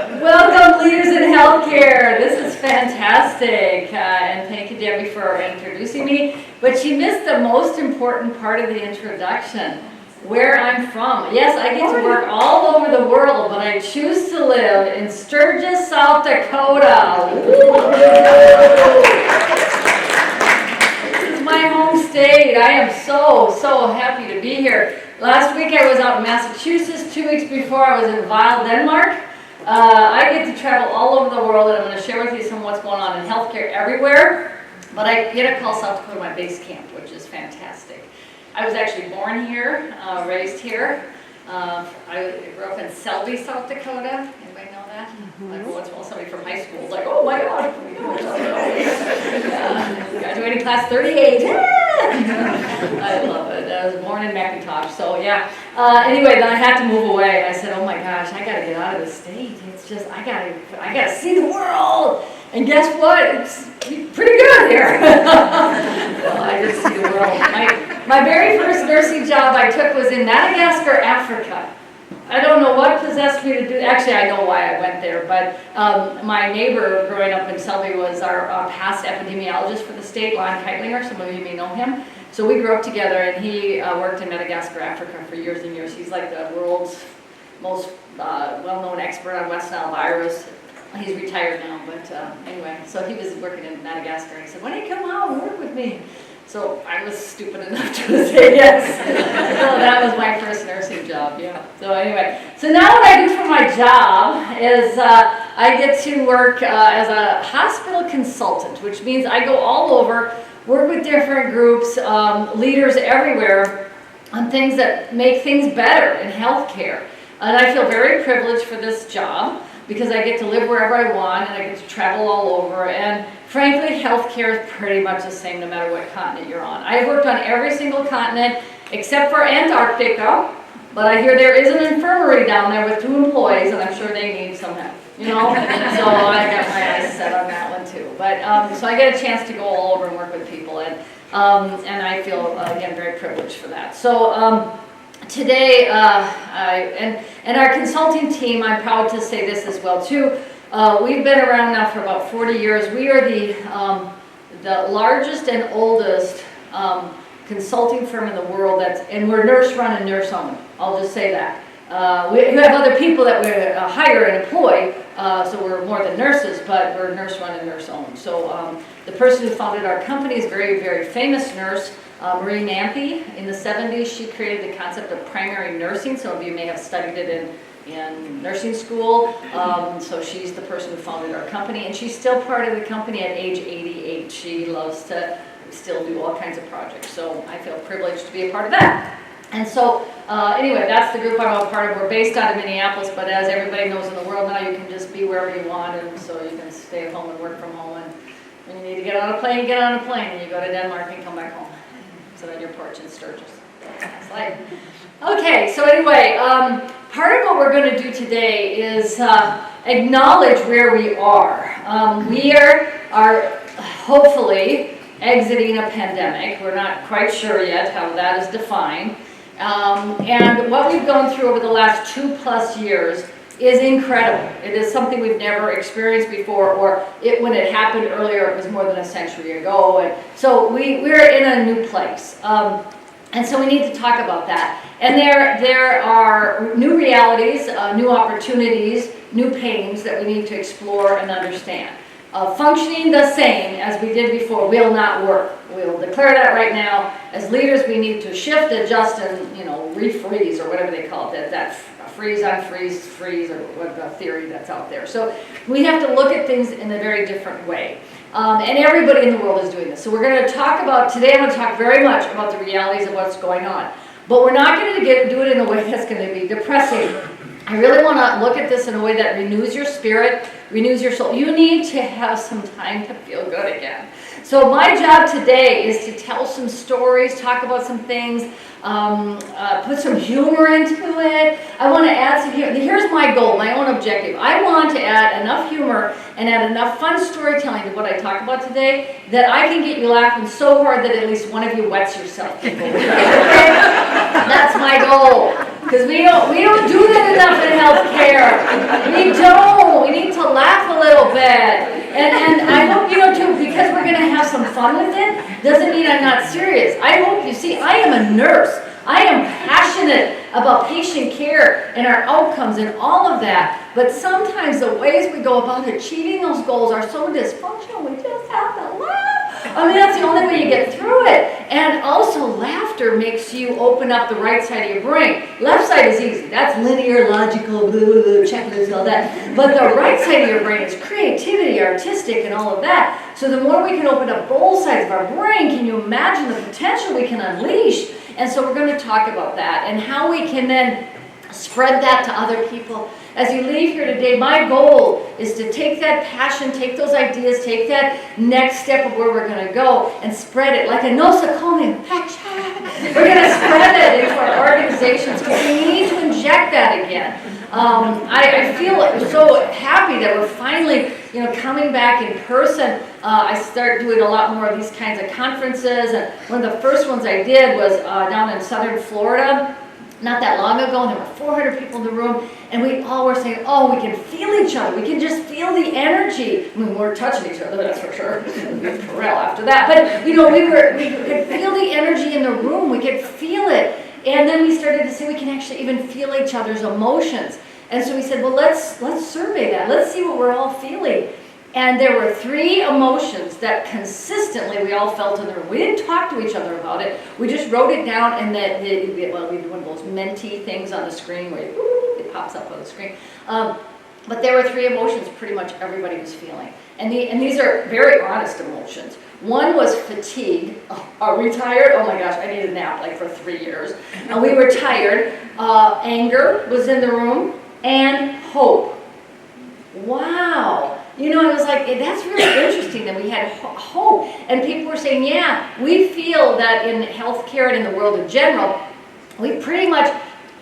Welcome, leaders in healthcare. This is fantastic, and thank you, Debbie, for introducing me. But she missed the most important part of the introduction, where I'm from. Yes, I get to work all over the world, but I choose to live in Sturgis, South Dakota. This is my home state. I am so happy to be here. Last week I was out in Massachusetts. 2 weeks before I was in Vile, Denmark. I get to travel all over the world, and I'm going to share with you some of what's going on in healthcare everywhere. But I get to call South Dakota my base camp, which is fantastic. I was actually born here, raised here. I grew up in Selby, South Dakota. Anybody know that? Like once in a while somebody from high school was like, oh my God. Graduating class 38. I love it. I was born in McIntosh, so yeah. Anyway, then I had to move away. I said, oh my gosh, I gotta get out of the state. It's just, I gotta see the world. And guess what? It's pretty good here. Well, I did see the world. My very first nursing job I took was in Madagascar, Africa. I don't know what possessed me to do. Actually, I know why I went there, but my neighbor growing up in Selby was our past epidemiologist for the state, Lon Keitlinger. Some of you may know him. So we grew up together, and he worked in Madagascar, Africa for years and years. He's like the world's most well-known expert on West Nile virus. He's retired now, but anyway, so he was working in Madagascar, and he said, why don't you come out and work with me? So I was stupid enough to say yes. So that was my first nursing job, yeah. So anyway, so now what I do for my job is I get to work as a hospital consultant, which means I go all over, work with different groups, leaders everywhere on things that make things better in healthcare. And I feel very privileged for this job, because I get to live wherever I want, and I get to travel all over, and frankly, healthcare is pretty much the same no matter what continent you're on. I've worked on every single continent except for Antarctica, but I hear there is an infirmary down there with 2 employees, and I'm sure they need some help, you know? So I got my eyes set on that one too. But so I get a chance to go all over and work with people, and I feel, again, very privileged for that. So today, and our consulting team, I'm proud to say this as well too, we've been around now for about 40 years. We are the largest and oldest consulting firm in the world, and we're nurse run and nurse owned. I'll just say that. We have other people that we hire and employ, so we're more than nurses, but we're nurse run and nurse owned. So the person who founded our company is a very, very famous nurse, Marie Nampy. In the 70s, she created the concept of primary nursing. Some of you may have studied it in nursing school. So she's the person who founded our company, and she's still part of the company at age 88. She loves to still do all kinds of projects. So I feel privileged to be a part of that. And so anyway, that's the group I'm a part of. We're based out of Minneapolis, but as everybody knows in the world now, you can just be wherever you want, and so you can stay at home and work from home. And when you need to get on a plane, you get on a plane, and you go to Denmark and come back home. Sit on your porch in Sturgis. That's life. Okay, so anyway, part of what we're going to do today is acknowledge where we are. We are hopefully exiting a pandemic. We're not quite sure yet how that is defined. And what we've gone through over the last 2+ years is incredible. It is something we've never experienced before, or when it happened earlier, it was more than a century ago. And so we're in a new place. And so we need to talk about that. And there are new realities, new opportunities, new pains that we need to explore and understand. Functioning the same as we did before will not work. We'll declare that right now. As leaders, we need to shift, adjust, and refreeze, or whatever they call it, that freeze, unfreeze, or what the theory that's out there. So we have to look at things in a very different way. And everybody in the world is doing this. So we're going to talk about, today I'm going to talk very much about the realities of what's going on. But we're not going to do it in a way that's going to be depressing. I really want to look at this in a way that renews your spirit, renews your soul. You need to have some time to feel good again. So my job today is to tell some stories, talk about some things, put some humor into it. I want to add some humor. Here's my goal, my own objective. I want to add enough humor and add enough fun storytelling to what I talk about today that I can get you laughing so hard that at least one of you wets yourself. Okay? That's my goal. Because we don't do that enough in healthcare. We don't. fun with it doesn't mean I'm not serious. I hope you see, I am a nurse. I am passionate about patient care and our outcomes and all of that, but sometimes the ways we go about achieving those goals are so dysfunctional, we just have to laugh. I mean, that's the only way you get through it. And also, laughter makes you open up the right side of your brain. Left side is easy. That's linear, logical, blah, blah, blah, checklist, all that. But the right side of your brain is creativity, artistic, and all of that. So the more we can open up both sides of our brain, can you imagine the potential we can unleash? And so we're going to talk about that and how we can then spread that to other people. As you leave here today, my goal is to take that passion, take those ideas, take that next step of where we're going to go and spread it like a nosocomium. We're going to spread that into our organizations because we need to inject that again. I feel so happy that we're finally, coming back in person. I start doing a lot more of these kinds of conferences, and one of the first ones I did was down in southern Florida. Not that long ago, and there were 400 people in the room, and we all were saying, oh, we can feel each other. We can just feel the energy. I mean, we weren't touching each other, that's for sure. Corral after that. But, we could feel the energy in the room. We could feel it. And then we started to say we can actually even feel each other's emotions. And so we said, well, let's survey that. Let's see what we're all feeling. And there were 3 emotions that consistently we all felt in the room. We didn't talk to each other about it. We just wrote it down, and we did one of those Menti things on the screen where it pops up on the screen. But there were 3 emotions pretty much everybody was feeling. And these are very honest emotions. One was fatigue. Are we tired? Oh my gosh, I needed a nap like for 3 years. And we were tired. Anger was in the room, and hope. Wow. I was like, that's really interesting that we had hope. And people were saying, yeah, we feel that in healthcare and in the world in general, we pretty much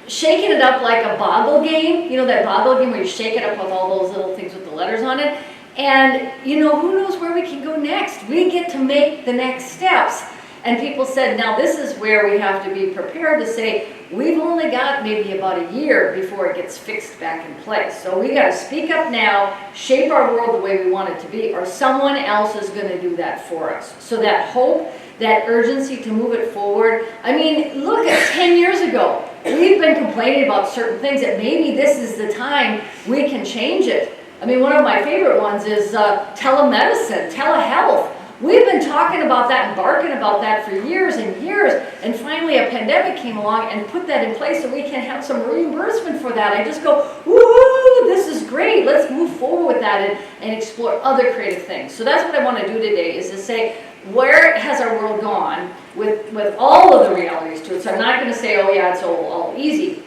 shaking it up like a boggle game. That boggle game where you shake it up with all those little things with the letters on it. And, who knows where we can go next? We get to make the next steps. And people said, now this is where we have to be prepared to say, we've only got maybe about a year before it gets fixed back in place. So we got to speak up now, shape our world the way we want it to be, or someone else is going to do that for us. So that hope, that urgency to move it forward. I mean, look at 10 years ago. We've been complaining about certain things that maybe this is the time we can change it. I mean, one of my favorite ones is telemedicine, telehealth. We've been talking about that and barking about that for years and years, and finally a pandemic came along and put that in place so we can have some reimbursement for that. I just go, woohoo, this is great. Let's move forward with that and explore other creative things. So that's what I want to do today, is to say, where has our world gone with all of the realities to it? So I'm not going to say, oh yeah, it's all easy.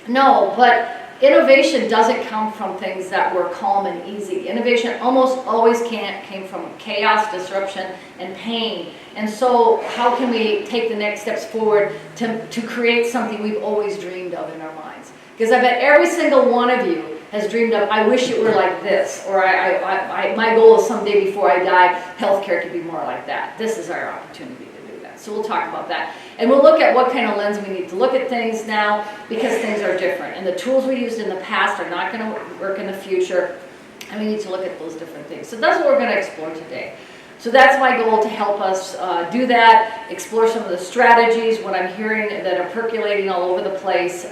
No, but innovation doesn't come from things that were calm and easy. Innovation almost always came from chaos, disruption, and pain. And so how can we take the next steps forward to create something we've always dreamed of in our minds? Because I bet every single one of you has dreamed of, I wish it were like this, or my goal is someday before I die, healthcare could be more like that. This is our opportunity to do that. So we'll talk about that. And we'll look at what kind of lens we need to look at things now, because things are different. And the tools we used in the past are not going to work in the future. And we need to look at those different things. So that's what we're going to explore today. So that's my goal, to help us do that, explore some of the strategies, what I'm hearing that are percolating all over the place.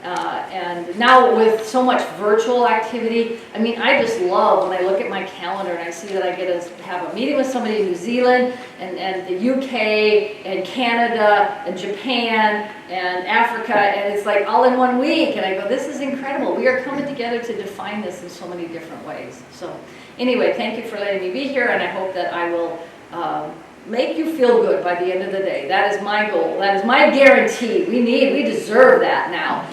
And now with so much virtual activity, I mean, I just love when I look at my calendar and I see that I get to have a meeting with somebody in New Zealand and the UK and Canada and Japan and Africa, and it's like all in 1 week. And I go, this is incredible. We are coming together to define this in so many different ways. So anyway, thank you for letting me be here, and I hope that I will make you feel good by the end of the day. That is my goal. That is my guarantee. We deserve that now.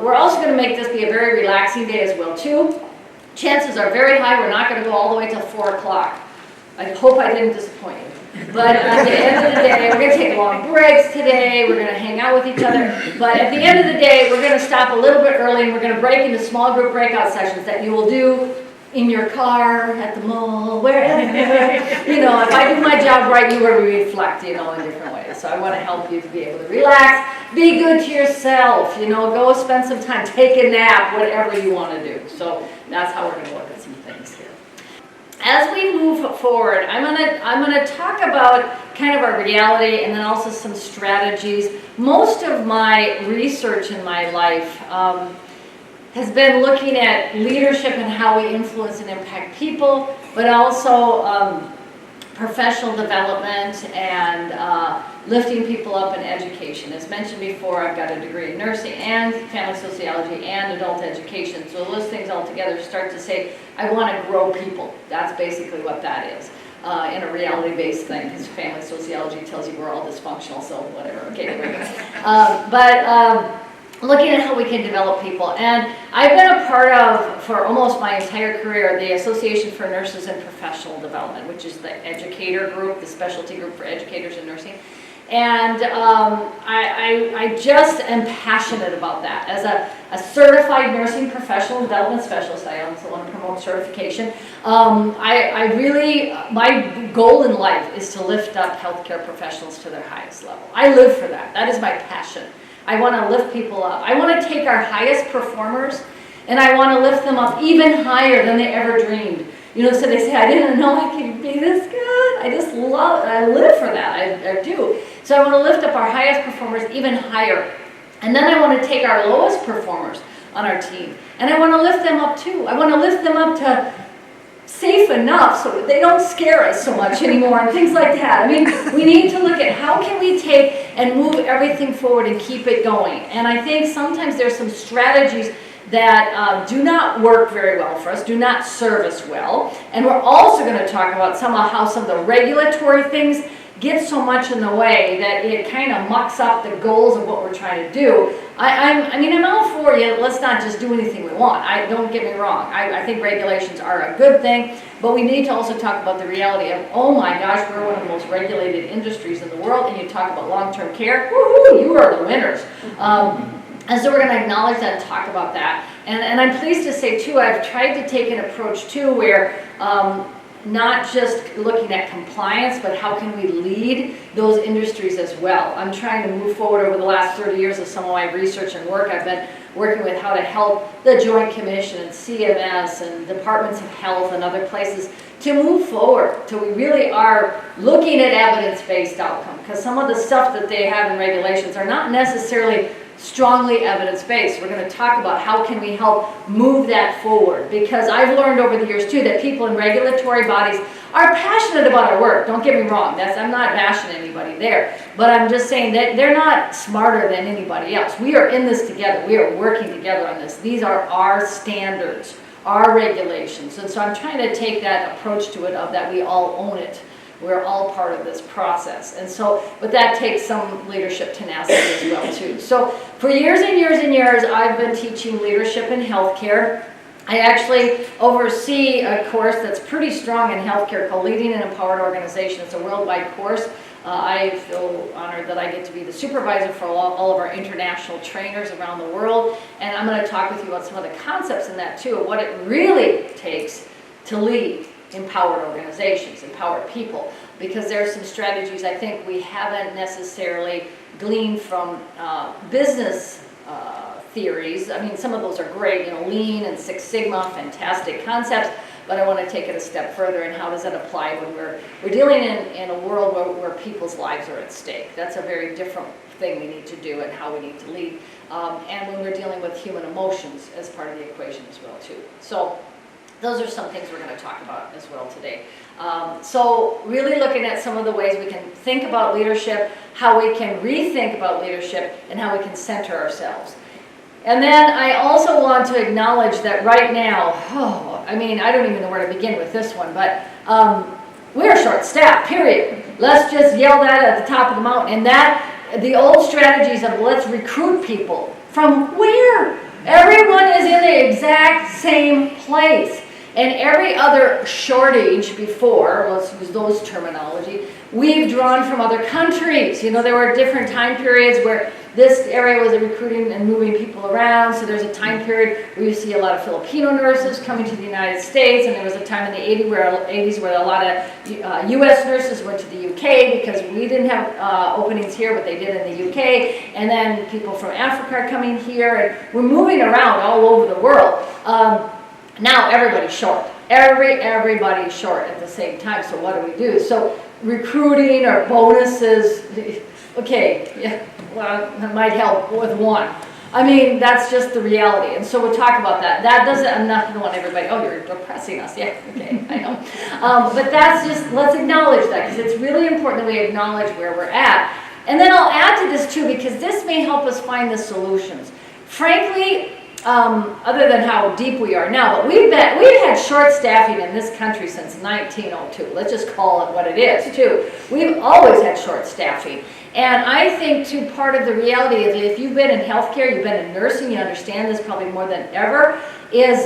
We're also going to make this be a very relaxing day as well, too. Chances are very high we're not going to go all the way till 4 o'clock. I hope I didn't disappoint you. But at the end of the day, we're going to take long breaks today. We're going to hang out with each other. But at the end of the day, we're going to stop a little bit early, and we're going to break into small group breakout sessions that you will do in your car, at the mall, wherever. If I do my job right, you will reflect, in different ways. So I want to help you to be able to relax, be good to yourself, go spend some time, take a nap, whatever you want to do. So that's how we're going to look at some things here. as we move forward, I'm gonna talk about kind of our reality and then also some strategies. Most of my research in my life has been looking at leadership and how we influence and impact people, but also professional development and lifting people up in education. As mentioned before, I've got a degree in nursing and family sociology and adult education. So those things all together start to say, I want to grow people. That's basically what that is. In a reality-based thing, because family sociology tells you we're all dysfunctional, so whatever. Okay, there we go. Looking at how we can develop people. And I've been a part of, for almost my entire career, the Association for Nurses in Professional Development, which is the educator group, the specialty group for educators in nursing. And I just am passionate about that. As a certified nursing professional development specialist, I also want to promote certification. I really, my goal in life is to lift up healthcare professionals to their highest level. I live for that. That is my passion. I want to lift people up. I want to take our highest performers and I want to lift them up even higher than they ever dreamed. You know, so they say, I didn't know I could be this good. I just love it. I live for that. I do. So I want to lift up our highest performers even higher. And then I want to take our lowest performers on our team and I want to lift them up too. I want to lift them up to safe enough so they don't scare us so much anymore and things like that. I mean, we need to look at how can we take and move everything forward and keep it going. And I think sometimes there's some strategies that do not work very well for us, do not serve us well. And we're also going to talk about how some of the regulatory things get so much in the way that it kind of mucks up the goals of what we're trying to do. I mean, I'm all for you. Let's not just do anything we want. Don't get me wrong. I think regulations are a good thing, but we need to also talk about the reality of, oh my gosh, we're one of the most regulated industries in the world, and you talk about long-term care, woohoo, you are the winners. And so we're going to acknowledge that and talk about that. And I'm pleased to say, too, I've tried to take an approach, too, where not just looking at compliance, but how can we lead those industries as well. I'm trying to move forward over the last 30 years of some of my research and work. I've been working with how to help the Joint Commission and CMS and departments of health and other places to move forward till we really are looking at evidence-based outcome, because some of the stuff that they have in regulations are not necessarily strongly evidence-based. We're going to talk about how can we help move that forward, because I've learned over the years too that people in regulatory bodies are passionate about our work. Don't get me wrong, I'm not bashing anybody there, but I'm just saying that they're not smarter than anybody else. We are in this together. We are working together on this. These are our standards, our regulations, and so I'm trying to take that approach to it of that we all own it. We're all part of this process. And so, but that takes some leadership tenacity as well too. So for years and years and years, I've been teaching leadership in healthcare. I actually oversee a course that's pretty strong in healthcare called Leading an Empowered Organization. It's a worldwide course. I feel honored that I get to be the supervisor for all of our international trainers around the world. And I'm going to talk with you about some of the concepts in that too, of what it really takes to lead empowered organizations, empowered people, because there are some strategies I think we haven't necessarily gleaned from business theories. I mean, some of those are great, you know, Lean and Six Sigma, fantastic concepts, but I want to take it a step further, and how does that apply when we're dealing in a world where people's lives are at stake. That's a very different thing we need to do and how we need to lead, and when we're dealing with human emotions as part of the equation as well too. So those are some things we're going to talk about as well today. So really looking at some of the ways we can think about leadership, how we can rethink about leadership, and how we can center ourselves. And then I also want to acknowledge that right now, I mean, I don't even know where to begin with this one, but we're short-staffed, period. Let's just yell that at the top of the mountain. And that, the old strategies of let's recruit people. From where? Everyone is in the exact same place. And every other shortage before, let's use those terminology, we've drawn from other countries. You know, there were different time periods where this area was recruiting and moving people around. So there's a time period where you see a lot of Filipino nurses coming to the United States, and there was a time in the 80s where a lot of U.S. nurses went to the UK because we didn't have openings here, but they did in the UK. And then people from Africa are coming here, and we're moving around all over the world. Now everybody's short. everybody's short at the same time, so what do we do? So recruiting or bonuses, okay, yeah, well, that might help with one. I mean, that's just the reality, and so we'll talk about that. That doesn't, I'm not going to want everybody, oh, you're depressing us. Yeah, okay, I know. But that's just, let's acknowledge that, because it's really important that we acknowledge where we're at. And then I'll add to this too, because this may help us find the solutions. Frankly, other than how deep we are now, but we've had short staffing in this country since 1902. Let's just call it what it is, too. We've always had short staffing. And I think, too, part of the reality is if you've been in healthcare, you've been in nursing, you understand this probably more than ever, is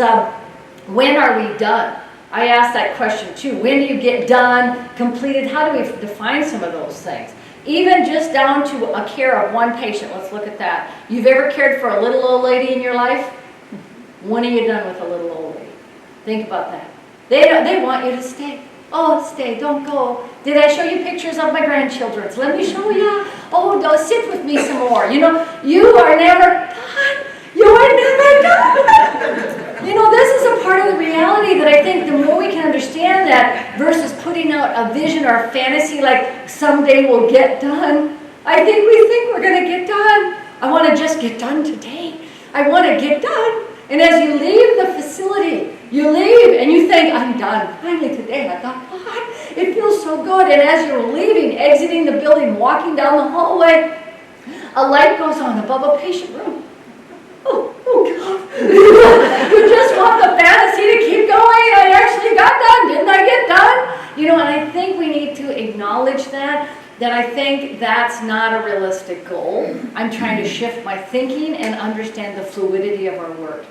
when are we done? I asked that question, too. When do you get done, completed? How do we define some of those things? Even just down to a care of one patient. Let's look at that. You've ever cared for a little old lady in your life? When are you done with a little old lady? Think about that. They want you to stay. Oh, stay, don't go. Did I show you pictures of my grandchildren? Let me show you. Oh, don't sit with me some more. You know, you are never done. You are never done. You know, this is a part of the reality that I think the more we can understand that versus putting out a vision or a fantasy like someday we'll get done. I think we think we're going to get done. I want to just get done today. I want to get done. And as you leave the facility, you leave and you think, I'm done. Finally today, I thought, God, it feels so good. And as you're leaving, exiting the building, walking down the hallway, a light goes on above a patient room. Oh God. You just want the fantasy to keep going. I actually got done. Didn't I get done? You know, and I think we need to acknowledge that I think that's not a realistic goal. I'm trying to shift my thinking and understand the fluidity of our work.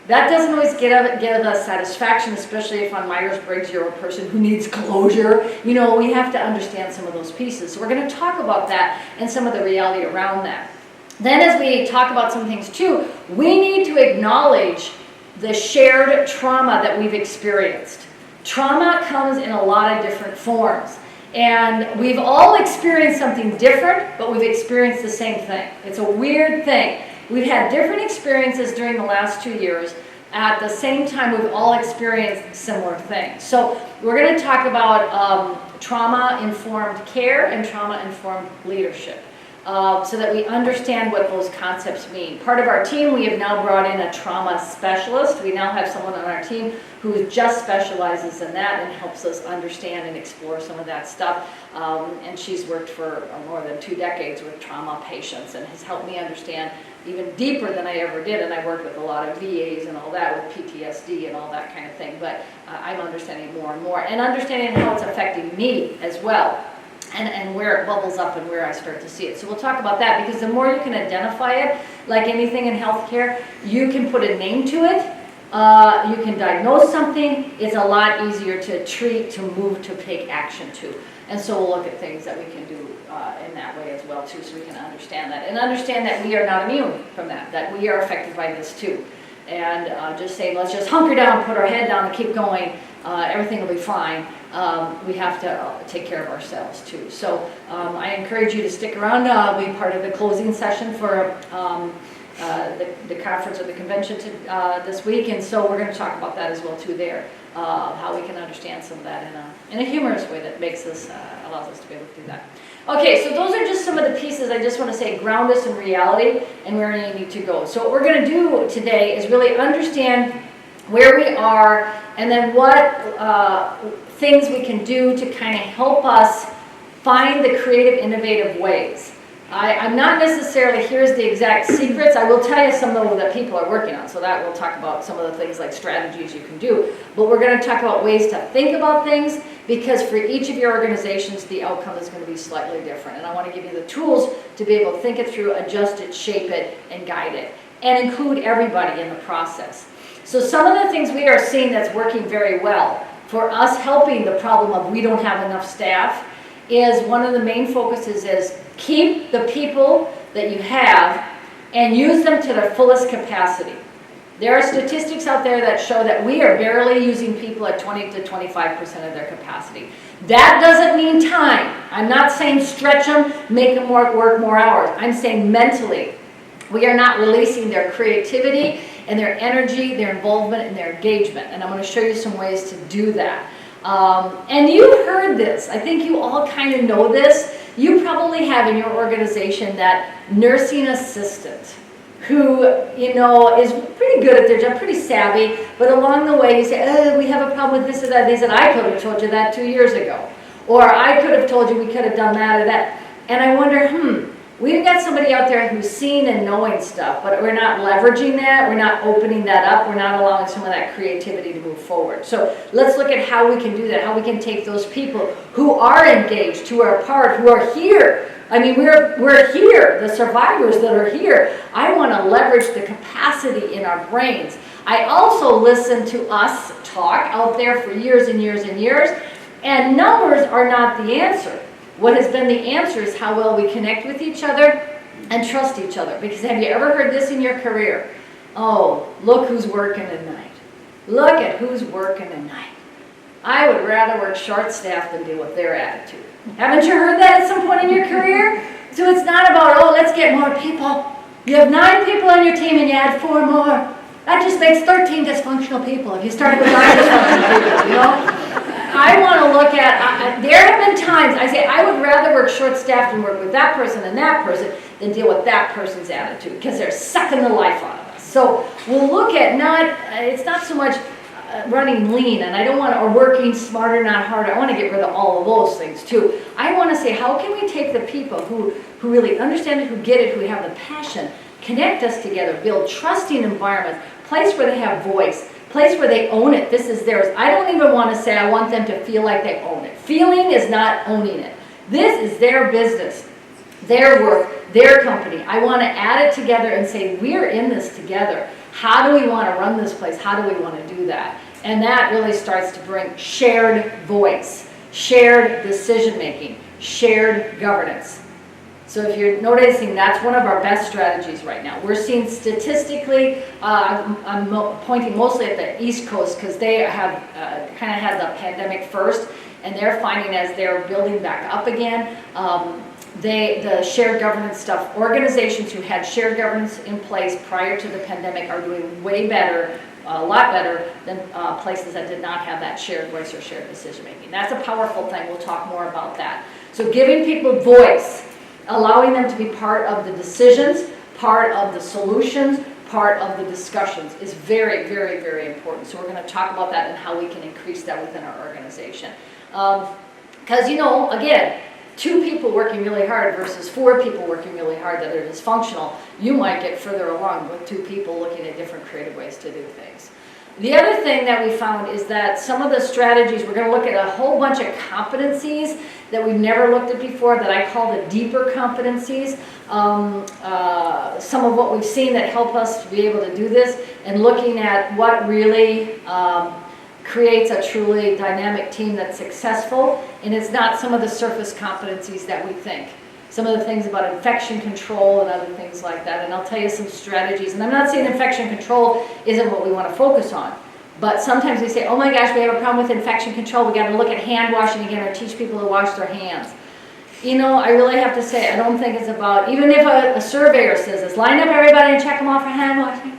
That doesn't always give us satisfaction, especially if on Myers-Briggs you're a person who needs closure. You know, we have to understand some of those pieces. So we're going to talk about that and some of the reality around that. Then as we talk about some things too, we need to acknowledge the shared trauma that we've experienced. Trauma comes in a lot of different forms. And we've all experienced something different, but we've experienced the same thing. It's a weird thing. We've had different experiences during the last 2 years. At the same time, we've all experienced similar things. So we're going to talk about trauma-informed care and trauma-informed leadership. So that we understand what those concepts mean. Part of our team, we have now brought in a trauma specialist. We now have someone on our team who just specializes in that and helps us understand and explore some of that stuff. And she's worked for more than 2 decades with trauma patients and has helped me understand even deeper than I ever did. And I worked with a lot of VAs and all that with PTSD and all that kind of thing. But I'm understanding more and more and understanding how it's affecting me as well. And where it bubbles up and where I start to see it. So we'll talk about that because the more you can identify it, like anything in healthcare, you can put a name to it, you can diagnose something, it's a lot easier to treat, to move, to take action to. And so we'll look at things that we can do in that way as well too, so we can understand that. And understand that we are not immune from that we are affected by this too. And just saying, let's just hunker down, put our head down and keep going, everything will be fine. We have to take care of ourselves too. So I encourage you to stick around, be part of the closing session for the conference or the convention this week. And so we're going to talk about that as well too there, how we can understand some of that in a humorous way that makes us, allows us to be able to do that. Okay, so those are just some of the pieces I just want to say ground us in reality and where you need to go. So what we're going to do today is really understand where we are and then what things we can do to kind of help us find the creative, innovative ways. I'm not necessarily, here's the exact secrets. I will tell you some though that people are working on. So that we'll talk about some of the things like strategies you can do. But we're going to talk about ways to think about things because for each of your organizations, the outcome is going to be slightly different. And I want to give you the tools to be able to think it through, adjust it, shape it, and guide it. And include everybody in the process. So some of the things we are seeing that's working very well for us helping the problem of we don't have enough staff is one of the main focuses is keep the people that you have and use them to their fullest capacity. There are statistics out there that show that we are barely using people at 20 to 25% of their capacity. That doesn't mean time. I'm not saying stretch them, make them work more hours. I'm saying mentally. We are not releasing their creativity and their energy, their involvement, and their engagement. And I'm going to show you some ways to do that. And you've heard this. I think you all kind of know this. You probably have in your organization that nursing assistant who, you know, is pretty good at their job, pretty savvy, but along the way you say, oh, we have a problem with this or that. They said, I could have told you that 2 years ago. Or I could have told you we could have done that or that. And I wonder, we've got somebody out there who's seen and knowing stuff, but we're not leveraging that, we're not opening that up, we're not allowing some of that creativity to move forward. So let's look at how we can do that, how we can take those people who are engaged, who are part, who are here. I mean, we're here, the survivors that are here. I want to leverage the capacity in our brains. I also listen to us talk out there for years and years and years, and numbers are not the answer. What has been the answer is how well we connect with each other and trust each other. Because have you ever heard this in your career? Oh, look who's working at night. Look at who's working at night. I would rather work short-staffed than deal with their attitude. Haven't you heard that at some point in your career? So it's not about, oh, let's get more people. You have 9 people on your team and you add 4 more. That just makes 13 dysfunctional people if you start with 9 dysfunctional people, you know? I want to look at, there have been times, I say, I would rather work short-staffed and work with that person and that person than deal with that person's attitude, because they're sucking the life out of us. So we'll look at it's not so much running lean, and I don't want to, or working smarter, not harder. I want to get rid of all of those things too. I want to say, how can we take the people who really understand it, who get it, who have the passion, connect us together, build trusting environments, place where they have voice, place where they own it. This is theirs. I don't even want to say I want them to feel like they own it. Feeling is not owning it. This is their business, their work, their company. I want to add it together and say, we're in this together. How do we want to run this place? How do we want to do that? And that really starts to bring shared voice, shared decision-making, shared governance. So if you're noticing, that's one of our best strategies right now. We're seeing statistically, I'm pointing mostly at the East Coast because they have kind of had the pandemic first, and they're finding as they're building back up again, the shared governance stuff, organizations who had shared governance in place prior to the pandemic are doing way better, a lot better than places that did not have that shared voice or shared decision making. That's a powerful thing. We'll talk more about that. So giving people voice, allowing them to be part of the decisions, part of the solutions, part of the discussions is very, very, very important. So we're going to talk about that and how we can increase that within our organization. Because, you know, again, 2 people working really hard versus 4 people working really hard that are dysfunctional, you might get further along with 2 people looking at different creative ways to do things. The other thing that we found is that some of the strategies, we're going to look at a whole bunch of competencies that we've never looked at before that I call the deeper competencies. Some of what we've seen that help us to be able to do this, and looking at what really creates a truly dynamic team that's successful, and it's not some of the surface competencies that we think. Some of the things about infection control and other things like that, and I'll tell you some strategies. And I'm not saying infection control isn't what we want to focus on, but sometimes we say, oh my gosh, we have a problem with infection control, we got to look at hand washing again or teach people to wash their hands. You know, I really have to say, I don't think it's about, even if a surveyor says this, line up everybody and check them off for hand washing.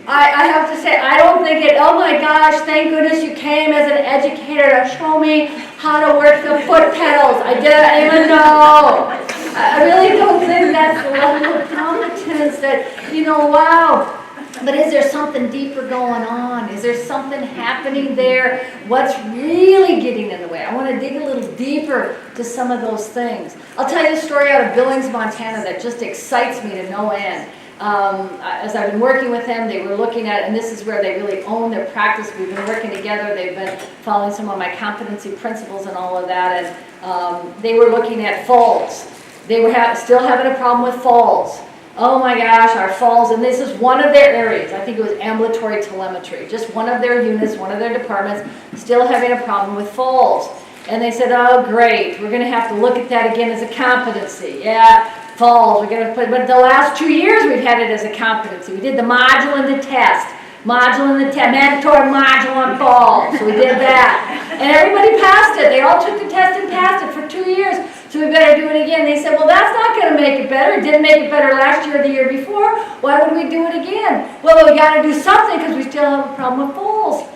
I have to say, I don't think it, oh my gosh, thank goodness you came as an educator to show me how to work the foot pedals. I didn't even know. I really don't think that's the level of competence that, you know, wow. But is there something deeper going on? Is there something happening there? What's really getting in the way? I want to dig a little deeper to some of those things. I'll tell you a story out of Billings, Montana that just excites me to no end. As I've been working with them, they were looking at, and this is where they really own their practice. We've been working together. They've been following some of my competency principles and all of that. And they were looking at falls. They were still having a problem with falls. Oh my gosh, our falls, and this is one of their areas. I think it was ambulatory telemetry. Just one of their units, one of their departments, still having a problem with falls. And they said, oh great, we're going to have to look at that again as a competency. Yeah. Falls, we're going to put, but the last 2 years we've had it as a competency. We did the module and the test. Module and the test, mandatory module on falls. So we did that. And everybody passed it. They all took the test and passed it for 2 years. so we better do it again. They said, well, that's not going to make it better. It didn't make it better last year or the year before. Why would we do it again? Well, we got to do something because we still have a problem with falls.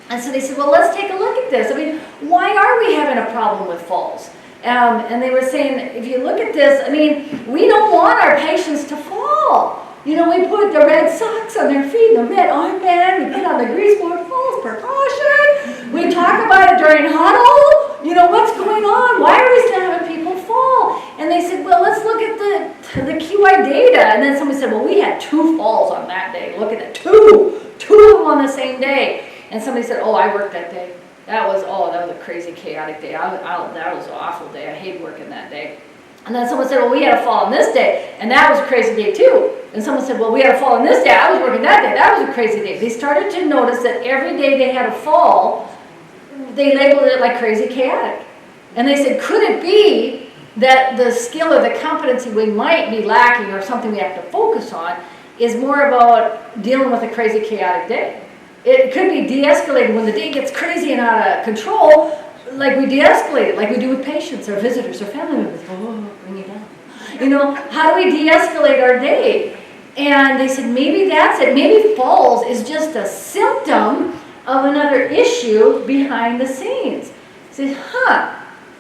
And so they said, well, let's take a look at this. I mean, why are we having a problem with falls? And they were saying, if you look at this, I mean, we don't want our patients to fall. You know, we put the red socks on their feet, the red armband, we put on the greaseboard, falls precaution. We talk about it during huddle. You know, what's going on? Why are we still having people fall? And they said, well, let's look at the QI data. And then somebody said, well, we had 2 falls on that day. Look at that, 2 of them on the same day. And somebody said, oh, I worked that day. That was a crazy, chaotic day. That was an awful day. I hate working that day. And then someone said, well, we had a fall on this day, and that was a crazy day too. And someone said, well, we had a fall on this day. I was working that day. That was a crazy day. They started to notice that every day they had a fall, they labeled it like crazy, chaotic. And they said, could it be that the skill or the competency we might be lacking or something we have to focus on is more about dealing with a crazy, chaotic day? It could be de-escalating when the day gets crazy and out of control, like we de-escalate it, like we do with patients or visitors or family members. Oh, bring you down. You know, how do we de-escalate our day? And they said, maybe that's it. Maybe falls is just a symptom of another issue behind the scenes. I said,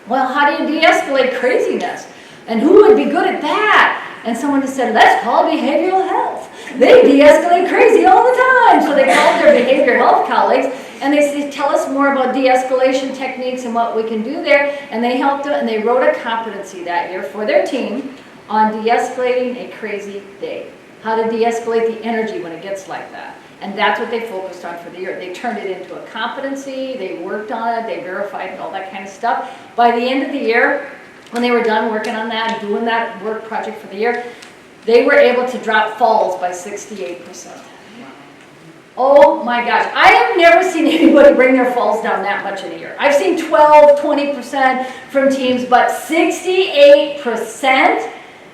well, how do you de-escalate craziness? And who would be good at that? And someone just said, let's call behavioral health. They de-escalate crazy all the time. So they called their behavioral health colleagues, and they said, tell us more about de-escalation techniques and what we can do there. And they helped them, and they wrote a competency that year for their team on de-escalating a crazy day. How to de-escalate the energy when it gets like that. And that's what they focused on for the year. They turned it into a competency, they worked on it, they verified it, all that kind of stuff. By the end of the year, when they were done working on that, doing that work project for the year, they were able to drop falls by 68%. Oh my gosh, I have never seen anybody bring their falls down that much in a year. I've seen 12, 20% from teams, but 68%.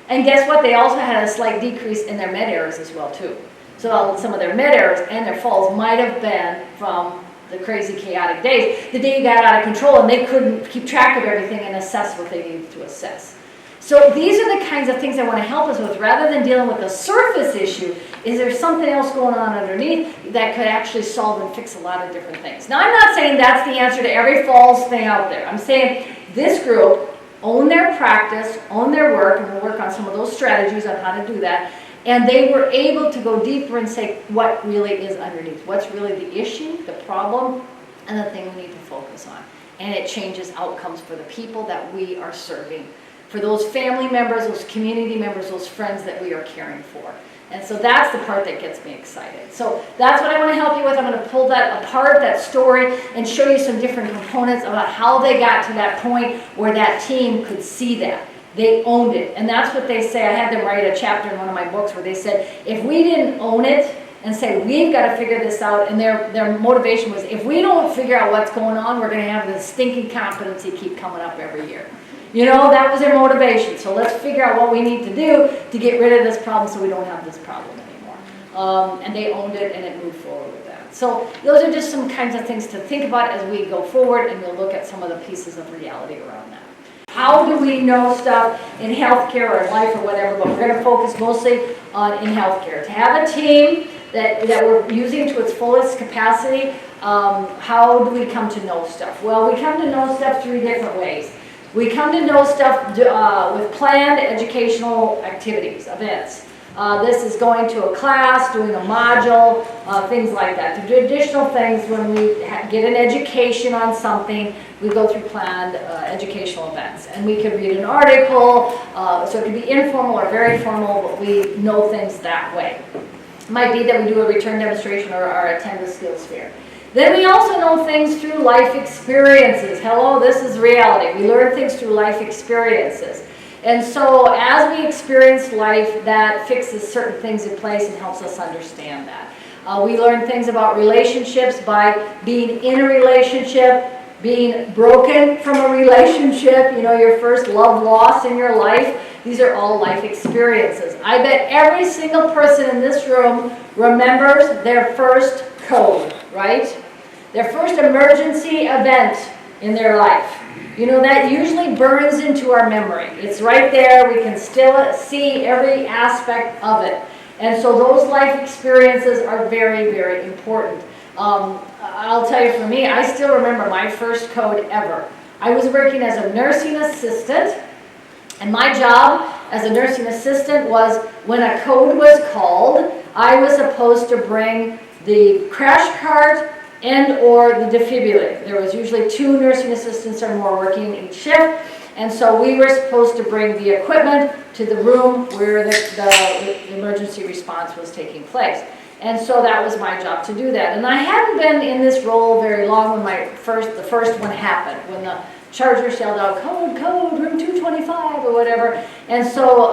And guess what? They also had a slight decrease in their med errors as well too. So some of their med errors and their falls might have been from the crazy, chaotic days. The day got out of control and they couldn't keep track of everything and assess what they needed to assess. So these are the kinds of things I want to help us with. Rather than dealing with the surface issue, is there something else going on underneath that could actually solve and fix a lot of different things? Now, I'm not saying that's the answer to every falls thing out there. I'm saying this group own their practice, own their work, and we'll work on some of those strategies on how to do that. And they were able to go deeper and say what really is underneath, what's really the issue, the problem, and the thing we need to focus on. And it changes outcomes for the people that we are serving, for those family members, those community members, those friends that we are caring for. And so that's the part that gets me excited. So that's what I want to help you with. I'm going to pull that apart, that story, and show you some different components about how they got to that point where that team could see that. They owned it. And that's what they say. I had them write a chapter in one of my books where they said, if we didn't own it and say, we've got to figure this out, and their motivation was, if we don't figure out what's going on, we're going to have this stinking competency keep coming up every year. You know, that was their motivation. So let's figure out what we need to do to get rid of this problem so we don't have this problem anymore. And they owned it and it moved forward with that. So those are just some kinds of things to think about as we go forward, and we'll look at some of the pieces of reality around that. How do we know stuff in healthcare or in life or whatever, but we're going to focus mostly on in healthcare. To have a team that we're using to its fullest capacity, how do we come to know stuff? Well, we come to know stuff 3 different ways. We come to know stuff with planned educational activities, events. This is going to a class, doing a module, things like that. The traditional things, when we get an education on something, we go through planned educational events. And we could read an article, so it could be informal or very formal, but we know things that way. It might be that we do a return demonstration or attend a skills fair. Then we also know things through life experiences. Hello, this is reality. We learn things through life experiences. And so as we experience life, that fixes certain things in place and helps us understand that. We learn things about relationships by being in a relationship, being broken from a relationship, you know, your first love loss in your life. These are all life experiences. I bet every single person in this room remembers their first code, right? Their first emergency event in their life. You know, that usually burns into our memory. It's right there. We can still see every aspect of it. And so those life experiences are very, very important. I'll tell you, for me, I still remember my first code ever. I was working as a nursing assistant, and my job as a nursing assistant was, when a code was called, I was supposed to bring the crash cart and or the defibrillator. There was usually 2 nursing assistants or more working each shift, and so we were supposed to bring the equipment to the room where the emergency response was taking place. And so that was my job to do that. And I hadn't been in this role very long when the first one happened, when the charger yelled out, code, room 225 or whatever. And so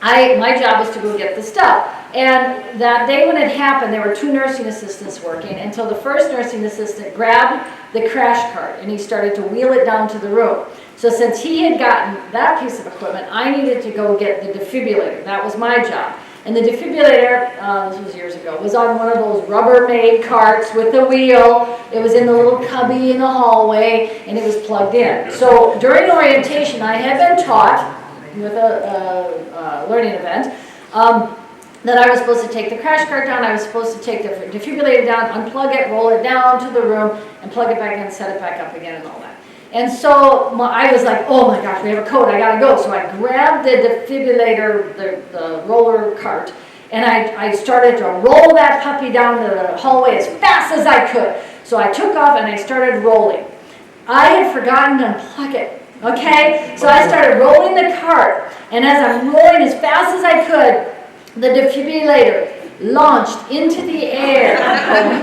my job was to go get the stuff. And that day when it happened, there were 2 nursing assistants working until the first nursing assistant grabbed the crash cart and he started to wheel it down to the room. So since he had gotten that piece of equipment, I needed to go get the defibrillator. That was my job. And the defibrillator, this was years ago, was on one of those Rubbermaid carts with the wheel. It was in the little cubby in the hallway, and it was plugged in. So during orientation, I had been taught, with a learning event, that I was supposed to take the crash cart down, I was supposed to take the defibrillator down, unplug it, roll it down to the room, and plug it back in, set it back up again, and all that. And so I was like, oh my gosh, we have a code, I gotta go. So I grabbed the defibrillator, the roller cart, and I started to roll that puppy down the hallway as fast as I could. So I took off and I started rolling. I had forgotten to unplug it, okay? So I started rolling the cart, and as I'm rolling as fast as I could, the defibrillator launched into the air,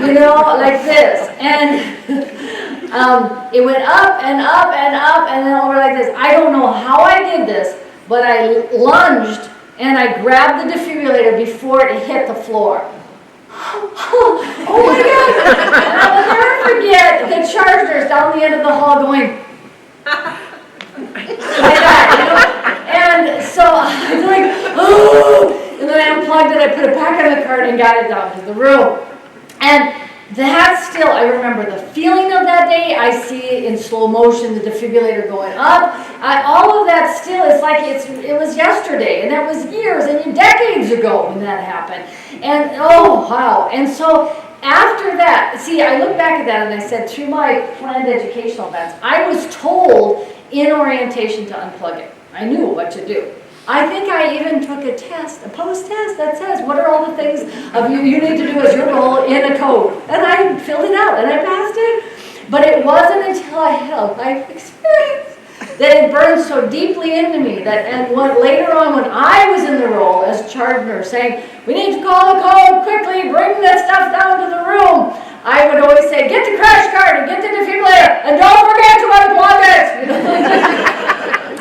you know, like this. And it went up and up and up and then over like this. I don't know how I did this, but I lunged and I grabbed the defibrillator before it hit the floor. Oh my God! And I will never forget the charge nurse down the end of the hall going like that, you know? And so I was like, oh! And then I unplugged it, I put it back on the cart and got it down to the room. And that still, I remember the feeling of that day. I see in slow motion the defibrillator going up. All of that still is like it was yesterday, and that was years and decades ago when that happened. And oh wow! And so after that, see, I look back at that and I said, through my planned educational events, I was told in orientation to unplug it. I knew what to do. I think I even took a test, a post-test that says, what are all the things you need to do as your role in a code? And I filled it out and I passed it. But it wasn't until I had a life experience that it burned so deeply into me later on when I was in the role as charge nurse saying, we need to call the code quickly, bring that stuff down to the room. I would always say, get the crash cart and get the defibrillator and don't forget to unplug it.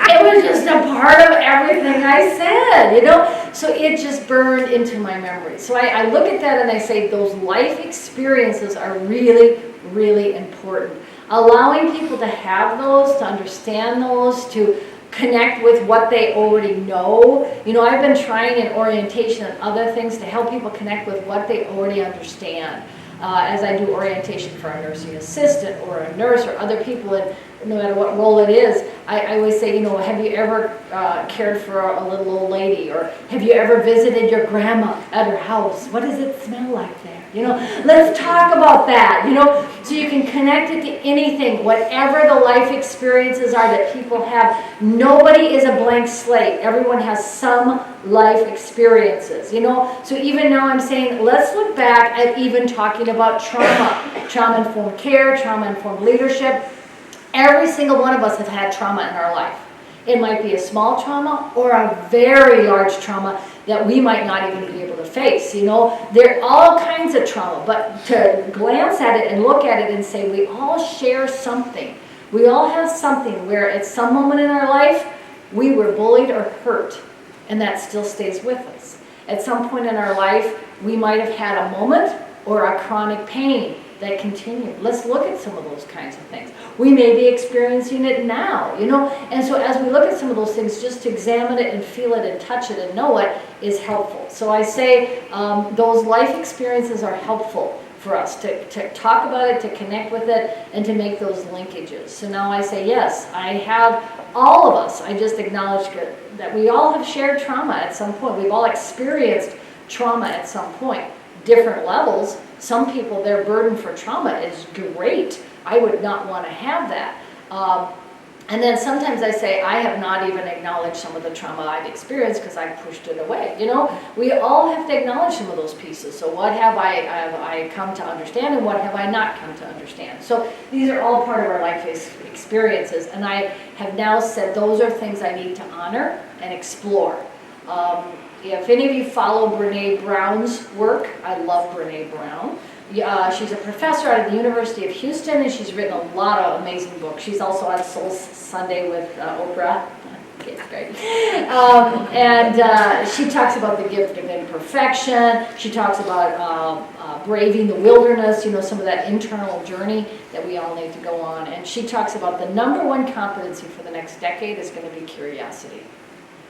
It was just a part of everything I said, you know? So it just burned into my memory. So I look at that and I say those life experiences are really, really important. Allowing people to have those, to understand those, to connect with what they already know. You know, I've been trying in orientation and other things to help people connect with what they already understand. As I do orientation for a nursing assistant or a nurse or other people, and no matter what role it is, I always say, you know, have you ever cared for a little old lady? Or have you ever visited your grandma at her house? What does it smell like there? You know, let's talk about that, you know, so you can connect it to anything, whatever the life experiences are that people have. Nobody is a blank slate. Everyone has some life experiences, you know. So even now I'm saying, let's look back at even talking about trauma, trauma-informed care, trauma-informed leadership. Every single one of us have had trauma in our life. It might be a small trauma or a very large trauma that we might not even be able to face. You know, there are all kinds of trauma, but to glance at it and look at it and say we all share something. We all have something where at some moment in our life we were bullied or hurt, and that still stays with us. At some point in our life we might have had a moment or a chronic pain that continued. Let's look at some of those kinds of things. We may be experiencing it now, you know, and so as we look at some of those things, just to examine it and feel it and touch it and know it is helpful. So I say those life experiences are helpful for us to talk about it, to connect with it, and to make those linkages. So now I say, yes, I have all of us. I just acknowledge that we all have shared trauma at some point. We've all experienced trauma at some point. Different levels. Some people, their burden for trauma is great. I would not want to have that. And then sometimes I say, I have not even acknowledged some of the trauma I've experienced because I pushed it away. You know, we all have to acknowledge some of those pieces. So what have I come to understand, and what have I not come to understand? So these are all part of our life experiences. And I have now said those are things I need to honor and explore. If any of you follow Brene Brown's work, I love Brene Brown. She's a professor out of the University of Houston, and she's written a lot of amazing books. She's also on Soul Sunday with Oprah. Okay, it's great. And she talks about the gift of imperfection. She talks about braving the wilderness, you know, some of that internal journey that we all need to go on. And she talks about the number one competency for the next decade is going to be curiosity.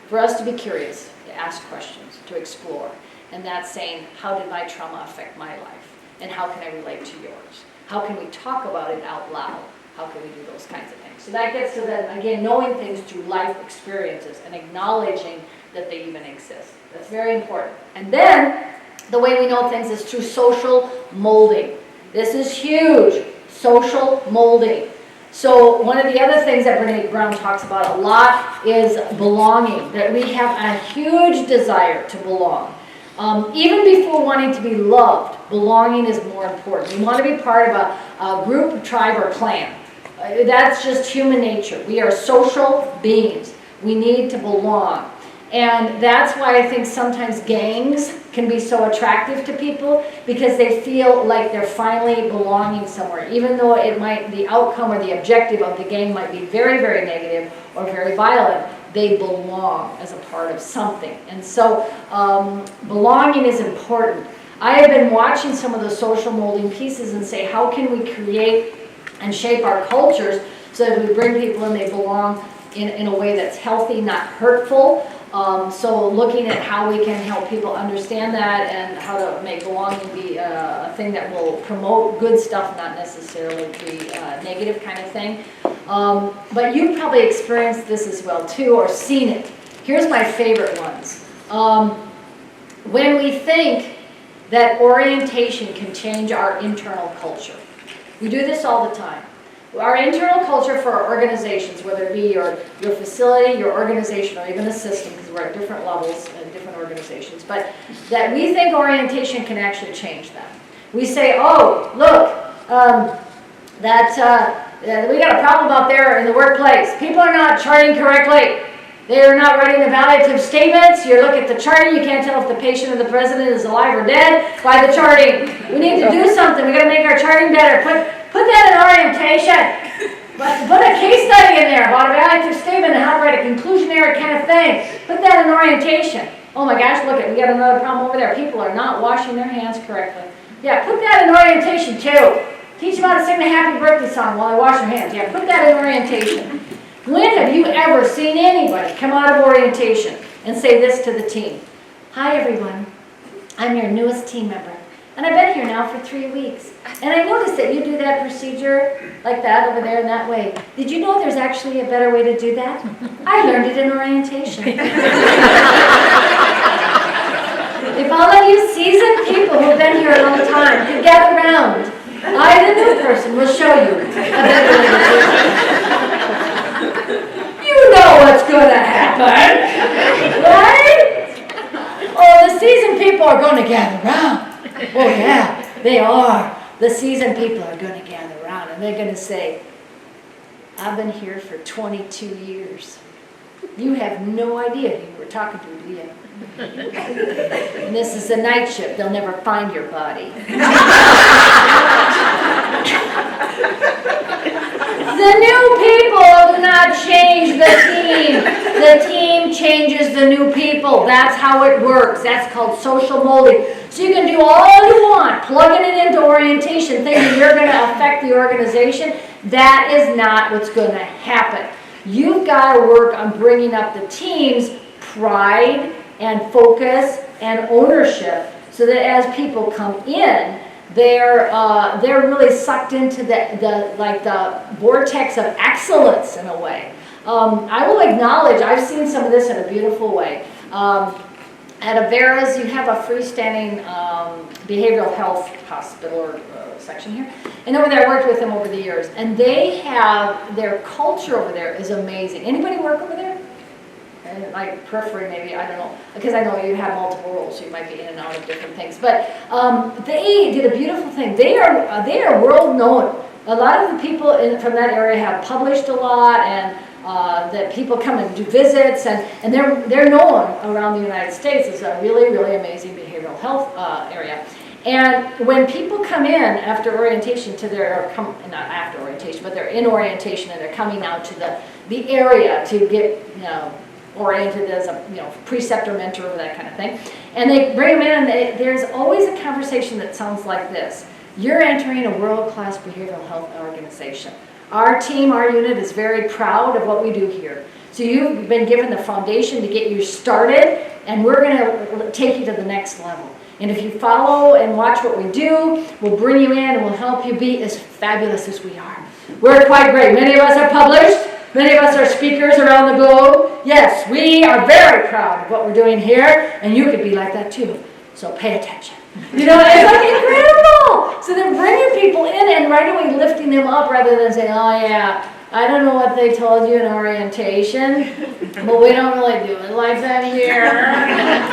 For us to be curious, to ask questions, to explore. And that's saying, how did my trauma affect my life? And how can I relate to yours? How can we talk about it out loud? How can we do those kinds of things? So that gets to then, again, knowing things through life experiences and acknowledging that they even exist. That's very important. And then, the way we know things is through social molding. This is huge, social molding. So one of the other things that Brene Brown talks about a lot is belonging, that we have a huge desire to belong. Even before wanting to be loved, belonging is more important. We want to be part of a group, tribe, or clan. That's just human nature. We are social beings. We need to belong. And that's why I think sometimes gangs can be so attractive to people, because they feel like they're finally belonging somewhere. Even though the outcome or the objective of the gang might be very, very negative or very violent, they belong as a part of something. And so belonging is important. I have been watching some of the social molding pieces and say, how can we create and shape our cultures so that we bring people and they belong in a way that's healthy, not hurtful. So looking at how we can help people understand that and how to make belonging be a thing that will promote good stuff, not necessarily be a negative kind of thing. But you've probably experienced this as well too, or seen it. Here's my favorite ones. When we think that orientation can change our internal culture. We do this all the time. Our internal culture for our organizations, whether it be your facility, your organization, or even a system, because we're at different levels in different organizations, but that we think orientation can actually change them. We say, oh, look, we got a problem out there in the workplace. People are not charting correctly. They're not writing evaluative statements. You look at the charting, you can't tell if the patient or the president is alive or dead by the charting. We need to do something. We got to make our charting better. Put that in orientation. But put a case study in there about evaluative statement and how to write a conclusionary kind of thing. Put that in orientation. Oh my gosh, look we got another problem over there. People are not washing their hands correctly. Yeah, put that in orientation too. Teach them how to sing the happy birthday song while they wash their hands. Yeah, put that in orientation. When have you ever seen anybody come out of orientation and say this to the team? Hi everyone, I'm your newest team member, and I've been here now for 3 weeks. And I noticed that you do that procedure like that over there in that way. Did you know there's actually a better way to do that? I learned it in orientation. If all of you seasoned people who've been here a long time could gather around, I, the new person, will show you a better way to do it. You know what's going to happen, right? Oh, the seasoned people are going to gather around. Oh yeah, they are. The seasoned people are going to gather around and they're going to say, I've been here for 22 years. You have no idea who we're talking to, do you? And this is a night shift. They'll never find your body. The new people do not change the team. The team changes the new people. That's how it works. That's called social molding. So you can do all you want, plugging it into orientation, thinking you're going to affect the organization. That is not what's going to happen. You've got to work on bringing up the team's pride and focus and ownership so that as people come in, They're really sucked into the vortex of excellence in a way. I will acknowledge, I've seen some of this in a beautiful way. At Avera's, you have a freestanding behavioral health hospital or section here. And over there, I worked with them over the years. And they have, their culture over there is amazing. Anybody work over there? And my periphery maybe, I don't know. Because I know you have multiple roles, so you might be in and out of different things. But they did a beautiful thing. They are world known. A lot of the people from that area have published a lot, and that people come and do visits, and they're known around the United States as a really, really amazing behavioral health area. And when people come in after orientation to their, not after orientation, but they're in orientation and they're coming out to the area to get, oriented as a, preceptor, mentor, or that kind of thing. And they bring them in, and there's always a conversation that sounds like this. You're entering a world-class behavioral health organization. Our team, our unit is very proud of what we do here. So you've been given the foundation to get you started, and we're going to take you to the next level. And if you follow and watch what we do, we'll bring you in and we'll help you be as fabulous as we are. We're quite great. Many of us are published. Many of us are speakers around the globe. Yes, we are very proud of what we're doing here, and you could be like that too. So pay attention. It's like incredible. So they're bringing people in and right away lifting them up rather than saying, oh yeah, I don't know what they told you in orientation, but we don't really do it like that here.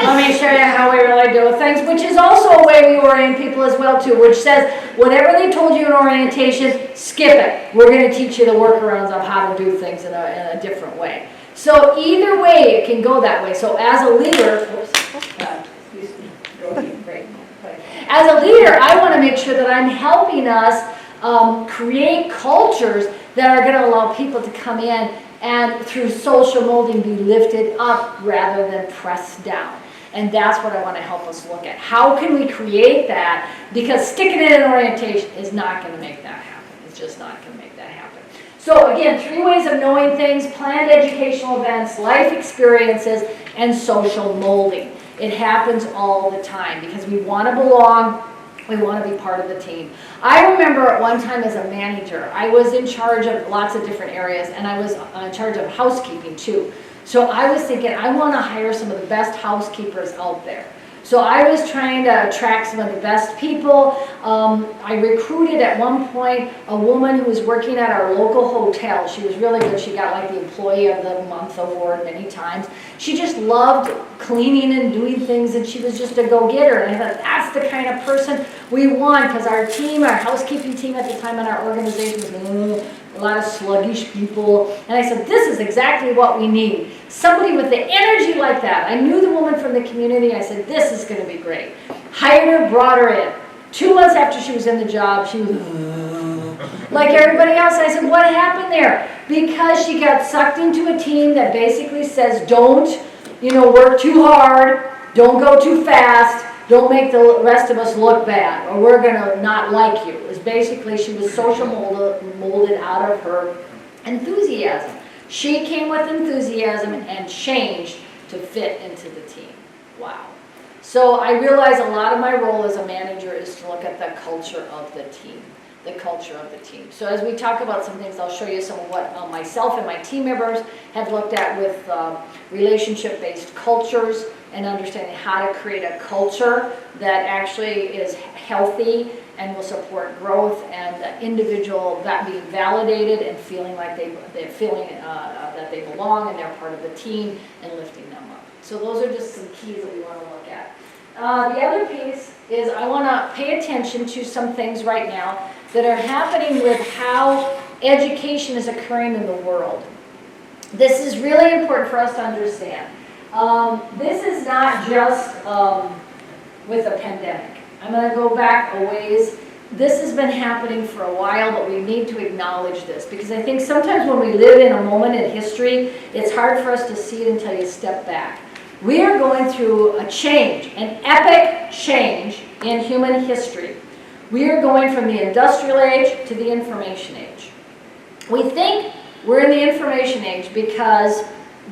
Let me show you how we really do things, which is also a way we orient people as well too, which says whatever they told you in orientation, skip it. We're going to teach you the workarounds of how to do things in a different way. So either way, it can go that way. So as a leader, as a leader, I want to make sure that I'm helping us create cultures that are going to allow people to come in and through social molding be lifted up rather than pressed down. And that's what I want to help us look at. How can we create that? Because sticking it in orientation is not going to make that happen. It's just not going to make that happen. So again, 3 ways of knowing things: planned educational events, life experiences, and social molding. It happens all the time because we want to belong. We want to be part of the team. I remember at one time as a manager, I was in charge of lots of different areas, and I was in charge of housekeeping too. So I was thinking, I want to hire some of the best housekeepers out there. So I was trying to attract some of the best people. I recruited at one point a woman who was working at our local hotel. She was really good. She got like the Employee of the Month award many times. She just loved cleaning and doing things, and she was just a go-getter. And I thought, that's the kind of person we want, because our team, our housekeeping team at the time in our organization was a lot of sluggish people. And I said, this is exactly what we need. Somebody with the energy like that. I knew the woman from the community. I said, this is going to be great. Hired her, brought her in. 2 months after she was in the job, she was like everybody else. I said, what happened there? Because she got sucked into a team that basically says, don't, work too hard, don't go too fast, don't make the rest of us look bad, or we're going to not like you. It was basically, she was social molded out of her enthusiasm. She came with enthusiasm and changed to fit into the team. Wow. So I realize a lot of my role as a manager is to look at the culture of the team. The culture of the team. So as we talk about some things, I'll show you some of what myself and my team members have looked at with relationship-based cultures and understanding how to create a culture that actually is healthy and will support growth and the individual that being validated and feeling like they're feeling that they belong and they're part of the team and lifting them up. So those are just some keys that we want to look at. The other piece is I want to pay attention to some things right now that are happening with how education is occurring in the world. This is really important for us to understand. This is not just with a pandemic. I'm going to go back a ways. This has been happening for a while, but we need to acknowledge this because I think sometimes when we live in a moment in history, it's hard for us to see it until you step back. We are going through a change, an epic change in human history. We are going from the industrial age to the information age. We think we're in the information age because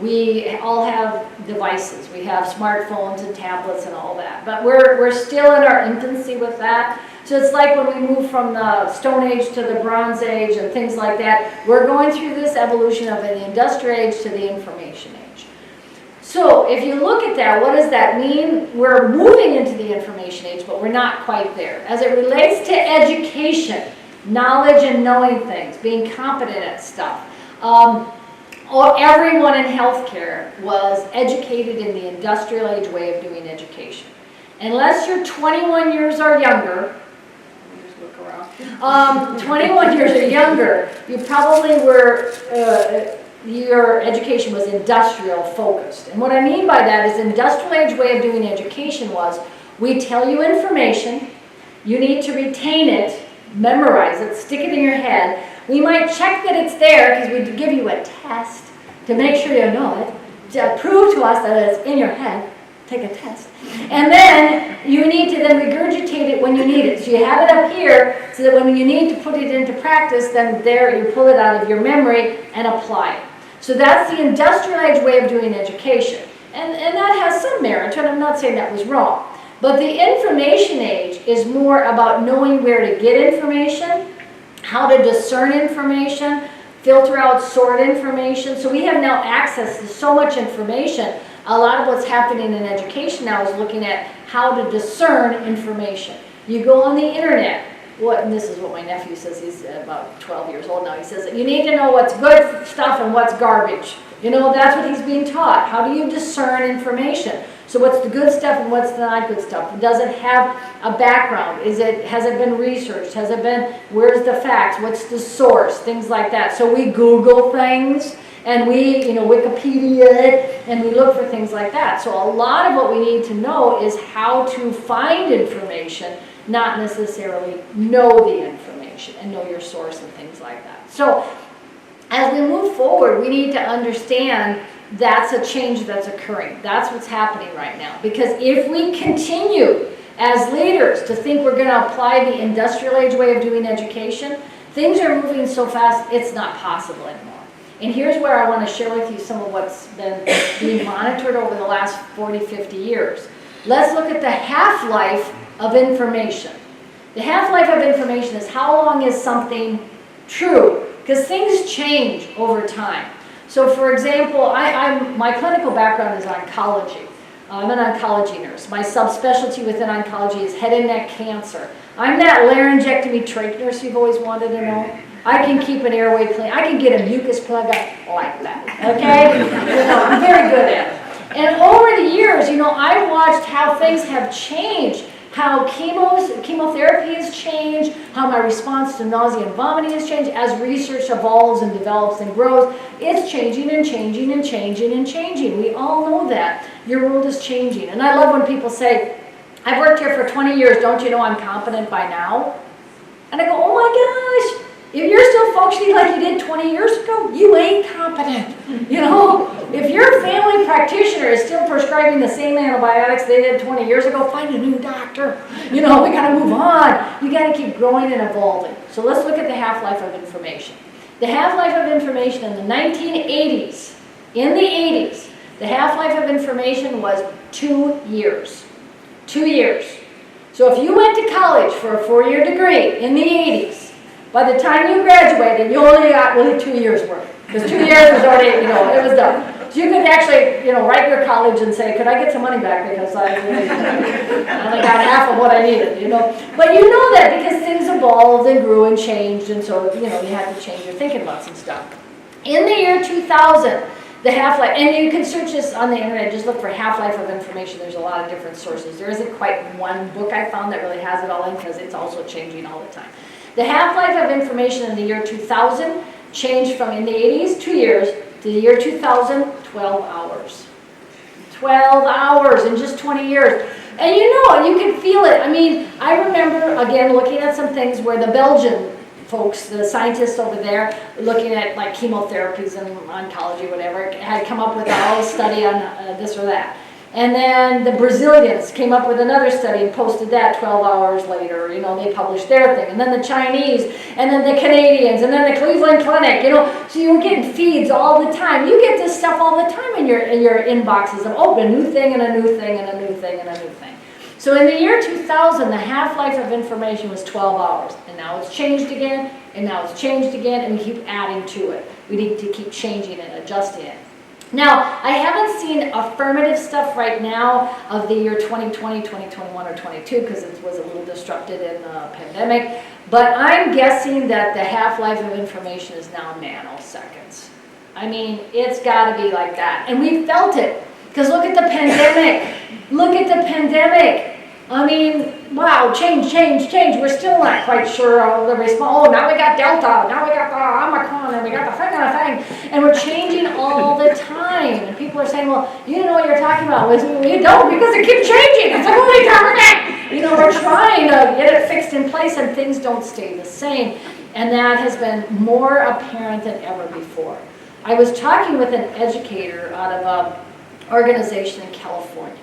We all have devices. We have smartphones and tablets and all that. But we're still in our infancy with that. So it's like when we move from the Stone Age to the Bronze Age and things like that, we're going through this evolution of the Industrial Age to the Information Age. So if you look at that, what does that mean? We're moving into the Information Age, but we're not quite there. As it relates to education, knowledge and knowing things, being competent at stuff, everyone in healthcare was educated in the Industrial Age way of doing education. Unless you're 21 years or younger, 21 years or younger, you probably were, your education was industrial focused. And what I mean by that is Industrial Age way of doing education was, we tell you information, you need to retain it, memorize it, stick it in your head. We might check that it's there because we give you a test to make sure you know it, to prove to us that it's in your head. Take a test. And then you need to then regurgitate it when you need it. So you have it up here so that when you need to put it into practice, then there you pull it out of your memory and apply it. So that's the Industrial Age way of doing education. And that has some merit, and I'm not saying that was wrong. But the Information Age is more about knowing where to get information, how to discern information, filter out, sort information. So we have now access to so much information. A lot of what's happening in education now is looking at how to discern information. You go on the internet. And this is what my nephew says, he's about 12 years old now. He says, you need to know what's good stuff and what's garbage. You know, that's what he's being taught. How do you discern information? So what's the good stuff and what's the not good stuff? Does it have a background? Has it been researched? Has it been, where's the facts? What's the source? Things like that. So we Google things and we, Wikipedia it, and we look for things like that. So a lot of what we need to know is how to find information, not necessarily know the information and know your source and things like that. So as we move forward, we need to understand that's a change that's occurring. That's what's happening right now. Because if we continue as leaders to think we're going to apply the Industrial Age way of doing education, things are moving so fast it's not possible anymore. And here's where I want to share with you some of what's been being monitored over the last 40, 50 years. Let's look at the half-life of information. The half-life of information is how long is something true? Because things change over time. So for example, my clinical background is oncology. I'm an oncology nurse. My subspecialty within oncology is head and neck cancer. I'm that laryngectomy trach nurse you've always wanted to know. I can keep an airway clean. I can get a mucus plug up like that, okay? I'm very good at it. And over the years, I watched how things have changed, how chemotherapy has changed, how my response to nausea and vomiting has changed. As research evolves and develops and grows, it's changing and changing and changing and changing. We all know that. Your world is changing. And I love when people say, I've worked here for 20 years, don't you know I'm competent by now? And I go, oh my gosh, if you're still functioning like you did 20 years ago, you ain't competent. If your family practitioner is still prescribing the same antibiotics they did 20 years ago, find a new doctor. We got to move on. You got to keep growing and evolving. So let's look at the half-life of information. The half-life of information in the 1980s, the half-life of information was 2 years. 2 years. So if you went to college for a 4-year degree in the 80s, by the time you graduated, you only got really 2 years worth. Because 2 years was already, it was done. So you could actually, write your college and say, could I get some money back because I only got half of what I needed, But you know that because things evolved and grew and changed, and so, you had to change your thinking about some stuff. In the year 2000, the half-life, and you can search this on the internet, just look for half-life of information. There's a lot of different sources. There isn't quite one book I found that really has it all in because it's also changing all the time. The half-life of information in the year 2000 changed from in the 80s, 2 years, to the year 2000, 12 hours. 12 hours in just 20 years. And you can feel it. I remember, again, looking at some things where the Belgian folks, the scientists over there, looking at like chemotherapies and oncology, whatever, had come up with a whole study on this or that. And then the Brazilians came up with another study and posted that 12 hours later. You know, they published their thing. And then the Chinese, and then the Canadians, and then the Cleveland Clinic. You know, so you're getting feeds all the time. You get this stuff all the time in your inboxes of, oh, a new thing and a new thing and a new thing and a new thing. So in the year 2000, the half-life of information was 12 hours. And now it's changed again, and now it's changed again, and we keep adding to it. We need to keep changing it, adjusting it. Now, I haven't seen affirmative stuff right now of the year 2020, 2021, or 22 because it was a little disrupted in the pandemic. But I'm guessing that the half-life of information is now nanoseconds. I mean, it's got to be like that. And we felt it because look at the pandemic. Look at the pandemic. I mean, wow, change. We're still not quite sure of the response. Oh, now we got Delta, now we got the Omicron, and we got the thing. And we're changing all the time. And people are saying, well, you don't know what you're talking about. We don't, because it keeps changing. It's like, holy cow, you know, we're trying to get it fixed in place, and things don't stay the same. And that has been more apparent than ever before. I was talking with an educator out of an organization in California.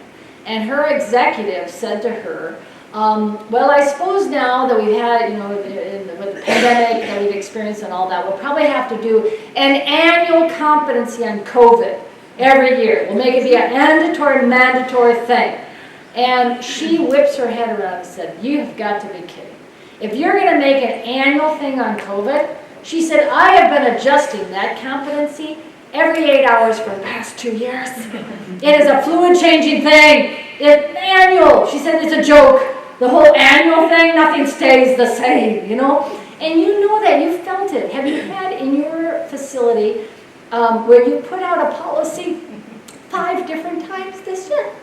And her executive said to her, well, I suppose now that we've had, you know, with the pandemic that we've experienced and all that, we'll probably have to do an annual competency on COVID every year. We'll make it be a mandatory thing. And she whips her head around and said, you've got to be kidding. If you're going to make an annual thing on COVID, she said, I have been adjusting that competency every 8 hours for the past 2 years. It is a fluid changing thing. It's annual. She said it's a joke. The whole annual thing, nothing stays the same, you know? And you know that. You felt it. Have you had in your facility where you put out a policy 5 different times this year?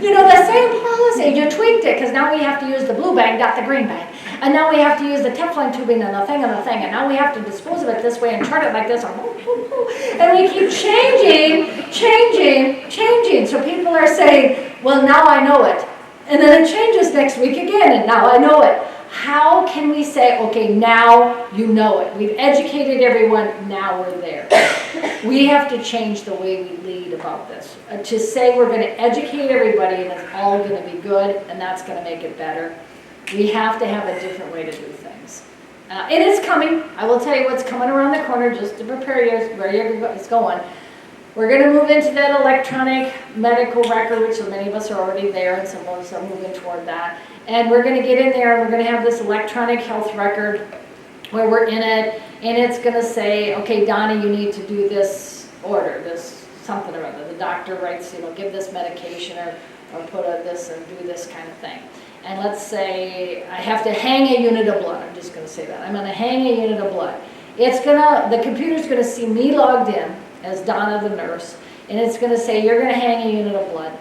You know, the same policy. You tweaked it because now we have to use the blue bag, not the green bag. And now we have to use the Teflon tubing and the thing. And now we have to dispose of it this way and turn it like this. And we keep changing. So people are saying, well, now I know it. And then it changes next week again, and now I know it. How can we say, okay, now you know it? We've educated everyone, now we're there. We have to change the way we lead about this. To say we're going to educate everybody and it's all going to be good and that's going to make it better. We have to have a different way to do things. It is coming. I will tell you what's coming around the corner just to prepare you where it's going. We're going to move into that electronic medical record, which so many of us are already there, and some of us are moving toward that. And we're going to get in there, and we're going to have this electronic health record where we're in it, and it's going to say, okay, Donna, you need to do this order, this something or other. The doctor writes, you know, give this medication or put this and do this kind of thing. And let's say I have to hang a unit of blood. I'm just going to say that. I'm going to hang a unit of blood. The computer's going to see me logged in as Donna the nurse, and it's going to say, you're going to hang a unit of blood.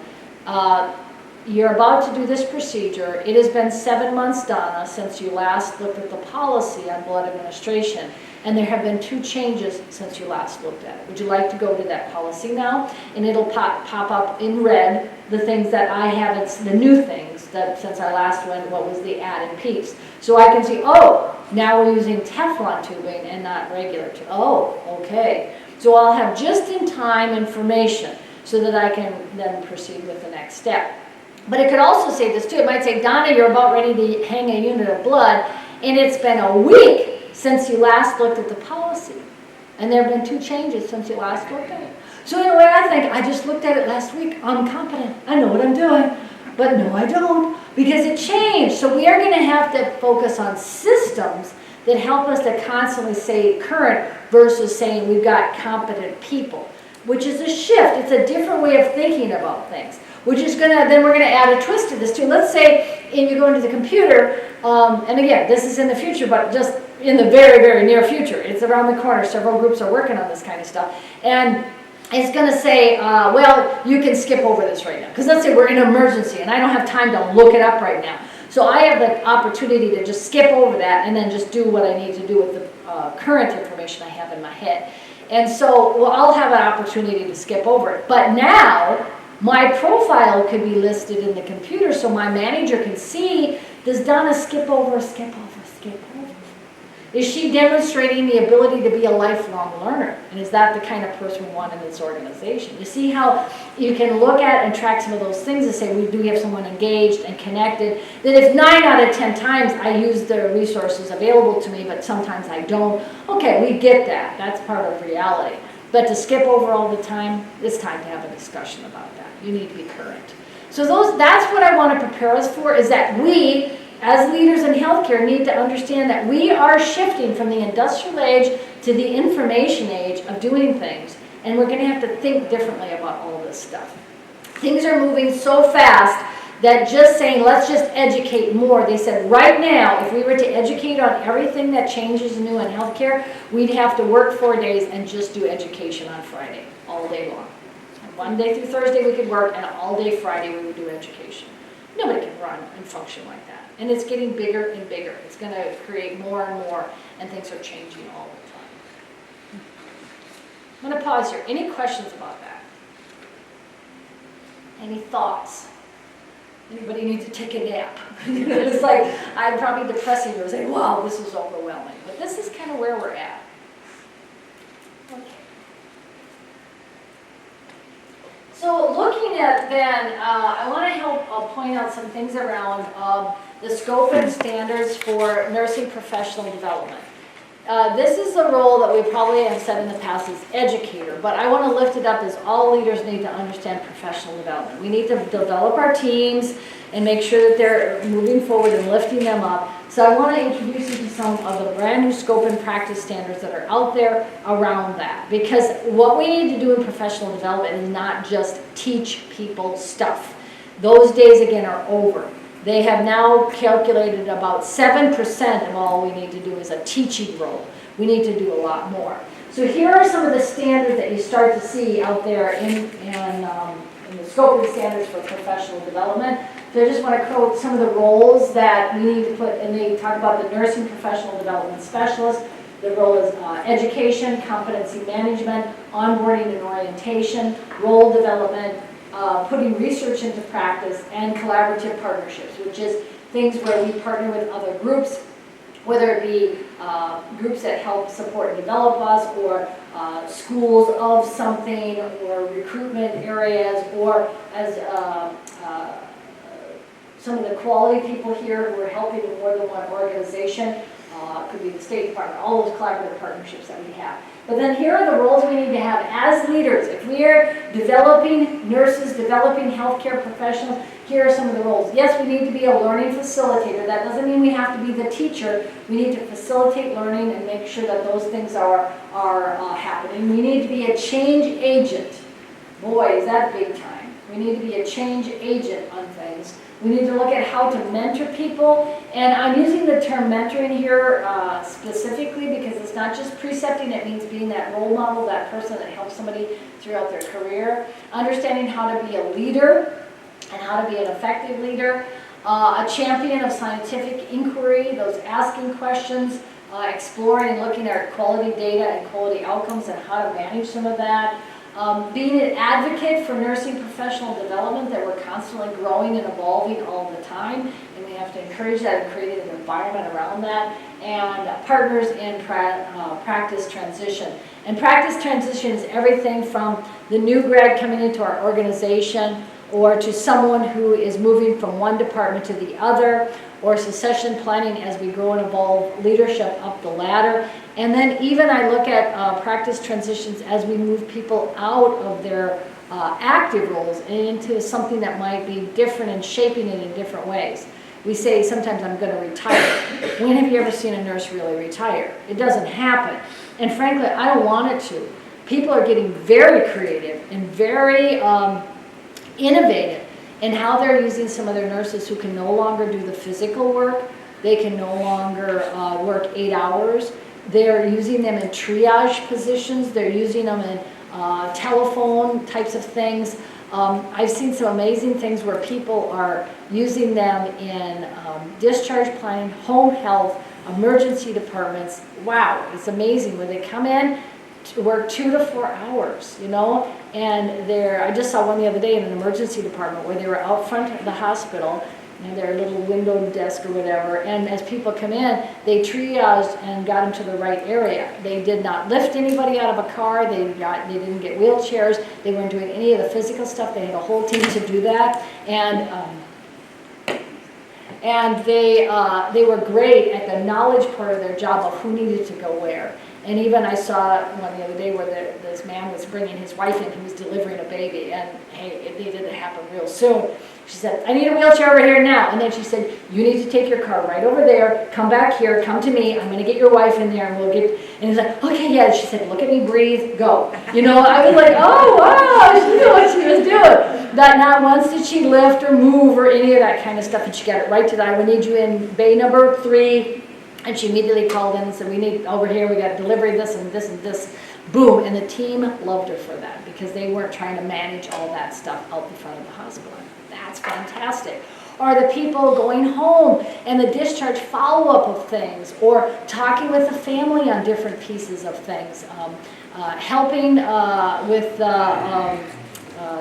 You're about to do this procedure. It has been 7 months, Donna, since you last looked at the policy on blood administration, and there have been 2 changes since you last looked at it. Would you like to go to that policy now? And it'll pop up in red the things that I haven't, the new things that since I last went, what was the added piece. So I can see, oh, now we're using Teflon tubing and not regular tubing. Oh, okay. So I'll have just-in-time information so that I can then proceed with the next step. But it could also say this too. It might say, Donna, you're about ready to hang a unit of blood, and it's been a week since you last looked at the policy. And there have been 2 changes since you last looked at it. So in a way, I think, I just looked at it last week. I'm competent. I know what I'm doing. But no, I don't, because it changed. So we are going to have to focus on systems that help us to constantly stay current versus saying we've got competent people, which is a shift. It's a different way of thinking about things, which is then we're going to add a twist to this too. Let's say if you go into the computer, and again, this is in the future, but just in the very, very near future. It's around the corner. Several groups are working on this kind of stuff. And it's going to say, well, you can skip over this right now. Because let's say we're in an emergency, and I don't have time to look it up right now. So I have the opportunity to just skip over that and then just do what I need to do with the current information I have in my head. And so, well, I'll have an opportunity to skip over it. But now, my profile could be listed in the computer so my manager can see, does Donna skip over, skip over, skip over? Is she demonstrating the ability to be a lifelong learner? And is that the kind of person we want in this organization? You see how you can look at and track some of those things and say, do we have someone engaged and connected? Then if 9 out of 10 times I use the resources available to me, but sometimes I don't, okay, we get that. That's part of reality. But to skip over all the time, it's time to have a discussion about that. You need to be current. So that's what I want to prepare us for, is that we, as leaders in healthcare, need to understand that we are shifting from the industrial age to the information age of doing things. And we're going to have to think differently about all this stuff. Things are moving so fast that just saying, let's just educate more. They said right now, if we were to educate on everything that changes new in healthcare, we'd have to work 4 days and just do education on Friday, all day long. And one day through Thursday we could work, and all day Friday we would do education. Nobody can run and function like that. And it's getting bigger and bigger. It's going to create more and more, and things are changing all the time. I'm going to pause here. Any questions about that? Any thoughts? Anybody need to take a nap? It's like, I'm probably depressing you and say, wow, this is overwhelming. But this is kind of where we're at. Okay. So looking at then, I want to help point out some things around the scope and standards for nursing professional development. This is a role that we probably have said in the past as educator, but I want to lift it up as all leaders need to understand professional development. We need to develop our teams and make sure that they're moving forward and lifting them up. So I want to introduce you to some of the brand new scope and practice standards that are out there around that. Because what we need to do in professional development is not just teach people stuff. Those days, again, are over. They have now calculated about 7% of all we need to do is a teaching role. We need to do a lot more. So here are some of the standards that you start to see out there in the scope and standards for professional development. So I just want to quote some of the roles that we need to put, and they talk about the nursing professional development specialist. The role is education, competency management, onboarding and orientation, role development, putting research into practice, and collaborative partnerships, which is things where we partner with other groups, whether it be groups that help support and develop us, or schools of something, or recruitment areas, or as some of the quality people here who are helping in more than one organization. Could be the State Department, all those collaborative partnerships that we have. But then here are the roles we need to have as leaders. If we are developing nurses, developing healthcare professionals, here are some of the roles. Yes, we need to be a learning facilitator. That doesn't mean we have to be the teacher. We need to facilitate learning and make sure that those things are happening. We need to be a change agent. Boy, is that big time. We need to be a change agent on things. We need to look at how to mentor people, and I'm using the term mentoring here specifically because it's not just precepting, it means being that role model, that person that helps somebody throughout their career, understanding how to be a leader and how to be an effective leader, a champion of scientific inquiry, those asking questions, exploring and looking at quality data and quality outcomes and how to manage some of that. Being an advocate for nursing professional development, that we're constantly growing and evolving all the time, and we have to encourage that and create an environment around that, and partners in practice transition. And practice transition is everything from the new grad coming into our organization, or to someone who is moving from one department to the other, or succession planning as we grow and evolve leadership up the ladder. And then even I look at practice transitions as we move people out of their active roles and into something that might be different and shaping it in different ways. We say sometimes I'm going to retire. When have you ever seen a nurse really retire? It doesn't happen. And frankly, I don't want it to. People are getting very creative and very innovative in how they're using some of their nurses who can no longer do the physical work. They can no longer work 8 hours. They're using them in triage positions. They're using them in telephone types of things. I've seen some amazing things where people are using them in discharge planning, home health, emergency departments. Wow, it's amazing when they come in to work 2 to 4 hours, you know, and I just saw one the other day in an emergency department where they were out front of the hospital their little window desk or whatever, and as people come in, they triaged and got them to the right area. They did not lift anybody out of a car, they didn't get wheelchairs, they weren't doing any of the physical stuff, they had a whole team to do that, and they were great at the knowledge part of their job of who needed to go where. And even I saw one the other day where this man was bringing his wife in, he was delivering a baby, and hey, it needed to happen real soon. She said, I need a wheelchair over here now. And then she said, you need to take your car right over there, come back here, come to me, I'm going to get your wife in there, and we'll get, and he's like, okay, yeah. She said, look at me, breathe, go. You know, I was like, oh, wow, she knew what she was doing. That not once did she lift or move or any of that kind of stuff, and she got it right to that. We need you in bay number 3. And she immediately called in and said, we need over here, we got delivery this and this and this. Boom. And the team loved her for that because they weren't trying to manage all that stuff out the front of the hospital. That's fantastic. Or the people going home and the discharge follow-up of things, or talking with the family on different pieces of things, helping with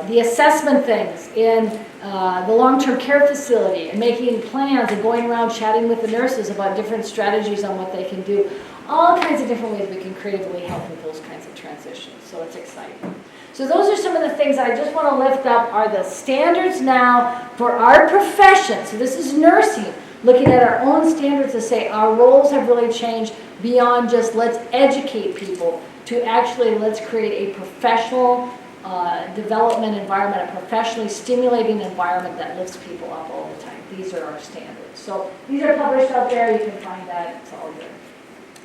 the assessment things in the long-term care facility, and making plans and going around chatting with the nurses about different strategies on what they can do. All kinds of different ways we can creatively help with those kinds of transitions. So it's exciting. So those are some of the things that I just want to lift up are the standards now for our profession. So this is nursing, looking at our own standards to say our roles have really changed beyond just let's educate people to actually let's create a professional development environment, a professionally stimulating environment that lifts people up all the time. These are our standards. So these are published out there. You can find that. It's all good.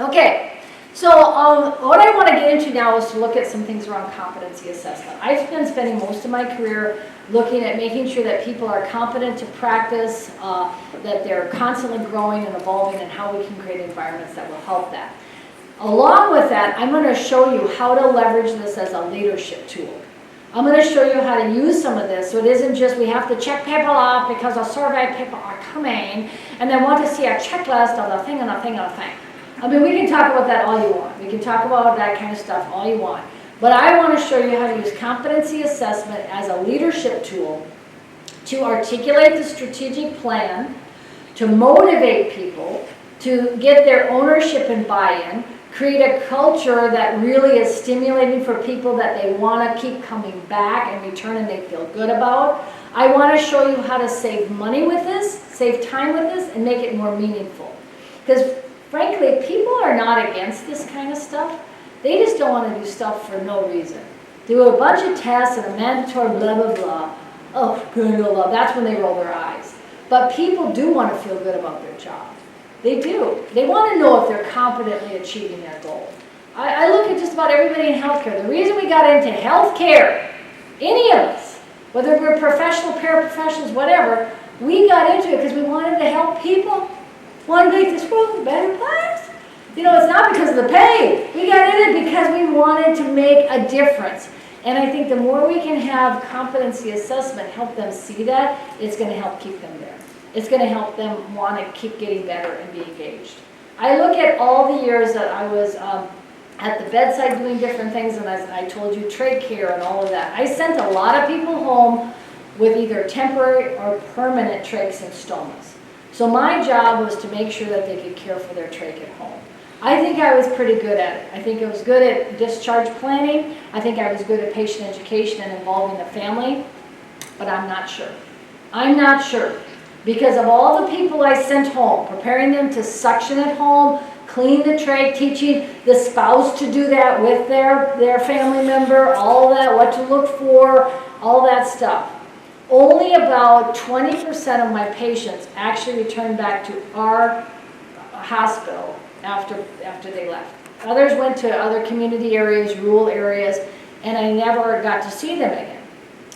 Okay. So what I want to get into now is to look at some things around competency assessment. I've been spending most of my career looking at making sure that people are competent to practice, that they're constantly growing and evolving, and how we can create environments that will help that. Along with that, I'm going to show you how to leverage this as a leadership tool. I'm going to show you how to use some of this so it isn't just we have to check people off because a survey people are coming and they want to see a checklist of a thing and a thing and a thing. I mean, we can talk about that all you want. We can talk about that kind of stuff all you want. But I want to show you how to use competency assessment as a leadership tool to articulate the strategic plan, to motivate people, to get their ownership and buy-in, create a culture that really is stimulating for people that they want to keep coming back and return and they feel good about. I want to show you how to save money with this, save time with this, and make it more meaningful. Because frankly, people are not against this kind of stuff. They just don't want to do stuff for no reason. Do a bunch of tests and a mandatory blah, blah, blah. Oh, good, blah, blah. That's when they roll their eyes. But people do want to feel good about their job. They do. They want to know if they're competently achieving their goal. I look at just about everybody in healthcare. The reason we got into healthcare, any of us, whether we're professional, paraprofessionals, whatever, we got into it because we wanted to help people. Want to make this world a better place. You know, it's not because of the pay. We got in it because we wanted to make a difference. And I think the more we can have competency assessment help them see that, it's going to help keep them there. It's going to help them want to keep getting better and be engaged. I look at all the years that I was at the bedside doing different things, and as I told you, trach care and all of that. I sent a lot of people home with either temporary or permanent trachs and stomas. So my job was to make sure that they could care for their trach at home. I think I was pretty good at it. I think I was good at discharge planning. I think I was good at patient education and involving the family, but I'm not sure. I'm not sure. Because of all the people I sent home, preparing them to suction at home, clean the trach, teaching the spouse to do that with their family member, all that, what to look for, all that stuff. Only about 20% of my patients actually returned back to our hospital after they left. Others went to other community areas, rural areas, and I never got to see them again.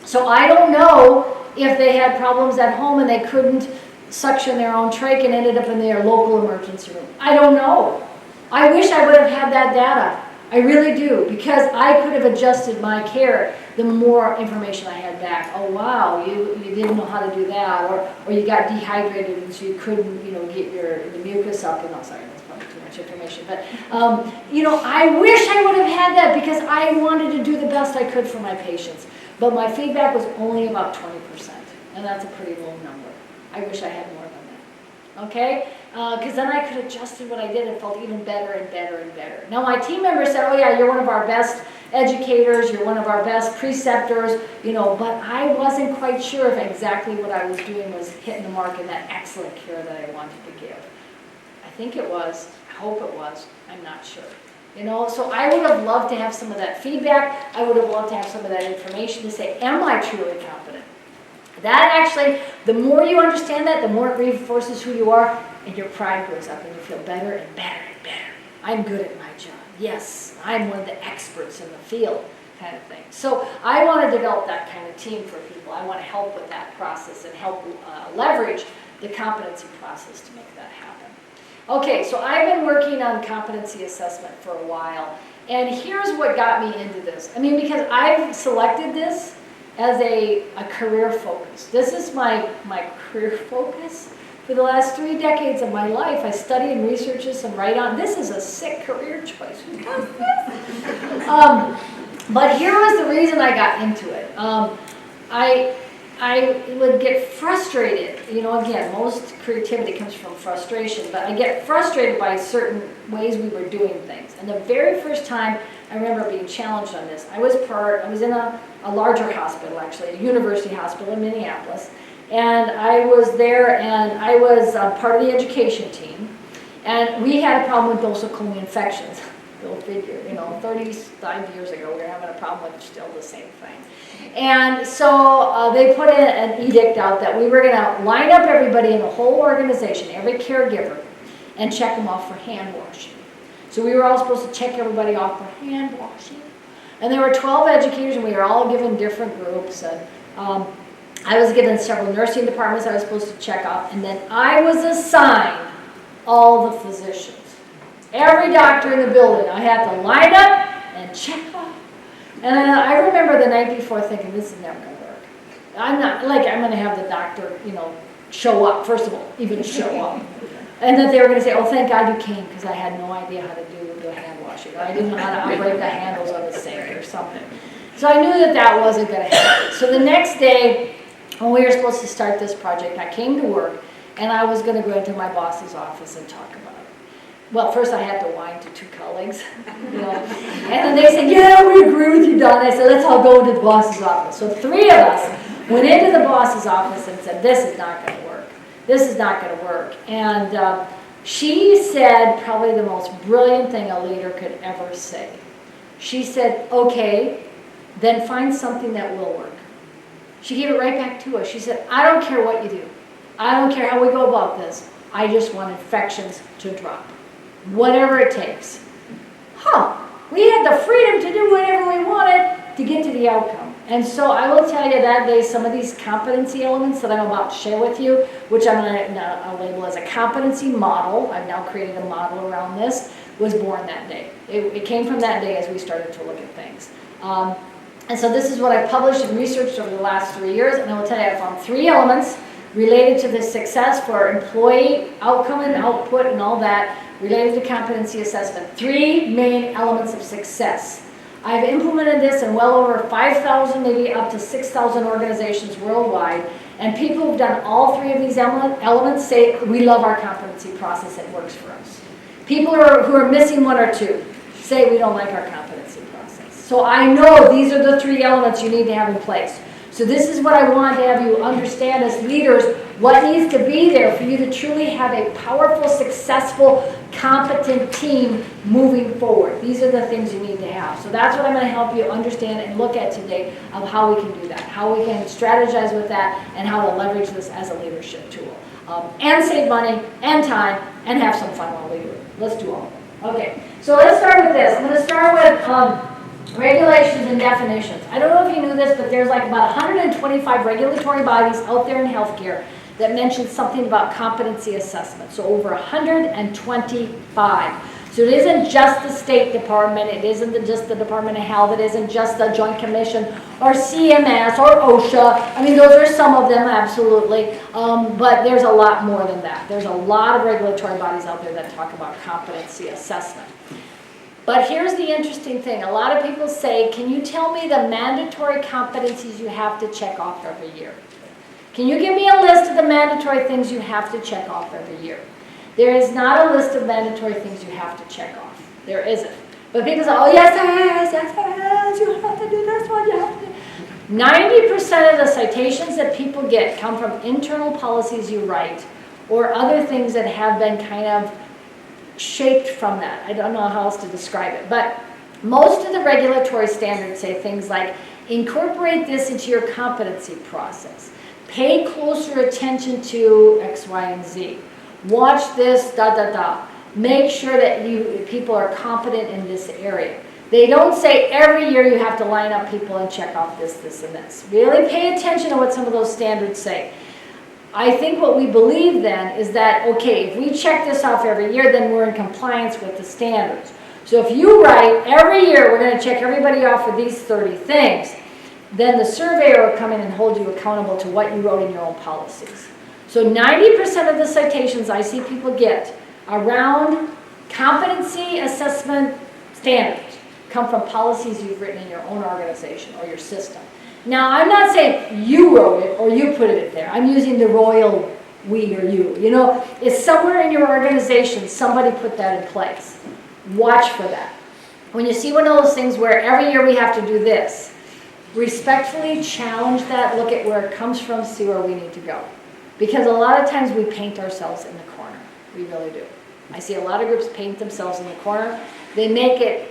So I don't know if they had problems at home and they couldn't suction their own trach and ended up in their local emergency room. I don't know. I wish I would have had that data. I really do, because I could have adjusted my care the more information I had back. Oh wow, you didn't know how to do that, or you got dehydrated and so you couldn't, get the mucus up. And sorry, that's probably too much information. But I wish I would have had that because I wanted to do the best I could for my patients. But my feedback was only about 20%, and that's a pretty low number. I wish I had more than that. Okay? Because then I could have adjusted what I did and felt even better and better and better. Now my team members said, oh yeah, you're one of our best educators, you're one of our best preceptors, you know, but I wasn't quite sure if exactly what I was doing was hitting the mark in that excellent care that I wanted to give. I think it was, I hope it was, I'm not sure. You know, so I would have loved to have some of that feedback. I would have loved to have some of that information to say, am I truly competent? That actually, the more you understand that, the more it reinforces who you are, and your pride goes up, and you feel better and better and better. I'm good at my job. Yes, I'm one of the experts in the field, kind of thing. So I want to develop that kind of team for people. I want to help with that process and help leverage the competency process to make that happen. Okay, so I've been working on competency assessment for a while, and here's what got me into this. I mean, because I've selected this as a career focus. This is my career focus for the last 3 decades of my life. I study and research this and write on. This is a sick career choice. Who does this? But here was the reason I got into it. I would get frustrated. You know, again, most creativity comes from frustration, but I get frustrated by certain ways we were doing things. And the very first time I remember being challenged on this, I was in a larger hospital, actually, a university hospital in Minneapolis, and I was there, and I was part of the education team, and we had a problem with nosocomial infections. Go figure, you know, 35 years ago, we were having a problem with still the same thing. And so they put in an edict out that we were going to line up everybody in the whole organization, every caregiver, and check them off for hand washing. So we were all supposed to check everybody off for hand washing. And there were 12 educators, and we were all given different groups. And I was given several nursing departments I was supposed to check off. And then I was assigned all the physicians. Every doctor in the building, I had to line up and check off. And I remember the night before thinking, this is never going to work. I'm going to have the doctor, you know, show up, first of all, even show up. And that they were going to say, oh, thank God you came, because I had no idea how to do the hand washing. Or I didn't know how to operate the handles on the sink or something. So I knew that that wasn't going to happen. So the next day, when we were supposed to start this project, I came to work, and I was going to go into my boss's office and talk about it. Well, first I had to whine to 2 colleagues, you know, and then they said, yeah, we agree with you, Donna. I said, let's all go into the boss's office. So 3 of us went into the boss's office and said, this is not going to work. This is not going to work. And she said probably the most brilliant thing a leader could ever say. She said, okay, then find something that will work. She gave it right back to us. She said, I don't care what you do. I don't care how we go about this. I just want infections to drop. Whatever it takes. We had the freedom to do whatever we wanted to get to the outcome. And so I will tell you that day, some of these competency elements that I'm about to share with you, which I'm going to label as a competency model, I've now created a model around this, was born that day. It came from that day as we started to look at things. And so this is what I published and researched over the last 3 years, and I will tell you I found 3 elements related to the success for employee outcome and output and all that, related to competency assessment. 3 main elements of success. I've implemented this in well over 5,000, maybe up to 6,000 organizations worldwide, and people who've done all 3 of these elements say, we love our competency process, it works for us. People who are missing 1 or 2 say we don't like our competency process. So I know these are the 3 elements you need to have in place. So this is what I want to have you understand as leaders, what needs to be there for you to truly have a powerful, successful, competent team moving forward. These are the things you need to have. So that's what I'm going to help you understand and look at today of how we can do that, how we can strategize with that, and how to leverage this as a leadership tool. And save money and time and have some fun while we do it. Let's do all of it. Okay, so let's start with this. I'm going to start with regulations and definitions. I don't know if you knew this, but there's like about 125 regulatory bodies out there in healthcare that mention something about competency assessment. So over 125. So it isn't just the State Department, it isn't just the Department of Health, it isn't just the Joint Commission or CMS or OSHA. I mean, those are some of them, absolutely, but there's a lot more than that. There's a lot of regulatory bodies out there that talk about competency assessment. But here's the interesting thing. A lot of people say, can you tell me the mandatory competencies you have to check off every year? Can you give me a list of the mandatory things you have to check off every year? There is not a list of mandatory things you have to check off. There isn't. But people say, oh yes, you have to do this one, you have to do. 90% of the citations that people get come from internal policies you write or other things that have been kind of shaped from that. I don't know how else to describe it. But most of the regulatory standards say things like, incorporate this into your competency process. Pay closer attention to X, Y, and Z. Watch this, da, da, da. Make sure that people are competent in this area. They don't say every year you have to line up people and check off this, this, and this. Really pay attention to what some of those standards say. I think what we believe then is that, okay, if we check this off every year, then we're in compliance with the standards. So if you write, every year we're going to check everybody off for these 30 things, then the surveyor will come in and hold you accountable to what you wrote in your own policies. So 90% of the citations I see people get around competency assessment standards come from policies you've written in your own organization or your system. Now, I'm not saying you wrote it or you put it there. I'm using the royal we or you. You know, it's somewhere in your organization, somebody put that in place. Watch for that. When you see one of those things where every year we have to do this, respectfully challenge that, look at where it comes from, see where we need to go. Because a lot of times we paint ourselves in the corner. We really do. I see a lot of groups paint themselves in the corner. They make it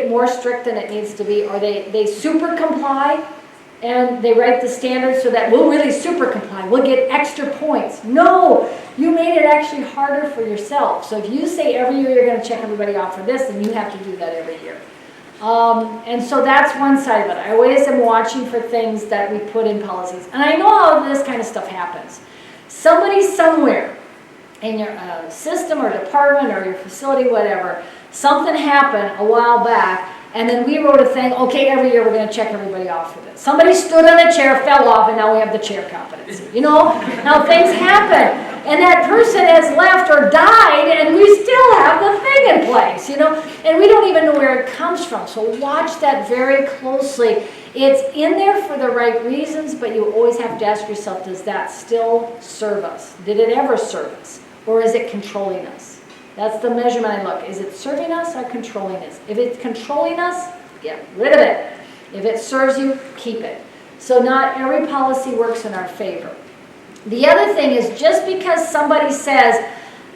more strict than it needs to be, or they super comply and they write the standards so that we'll really super comply. We'll get extra points. No, you made it actually harder for yourself. So if you say every year you're going to check everybody out for this, then you have to do that every year. And so that's one side of it. I always am watching for things that we put in policies. And I know how this kind of stuff happens. Somebody somewhere in your system or department or your facility, whatever, something happened a while back, and then we wrote a thing, okay, every year we're going to check everybody off for this. Somebody stood on a chair, fell off, and now we have the chair competency. You know, now things happen. And that person has left or died, and we still have the thing in place, you know, and we don't even know where it comes from. So watch that very closely. It's in there for the right reasons, but you always have to ask yourself, does that still serve us? Did it ever serve us? Or is it controlling us? That's the measurement I look. Is it serving us or controlling us? If it's controlling us, get rid of it. If it serves you, keep it. So not every policy works in our favor. The other thing is, just because somebody says,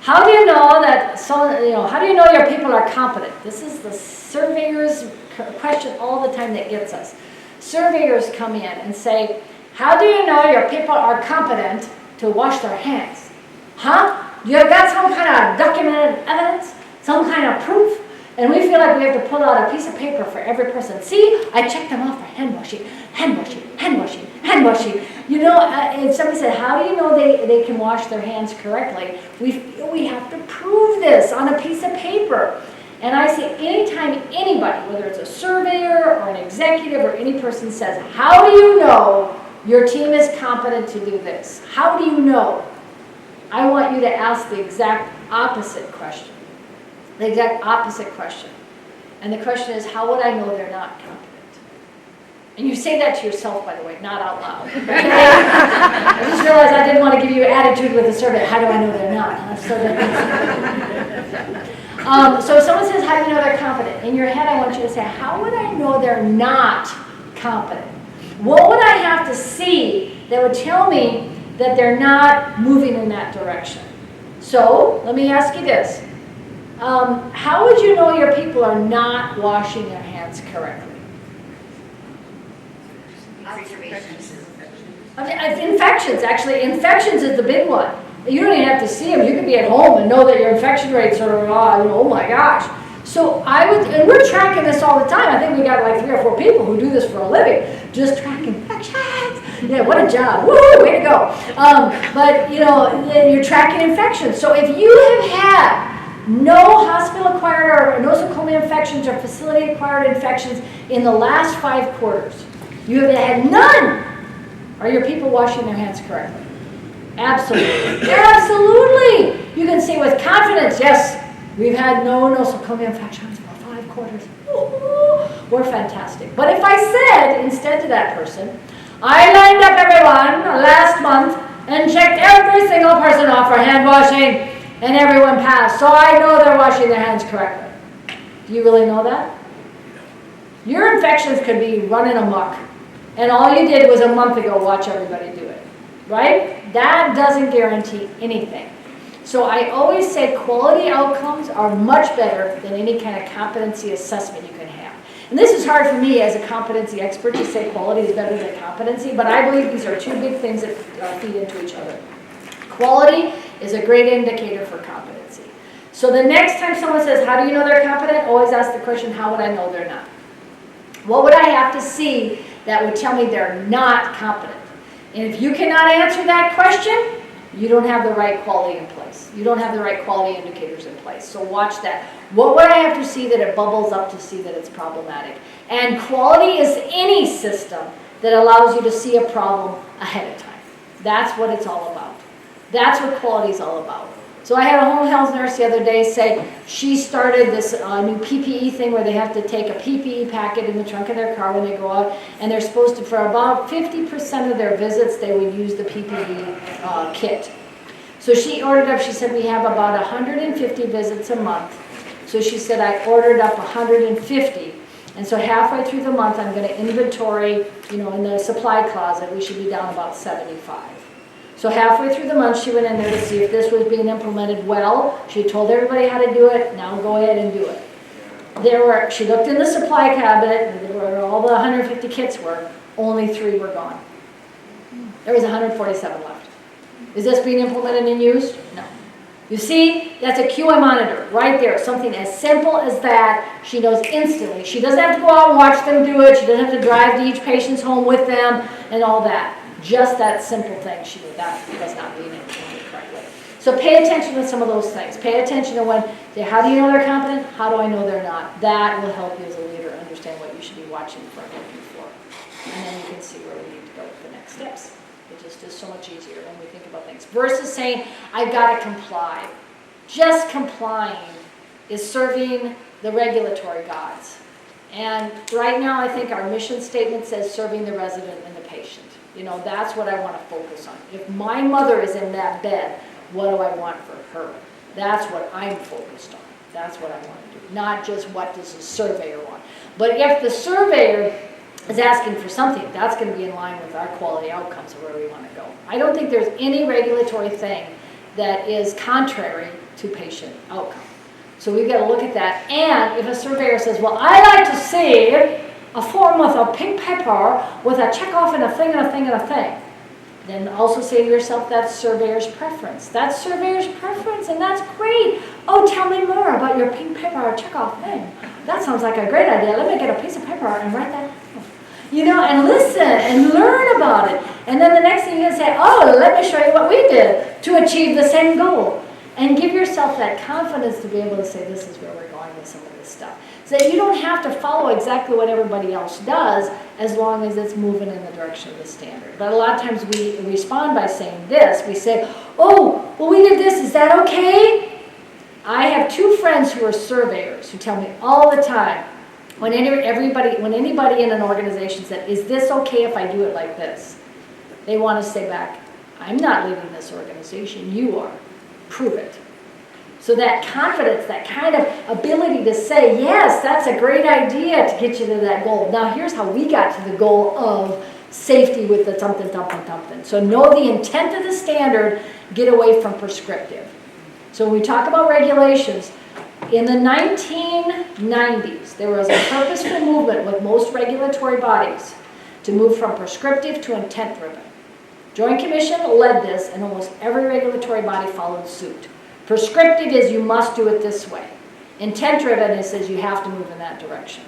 how do you know that, how do you know your people are competent? This is the surveyor's question all the time that gets us. Surveyors come in and say, how do you know your people are competent to wash their hands? Huh? You got some kind of documented evidence? Some kind of proof? And we feel like we have to pull out a piece of paper for every person. See, I checked them off for hand washing, hand washing, hand washing, hand washing. You know, if somebody said, how do you know they can wash their hands correctly? We have to prove this on a piece of paper. And I say, anytime anybody, whether it's a surveyor or an executive or any person says, how do you know your team is competent to do this? How do you know? I want you to ask the exact opposite question. The exact opposite question. And the question is, how would I know they're not competent? And you say that to yourself, by the way, not out loud. Okay? I just realized I didn't want to give you attitude with the survey. How do I know they're not? So if someone says, how do you know they're competent? In your head, I want you to say, how would I know they're not competent? What would I have to see that would tell me that they're not moving in that direction? So let me ask you this. How would you know your people are not washing their hands correctly? Infections, actually. Infections is the big one. You don't even have to see them. You could be at home and know that your infection rates are, oh my gosh. So and we're tracking this all the time. I think we got like 3 or 4 people who do this for a living, just tracking infections. Yeah, what a job. Woo, way to go. But, you're tracking infections. So if you have had no hospital-acquired or nosocomial infections or facility-acquired infections in the last 5 quarters, you have had none. Are your people washing their hands correctly? Absolutely. Absolutely. You can say with confidence, yes, we've had no nosocomial infections for 5 quarters. Ooh, we're fantastic. But if I said instead to that person, I lined up everyone last month and checked every single person off for hand washing, and everyone passed. So I know they're washing their hands correctly. Do you really know that? Your infections could be running amok, and all you did was a month ago watch everybody do it, right? That doesn't guarantee anything. So I always say quality outcomes are much better than any kind of competency assessment you can have. And this is hard for me as a competency expert to say quality is better than competency, but I believe these are two big things that feed into each other. Quality is a great indicator for competency. So the next time someone says, how do you know they're competent? Always ask the question, how would I know they're not? What would I have to see that would tell me they're not competent? And if you cannot answer that question, you don't have the right quality in place. You don't have the right quality indicators in place. So watch that. What would I have to see that it bubbles up to see that it's problematic? And quality is any system that allows you to see a problem ahead of time. That's what it's all about. That's what quality is all about. So I had a home health nurse the other day say she started this new PPE thing where they have to take a PPE packet in the trunk of their car when they go out, and they're supposed to, for about 50% of their visits, they would use the PPE kit. So she ordered up, she said, we have about 150 visits a month. So she said, I ordered up 150. And so halfway through the month, I'm going to inventory, in the supply closet, we should be down about 75. So halfway through the month, she went in there to see if this was being implemented well. She told everybody how to do it. Now go ahead and do it. She looked in the supply cabinet, where all the 150 kits were. Only 3 were gone. There was 147 left. Is this being implemented and used? No. You see, that's a QI monitor right there. Something as simple as that, she knows instantly. She doesn't have to go out and watch them do it. She doesn't have to drive to each patient's home with them and all that. Just that simple thing, she knew that was not being implemented correctly. So pay attention to some of those things. Pay attention to how do you know they're competent? How do I know they're not? That will help you as a leader understand what you should be watching for and looking for. And then you can see where we need to go with the next steps. It just is so much easier when we think about things. Versus saying, I've got to comply. Just complying is serving the regulatory gods. And right now I think our mission statement says serving the resident and the patient. That's what I want to focus on. If my mother is in that bed, what do I want for her? That's what I'm focused on. That's what I want to do. Not just what does the surveyor want. But if the surveyor is asking for something, that's going to be in line with our quality outcomes of where we want to go. I don't think there's any regulatory thing that is contrary to patient outcome. So we've got to look at that. And if a surveyor says, well, I like to see a form with a pink paper with a check off and a thing and a thing and a thing, then also say to yourself, that's surveyor's preference. That's surveyor's preference, and that's great. Oh, tell me more about your pink paper or check off thing. That sounds like a great idea. Let me get a piece of paper and write that down. And listen and learn about it. And then the next thing you can say, oh, let me show you what we did to achieve the same goal. And give yourself that confidence to be able to say, this is where we're going with some of this stuff. So that you don't have to follow exactly what everybody else does as long as it's moving in the direction of the standard. But a lot of times we respond by saying this. We say, oh, well, we did this. Is that okay? I have 2 friends who are surveyors who tell me all the time, when anybody in an organization said, is this okay if I do it like this? They want to say back, I'm not leading this organization. You are. Prove it. So that confidence, that kind of ability to say, yes, that's a great idea to get you to that goal. Now here's how we got to the goal of safety with the something. So know the intent of the standard, get away from prescriptive. So when we talk about regulations, in the 1990s, there was a purposeful movement with most regulatory bodies to move from prescriptive to intent-driven. Joint Commission led this, and almost every regulatory body followed suit. Prescriptive is you must do it this way. Intent-driven is says you have to move in that direction.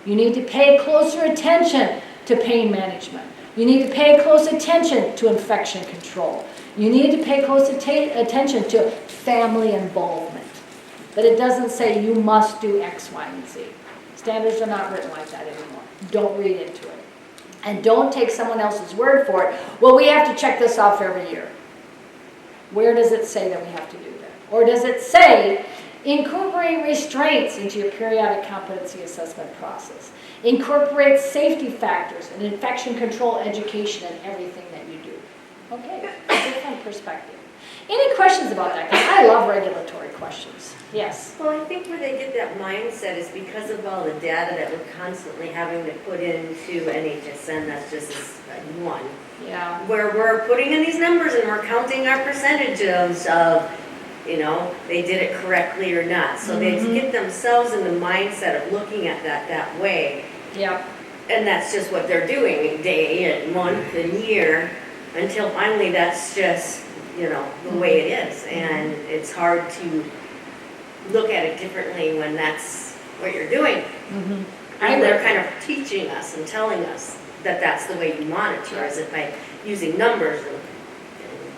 You need to pay closer attention to pain management. You need to pay close attention to infection control. You need to pay close attention to family involvement. But it doesn't say you must do X, Y, and Z. Standards are not written like that anymore. Don't read into it. And don't take someone else's word for it. Well, we have to check this off every year. Where does it say that we have to do that? Or does it say Incorporate restraints into your periodic competency assessment process. Incorporate safety factors and infection control education in everything that you do. Okay, different perspective. Any questions about that? Because I love regulatory questions. Yes. Well, I think where they get that mindset is because of all the data that we're constantly having to put into NHSN, that's just one. Yeah. Where we're putting in these numbers and we're counting our percentages of, you know, they did it correctly or not. So they get themselves in the mindset of looking at that way. Yeah. And that's just what they're doing day and month and year until finally that's just, you know, the way it is. And it's hard to look at it differently when that's what you're doing. And they're kind of teaching us and telling us that that's the way you monitor, is it by using numbers and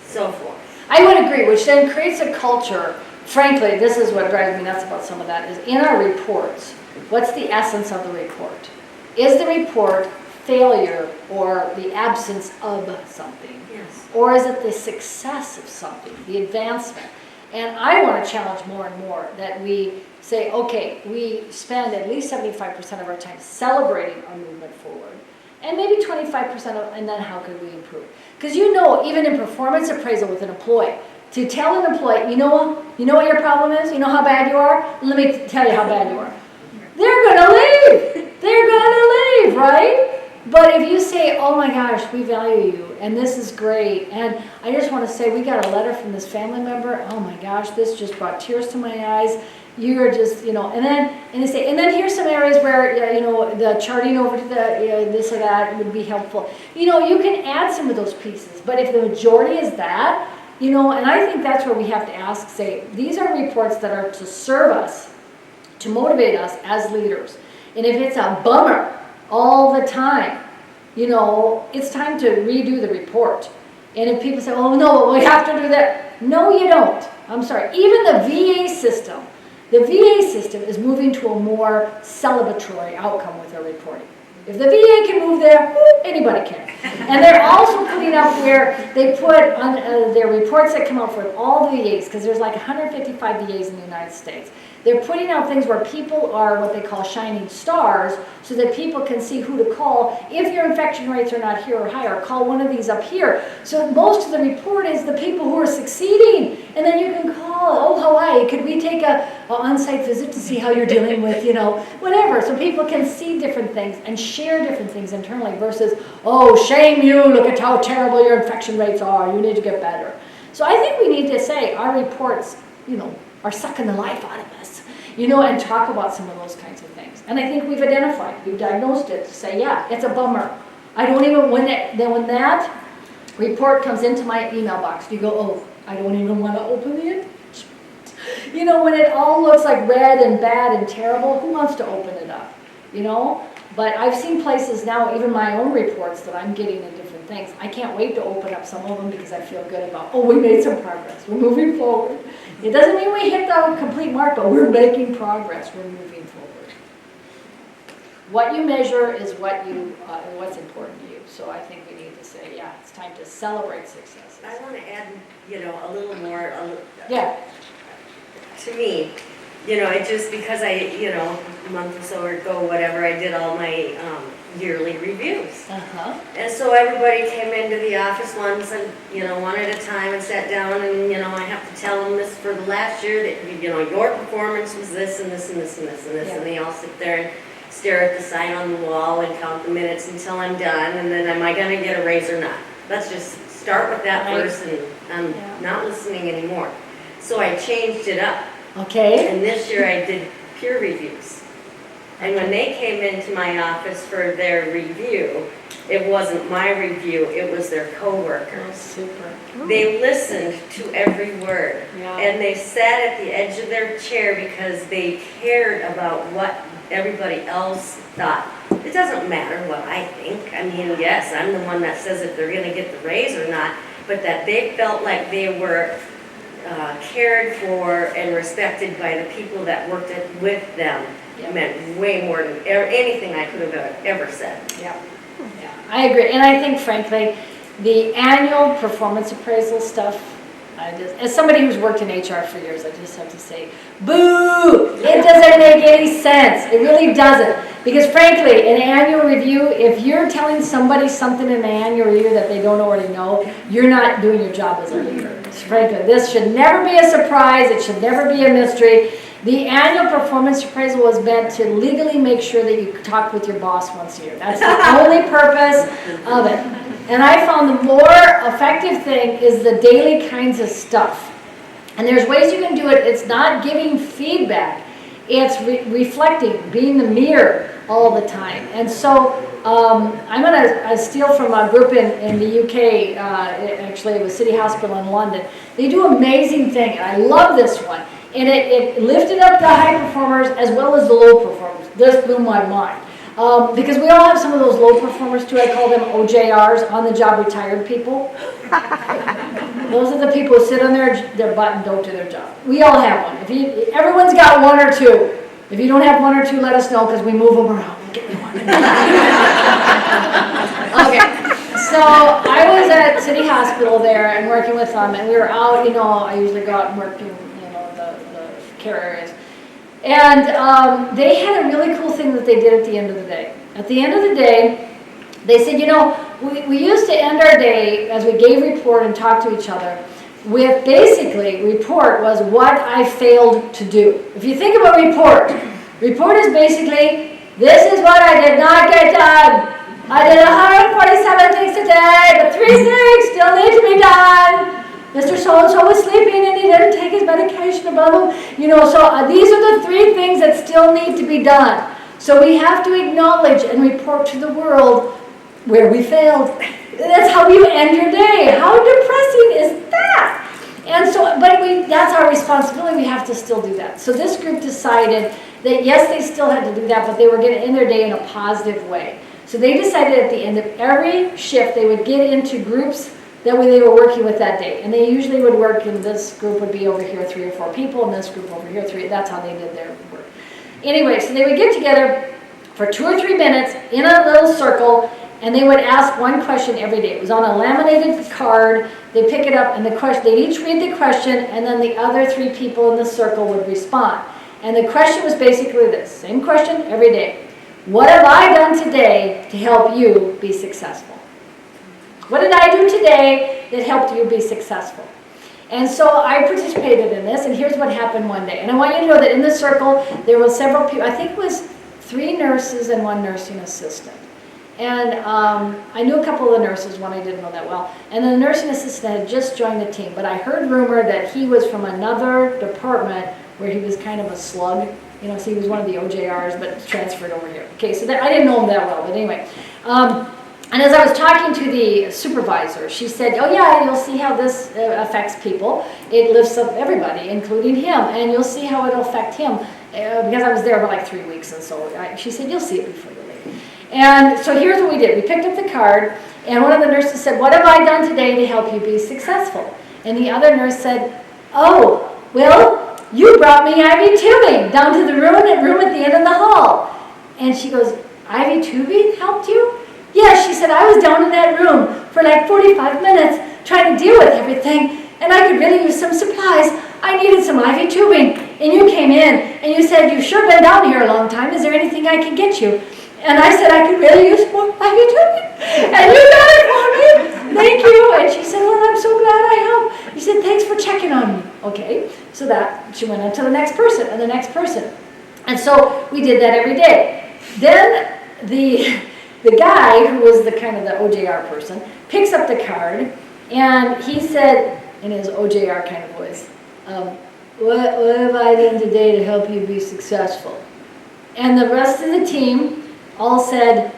so forth. I would agree, which then creates a culture. Frankly, this is what drives me nuts about some of that, is in our reports, what's the essence of the report? Is the report failure or the absence of something? Yes. Or is it the success of something, the advancement? And I want to challenge more and more that we say, okay, we spend at least 75% of our time celebrating our movement forward. And maybe 25% and then how could we improve? Because you know, even in performance appraisal with an employee, to tell an employee, you know what your problem is? You know how bad you are? Let me tell you how bad you are. They're going to leave. They're going to leave, right? But if you say, oh my gosh, we value you, and this is great, and I just want to say, we got a letter from this family member, oh my gosh, this just brought tears to my eyes, you are just, you know, and they say, and then here's some areas where, you know, the charting over to the, you know, this or that would be helpful. You know, you can add some of those pieces, but if the majority is that, you know, and I think that's where we have to ask, say, these are reports that are to serve us, to motivate us as leaders. And if it's a bummer all the time, you know, it's time to redo the report. And if people say, oh no, we have to do that. No, you don't. I'm sorry. Even the VA system is moving to a more celebratory outcome with their reporting. If the VA can move there, anybody can. And they're also putting up where they put on their reports that come out for all the VAs, because there's like 155 VAs in the United States. They're putting out things where people are what they call shining stars, so that people can see who to call. If your infection rates are not here or higher, call one of these up here. So most of the report is the people who are succeeding. And then you can call, oh, Hawaii, could we take a on-site visit to see how you're dealing with, you know, whatever. So people can see different things and share different things internally versus, oh, shame you, look at how terrible your infection rates are, you need to get better. So I think we need to say our reports, you know, are sucking the life out of us, you know, and talk about some of those kinds of things. And I think we've identified, we've diagnosed it to say, yeah, it's a bummer. I don't even, when that report comes into my email box, do you go, oh, I don't even want to open it? You know, when it all looks like red and bad and terrible, who wants to open it up? You know? But I've seen places now, even my own reports that I'm getting in different things. I can't wait to open up some of them because I feel good about, oh, we made some progress. We're moving forward. It doesn't mean we hit the complete mark, but we're making progress. We're moving forward. What you measure is what's important to you. So I think we need to say, yeah, it's time to celebrate successes. I want to add, you know, a little more. Yeah. To me, you know, it just because I, you know, a month or so ago, whatever, I did all my yearly reviews. And so everybody came into the office once and, you know, one at a time and sat down and, you know, I have to tell them this for the last year that, you know, your performance was this and this and this and this and this. Yeah. And they all sit there and stare at the sign on the wall and count the minutes until I'm done. And then am I going to get a raise or not? Let's just start with that first, and I'm not listening anymore. So I changed it up. Okay. And this year I did peer reviews. And when they came into my office for their review, it wasn't my review, it was their coworkers. Oh, super. They listened to every word. Yeah. And they sat at the edge of their chair because they cared about what everybody else thought. It doesn't matter what I think. I mean, yes, I'm the one that says if they're going to get the raise or not, but that they felt like they were cared for and respected by the people that worked with them. Yep. Meant way more than anything I could have ever said. Yeah, I agree. And I think, frankly, the annual performance appraisal stuff, as somebody who's worked in HR for years, I just have to say, boo! It doesn't make any sense. It really doesn't. Because frankly, an annual review, if you're telling somebody something in an annual review that they don't already know, you're not doing your job as a leader. Frankly, this should never be a surprise. It should never be a mystery. The annual performance appraisal was meant to legally make sure that you talk with your boss once a year. That's the only purpose of it. And I found the more effective thing is the daily kinds of stuff. And there's ways you can do it. It's not giving feedback. It's reflecting, being the mirror all the time. And so I'm going to steal from a group in the UK. Actually, it was City Hospital in London. They do amazing thing, and I love this one. And it lifted up the high performers as well as the low performers. This blew my mind. Because we all have some of those low performers too. I call them OJRs, on the job retired people. Those are the people who sit on their butt and don't do their job. We all have one. Everyone's got one or two. If you don't have one or two, let us know because we move them around. We'll get you one. Okay. So I was at City Hospital there and working with them, and we were out, I usually go out and work in, the care areas. And they had a really cool thing that they did at the end of the day. At the end of the day, they said, we used to end our day as we gave report and talked to each other with basically, report was what I failed to do. If you think about report is basically, this is what I did not get done. I did 147 things today, but 3 things still need to be done. Mr. So-and-so was sleeping and he didn't take his medication, blah, blah, so these are the 3 things that still need to be done. So we have to acknowledge and report to the world where we failed. That's how you end your day. How depressing is that? And so, that's our responsibility. We have to still do that. So this group decided that yes, they still had to do that, but they were going to end their day in a positive way. So they decided at the end of every shift, they would get into groups that they were working with that day. And they usually would work, and this group would be over here 3 or 4 people, and this group over here 3. That's how they did their work. Anyway, so they would get together for 2 or 3 minutes in a little circle, and they would ask one question every day. It was on a laminated card. They'd pick it up, and they'd each read the question, and then the other 3 people in the circle would respond. And the question was basically this, same question every day. What have I done today to help you be successful? What did I do today that helped you be successful? And so I participated in this, and here's what happened one day. And I want you to know that in the circle, there were several people. I think it was 3 nurses and 1 nursing assistant. And I knew a couple of the nurses, one I didn't know that well. And the nursing assistant had just joined the team. But I heard rumor that he was from another department where he was kind of a slug. So he was one of the OJRs, but transferred over here. Okay, so I didn't know him that well, but anyway. And as I was talking to the supervisor, she said, oh yeah, you'll see how this affects people. It lifts up everybody, including him, and you'll see how it'll affect him. Because I was there for like 3 weeks, and so she said, you'll see it before you leave. And so here's what we did. We picked up the card, and one of the nurses said, what have I done today to help you be successful? And the other nurse said, oh, well, you brought me IV tubing down to the room at the end of the hall. And she goes, IV tubing helped you? Yes, she said, I was down in that room for like 45 minutes trying to deal with everything, and I could really use some supplies. I needed some IV tubing, and you came in, and you said, you've sure been down here a long time. Is there anything I can get you? And I said, I could really use more IV tubing, and you got it for me. Thank you. And she said, well, I'm so glad I helped. He said, thanks for checking on me. Okay, so that she went on to the next person and the next person. And so we did that every day. Then the guy, who was the kind of the OJR person, picks up the card, and he said, in his OJR kind of voice, what have I done today to help you be successful? And the rest of the team all said,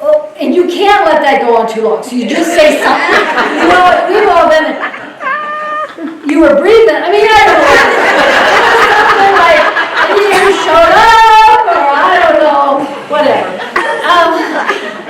oh, and you can't let that go on too long, so you just say something. We've all been, you were breathing, I don't know, something like, you showed up, or I don't know, whatever.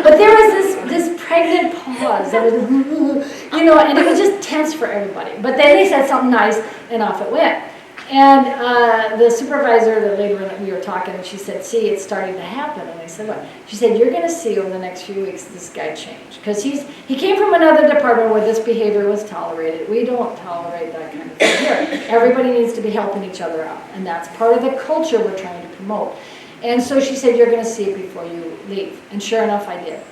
But there was this pregnant pause, that was, and it was just tense for everybody. But then they said something nice, and off it went. And the supervisor, the lady when we were talking, and she said, see, it's starting to happen. And I said, what? She said, you're going to see over the next few weeks this guy change. Because he came from another department where this behavior was tolerated. We don't tolerate that kind of thing here. Everybody needs to be helping each other out. And that's part of the culture we're trying to promote. And so she said, you're going to see it before you leave. And sure enough, I did.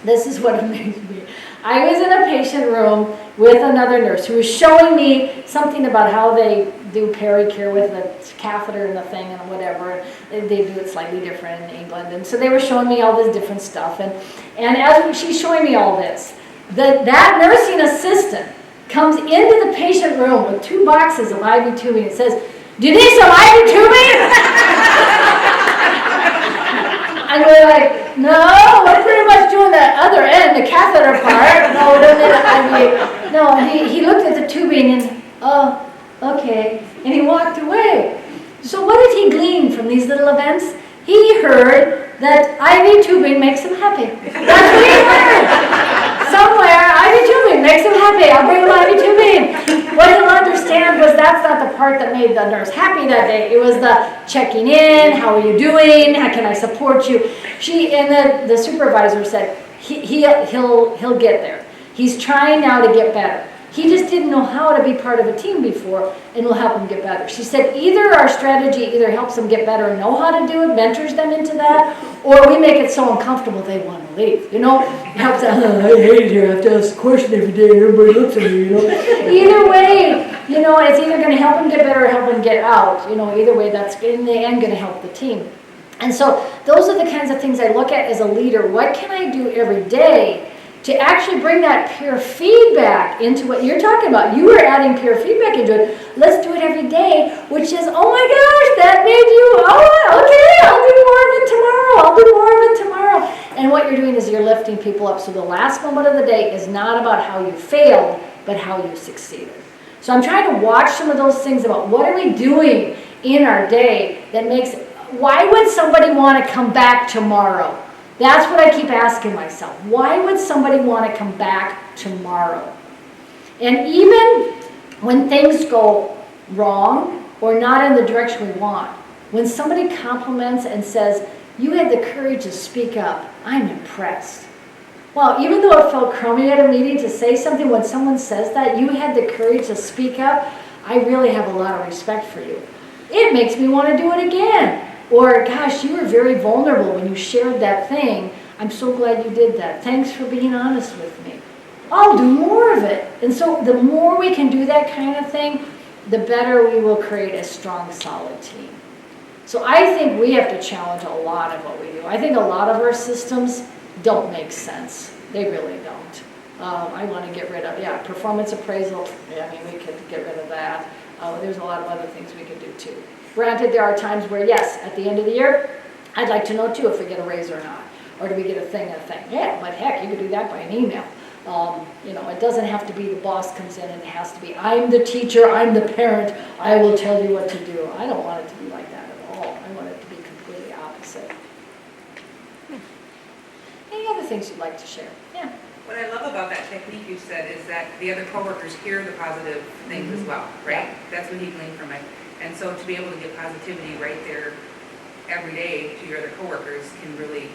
This is what amazed me. I was in a patient room with another nurse who was showing me something about how they do pericare with the catheter and the thing and whatever. They do it slightly different in England. And so they were showing me all this different stuff. And as she's showing me all this, that nursing assistant comes into the patient room with 2 boxes of IV tubing and says, do you need some IV tubing? And we're like, no, we're pretty much doing the other end, the catheter part. No, we don't need an IV. No, and he looked at the tubing and, oh, okay. And he walked away. So what did he glean from these little events? He heard that IV tubing makes him happy. That's what he heard. Somewhere, IV tubing makes him happy. I'll bring him IV tubing. What he'll understand was that's not the part that made the nurse happy that day. It was the checking in, how are you doing, how can I support you? And the supervisor said, he'll get there. He's trying now to get better. He just didn't know how to be part of a team before, and we'll help him get better. She said either our strategy either helps them get better and know how to do it, mentors them into that, or we make it so uncomfortable they want to leave. You know, helps them, I hate it here, I have to ask a question every day, everybody looks at me, you know. Either way, you know, it's either going to help them get better or help them get out. You know, either way, that's in the end going to help the team. And so those are the kinds of things I look at as a leader. What can I do every day to actually bring that peer feedback into what you're talking about? You were adding peer feedback into it. Let's do it every day, which is, oh my gosh, that made you, oh, okay, I'll do more of it tomorrow. And what you're doing is you're lifting people up. So the last moment of the day is not about how you failed, but how you succeeded. So I'm trying to watch some of those things about what are we doing in our day that makes, why would somebody want to come back tomorrow? That's what I keep asking myself. Why would somebody want to come back tomorrow? And even when things go wrong or not in the direction we want, when somebody compliments and says, you had the courage to speak up, I'm impressed. Well, even though it felt crummy at a meeting to say something, when someone says that, you had the courage to speak up, I really have a lot of respect for you. It makes me want to do it again. Or, gosh, you were very vulnerable when you shared that thing. I'm so glad you did that. Thanks for being honest with me. I'll do more of it. And so the more we can do that kind of thing, the better we will create a strong, solid team. So I think we have to challenge a lot of what we do. I think a lot of our systems don't make sense. They really don't. I want to get rid of, performance appraisal. I mean, we could get rid of that. There's a lot of other things we could do too. Granted, there are times where, yes, at the end of the year, I'd like to know too if we get a raise or not. Or do we get a thing? Yeah, but heck, you could do that by an email. You know, it doesn't have to be the boss comes in and it has to be, I'm the teacher, I'm the parent, I will tell you what to do. I don't want it to be like that at all. I want it to be completely opposite. Any other things you'd like to share? Yeah. What I love about that technique you said is that the other coworkers hear the positive things as well, right? Yeah. That's what he gleaned from it. And so to be able to get positivity right there every day to your other coworkers can really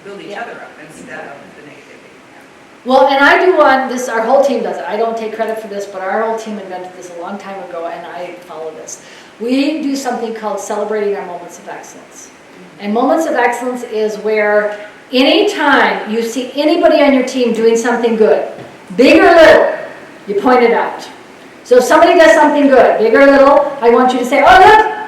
build each other up instead of the negativity. Yeah. Well, and I do on this, our whole team does it. I don't take credit for this, but our whole team invented this a long time ago, and I follow this. We do something called celebrating our moments of excellence. And moments of excellence is where anytime you see anybody on your team doing something good, big or little, you point it out. So if somebody does something good, big or little, I want you to say, oh,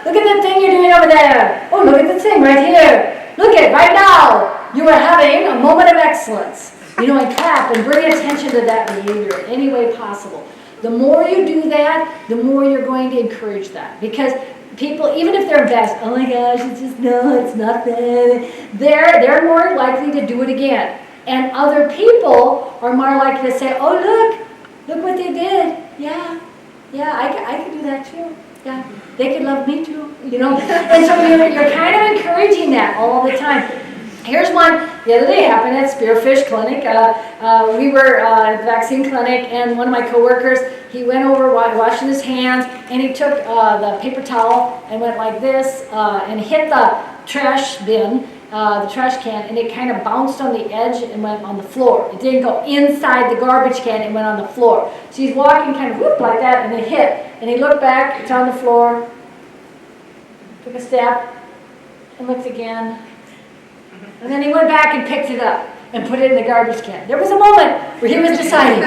look at that thing you're doing over there. Oh, look at the thing right here. Look at right now. You are having a moment of excellence. You know, and clap and bring attention to that behavior in any way possible. The more you do that, the more you're going to encourage that. Because people, even if they're best, oh my gosh, it's just, no, it's nothing. They're more likely to do it again. And other people are more likely to say, oh, look what they did. Yeah, I could do that too. Yeah, they could love me too, you know. And so you're kind of encouraging that all the time. Here's one the other day happened at Spearfish Clinic. We were at the vaccine clinic, and one of my coworkers, he went over washing his hands, and he took the paper towel and went like this and hit the trash bin, the trash can, and it kind of bounced on the edge and went on the floor. It didn't go inside the garbage can, it went on the floor. So he's walking kind of whoop like that, and it hit. And he looked back, it's on the floor, took a step, and looked again. And then he went back and picked it up and put it in the garbage can. There was a moment where he was deciding,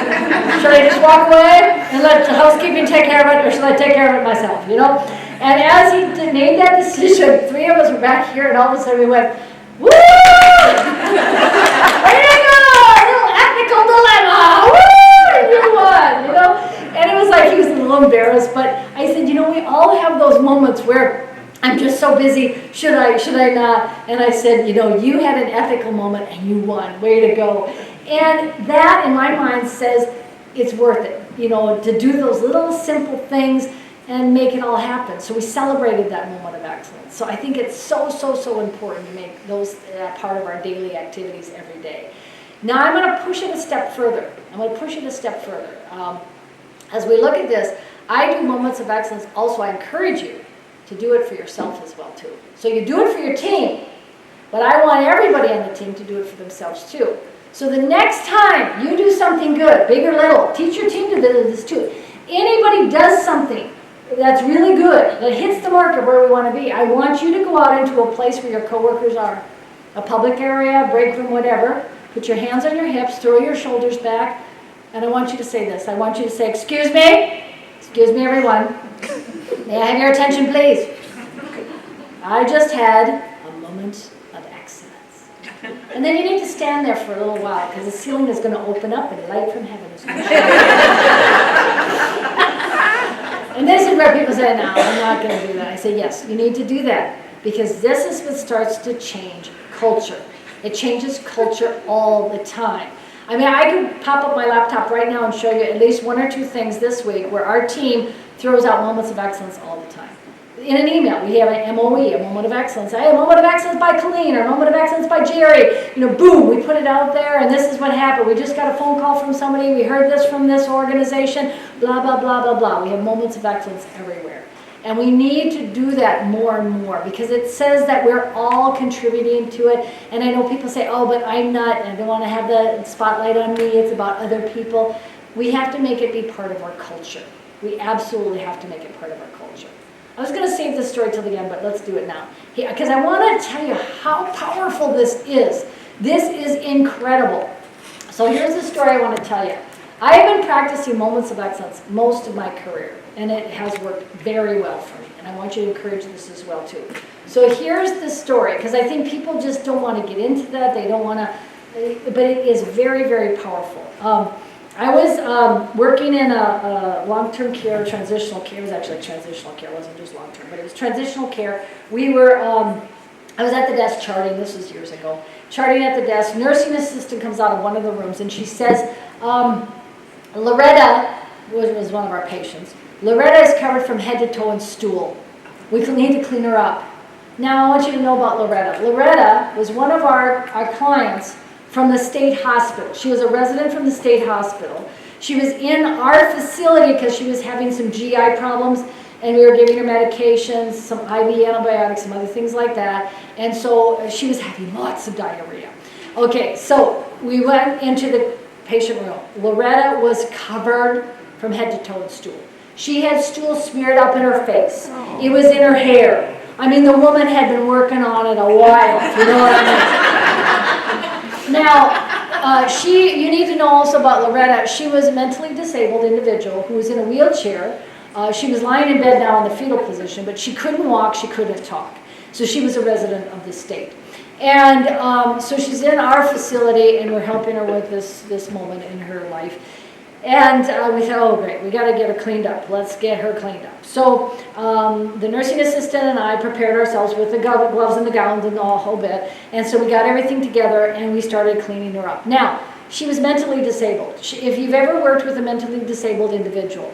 should I just walk away and let the housekeeping take care of it, or should I take care of it myself, you know? And as he made that decision, three of us were back here, and all of a sudden we went, woo! There you go! A little ethical dilemma! Woo! You won, you know? And it was like he was a little embarrassed, but I said, you know, we all have those moments where I'm just so busy, should I not? And I said, you know, you had an ethical moment and you won, way to go. And that, in my mind, says it's worth it, you know, to do those little simple things and make it all happen. So we celebrated that moment of excellence. So I think it's so important to make those part of our daily activities every day. Now I'm going to push it a step further. As we look at this, I do moments of excellence. Also, I encourage you to do it for yourself as well too. So you do it for your team, but I want everybody on the team to do it for themselves too. So the next time you do something good, big or little, teach your team to do this too. Anybody does something that's really good, that hits the mark of where we want to be, I want you to go out into a place where your coworkers are, a public area, break room, whatever. Put your hands on your hips, throw your shoulders back, and I want you to say this. I want you to say, excuse me everyone. May I have your attention, please? I just had a moment of excellence. And then you need to stand there for a little while because the ceiling is going to open up and light from heaven is going to shine. And this is where people say, no, I'm not going to do that. I say, yes, you need to do that because this is what starts to change culture. It changes culture all the time. I mean, I could pop up my laptop right now and show you at least one or two things this week where our team throws out moments of excellence all the time. In an email, we have an MOE, a moment of excellence. Hey, a moment of excellence by Colleen, or a moment of excellence by Jerry. You know, boom, we put it out there, and this is what happened. We just got a phone call from somebody. We heard this from this organization, blah, blah, blah, blah, blah. We have moments of excellence everywhere. And we need to do that more and more because it says that we're all contributing to it. And I know people say, oh, but I don't want to have the spotlight on me. It's about other people. We have to make it be part of our culture. We absolutely have to make it part of our culture. I was going to save this story till the end, but let's do it now. Because I want to tell you how powerful this is. This is incredible. So here's the story I want to tell you. I have been practicing moments of excellence most of my career, and it has worked very well for me. And I want you to encourage this as well too. So here's the story, because I think people just don't want to get into that. They don't want to, but it is very, very powerful. I was working in a long-term care, transitional care. It was actually transitional care. It wasn't just long-term, but it was transitional care. We were, I was at the desk charting. This was years ago. Charting at the desk. Nursing assistant comes out of one of the rooms, and she says, Loretta was one of our patients. Loretta is covered from head to toe in stool. We need to clean her up. Now, I want you to know about Loretta. Loretta was one of our clients from the state hospital. She was a resident from the state hospital. She was in our facility because she was having some GI problems, and we were giving her medications, some IV antibiotics, some other things like that. And so she was having lots of diarrhea. Okay, so we went into the patient room. Loretta was covered from head to toe in stool. She had stool smeared up in her face. It was in her hair. I mean, the woman had been working on it a while, you know what I mean? Now, you need to know also about Loretta. She was a mentally disabled individual who was in a wheelchair. She was lying in bed now in the fetal position, but she couldn't walk, she couldn't talk. So she was a resident of the state. And so she's in our facility, and we're helping her with this moment in her life. And we thought, oh great, we got to get her cleaned up. Let's get her cleaned up. So the nursing assistant and I prepared ourselves with the gloves and the gowns and the whole bit. And so we got everything together, and we started cleaning her up. Now, she was mentally disabled. If you've ever worked with a mentally disabled individual,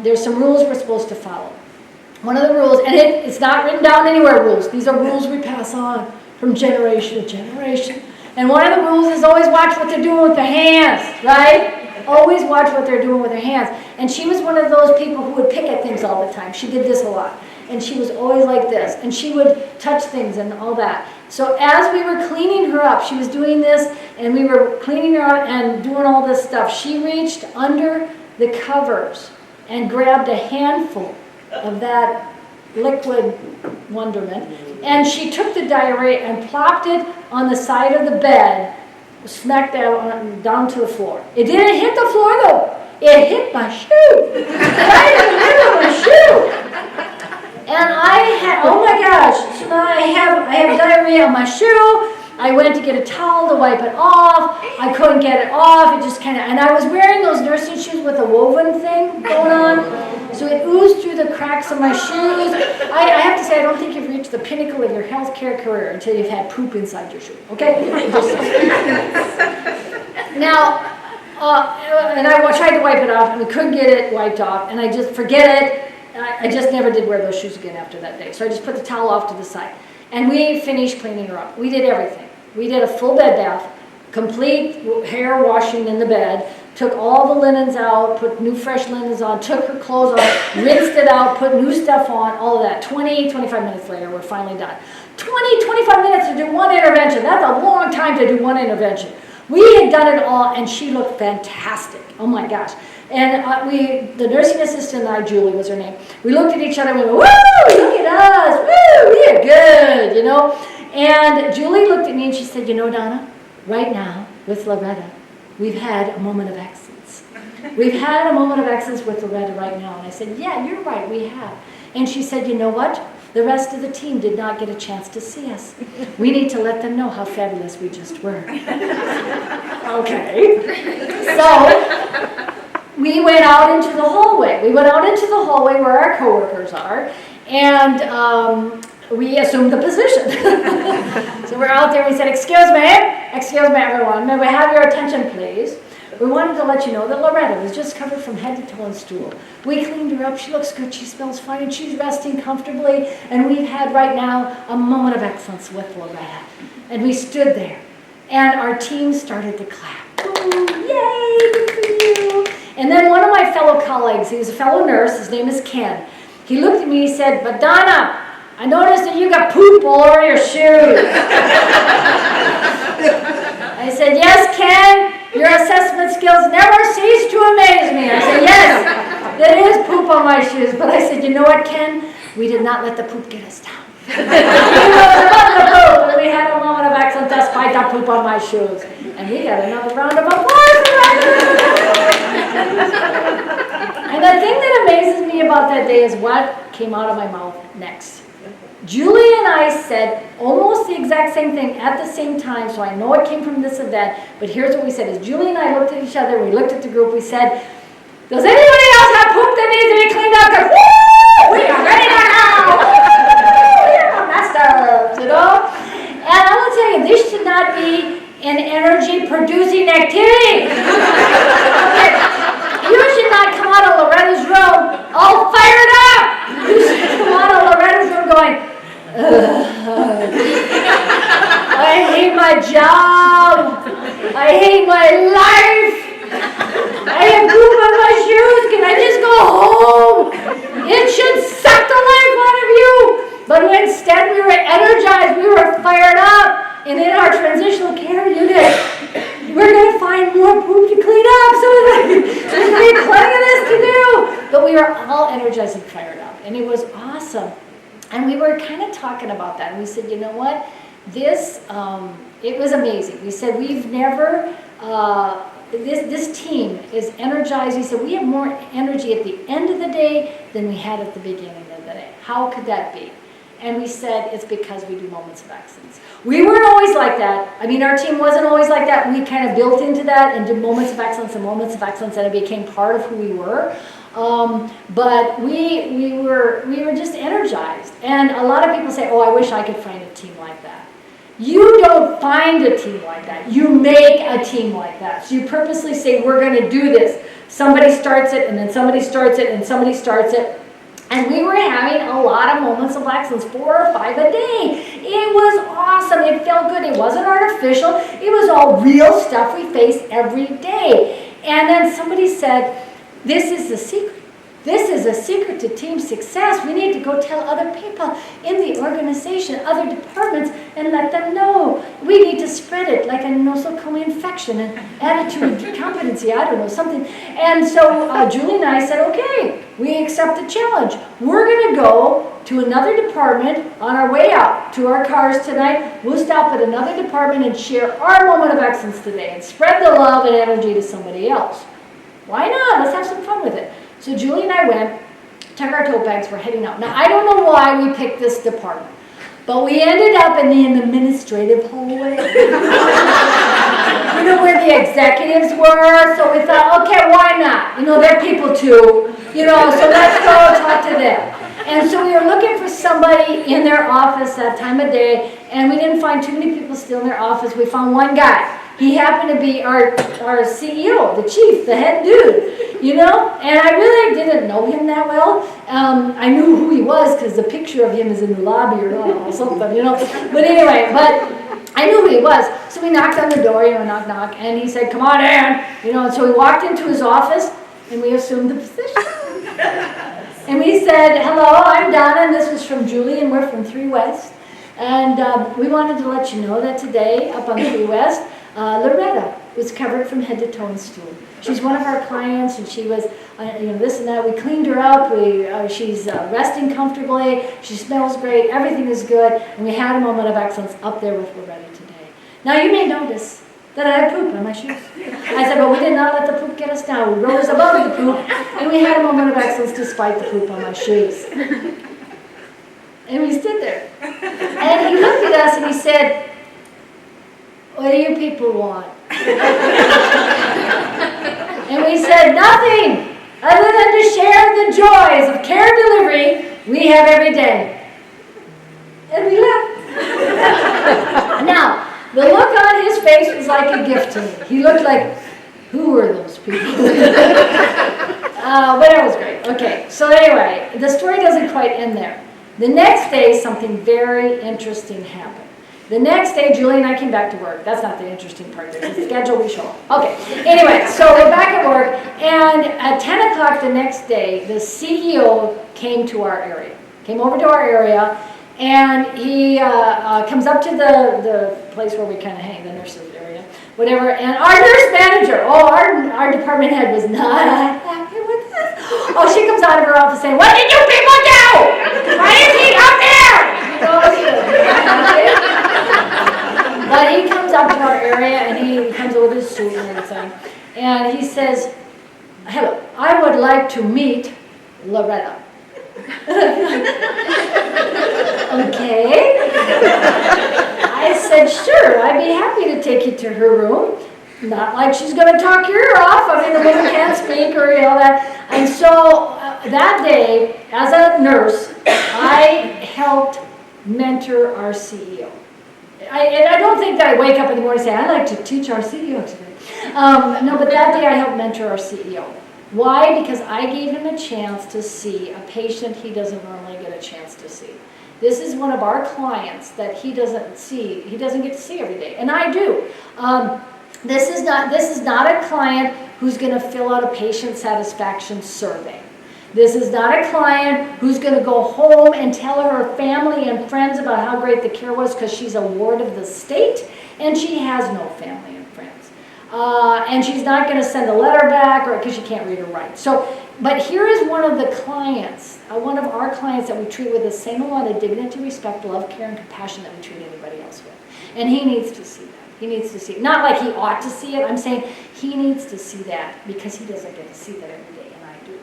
there's some rules we're supposed to follow. One of the rules, and it's not written down anywhere, rules. These are rules we pass on. from generation to generation. And one of the rules is always watch what they're doing with their hands, right? Always watch what they're doing with their hands. And she was one of those people who would pick at things all the time. She did this a lot. And she was always like this. And she would touch things and all that. So as we were cleaning her up, she was doing this, and we were cleaning her up and doing all this stuff. She reached under the covers and grabbed a handful of that liquid wonderment. And she took the diarrhea and plopped it on the side of the bed, smacked down to the floor. It didn't hit the floor though. It hit my shoe. Right in the middle of my shoe. And I had, oh my gosh, so I have diarrhea on my shoe. I went to get a towel to wipe it off. I couldn't get it off. It just kind of, and I was wearing those nursing shoes with a woven thing going on. So it oozed through the cracks of my shoes. I have to say, I don't think you've reached the pinnacle of your healthcare career until you've had poop inside your shoe, okay? Now, and I tried to wipe it off, and we couldn't get it wiped off, and I just, forget it. I just never did wear those shoes again after that day. So I just put the towel off to the side. And we finished cleaning her up. We did everything. We did a full bed bath, complete hair washing in the bed, took all the linens out, put new fresh linens on, took her clothes off, rinsed it out, put new stuff on, all of that. 20, 25 minutes later, we're finally done. 20, 25 minutes to do one intervention. That's a long time to do one intervention. We had done it all, and she looked fantastic. Oh my gosh. And the nursing assistant and I, Julie was her name, we looked at each other and we went, woo, look at us, woo, we are good, you know. And Julie looked at me and she said, you know, Donna, right now with Loretta, we've had a moment of excellence. We've had a moment of excellence with Loretta right now. And I said, yeah, you're right, we have. And she said, you know what? The rest of the team did not get a chance to see us. We need to let them know how fabulous we just were. Okay. So we went out into the hallway. We went out into the hallway where our coworkers are, and we assumed the position. So we're out there. We said, excuse me, everyone. May we have your attention, please? We wanted to let you know that Loretta was just covered from head to toe in stool. We cleaned her up. She looks good. She smells fine, and she's resting comfortably. And we've had right now a moment of excellence with Loretta. And we stood there, and our team started to clap. Ooh, yay, good for you. And then one of my fellow colleagues, he was a fellow nurse, his name is Ken. He looked at me and he said, but Donna, I noticed that you got poop all over your shoes. I said, yes, Ken, your assessment skills never cease to amaze me. I said, yes, there is poop on my shoes. But I said, you know what, Ken? We did not let the poop get us down. We had a moment of excellence despite the poop on my shoes. And we got another round of applause for that. And the thing that amazes me about that day is what came out of my mouth next. Julie and I said almost the exact same thing at the same time, so I know it came from this event, but here's what we said. As Julie and I looked at each other, we looked at the group, we said, does anybody else have poop that needs to be cleaned up? Because, woo, we are ready to go! Woo, we are masters, you know? And I will tell you, this should not be an energy-producing activity. Okay. You should not come out of Loretta's room all fired up. You should come out of Loretta's room going, I hate my job. I hate my life. I have poop on my shoes. Can I just go home? It should suck the life out of you. But instead we were energized. We were fired up. And in our transitional care unit, we're going to find more poop to clean up. So there's going to be plenty of this to do. But we were all energized and fired up. And it was awesome. And we were kind of talking about that. And we said, you know what? This, it was amazing. We said, we've never, this team is energized. We said, we have more energy at the end of the day than we had at the beginning of the day. How could that be? And we said, it's because we do moments of excellence. We weren't always like that. I mean, our team wasn't always like that. We kind of built into that and did moments of excellence, and it became part of who we were. But we were just energized. And a lot of people say, oh, I wish I could find a team like that. You don't find a team like that. You make a team like that. So you purposely say, we're going to do this. Somebody starts it, and then somebody starts it, and somebody starts it. And we were having a lot of moments of excellence, 4 or 5 a day. It was awesome. It felt good. It wasn't artificial. It was all real stuff we face every day. And then somebody said, this is the secret. This is a secret to team success. We need to go tell other people in the organization, other departments, and let them know. We need to spread it like a nosocomial infection, an attitude, competency, I don't know, something. And so Julie and I said, okay, we accept the challenge. We're going to go to another department on our way out to our cars tonight. We'll stop at another department and share our moment of excellence today and spread the love and energy to somebody else. Why not? Let's have some fun with it. So Julie and I went, took our tote bags, we're heading out. Now, I don't know why we picked this department, but we ended up in the administrative hallway. You know, where the executives were, so we thought, okay, why not? You know, they're people too, you know, so let's go talk to them. And so we were looking for somebody in their office that time of day, and we didn't find too many people still in their office. We found one guy. He happened to be our CEO, the chief, the head dude, you know? And I really didn't know him that well. I knew who he was because the picture of him is in the lobby or something, you know? But anyway, I knew who he was. So we knocked on the door, you know, knock, knock, and he said, come on in, you know? And so we walked into his office, and we assumed the position. And we said, hello, I'm Donna, and this was from Julie, and we're from 3 West. And we wanted to let you know that today, up on 3 West, Loretta was covered from head to toe in stool. She's one of our clients, and she was, you know, this and that. We cleaned her up. She's resting comfortably. She smells great. Everything is good. And we had a moment of excellence up there with Loretta today. Now, you may notice that I had poop on my shoes. I said, but we did not let the poop get us down. We rose above the poop, and we had a moment of excellence despite the poop on my shoes. And we stood there. And he looked at us, and he said, what do you people want? And we said, nothing other than to share the joys of care delivery we have every day. And we left. Now, the look on his face was like a gift to me. He looked like, who were those people? But it was great. Okay, so anyway, the story doesn't quite end there. The next day, something very interesting happened. The next day, Julie and I came back to work. That's not the interesting part. There's a schedule, we show up. Okay, anyway, so we're back at work, and at 10 o'clock the next day, the CEO came to our area, came over to our area, and he comes up to the place where we kind of hang, the nurses area, whatever, and our nurse manager, our department head was not happy with this. Oh, she comes out of her office saying, what did you people do? Why is he up there? But he comes up to our area, and he comes over with his suit and everything, and he says, hello, I would like to meet Loretta. Okay. I said, sure, I'd be happy to take you to her room. Not like she's going to talk your ear off. I mean, the woman can't speak or you know that. And so that day, as a nurse, I helped mentor our CEO. I don't think that I wake up in the morning and say, I'd like to teach our CEO today. No, but that day I helped mentor our CEO. Why? Because I gave him a chance to see a patient he doesn't normally get a chance to see. This is one of our clients that he doesn't get to see every day, and I do. This is not a client who's going to fill out a patient satisfaction survey. This is not a client who's going to go home and tell her family and friends about how great the care was because she's a ward of the state and she has no family and friends. And she's not going to send a letter back or because she can't read or write. But here is one of the clients, one of our clients that we treat with the same amount of dignity, respect, love, care, and compassion that we treat anybody else with. And he needs to see that. He needs to see it. Not like he ought to see it. I'm saying he needs to see that because he doesn't get to see that every day, and I do.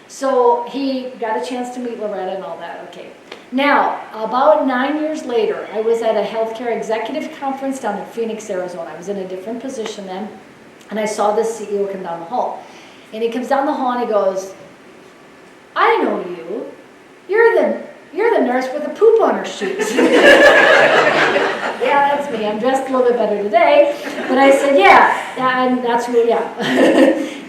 So he got a chance to meet Loretta and all that. Okay. Now, about 9 years later, I was at a healthcare executive conference down in Phoenix, Arizona. I was in a different position then, and I saw this CEO come down the hall. And he comes down the hall and he goes, I know you. You're the nurse with the poop on her shoes. Yeah, that's me. I'm dressed a little bit better today. But I said, yeah, and that's who, yeah.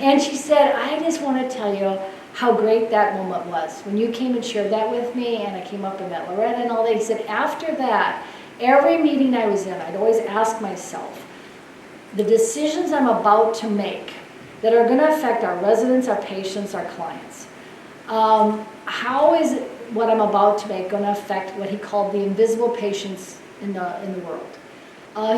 And she said, I just want to tell you how great that moment was. When you came and shared that with me, and I came up and met Loretta and all that, he said, after that, every meeting I was in, I'd always ask myself, the decisions I'm about to make that are going to affect our residents, our patients, our clients, how is what I'm about to make going to affect what he called the invisible patients in the world?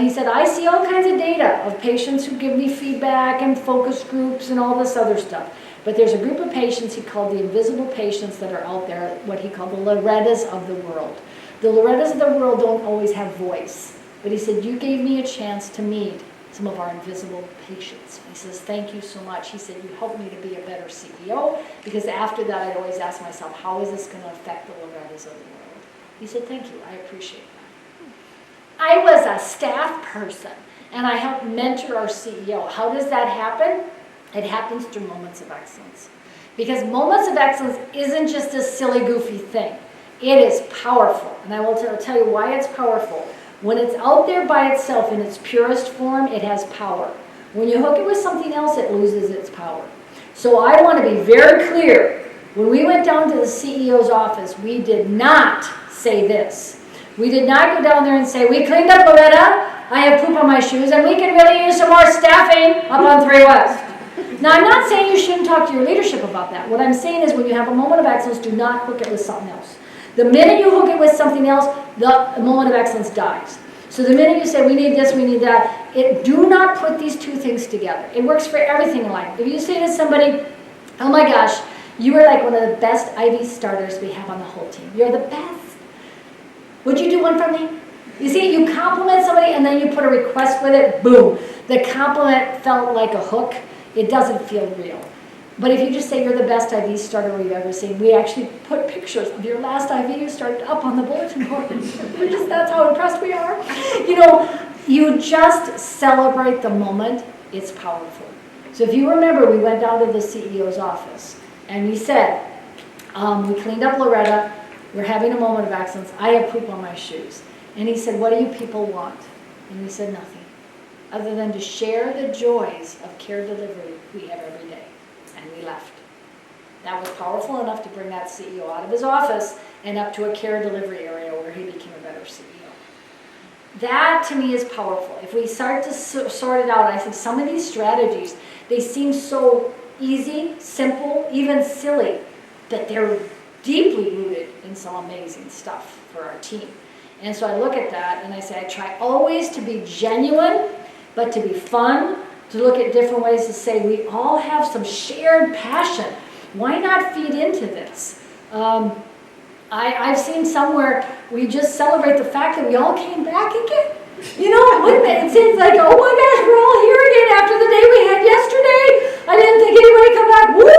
He said, I see all kinds of data of patients who give me feedback and focus groups and all this other stuff. But there's a group of patients he called the invisible patients that are out there, what he called the Lorettas of the world. The Lorettas of the world don't always have voice. But he said, you gave me a chance to meet some of our invisible patients. He says, thank you so much. He said, you helped me to be a better CEO, because after that I'd always ask myself, how is this going to affect the Lorettas of the world? He said, thank you, I appreciate that. I was a staff person, and I helped mentor our CEO. How does that happen? It happens through moments of excellence. Because moments of excellence isn't just a silly, goofy thing. It is powerful, and I will tell you why it's powerful. When it's out there by itself in its purest form, it has power. When you hook it with something else, it loses its power. So I want to be very clear. When we went down to the CEO's office, we did not say this. We did not go down there and say, we cleaned up Loretta, I have poop on my shoes, and we can really use some more staffing up on 3 West. Now, I'm not saying you shouldn't talk to your leadership about that. What I'm saying is when you have a moment of excellence, do not hook it with something else. The minute you hook it with something else, the moment of excellence dies. So the minute you say, we need this, we need that, do not put these two things together. It works for everything in life. If you say to somebody, oh my gosh, you are like one of the best IV starters we have on the whole team. You're the best. Would you do one for me? You see, you compliment somebody and then you put a request with it, boom. The compliment felt like a hook. It doesn't feel real. But if you just say you're the best IV starter we've ever seen, we actually put pictures of your last IV you started up on the bulletin board. That's how impressed we are. You just celebrate the moment. It's powerful. So if you remember, we went down to the CEO's office and we said, we cleaned up Loretta. We're having a moment of excellence. I have poop on my shoes. And he said, what do you people want? And we said nothing, other than to share the joys of care delivery we have every day. And we left. That was powerful enough to bring that CEO out of his office and up to a care delivery area where he became a better CEO. That, to me, is powerful. If we start to sort it out, I think some of these strategies, they seem so easy, simple, even silly, that they're deeply rooted in some amazing stuff for our team. And so I look at that and I say, I try always to be genuine, but to be fun, to look at different ways to say we all have some shared passion. Why not feed into this? I've seen somewhere we just celebrate the fact that we all came back again. It seems like, oh my gosh, we're all here again after the day we had yesterday. I didn't think anybody come back. Woo,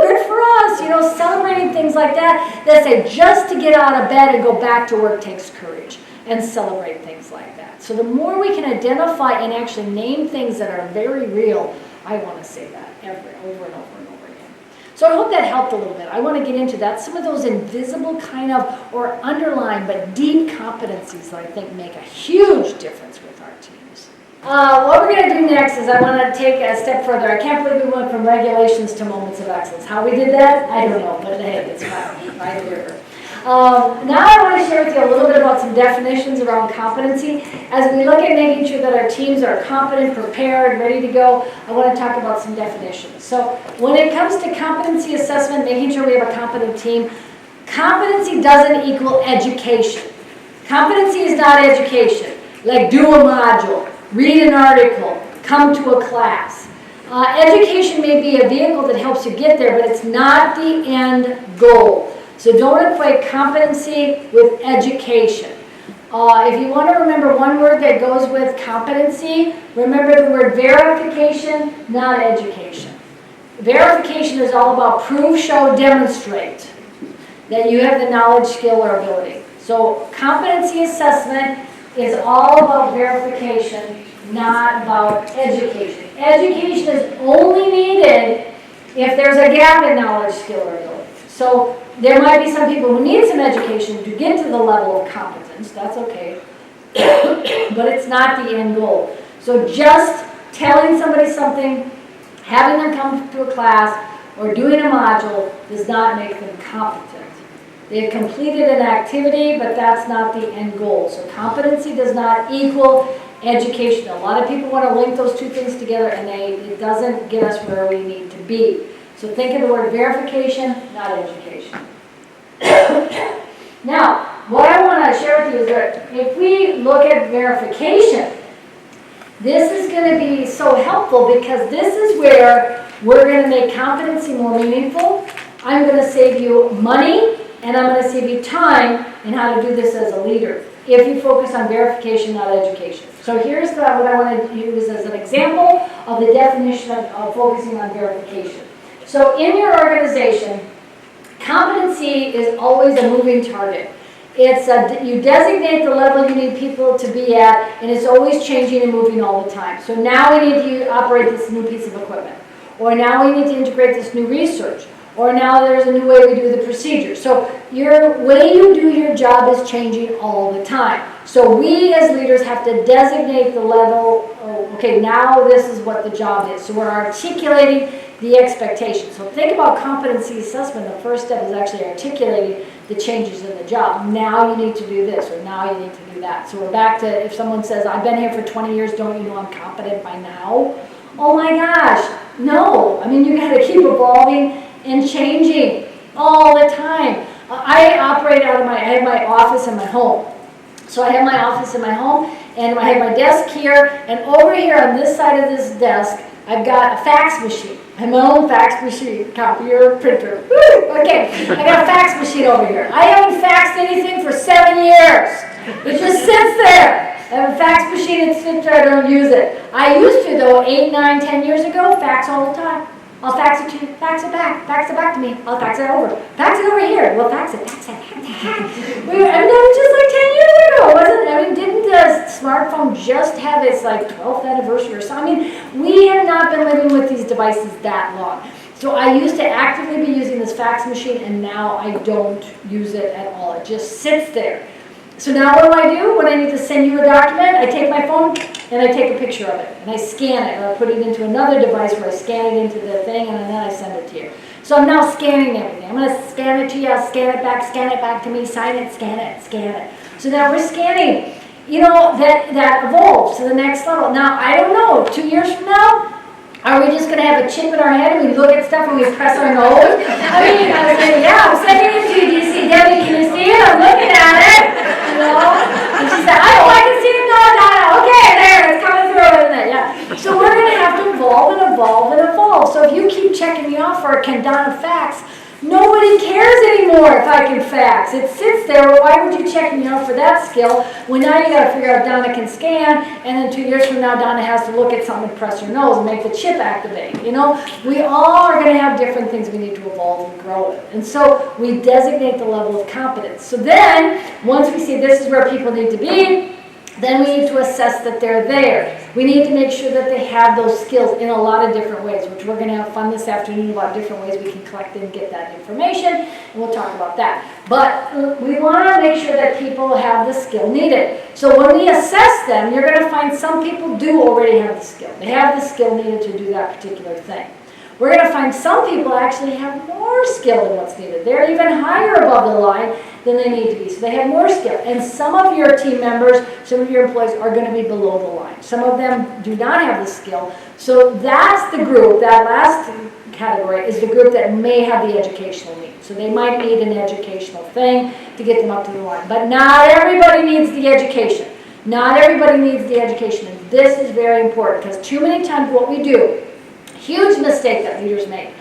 good for us. Celebrating things like that say just to get out of bed and go back to work takes courage, and celebrate things like that. So the more we can identify and actually name things that are very real, I want to say that over and over and over again. So I hope that helped a little bit. I want to get into that. Some of those invisible kind of, or underlying but deep competencies that I think make a huge difference with our teams. What we're going to do next is I want to take a step further. I can't believe we went from regulations to moments of excellence. How we did that, I don't know, but hey, it's fine. Right here. Now I want to share with you a little bit about some definitions around competency. As we look at making sure that our teams are competent, prepared, ready to go, I want to talk about some definitions. So when it comes to competency assessment, making sure we have a competent team, competency doesn't equal education. Competency is not education, like do a module, read an article, come to a class. Education may be a vehicle that helps you get there, but it's not the end goal. So don't equate competency with education. If you want to remember one word that goes with competency, remember the word verification, not education. Verification is all about prove, show, demonstrate that you have the knowledge, skill, or ability. So competency assessment is all about verification, not about education. Education is only needed if there's a gap in knowledge, skill, or ability. So there might be some people who need some education to get to the level of competence. That's okay. But it's not the end goal. So just telling somebody something, having them come to a class, or doing a module does not make them competent. They have completed an activity, but that's not the end goal. So competency does not equal education. A lot of people want to link those two things together, and it doesn't get us where we need to be. So think of the word verification, not education. Now, what I want to share with you is that if we look at verification, this is going to be so helpful because this is where we're going to make competency more meaningful. I'm going to save you money, and I'm going to save you time in how to do this as a leader if you focus on verification, not education. So here's what I want to use as an example of the definition of focusing on verification. So in your organization, competency is always a moving target. You designate the level you need people to be at, and it's always changing and moving all the time. So now we need to operate this new piece of equipment, or now we need to integrate this new research, or now there's a new way we do the procedure. So your way you do your job is changing all the time. So we as leaders have to designate the level, okay, now this is what the job is. So we're articulating the expectation. So think about competency assessment. The first step is actually articulating the changes in the job. Now you need to do this, or now you need to do that. So we're back to if someone says, I've been here for 20 years, don't you know I'm competent by now? Oh my gosh, no. I mean, you got to keep evolving and changing all the time. I operate out of I have my office in my home. So I have my office in my home, and I have my desk here, and over here on this side of this desk, I've got a fax machine. I have my own fax machine, copier, printer. Woo! Okay, I got a fax machine over here. I haven't faxed anything for 7 years. It just sits there. I have a fax machine, it sits there, I don't use it. I used to, though, 8, 9, 10 years ago, fax all the time. I'll fax it to you, fax it back to me. I'll fax it over. Fax it over here. We'll fax it. That was just like 10 years ago, wasn't it? I mean, didn't the smartphone just have its like 12th anniversary or something? I mean, we have not been living with these devices that long. So I used to actively be using this fax machine, and now I don't use it at all. It just sits there. So now what do? When I need to send you a document, I take my phone and I take a picture of it, and I scan it, or I put it into another device where I scan it into the thing, and then I send it to you. So I'm now scanning everything. I'm going to scan it to you, I'll scan it back to me, sign it, scan it. So now we're scanning. You know, that evolves to the next level. Now, I don't know, 2 years from now, are we just going to have a chip in our head and we look at stuff and we press our nose? I mean, I was like, yeah, I'm sending it to you. Do you see, Debbie, can you see it? I'm looking at it. You know? And she said, oh, I can see it. No. Okay, there, it's coming through, isn't it? Yeah. So we're going to have to evolve. So if you keep checking me off for a can Donna fax, nobody cares anymore if I can fax. It sits there. Well, why would you check me out for that skill when now you got to figure out Donna can scan, and then 2 years from now Donna has to look at something and press her nose and make the chip activate. You know, we all are going to have different things we need to evolve and grow in. And so we designate the level of competence. So then, once we see this is where people need to be, then we need to assess that they're there. We need to make sure that they have those skills in a lot of different ways, which we're going to have fun this afternoon about different ways we can collect and get that information, and we'll talk about that. But we want to make sure that people have the skill needed. So when we assess them, you're going to find some people do already have the skill. They have the skill needed to do that particular thing. We're going to find some people actually have more skill than what's needed. They're even higher above the line than they need to be. So they have more skill. And some of your team members, some of your employees are going to be below the line. Some of them do not have the skill. So that's the group, that last category is the group that may have the educational need. So they might need an educational thing to get them up to the line. But not everybody needs the education. Not everybody needs the education. And this is very important because too many times what we do, huge mistake that leaders make,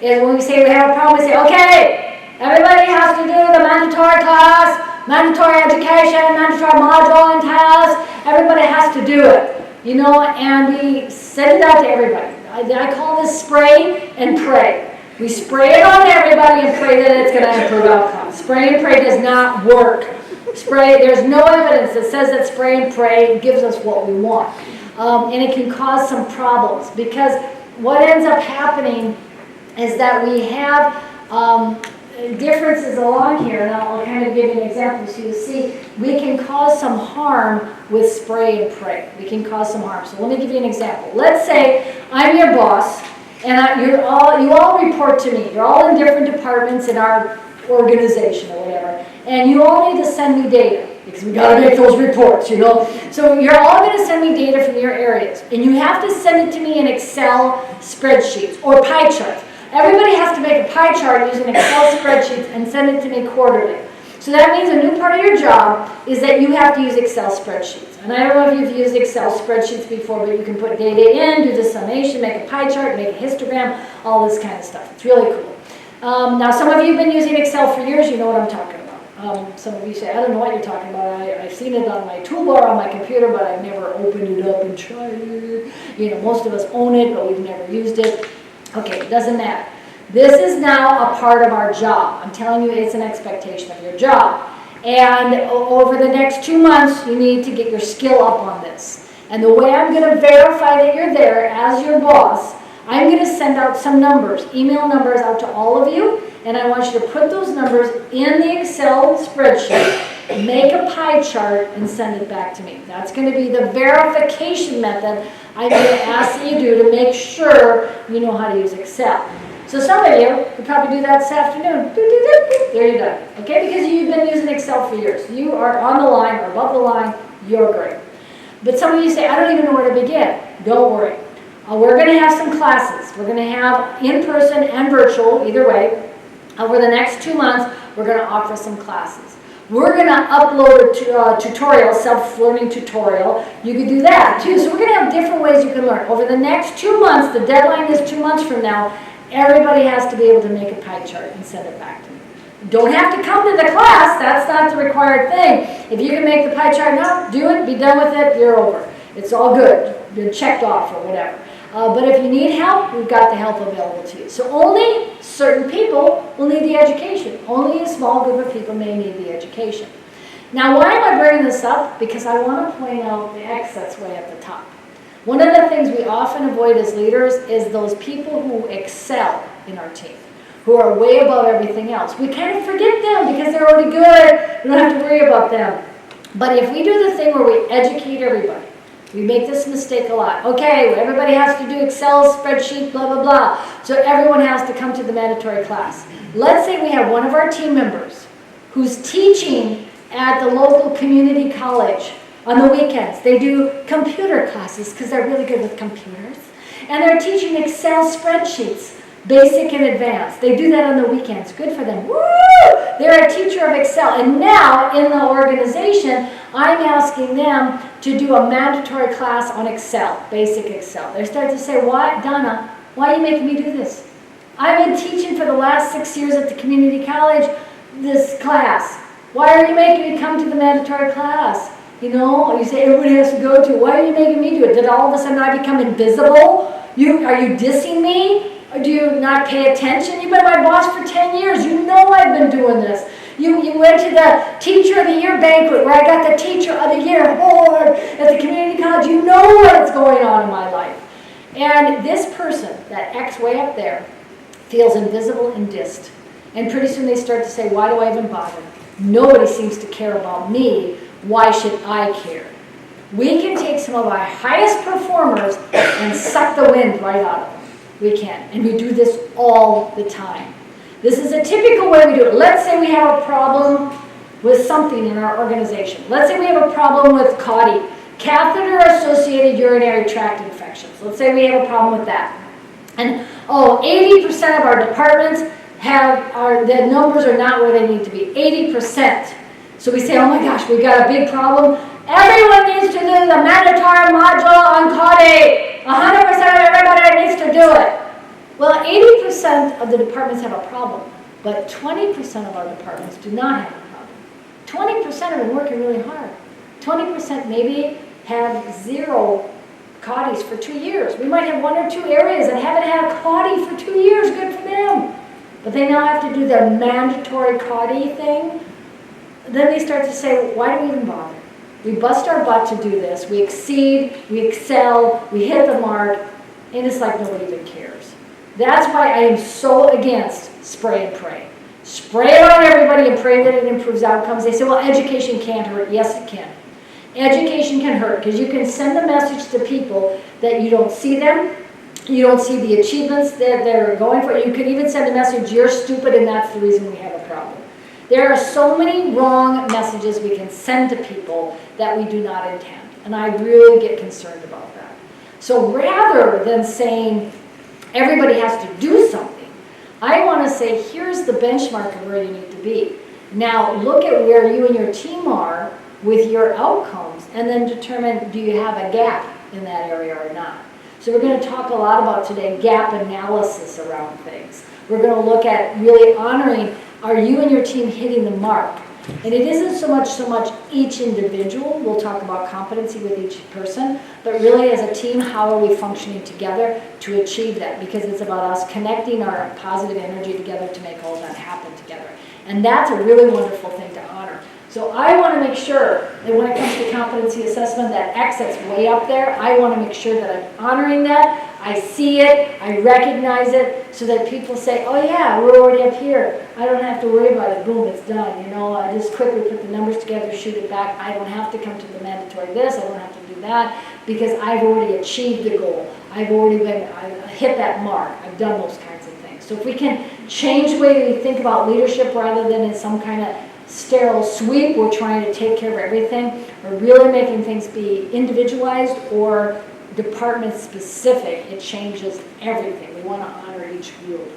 is when we say we have a problem, we say, okay, everybody has to do the mandatory class, mandatory education, mandatory module and task. Everybody has to do it, you know, and we send it out to everybody. I call this spray and pray. We spray it on everybody and pray that it's going to improve outcomes. Spray and pray does not work. There's no evidence that says that spray and pray gives us what we want. And it can cause some problems because what ends up happening is that we have differences along here, and I'll kind of give you an example so you see we can cause some harm with spray and pray. We can cause some harm. So let me give you an example. Let's say I'm your boss And you all report to me. You're all in different departments in our organization or whatever. And you all need to send me data because we got to make those reports, you know. So you're all going to send me data from your areas. And you have to send it to me in Excel spreadsheets or pie charts. Everybody has to make a pie chart using Excel spreadsheets and send it to me quarterly. So that means a new part of your job is that you have to use Excel spreadsheets. And I don't know if you've used Excel spreadsheets before, but you can put data in, do the summation, make a pie chart, make a histogram, all this kind of stuff. It's really cool. Now, some of you have been using Excel for years. You know what I'm talking about. Some of you say, I don't know what you're talking about. I've seen it on my toolbar on my computer, but I've never opened it up and tried it. You know, most of us own it, but we've never used it. Okay, it doesn't matter. This is now a part of our job. I'm telling you, it's an expectation of your job. And over the next 2 months, you need to get your skill up on this. And the way I'm going to verify that you're there as your boss, I'm going to send out some numbers, email numbers out to all of you. And I want you to put those numbers in the Excel spreadsheet, make a pie chart, and send it back to me. That's going to be the verification method I'm going to ask that you do to make sure you know how to use Excel. So some of you could probably do that this afternoon. There you're done. Okay, because you've been using Excel for years. You are on the line or above the line. You're great. But some of you say, I don't even know where to begin. Don't worry. We're going to have some classes. We're going to have in-person and virtual, either way. Over the next 2 months, we're going to offer some classes. We're going to upload a tutorial, self-learning tutorial. You can do that too. So we're going to have different ways you can learn. Over the next 2 months, the deadline is 2 months from now, everybody has to be able to make a pie chart and send it back to me. You don't have to come to the class. That's not the required thing. If you can make the pie chart now, do it, be done with it, you're over. It's all good. You're checked off or whatever. But if you need help, we've got the help available to you. So only certain people will need the education. Only a small group of people may need the education. Now, why am I bringing this up? Because I want to point out the X that's way at the top. One of the things we often avoid as leaders is those people who excel in our team, who are way above everything else. We kind of forget them because they're already good. We don't have to worry about them. But if we do the thing where we educate everybody, we make this mistake a lot. Okay, everybody has to do Excel spreadsheet, blah, blah, blah. So everyone has to come to the mandatory class. Let's say we have one of our team members who's teaching at the local community college on the weekends. They do computer classes because they're really good with computers. And they're teaching Excel spreadsheets, basic and advanced. They do that on the weekends. Good for them. Woo! They're a teacher of Excel. And now in the organization, I'm asking them to do a mandatory class on Excel, basic Excel. They start to say, why, Donna, why are you making me do this? I've been teaching for the last 6 years at the community college this class. Why are you making me come to the mandatory class? You know, you say everybody has to go to. Why are you making me do it? Did all of a sudden I become invisible? Are you dissing me? Or do you not pay attention? You've been my boss for 10 years. You know I've been doing this. You went to the Teacher of the Year banquet where I got the Teacher of the Year award at the community college. You know what's going on in my life. And this person, that X way up there, feels invisible and dissed. And pretty soon they start to say, why do I even bother? Nobody seems to care about me. Why should I care? We can take some of our highest performers and suck the wind right out of them. We can. And we do this all the time. This is a typical way we do it. Let's say we have a problem with something in our organization. Let's say we have a problem with CAUTI, catheter-associated urinary tract infections. Let's say we have a problem with that. And 80% of our departments the numbers are not where they need to be. 80%. So we say, oh my gosh, we've got a big problem. Everyone needs to do the mandatory module on CAUTI. 100% of everybody needs to do it. Well, 80% of the departments have a problem, but 20% of our departments do not have a problem. 20% have been working really hard. 20% maybe have 0 CAUTIs for 2 years. We might have 1 or 2 areas that haven't had a CAUTI for 2 years. Good for them. But they now have to do their mandatory CAUTI thing. Then they start to say, why do we even bother? We bust our butt to do this. We exceed, we excel, we hit the mark, and it's like nobody even cares. That's why I am so against spray and pray. Spray it on everybody and pray that it improves outcomes. They say, well, education can't hurt. Yes, it can. Education can hurt because you can send a message to people that you don't see them, you don't see the achievements that they're going for. You could even send a message, you're stupid and that's the reason we have a problem. There are so many wrong messages we can send to people that we do not intend. And I really get concerned about that. So rather than saying everybody has to do something, I want to say here's the benchmark of where you need to be. Now look at where you and your team are with your outcomes and then determine, do you have a gap in that area or not? So we're going to talk a lot about today gap analysis around things. We're going to look at really honoring, are you and your team hitting the mark? And it isn't so much each individual. We'll talk about competency with each person, but really as a team, how are we functioning together to achieve that? Because it's about us connecting our positive energy together to make all that happen together. And that's a really wonderful thing to honor. So I want to make sure that when it comes to competency assessment, that X that's way up there, I want to make sure that I'm honoring that. I see it, I recognize it, so that people say, oh yeah, we're already up here. I don't have to worry about it. Boom, it's done. You know, I just quickly put the numbers together, shoot it back. I don't have to come to the mandatory this. I don't have to do that because I've already achieved the goal. I've hit that mark. I've done those kinds of things. So if we can change the way we think about leadership rather than in some kind of sterile sweep, we're trying to take care of everything. We're really making things be individualized or department specific. It changes everything. We want to honor each group.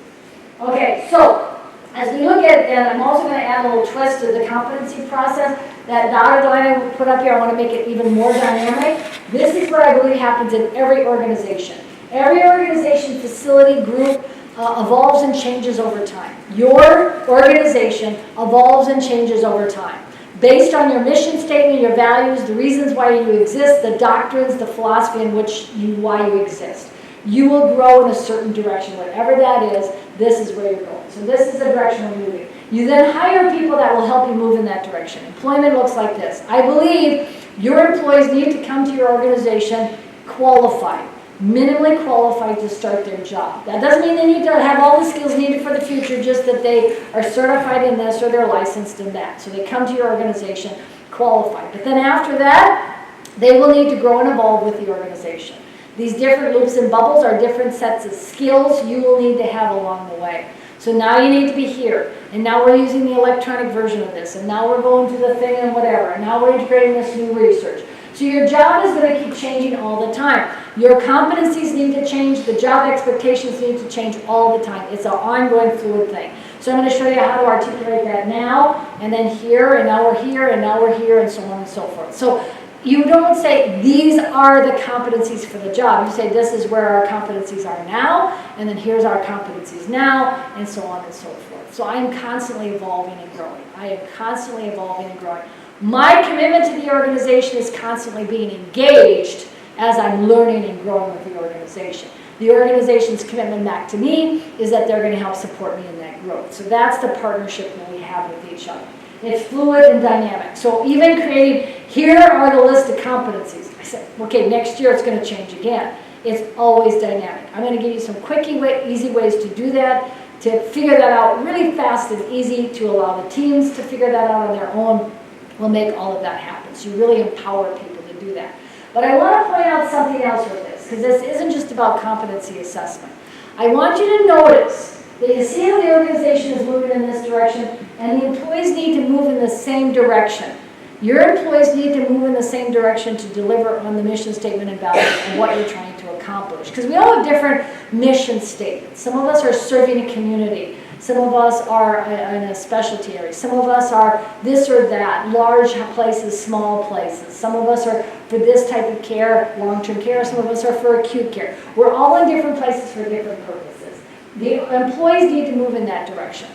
Okay, so as we look at, and I'm also going to add a little twist to the competency process, that dotted line I put up here, I want to make it even more dynamic. This is what I believe happens in every organization. Every organization, facility, group, evolves and changes over time. Your organization evolves and changes over time. Based on your mission statement, your values, the reasons why you exist, the doctrines, the philosophy in which why you exist. You will grow in a certain direction. Whatever that is, this is where you're going. So this is the direction we're moving. You then hire people that will help you move in that direction. Employment looks like this. I believe your employees need to come to your organization qualified. Minimally qualified to start their job. That doesn't mean they need to have all the skills needed for the future, just that they are certified in this or they're licensed in that. So they come to your organization qualified. But then after that, they will need to grow and evolve with the organization. These different loops and bubbles are different sets of skills you will need to have along the way. So now you need to be here, and now we're using the electronic version of this, and now we're going to the thing and whatever, and now we're integrating this new research. So your job is going to keep changing all the time. Your competencies need to change. The job expectations need to change all the time. It's an ongoing fluid thing. So I'm going to show you how to articulate that now, and then here, and now we're here, and now we're here, and so on and so forth. So you don't say, these are the competencies for the job. You say, this is where our competencies are now, and then here's our competencies now, and so on and so forth. So I am constantly evolving and growing. I am constantly evolving and growing. My commitment to the organization is constantly being engaged as I'm learning and growing with the organization. The organization's commitment back to me is that they're going to help support me in that growth. So that's the partnership that we have with each other. It's fluid and dynamic. So even creating, here are the list of competencies. I said, okay, next year it's going to change again. It's always dynamic. I'm going to give you some quick, easy ways to do that, to figure that out really fast and easy, to allow the teams to figure that out on their own. Will make all of that happen. So you really empower people to do that. But I want to point out something else with this, because this isn't just about competency assessment. I want you to notice that you see how the organization is moving in this direction, and the employees need to move in the same direction. Your employees need to move in the same direction to deliver on the mission statement and values and what you're trying to accomplish. Because we all have different mission statements. Some of us are serving a community. Some of us are in a specialty area. Some of us are this or that, large places, small places. Some of us are for this type of care, long-term care. Some of us are for acute care. We're all in different places for different purposes. The employees need to move in that direction.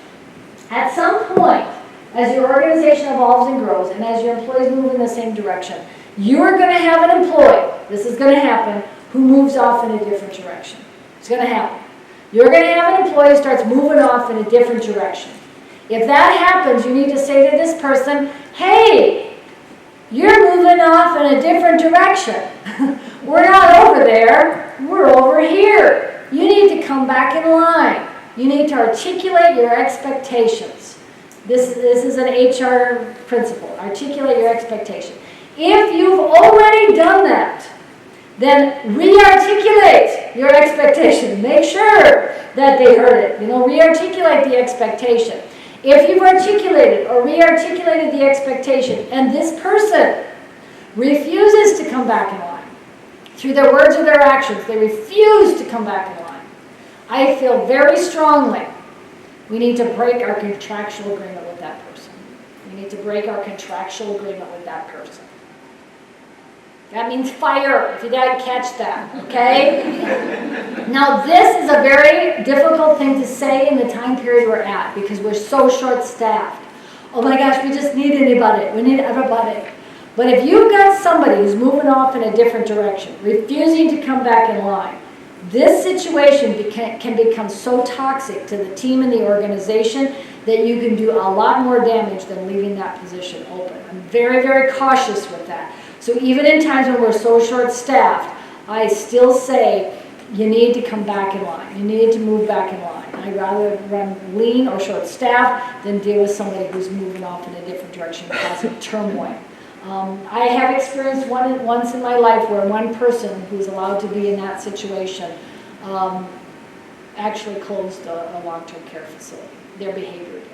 At some point, as your organization evolves and grows, and as your employees move in the same direction, you're going to have an employee, this is going to happen, who moves off in a different direction. It's going to happen. You're going to have an employee who starts moving off in a different direction. If that happens, you need to say to this person, hey, you're moving off in a different direction. We're not over there, we're over here. You need to come back in line. You need to articulate your expectations. This is an HR principle. Articulate your expectation. If you've already done that, then re-articulate your expectation. Make sure that they heard it. Re-articulate the expectation. If you've articulated or re-articulated the expectation and this person refuses to come back in line, through their words or their actions, they refuse to come back in line, I feel very strongly we need to break our contractual agreement with that person. We need to break our contractual agreement with that person. That means fire, if you didn't catch that, okay? Now, this is a very difficult thing to say in the time period we're at because we're so short-staffed. Oh my gosh, we just need anybody. We need everybody. But if you've got somebody who's moving off in a different direction, refusing to come back in line, this situation can become so toxic to the team and the organization that you can do a lot more damage than leaving that position open. I'm very, very cautious with that. So even in times when we're so short-staffed, I still say you need to come back in line. You need to move back in line. I'd rather run lean or short-staffed than deal with somebody who's moving off in a different direction causing turmoil. I have experienced once in my life where one person who's allowed to be in that situation actually closed a long-term care facility. Their behavior did.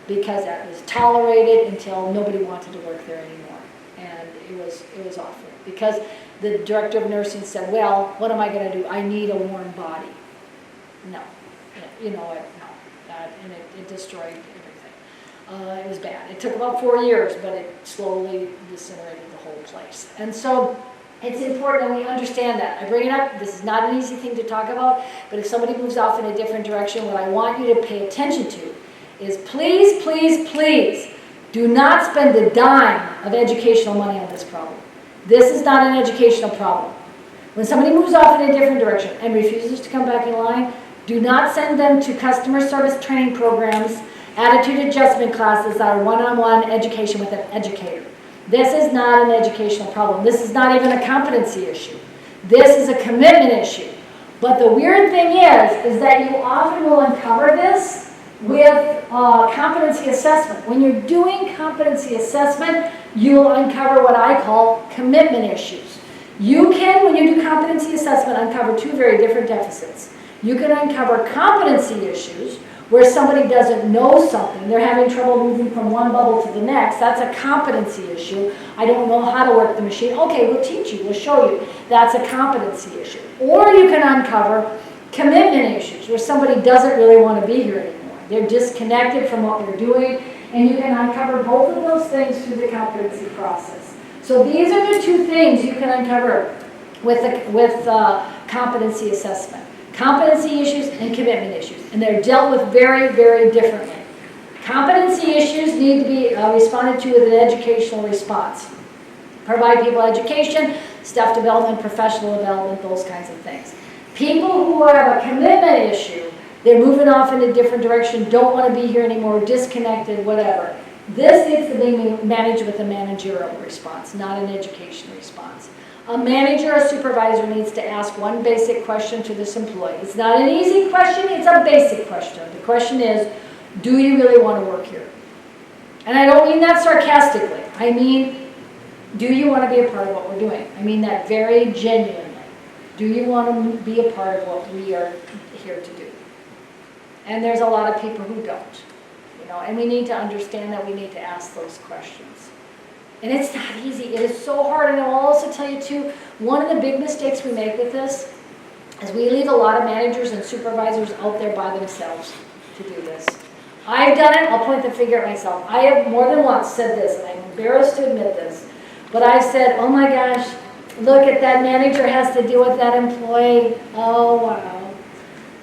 Because that was tolerated until nobody wanted to work there anymore. And it was awful. Because the director of nursing said, well, what am I going to do? I need a warm body. No. No. And it destroyed everything. It was bad. It took about 4 years, but it slowly disintegrated the whole place. And so it's important that we understand that. I bring it up. This is not an easy thing to talk about, but if somebody moves off in a different direction, what I want you to pay attention to is please, please, please do not spend a dime of educational money on this problem. This is not an educational problem. When somebody moves off in a different direction and refuses to come back in line, do not send them to customer service training programs, attitude adjustment classes that are one-on-one education with an educator. This is not an educational problem. This is not even a competency issue. This is a commitment issue. But the weird thing is that you often will uncover this with competency assessment. When you're doing competency assessment, you will uncover what I call commitment issues. You can, when you do competency assessment, uncover two very different deficits. You can uncover competency issues where somebody doesn't know something. They're having trouble moving from one bubble to the next. That's a competency issue. I don't know how to work the machine. Okay, we'll teach you. We'll show you. That's a competency issue. Or you can uncover commitment issues where somebody doesn't really want to be here anymore. They're disconnected from what we're doing, and you can uncover both of those things through the competency process. So these are the two things you can uncover with competency assessment. Competency issues and commitment issues, and they're dealt with very, very differently. Competency issues need to be responded to with an educational response. Provide people education, staff development, professional development, those kinds of things. People who have a commitment issue, they're moving off in a different direction, don't want to be here anymore, disconnected, whatever. This needs to be managed with a managerial response, not an education response. A manager or supervisor needs to ask one basic question to this employee. It's not an easy question, it's a basic question. The question is, do you really want to work here? And I don't mean that sarcastically. I mean, do you want to be a part of what we're doing? I mean that very genuinely. Do you want to be a part of what we are here to do? And there's a lot of people who don't. And we need to understand that we need to ask those questions. And it's not easy. It is so hard. And I'll also tell you too, one of the big mistakes we make with this is we leave a lot of managers and supervisors out there by themselves to do this. I've done it. I'll point the finger at myself. I have more than once said this, and I'm embarrassed to admit this, but I've said, oh my gosh, look at that manager has to deal with that employee. Oh, wow.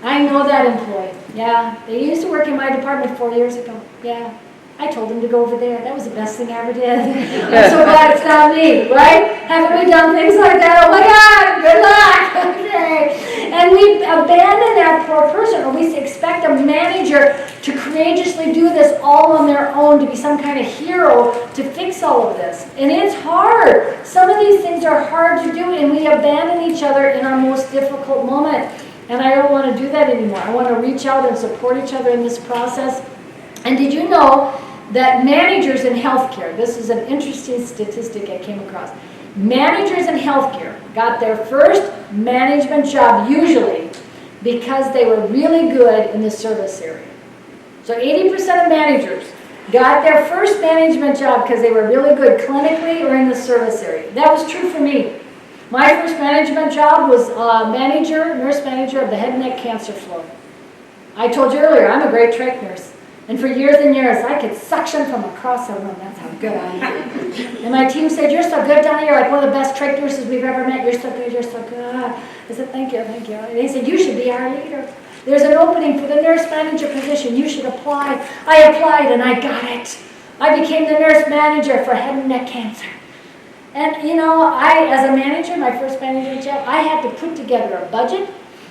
I know that employee. Yeah, they used to work in my department 4 years ago. Yeah, I told them to go over there. That was the best thing I ever did. I'm so glad it's not me, right? Haven't we done things like that? Oh my God, good luck. Okay. And we abandon that poor person, or we expect a manager to courageously do this all on their own, to be some kind of hero to fix all of this. And it's hard. Some of these things are hard to do, and we abandon each other in our most difficult moment. And I don't want to do that anymore. I want to reach out and support each other in this process. And did you know that managers in healthcare, this is an interesting statistic I came across, Managers in healthcare got their first management job usually because they were really good in the service area. So 80% of managers got their first management job because they were really good clinically or in the service area. That was true for me. My first management job was nurse manager of the head and neck cancer floor. I told you earlier, I'm a great trach nurse. And for years and years, I could suction from across the room. That's how good I am. And my team said, "You're so good, Donna. You're like one of the best trach nurses we've ever met. You're so good, you're so good." I said, thank you. And they said, "You should be our leader. There's an opening for the nurse manager position. You should apply." I applied and I got it. I became the nurse manager for head and neck cancer. And you know, as a manager, my first management job, I had to put together a budget.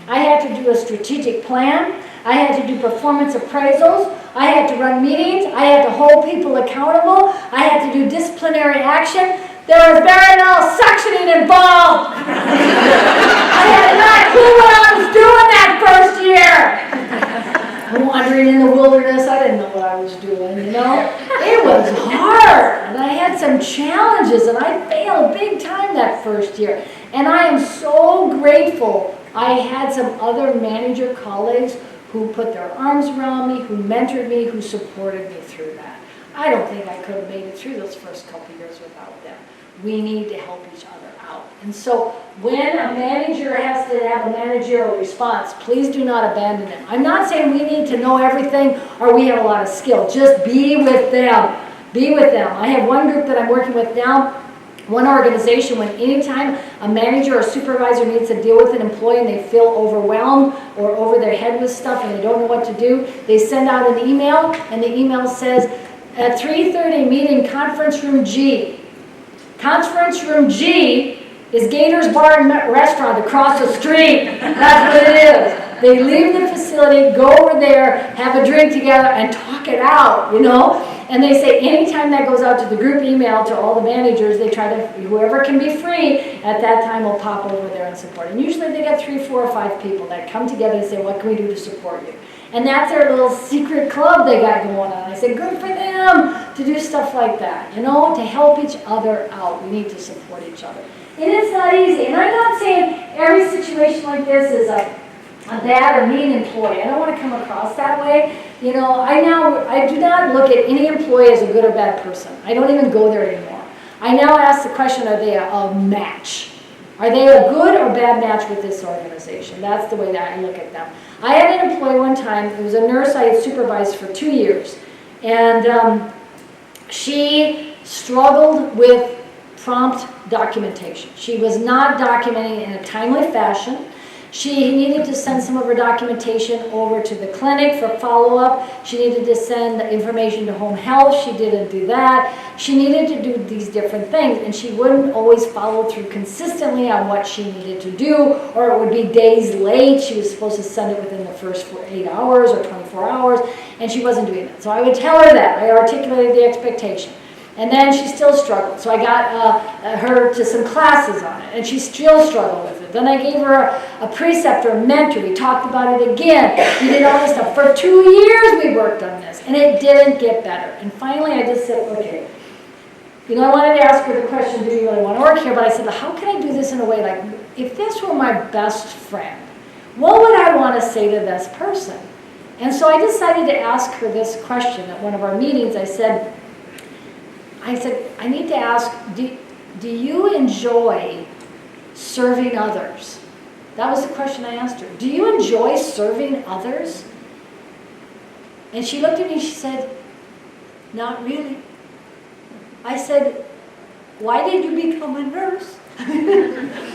I had to do a strategic plan. I had to do performance appraisals. I had to run meetings. I had to hold people accountable. I had to do disciplinary action. There was very little suctioning involved. I had not a clue what I was doing that first year. Wandering in the wilderness, I didn't know what I was doing, you know. It was hard, and I had some challenges, and I failed big time that first year. And I am so grateful I had some other manager colleagues who put their arms around me, who mentored me, who supported me through that. I don't think I could have made it through those first couple of years without them. We need to help each other out. And so when a manager has to have a managerial response, please do not abandon them. I'm not saying we need to know everything or we have a lot of skill. Just be with them. Be with them. I have one group that I'm working with now, one organization, when anytime a manager or supervisor needs to deal with an employee and they feel overwhelmed or over their head with stuff and they don't know what to do, they send out an email, and the email says, at 3:30 meeting conference room G. Conference room G is Gator's Bar and Restaurant across the street. That's what it is. They leave the facility, go over there, have a drink together, and talk it out, you know? And they say anytime that goes out to the group email to all the managers, they try to, whoever can be free at that time will pop over there and support. And usually they get 3, 4, or 5 people that come together and say, what can we do to support you? And that's their little secret club they got going on. I say, good for them to do stuff like that, you know, to help each other out. We need to support each other. And it's not easy. And I'm not saying every situation like this is a bad or mean employee. I don't want to come across that way. You know, I do not look at any employee as a good or bad person. I don't even go there anymore. I now ask the question, are they a match? Are they a good or bad match with this organization? That's the way that I look at them. I had an employee one time, it was a nurse I had supervised for 2 years, and she struggled with prompt documentation. She was not documenting in a timely fashion. She needed to send some of her documentation over to the clinic for follow-up. She needed to send the information to home health. She didn't do that. She needed to do these different things, and she wouldn't always follow through consistently on what she needed to do, or it would be days late. She was supposed to send it within the first 8 hours or 24 hours, and she wasn't doing that. So I would tell her that. I articulated the expectation. And then she still struggled. So I got her to some classes on it, and she still struggled with it. Then I gave her a preceptor, a mentor. We talked about it again. We did all this stuff. For 2 years we worked on this, and it didn't get better. And finally I just said, okay. You know, I wanted to ask her the question, do you really want to work here? But I said, how can I do this in a way like, if this were my best friend, what would I want to say to this person? And so I decided to ask her this question at one of our meetings. I said, I need to ask, do you enjoy serving others? That was the question I asked her. Do you enjoy serving others? And she looked at me and she said, not really. I said, why did you become a nurse?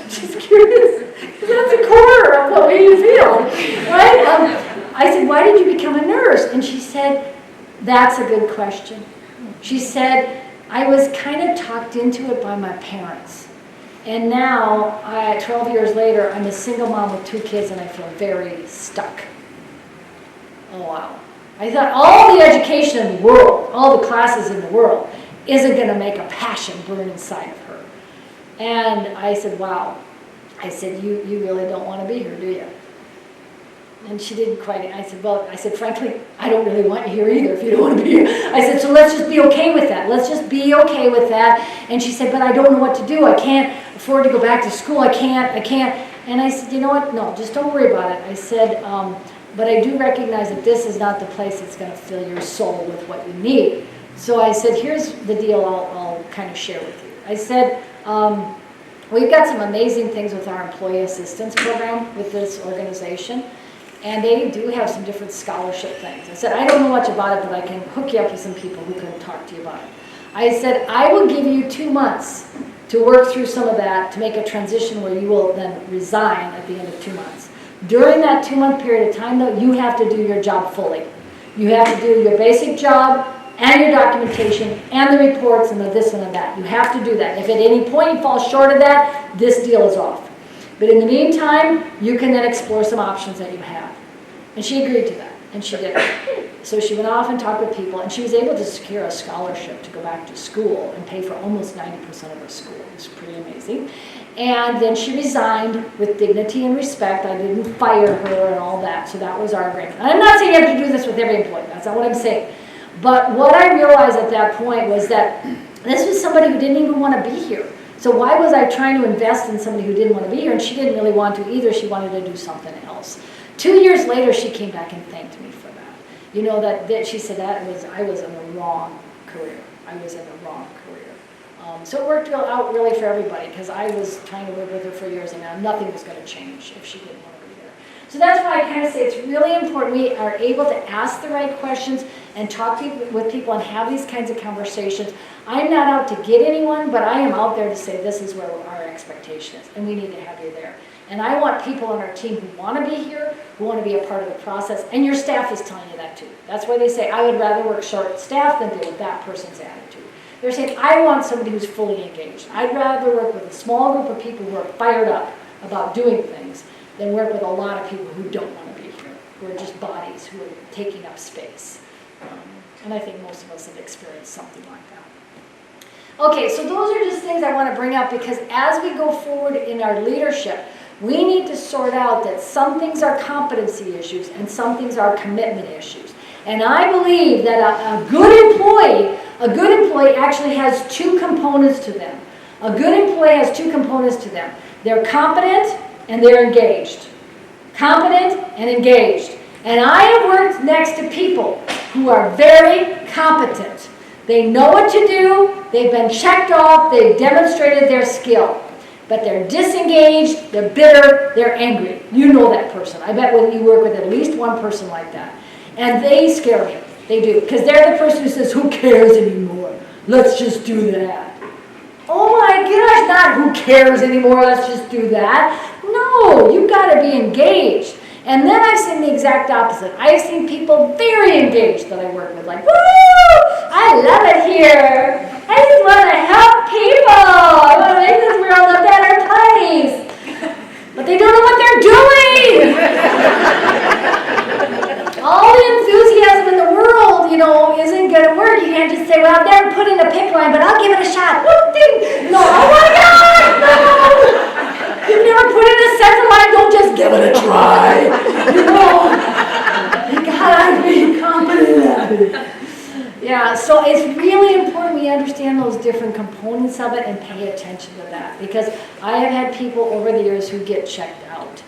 She's curious. That's a core of what made you feel, right? I said, why did you become a nurse? And she said, that's a good question. She said, I was kind of talked into it by my parents. And now, 12 years later, I'm a single mom with 2 kids and I feel very stuck. Oh, wow. I thought all the education in the world, all the classes in the world, isn't going to make a passion burn inside of her. And I said, wow. I said, you really don't want to be here, do you? And she didn't quite, I said, well, frankly, I don't really want you here either if you don't want to be here. I said, so let's just be okay with that. Let's just be okay with that. And she said, but I don't know what to do. I can't afford to go back to school. I can't. And I said, you know what? No, just don't worry about it. I said, but I do recognize that this is not the place that's going to fill your soul with what you need. So I said, here's the deal I'll kind of share with you. I said, we've got some amazing things with our employee assistance program with this organization. And they do have some different scholarship things. I said, I don't know much about it, but I can hook you up with some people who can talk to you about it. I said, I will give you 2 months to work through some of that to make a transition where you will then resign at the end of 2 months. During that 2-month period of time, though, you have to do your job fully. You have to do your basic job and your documentation and the reports and the this and the that. You have to do that. If at any point you fall short of that, this deal is off. But in the meantime, you can then explore some options that you have. And she agreed to that, and she did. So she went off and talked with people, and she was able to secure a scholarship to go back to school and pay for almost 90% of her school. It was pretty amazing. And then she resigned with dignity and respect. I didn't fire her and all that, so that was our agreement. And I'm not saying you have to do this with every employee. That's not what I'm saying. But what I realized at that point was that this was somebody who didn't even want to be here. So why was I trying to invest in somebody who didn't want to be here? And she didn't really want to either. She wanted to do something else. 2 years later, she came back and thanked me for that. You know, that she said I was in the wrong career. I was in the wrong career. So it worked out really for everybody because I was trying to work with her for years and now nothing was going to change if she didn't want to be there. So that's why I kind of say it's really important we are able to ask the right questions and talk with people and have these kinds of conversations. I'm not out to get anyone, but I am out there to say this is where our expectation is, and we need to have you there. And I want people on our team who want to be here, who want to be a part of the process, and your staff is telling you that too. That's why they say, I would rather work short-staffed than deal with that person's attitude. They're saying, I want somebody who's fully engaged. I'd rather work with a small group of people who are fired up about doing things than work with a lot of people who don't want to be here, who are just bodies who are taking up space. And I think most of us have experienced something like that. Okay, so those are just things I want to bring up because as we go forward in our leadership, we need to sort out that some things are competency issues and some things are commitment issues. And I believe that a good employee actually has 2 components to them. A good employee has 2 components to them. They're competent and they're engaged. Competent and engaged. And I have worked next to people who are very competent. They know what to do, they've been checked off, they've demonstrated their skill. But they're disengaged, they're bitter, they're angry. You know that person. I bet when you work with at least one person like that. And they scare me. They do. Because they're the person who says, who cares anymore? Let's just do that. Oh my gosh, not who cares anymore, let's just do that. No, you've got to be engaged. And then I've seen the exact opposite. I've seen people very engaged that I work with, like, woo, I love it here. I just want to help people. I want to make this world a better place. But they don't know what they're doing. All the enthusiasm in the world, isn't going to work. You can't just say, well, I've never put in a pick line, but I'll give it a shot. Whoop, ding. No, oh my God, no. You've never put in a center line, don't just give it a try. You gotta be competent at it. Yeah, so it's really important we understand those different components of it and pay attention to that because I have had people over the years who get checked out.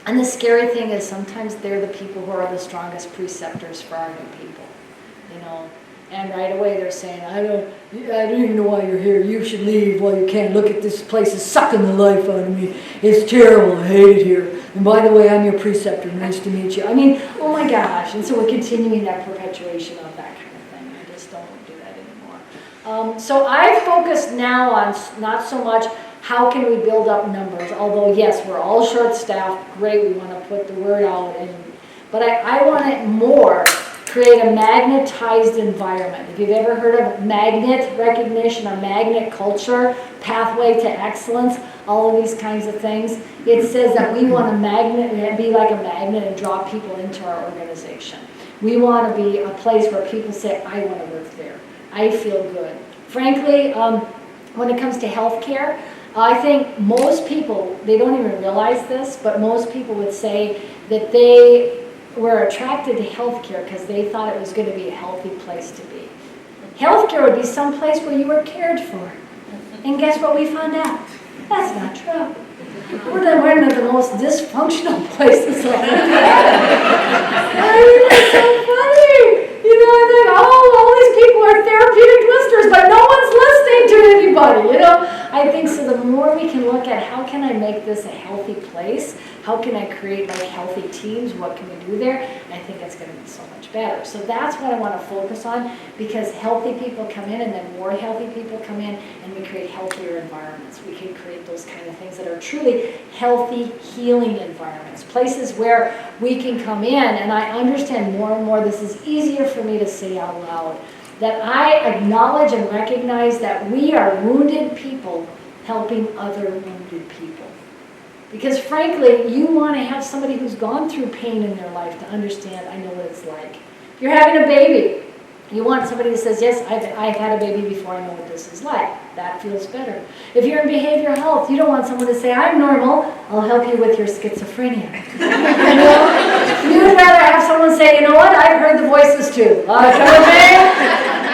And the scary thing is sometimes they're the people who are the strongest preceptors for our new people, And right away they're saying, I don't even know why you're here. You should leave while you can. Look at this place, it's sucking the life out of me. It's terrible, I hate it here. And by the way, I'm your preceptor, nice to meet you. I mean, oh my gosh. And so we're continuing that perpetuation of that kind of thing. I just don't do that anymore. So I focus now on not so much how can we build up numbers, although yes, we're all short-staffed, great, we want to put the word out. But I want it more create a magnetized environment. If you've ever heard of magnet recognition or magnet culture, pathway to excellence, all of these kinds of things, it says that we want to be like a magnet and draw people into our organization. We want to be a place where people say, I want to work there. I feel good. Frankly, when it comes to healthcare, I think most people, they don't even realize this, but most people would say that they were attracted to healthcare because they thought it was going to be a healthy place to be. Healthcare would be some place where you were cared for. And guess what we found out? That's not true. We're one of the most dysfunctional places on earth. I mean, it's so funny. You know, I think, oh, all these people are therapeutic listeners, but no one's listening to anybody, you know. I think so the more we can look at how can I make this a healthy place, how can I create like healthy teams, what can we do there, I think it's going to be so much better. So that's what I want to focus on, because healthy people come in and then more healthy people come in and we create healthier environments. We can create those kind of things that are truly healthy, healing environments, places where we can come in, and I understand more and more, this is easier for me to say out loud, that I acknowledge and recognize that we are wounded people helping other wounded people. Because frankly, you want to have somebody who's gone through pain in their life to understand, I know what it's like. If you're having a baby, you want somebody that says, yes, I've had a baby before, I know what this is like. That feels better. If you're in behavioral health, you don't want someone to say, I'm normal, I'll help you with your schizophrenia. You know? You'd rather have someone say, you know what, I've heard the voices too. Come with me?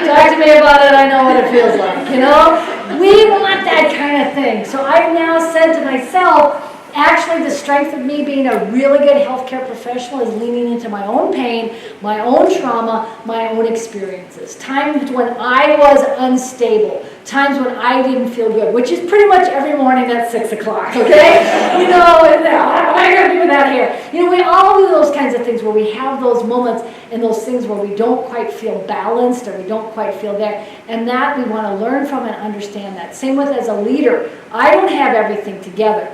Talk to me about it, I know what it feels like, you know? We want that kind of thing. So I've now said to myself, actually, the strength of me being a really good healthcare professional is leaning into my own pain, my own trauma, my own experiences. Times when I was unstable, times when I didn't feel good, which is pretty much every morning at 6 o'clock, okay? You know, and, what am I going to do with that hair? You know, we all do those kinds of things where we have those moments and those things where we don't quite feel balanced or we don't quite feel there. And that we want to learn from and understand that. Same with as a leader. I don't have everything together.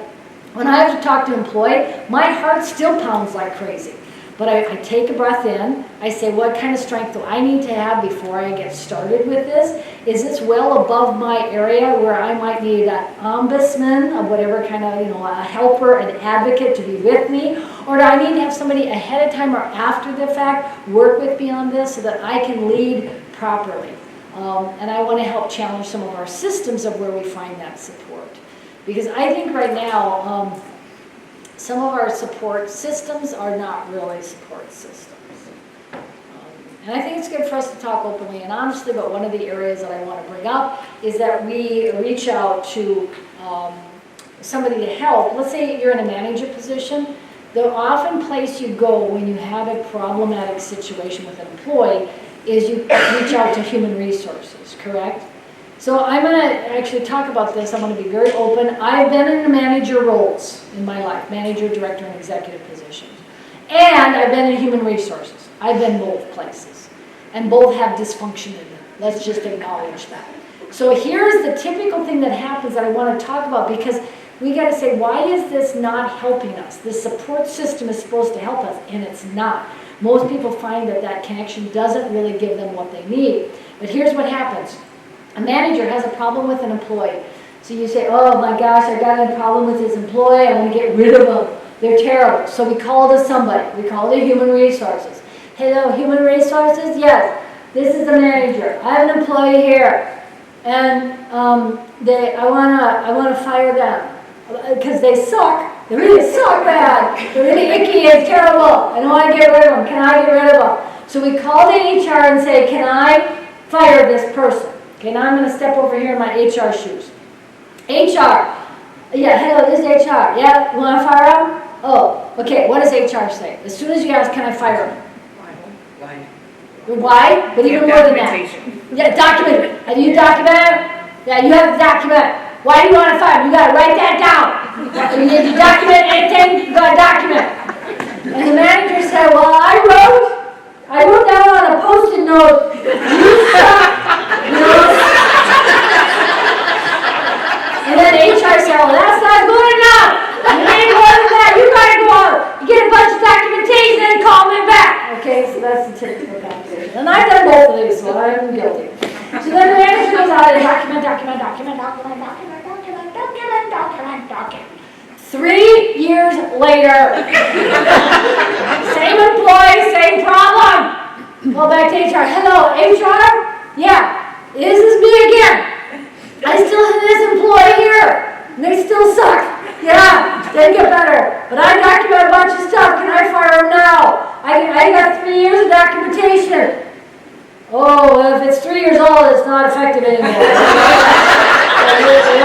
When I have to talk to an employee, my heart still pounds like crazy. But I take a breath in, I say, what kind of strength do I need to have before I get started with this? Is this well above my area where I might need an ombudsman of whatever kind of, you know, a helper, an advocate to be with me? Or do I need to have somebody ahead of time or after the fact work with me on this so that I can lead properly? And I want to help challenge some of our systems of where we find that support. Because I think right now, some of our support systems are not really support systems. And I think it's good for us to talk openly and honestly, but one of the areas that I want to bring up is that we reach out to somebody to help. Let's say you're in a manager position. The often place you go when you have a problematic situation with an employee is you reach out to human resources, correct? So I'm going to actually talk about this. I'm going to be very open. I've been in the manager roles in my life, manager, director, and executive positions. And I've been in human resources. I've been both places. And both have dysfunction in them. Let's just acknowledge that. So here's the typical thing that happens that I want to talk about, because we got to say, why is this not helping us? This support system is supposed to help us, and it's not. Most people find that that connection doesn't really give them what they need. But here's what happens. A manager has a problem with an employee. So you say, oh my gosh, I got a problem with this employee, I want to get rid of them. They're terrible. So we call to somebody. We call to human resources. Hello, human resources? Yes, this is the manager. I have an employee here. And I want to fire them. Because they suck. They really suck bad. They're really icky and terrible. I don't want to get rid of them. Can I get rid of them? So we call to HR and say, can I fire this person? Okay, now I'm going to step over here in my HR shoes. HR. Yeah, hello, this is HR. Yeah, you want to fire them? Oh, okay, what does HR say? As soon as you ask, can I fire them? Why? Why? But even more than that. Yeah, document it. Have you documented? Yeah, you have to document. Why do you want to fire them? You got to write that down. You need to document anything, you got to document. And the manager said, well, I wrote down on a post-it note, you suck. And then HR said, well, that's not good enough. You need more than that. You gotta go out. You get a bunch of documentation and call me back. Okay, so that's the typical conversation. And I've done both of these, so I'm guilty. So then the manager goes out and document. 3 years later, same employee, same problem. Go back to HR. Hello, HR? Yeah, this is me again. I still have this employee here. Oh, well, if it's 3 years old, it's not effective anymore.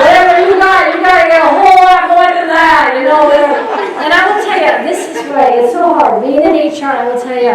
Whatever you gotta get a whole lot more than that, you know. And I will tell you, this is right, it's so hard. Being in HR, I will tell you,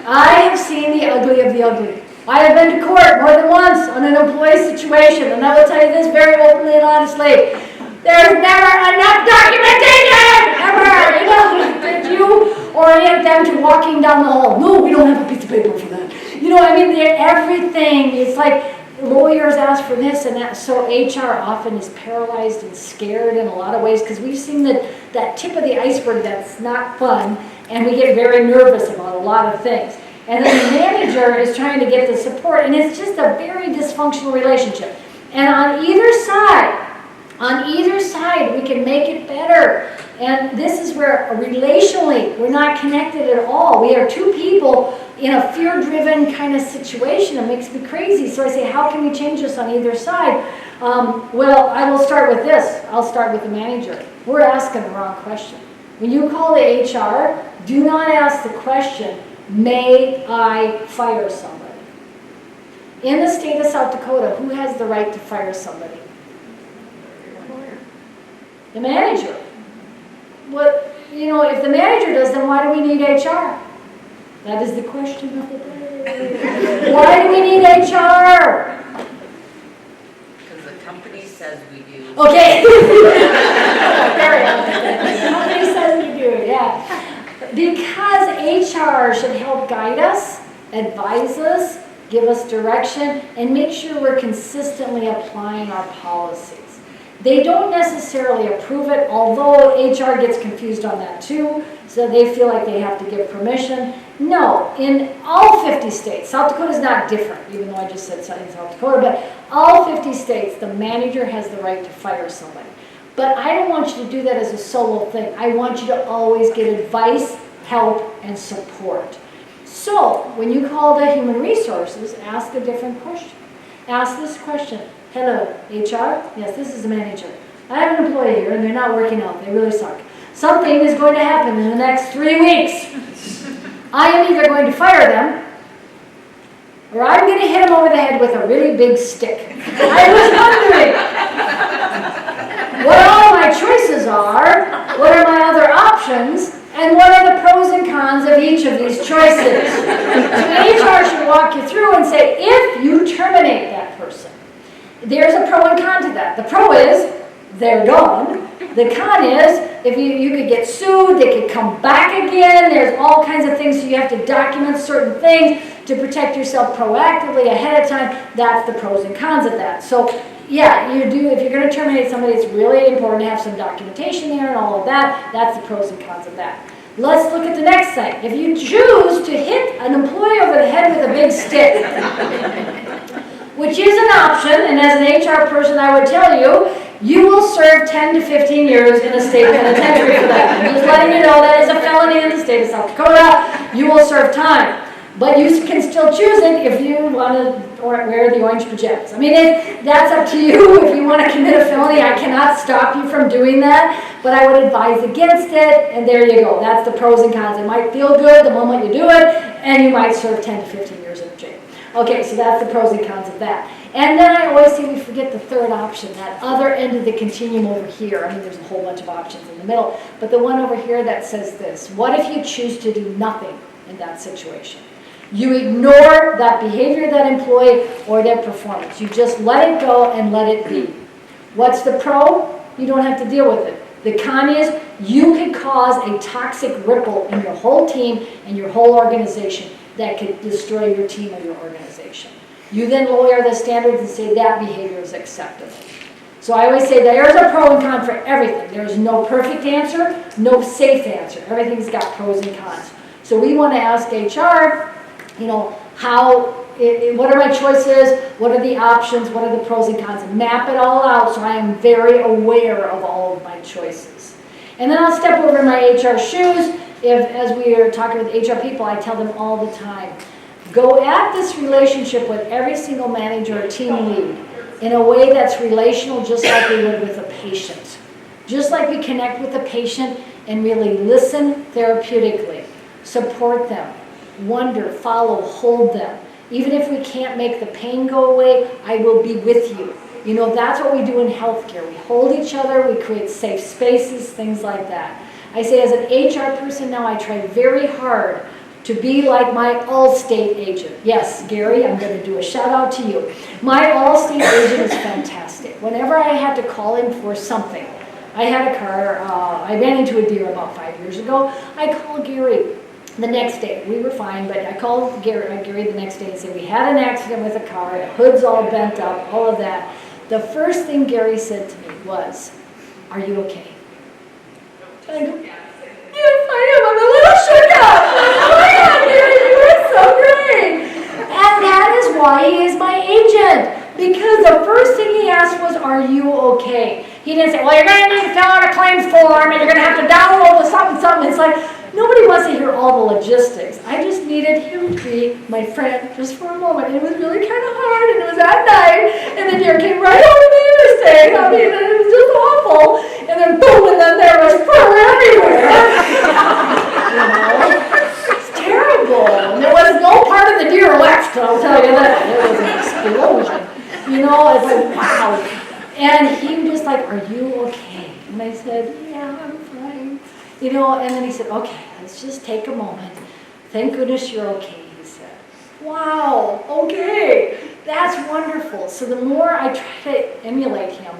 I have seen the ugly of the ugly. I have been to court more than once on an employee situation, and I will tell you this very openly and honestly. There's never enough documentation, ever. You know, did you orient them to walking down the hall? No, we don't have a piece of paper for that. You know, I mean, everything is like lawyers ask for this and that. So HR often is paralyzed and scared in a lot of ways because we've seen that tip of the iceberg that's not fun, and we get very nervous about a lot of things. And then the manager is trying to get the support, and it's just a very dysfunctional relationship. And on either side, we can make it better. And this is where relationally, we're not connected at all. We are two people in a fear-driven kind of situation. It makes me crazy. So I say, how can we change this on either side? Well, I will start with this. I'll start with the manager. We're asking the wrong question. When you call the HR, do not ask the question, may I fire somebody? In the state of South Dakota, who has the right to fire somebody? The manager. What, you know, if the manager does, then why do we need HR? That is the question of the day. Why do we need HR? Because the company says we do. Okay. Very well. The company says we do, yeah. Because HR should help guide us, advise us, give us direction, and make sure we're consistently applying our policies. They don't necessarily approve it, although HR gets confused on that too, so they feel like they have to give permission. No, in all 50 states, South Dakota is not different, even though I just said in South Dakota, but all 50 states, the manager has the right to fire somebody. But I don't want you to do that as a solo thing. I want you to always get advice, help, and support. So, when you call the human resources, ask a different question. Ask this question. Hello, HR? Yes, this is the manager. I have an employee here and they're not working out. They really suck. Something is going to happen in the next 3 weeks. I am either going to fire them or I'm going to hit them over the head with a really big stick. I was wondering what all my choices are, what are my other options, and what are the pros and cons of each of these choices. So HR should walk you through and say, if you terminate that person, there's a pro and con to that. The pro is they're gone. The con is if you could get sued, they could come back again. There's all kinds of things, so you have to document certain things to protect yourself proactively ahead of time. That's the pros and cons of that. So yeah, you do, if you're going to terminate somebody, it's really important to have some documentation there and all of that. That's the pros and cons of that. Let's look at the next thing. If you choose to hit an employee over the head with a big stick, which is an option, and as an HR person I would tell you, you will serve 10 to 15 years in a state penitentiary for that. I'm just letting you know that is a felony in the state of South Dakota. You will serve time. But you can still choose it if you want to wear the orange pajamas. I mean, that's up to you. If you want to commit a felony, I cannot stop you from doing that. But I would advise against it, and there you go. That's the pros and cons. It might feel good the moment you do it, and you might serve 10 to 15 years in jail. Okay, so that's the pros and cons of that. And then I always say we forget the third option, that other end of the continuum over here. I mean, there's a whole bunch of options in the middle, but the one over here that says this: what if you choose to do nothing in that situation? You ignore that behavior of that employee or their performance. You just let it go and let it be. What's the pro? You don't have to deal with it. The con is you could cause a toxic ripple in your whole team and your whole organization that could destroy your team or your organization. You then lower the standards and say that behavior is acceptable. So I always say there's a pro and con for everything. There's no perfect answer, no safe answer. Everything's got pros and cons. So we want to ask HR, you know, what are my choices? What are the options? What are the pros and cons? And map it all out so I am very aware of all of my choices. And then I'll step over my HR shoes. As we are talking with HR people, I tell them all the time, go at this relationship with every single manager or team lead in a way that's relational, just like we would with a patient. Just like we connect with the patient and really listen therapeutically, support them, wonder, follow, hold them. Even if we can't make the pain go away, I will be with you. You know, that's what we do in healthcare. We hold each other, we create safe spaces, things like that. I say as an HR person now, I try very hard to be like my Allstate agent. Yes, Gary, I'm going to do a shout out to you. My Allstate agent is fantastic. Whenever I had to call him for something, I had a car, I ran into a deer about 5 years ago. I called Gary the next day. We were fine, but I called Gary the next day and said, we had an accident with a car, the hood's all bent up, all of that. The first thing Gary said to me was, are you okay? And I go, yes, I am. I'm a little shook up. Oh yeah, Gary, you are so great. And that is why he is my agent. Because the first thing he asked was, are you okay? He didn't say, well, you're going to need to fill out a claims form and you're going to have to download the something, something. It's like, nobody wants to hear all the logistics. I just needed him to be my friend just for a moment. And it was really kind of hard, and it was at night, and the deer came right over the interstate. I mean, it was just awful. And then boom, and then there was fur everywhere. You know? It's terrible. And there was no part of the deer left, I'll tell you that. It was an explosion. You know, it's like, wow. And he was just like, are you okay? And I said, yeah, I'm fine. You know, and then he said, okay, let's just take a moment. Thank goodness you're okay, he said. Wow, okay, that's wonderful. So the more I try to emulate him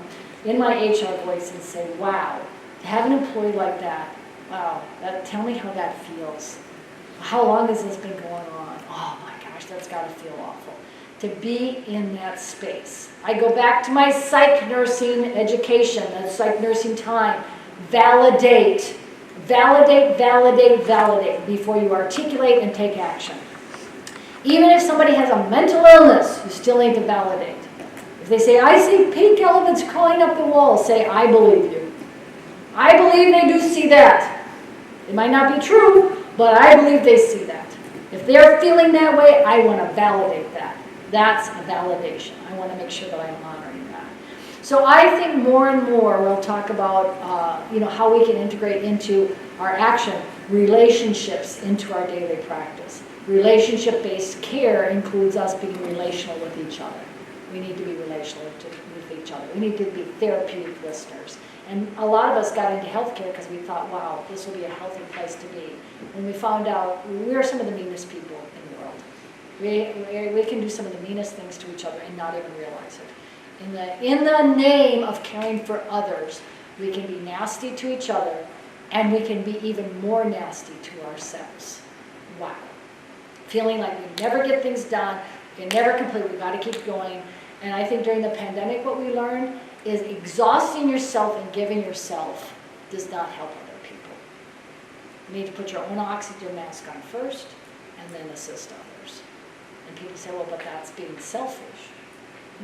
in my HR voice and say, wow, to have an employee like that, wow, tell me how that feels. How long has this been going on? Oh my gosh, that's got to feel awful. To be in that space. I go back to my psych nursing education, that psych nursing time. Validate. Validate, validate, validate before you articulate and take action. Even if somebody has a mental illness, you still need to validate. If they say, I see pink elephants crawling up the wall, say, I believe you. I believe they do see that. It might not be true, but I believe they see that. If they're feeling that way, I want to validate that. That's a validation. I want to make sure that I'm honoring that. So I think more and more we'll talk about how we can integrate into our action relationships into our daily practice. Relationship-based care includes us being relational with each other. We need to be relational with each other. We need to be therapeutic listeners. And a lot of us got into healthcare because we thought, wow, this will be a healthy place to be. And we found out we are some of the meanest people in the world. We can do some of the meanest things to each other and not even realize it. In the name of caring for others, we can be nasty to each other, and we can be even more nasty to ourselves. Wow. Feeling like we never get things done, we can never complete, we've got to keep going. And I think during the pandemic what we learned is exhausting yourself and giving yourself does not help other people. You need to put your own oxygen mask on first, and then assist others. And people say, well, but that's being selfish.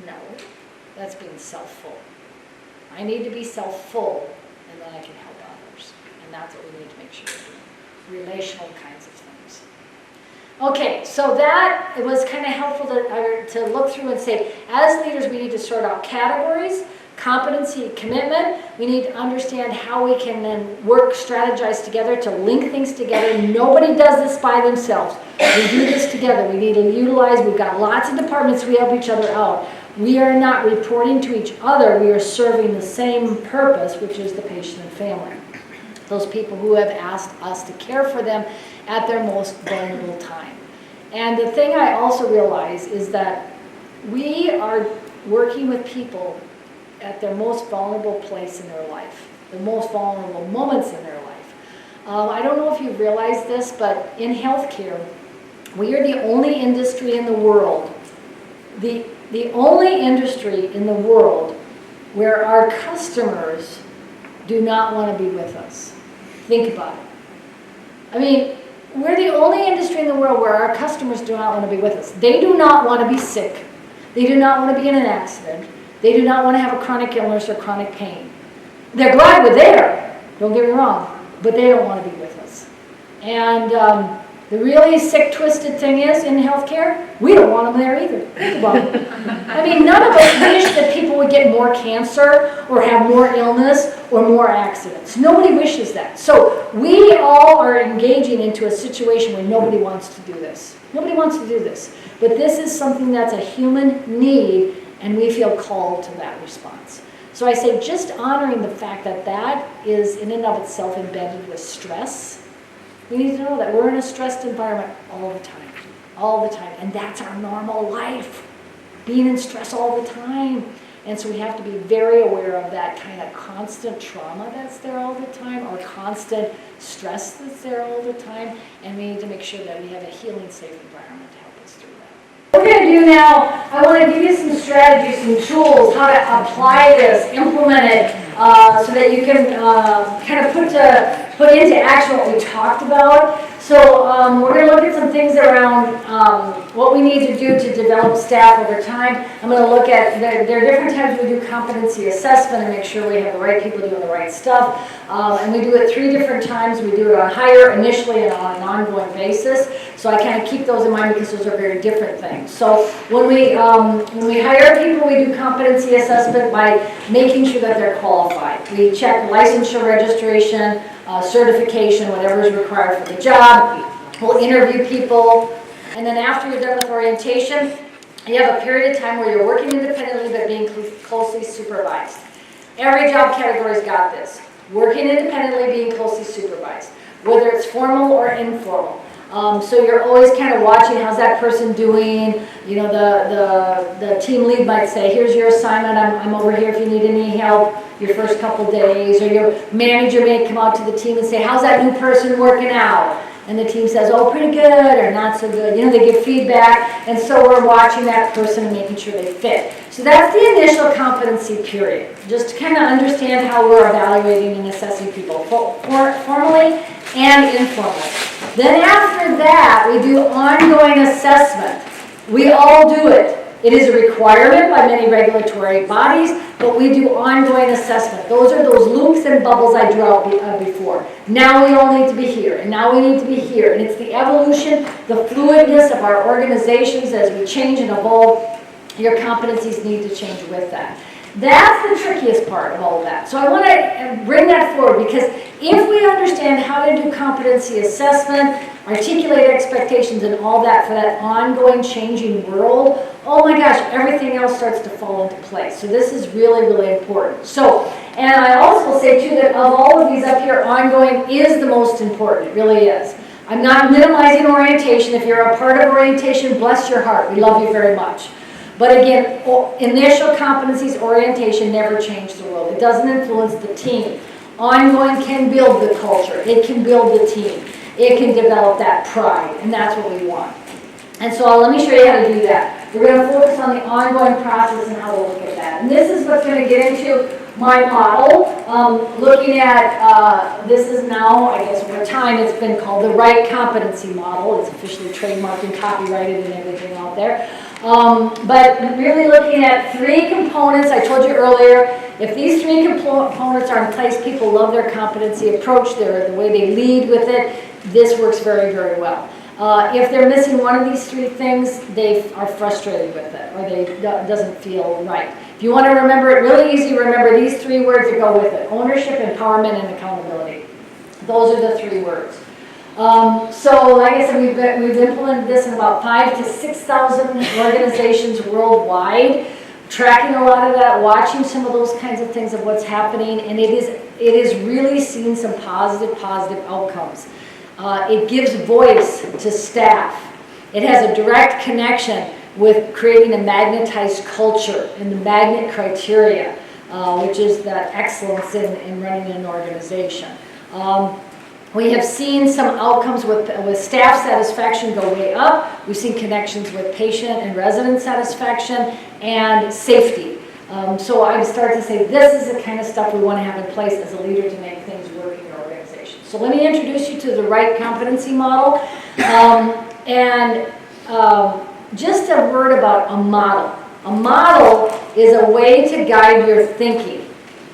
No. That's being self-full. I need to be self-full, and then I can help others. And that's what we need to make sure we're doing. Relational kinds of things. Okay, so that it was kind of helpful to look through and say, as leaders, we need to sort out categories, competency, commitment. We need to understand how we can then strategize together to link things together. Nobody does this by themselves. We do this together. We need to utilize, we've got lots of departments, we help each other out. We are not reporting to each other, we are serving the same purpose, which is the patient and family. Those people who have asked us to care for them at their most vulnerable time. And the thing I also realize is that we are working with people at their most vulnerable place in their life, the most vulnerable moments in their life. I don't know if you realize this, but in healthcare, we are the only industry in the world, the only industry in the world where our customers do not want to be with us. Think about it. I mean, we're the only industry in the world where our customers do not want to be with us. They do not want to be sick. They do not want to be in an accident. They do not want to have a chronic illness or chronic pain. They're glad we're there, don't get me wrong, but they don't want to be with us. And The really sick, twisted thing is, in healthcare, we don't want them there either. Think about it. I mean, none of us wish that people would get more cancer or have more illness or more accidents. Nobody wishes that. So we all are engaging into a situation where nobody wants to do this. Nobody wants to do this. But this is something that's a human need, and we feel called to that response. So I say just honoring the fact that that is in and of itself embedded with stress. We need to know that we're in a stressed environment all the time, and that's our normal life, being in stress all the time. And so we have to be very aware of that kind of constant trauma that's there all the time, or constant stress that's there all the time, and we need to make sure that we have a healing, safe environment to help us through that. What we're going to do now, I want to give you some strategies, some tools, how to apply this, implement it, so that you can kind of put into action what we talked about. So we're going to look at some things around what we need to do to develop staff over time. I'm going to look at, there are different times we do competency assessment and make sure we have the right people doing the right stuff. And we do it 3 different times. We do it on hire, initially, and on an ongoing basis. So I kind of keep those in mind because those are very different things. So when we hire people, we do competency assessment by making sure that they're qualified. We check licensure, registration, certification, whatever is required for the job. We'll interview people, and then after you're done with orientation, you have a period of time where you're working independently but being closely supervised. Every job category's got this. Working independently, being closely supervised, whether it's formal or informal. So you're always kind of watching, how's that person doing? You know, the team lead might say, here's your assignment, I'm over here if you need any help your first couple days. Or your manager may come out to the team and say, how's that new person working out? And the team says, oh, pretty good or not so good. You know, they give feedback, and so we're watching that person and making sure they fit. So that's the initial competency period, just to kind of understand how we're evaluating and assessing people, formally and informally. Then after that, we do ongoing assessment. We all do it. It is a requirement by many regulatory bodies, but we do ongoing assessment. Those are those loops and bubbles I drew out before. Now we all need to be here, and now we need to be here. And it's the evolution, the fluidness of our organizations as we change and evolve. Your competencies need to change with that. That's the trickiest part of all of that. So I want to bring that forward, because if we understand how to do competency assessment, articulate expectations and all that for that ongoing changing world, oh my gosh, everything else starts to fall into place. So this is really, really important. So, and I also say too that of all of these up here, ongoing is the most important. It really is. I'm not minimizing orientation. If you're a part of orientation, bless your heart. We love you very much. But again, initial competencies, orientation never change the world. It doesn't influence the team. Ongoing can build the culture. It can build the team. It can develop that pride, and that's what we want. And so let me show you how to do that. We're going to focus on the ongoing process and how to look at that. And this is what's going to get into my model. Looking at, this is now, I guess over time, it's been called the Wright competency model. It's officially trademarked and copyrighted and everything out there. But really looking at 3 components. I told you earlier, if these 3 components are in place, people love their competency approach, the way they lead with it. This works very, very well. If they're missing one of these 3 things, they are frustrated with it, or it doesn't feel right. If you want to remember it really easy, remember these 3 words that go with it: ownership, empowerment, and accountability. Those are the 3 words. So like I said, we've implemented this in about 5,000 to 6,000 organizations worldwide, tracking a lot of that, watching some of those kinds of things of what's happening, and it is really seeing some positive outcomes. It gives voice to staff. It has a direct connection with creating a magnetized culture and the magnet criteria, which is that excellence in running an organization. We have seen some outcomes with staff satisfaction go way up. We've seen connections with patient and resident satisfaction and safety. So I start to say this is the kind of stuff we want to have in place as a leader to make things work in your organization. So let me introduce you to the Wright competency model. Just a word about a model. A model is a way to guide your thinking.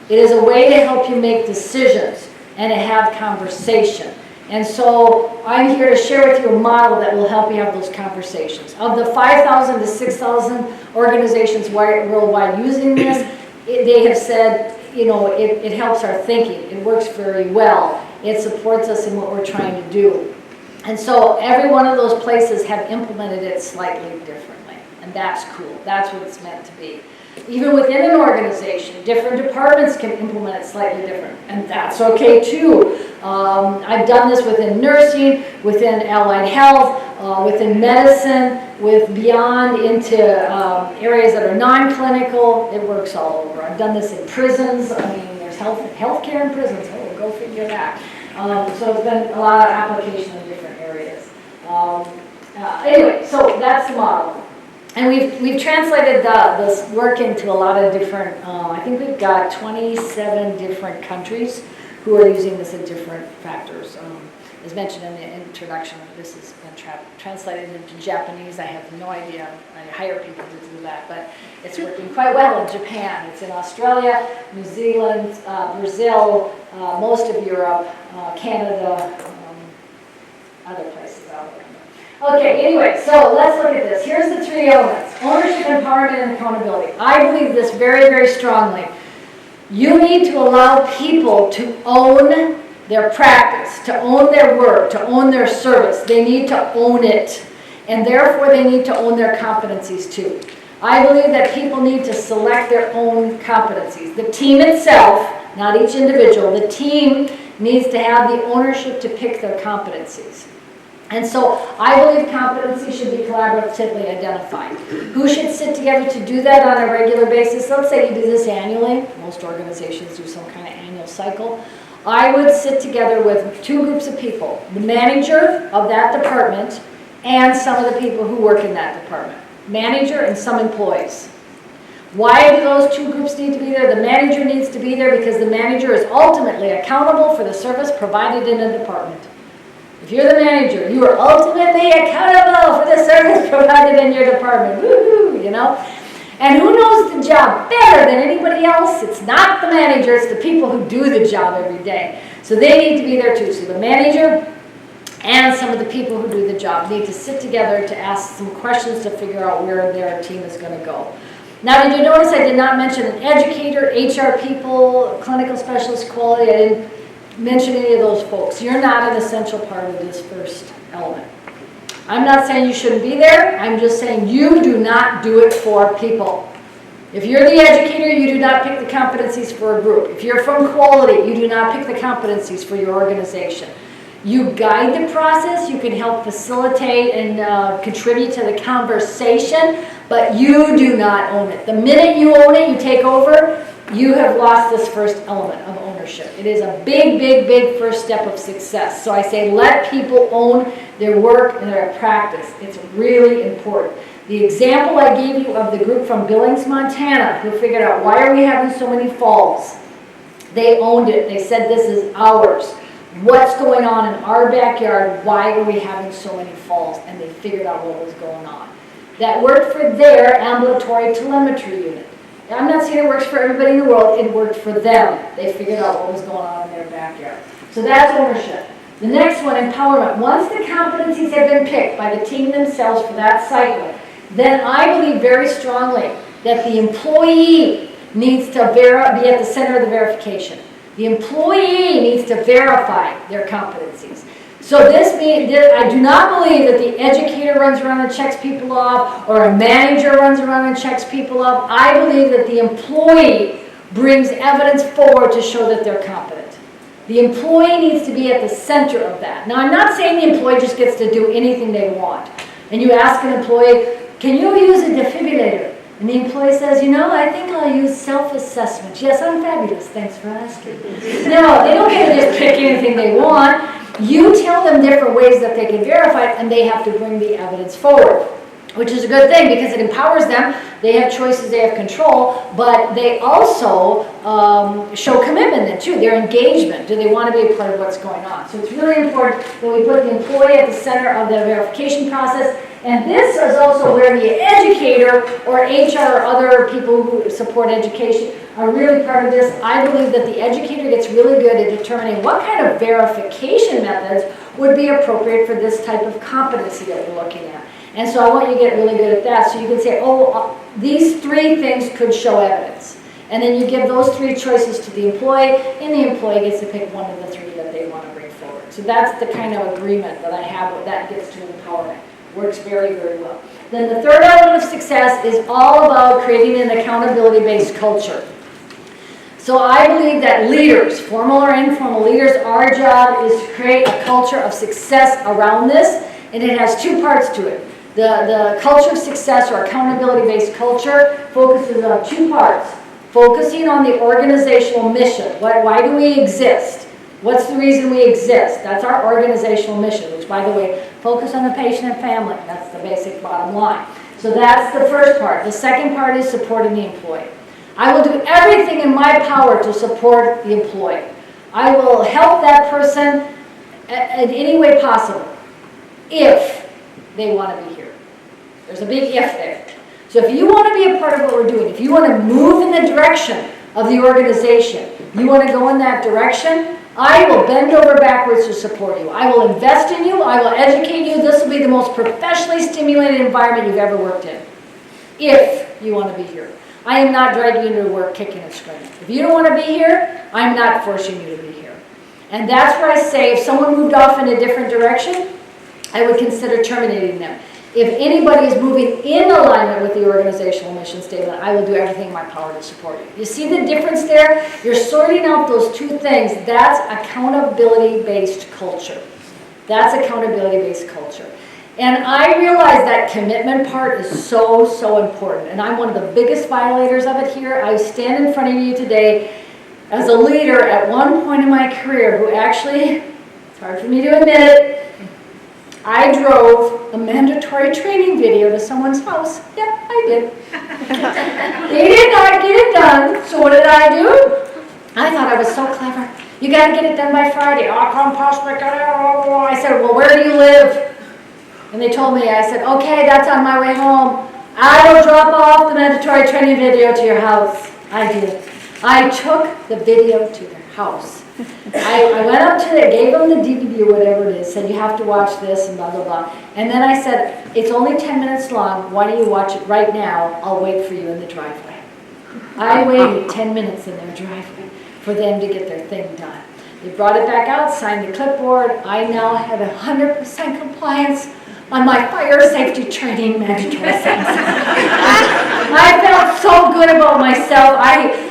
It is a way to help you make decisions and to have conversation. And so I'm here to share with you a model that will help you have those conversations. Of the 5,000 to 6,000 organizations worldwide using this, they have said, you know, it helps our thinking. It works very well. It supports us in what we're trying to do. And so every one of those places have implemented it slightly differently. And that's cool. That's what it's meant to be. Even within an organization, different departments can implement it slightly different, and that's okay too. I've done this within nursing, within allied health, within medicine, with beyond into areas that are non-clinical. It works all over. I've done this in prisons. I mean, there's healthcare in prisons. Oh, go figure that. So it's been a lot of application in different areas. Anyway, so that's the model. And we've translated this work into a lot of different, I think we've got 27 different countries who are using this in different factors. As mentioned in the introduction, this has been translated into Japanese. I have no idea. I hire people to do that, but it's working quite well in Japan. It's in Australia, New Zealand, Brazil, most of Europe, Canada, other places out there. Okay, anyway, so let's look at this. Here's the three elements: ownership, empowerment, and accountability. I believe this very, very strongly. You need to allow people to own their practice, to own their work, to own their service. They need to own it, and therefore they need to own their competencies too. I believe that people need to select their own competencies. The team itself, not each individual, the team needs to have the ownership to pick their competencies. And so I believe competency should be collaboratively identified. Who should sit together to do that on a regular basis? Let's say you do this annually. Most organizations do some kind of annual cycle. I would sit together with two groups of people: the manager of that department and some of the people who work in that department. Manager and some employees. Why do those two groups need to be there? The manager needs to be there because the manager is ultimately accountable for the service provided in a department. If you're the manager, you are ultimately accountable for the service provided in your department. Woo-hoo, you know? And who knows the job better than anybody else? It's not the manager, it's the people who do the job every day. So they need to be there too. So the manager and some of the people who do the job need to sit together to ask some questions to figure out where their team is going to go. Now, did you notice I did not mention an educator, HR people, clinical specialist, quality? I didn't mention any of those folks. You're not an essential part of this first element. I'm not saying you shouldn't be there. I'm just saying you do not do it for people. If you're the educator, you do not pick the competencies for a group. If you're from quality, you do not pick the competencies for your organization. You guide the process, you can help facilitate and contribute to the conversation, but you do not own it. The minute you own it, you take over, you have lost this first element of ownership. It is a big, big, big first step of success. So I say let people own their work and their practice. It's really important. The example I gave you of the group from Billings, Montana, who figured out why are we having so many falls. They owned it. They said this is ours. What's going on in our backyard? Why are we having so many falls? And they figured out what was going on. That worked for their ambulatory telemetry unit. I'm not saying it works for everybody in the world. It worked for them. They figured out what was going on in their backyard. So that's ownership. The next one, empowerment. Once the competencies have been picked by the team themselves for that cycle, then I believe very strongly that the employee needs to be at the center of the verification. The employee needs to verify their competencies. So this means I do not believe that the educator runs around and checks people off, or a manager runs around and checks people off. I believe that the employee brings evidence forward to show that they're competent. The employee needs to be at the center of that. Now, I'm not saying the employee just gets to do anything they want. And you ask an employee, can you use a defibrillator? And the employee says, you know, I think I'll use self-assessment. Yes, I'm fabulous. Thanks for asking. No, they don't get to just pick anything they want. You tell them different ways that they can verify it, and they have to bring the evidence forward, which is a good thing because it empowers them. They have choices, they have control, but they also show commitment then too, their engagement. Do they want to be a part of what's going on? So it's really important that we put the employee at the center of the verification process And this is also where the educator or HR or other people who support education are really part of this. I believe that the educator gets really good at determining what kind of verification methods would be appropriate for this type of competency that we're looking at. And so I want you to get really good at that. So you can say, oh, these 3 things could show evidence. And then you give those 3 choices to the employee, and the employee gets to pick one of the 3 that they want to bring forward. So that's the kind of agreement that I have with that gets to empowerment. Works very, very well. Then the third element of success is all about creating an accountability-based culture. So I believe that leaders, formal or informal leaders, our job is to create a culture of success around this, and it has 2 parts to it. The culture of success or accountability-based culture focuses on 2 parts. Focusing on the organizational mission. Why do we exist? What's the reason we exist? That's our organizational mission, which, by the way, focus on the patient and family. That's the basic bottom line. So that's the first part. The second part is supporting the employee. I will do everything in my power to support the employee. I will help that person in any way possible if they want to be here. There's a big if there. So if you want to be a part of what we're doing, if you want to move in the direction of the organization, you want to go in that direction, I will bend over backwards to support you. I will invest in you. I will educate you. This will be the most professionally stimulated environment you've ever worked in, if you want to be here. I am not dragging you to work kicking and screaming. If you don't want to be here, I'm not forcing you to be here. And that's where I say if someone moved off in a different direction, I would consider terminating them. If anybody is moving in alignment with the organizational mission statement, I will do everything in my power to support you. You see the difference there? You're sorting out those 2 things. That's accountability-based culture. That's accountability-based culture. And I realize that commitment part is so, so important. And I'm one of the biggest violators of it here. I stand in front of you today as a leader at one point in my career who actually, it's hard for me to admit it, I drove a mandatory training video to someone's house. Yeah, I did. They did not get it done, so what did I do? I thought I was so clever. You got to get it done by Friday. Oh, come prospect. I said, well, where do you live? And they told me, I said, okay, that's on my way home. I will drop off the mandatory training video to your house. I did. I took the video to their house. I went up to it, gave them the DVD or whatever it is, said you have to watch this and blah, blah, blah. And then I said, it's only 10 minutes long. Why don't you watch it right now? I'll wait for you in the driveway. I waited 10 minutes in their driveway for them to get their thing done. They brought it back out, signed the clipboard. I now have 100% compliance on my fire safety training mandatory sentence. I felt so good about myself.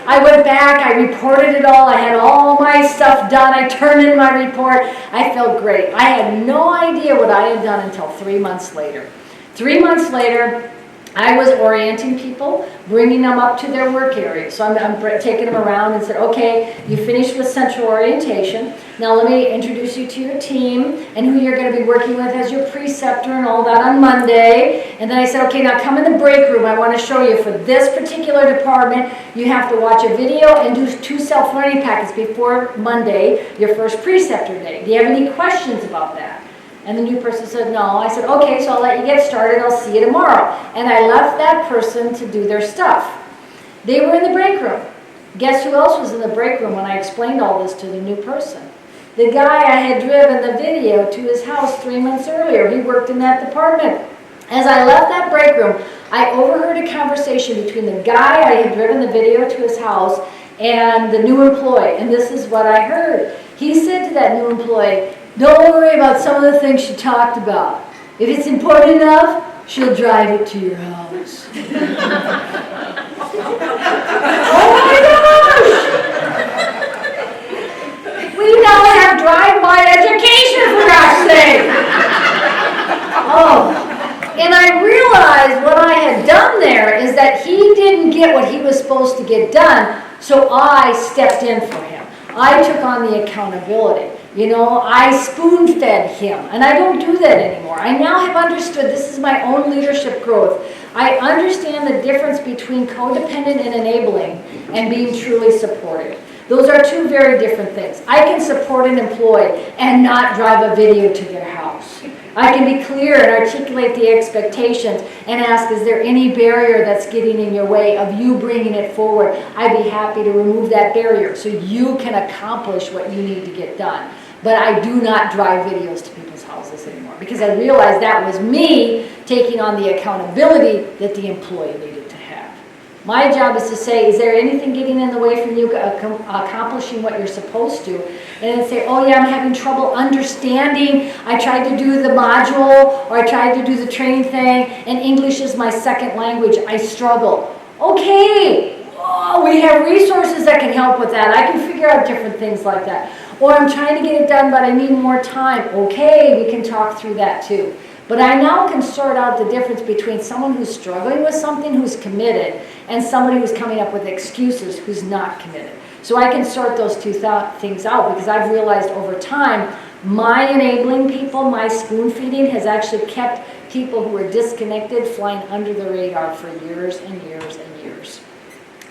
I went back, I reported it all, I had all my stuff done, I turned in my report. I felt great. I had no idea what I had done until 3 months later. 3 months later, I was orienting people, bringing them up to their work area. So I'm taking them around and said, okay, you finished with central orientation. Now let me introduce you to your team and who you're going to be working with as your preceptor and all that on Monday. And then I said, okay, now come in the break room. I want to show you for this particular department, you have to watch a video and do 2 self-learning packets before Monday, your first preceptor day. Do you have any questions about that? And the new person said, no. I said, okay, so I'll let you get started. I'll see you tomorrow. And I left that person to do their stuff. They were in the break room. Guess who else was in the break room when I explained all this to the new person? The guy I had driven the video to his house 3 months earlier. He worked in that department. As I left that break room, I overheard a conversation between the guy I had driven the video to his house and the new employee. And this is what I heard. He said to that new employee, don't worry about some of the things she talked about. If it's important enough, she'll drive it to your house. Oh my gosh! We now have drive-by education, for God's sake! Oh, and I realized what I had done there is that he didn't get what he was supposed to get done, so I stepped in for him. I took on the accountability. You know, I spoon-fed him, and I don't do that anymore. I now have understood this is my own leadership growth. I understand the difference between codependent and enabling and being truly supportive. Those are 2 very different things. I can support an employee and not drive a video to their house. I can be clear and articulate the expectations and ask, is there any barrier that's getting in your way of you bringing it forward? I'd be happy to remove that barrier so you can accomplish what you need to get done. But I do not drive videos to people's houses anymore because I realized that was me taking on the accountability that the employee needed to have. My job is to say, is there anything getting in the way from you accomplishing what you're supposed to? And then say, oh yeah, I'm having trouble understanding. I tried to do the module or I tried to do the training thing and English is my second language. I struggle. Okay, oh, we have resources that can help with that. I can figure out different things like that. Or I'm trying to get it done, but I need more time. Okay, we can talk through that too. But I now can sort out the difference between someone who's struggling with something, who's committed, and somebody who's coming up with excuses, who's not committed. So I can sort those two things out because I've realized over time, my enabling people, my spoon feeding has actually kept people who are disconnected flying under the radar for years and years and years.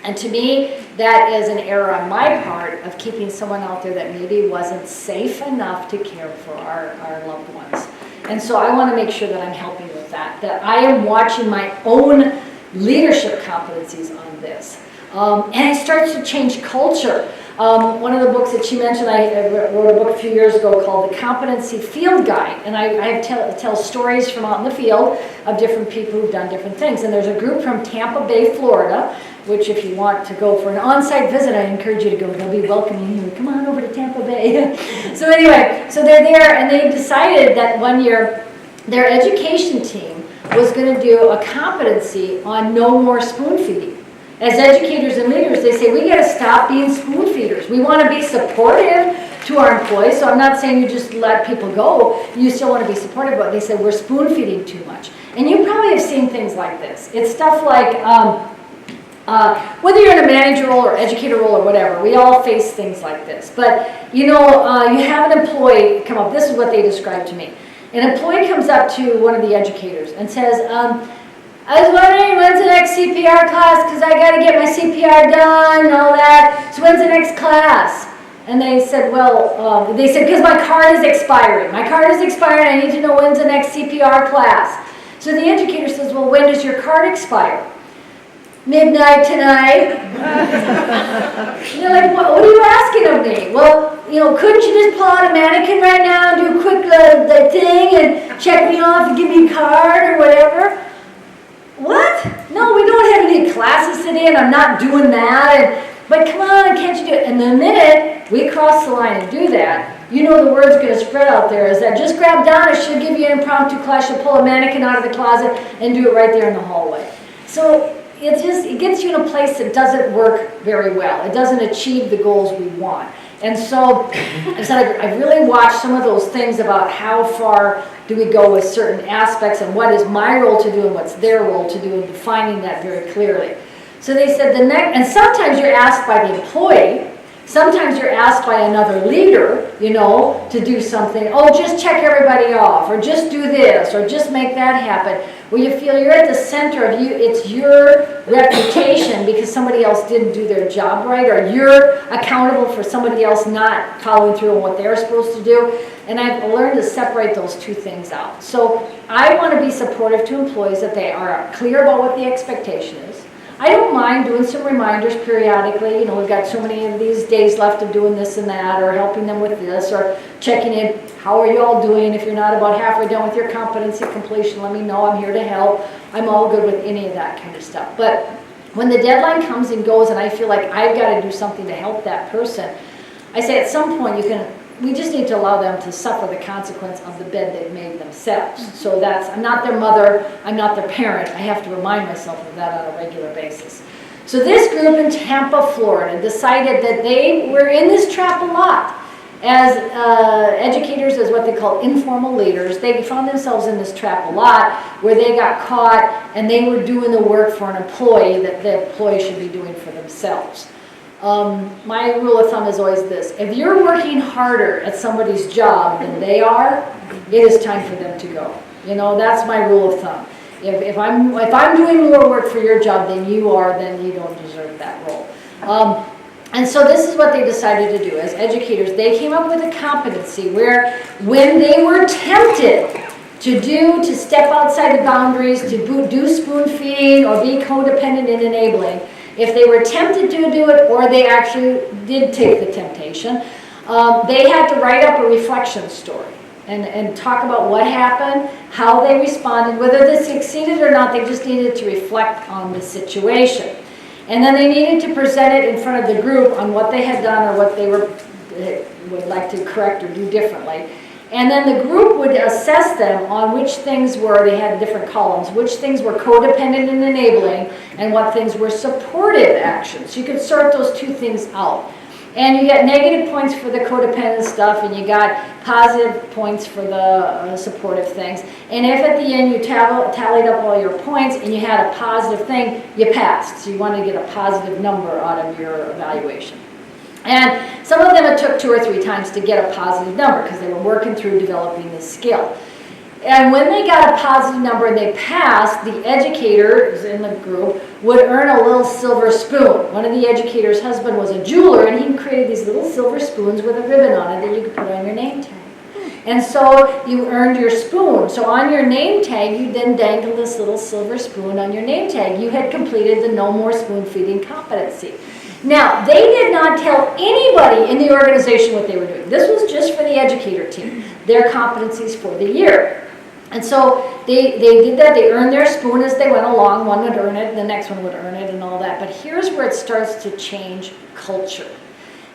And to me, that is an error on my part of keeping someone out there that maybe wasn't safe enough to care for our loved ones. And so I want to make sure that I'm helping with that I am watching my own leadership competencies on this. And it starts to change culture. One of the books that she mentioned, I wrote a book a few years ago called The Competency Field Guide. And I tell stories from out in the field of different people who've done different things. And there's a group from Tampa Bay, Florida, which if you want to go for an on-site visit, I encourage you to go. They'll be welcoming you. Come on over to Tampa Bay. So anyway, so they're there and they decided that one year their education team was going to do a competency on no more spoon feeding. As educators and leaders, they say, we got to stop being spoon feeders. We want to be supportive to our employees. So I'm not saying you just let people go. You still want to be supportive, but they said, we're spoon feeding too much. And you probably have seen things like this. It's stuff like, whether you're in a manager role or educator role or whatever, we all face things like this. But, you know, you have an employee come up. This is what they described to me. An employee comes up to one of the educators and says, I was wondering when's the next CPR class because I got to get my CPR done and all that. So when's the next class? And they said, well, because my card is expiring. My card is expiring. I need to know when's the next CPR class. So the educator says, well, when does your card expire? Midnight tonight. You're like, what are you asking of me? Well, you know, couldn't you just pull out a mannequin right now and do a quick the thing and check me off and give me a card or whatever? What? No, we don't have any classes today and I'm not doing that. But come on, can't you do it? And the minute we cross the line and do that, you know the word's going to spread out there is that just grab Donna, she'll give you an impromptu class, she'll pull a mannequin out of the closet and do it right there in the hallway. So it gets you in a place that doesn't work very well. It doesn't achieve the goals we want. And so I really watched some of those things about how far do we go with certain aspects and what is my role to do and what's their role to do and defining that very clearly. So they said and sometimes you're asked by the employee, sometimes you're asked by another leader, you know, to do something. Oh, just check everybody off, or just do this, or just make that happen. Where you feel you're at the center of it's your reputation because somebody else didn't do their job right, or you're accountable for somebody else not following through on what they're supposed to do. And I've learned to separate those two things out. So I want to be supportive to employees that they are clear about what the expectation is. I don't mind doing some reminders periodically. You know, we've got so many of these days left of doing this and that, or helping them with this, or checking in. How are you all doing? If you're not about halfway done with your competency completion, let me know. I'm here to help. I'm all good with any of that kind of stuff. But when the deadline comes and goes and I feel like I've got to do something to help that person, I say at some point we just need to allow them to suffer the consequence of the bed they've made themselves. So I'm not their mother, I'm not their parent. I have to remind myself of that on a regular basis. So this group in Tampa, Florida decided that they were in this trap a lot. As educators, as what they call informal leaders, they found themselves in this trap a lot where they got caught and they were doing the work for an employee that the employee should be doing for themselves. My rule of thumb is always this: if you're working harder at somebody's job than they are, it is time for them to go. You know, that's my rule of thumb. If I'm doing more work for your job than you are, then you don't deserve that role. And so this is what they decided to do. As educators, they came up with a competency where when they were tempted to step outside the boundaries, to do spoon feeding or be codependent and enabling, if they were tempted to do it or they actually did take the temptation, they had to write up a reflection story and talk about what happened, how they responded, whether they succeeded or not. They just needed to reflect on the situation. And then they needed to present it in front of the group on what they had done or what they would like to correct or do differently. And then the group would assess them on which things were, they had different columns, which things were codependent and enabling and what things were supportive actions. So you could sort those two things out. And you got negative points for the codependent stuff, and you got positive points for the supportive things. And if at the end you tallied up all your points and you had a positive thing, you passed. So you wanted to get a positive number out of your evaluation. And some of them it took 2 or 3 times to get a positive number because they were working through developing this skill. And when they got a positive number and they passed, the educators in the group would earn a little silver spoon. One of the educators' husband was a jeweler, and he created these little silver spoons with a ribbon on it that you could put on your name tag. And so you earned your spoon. So on your name tag, you then dangled this little silver spoon on your name tag. You had completed the no more spoon feeding competency. Now, they did not tell anybody in the organization what they were doing. This was just for the educator team, their competencies for the year. And so they did that. They earned their spoon as they went along. One would earn it, the next one would earn it, and all that. But here's where it starts to change culture.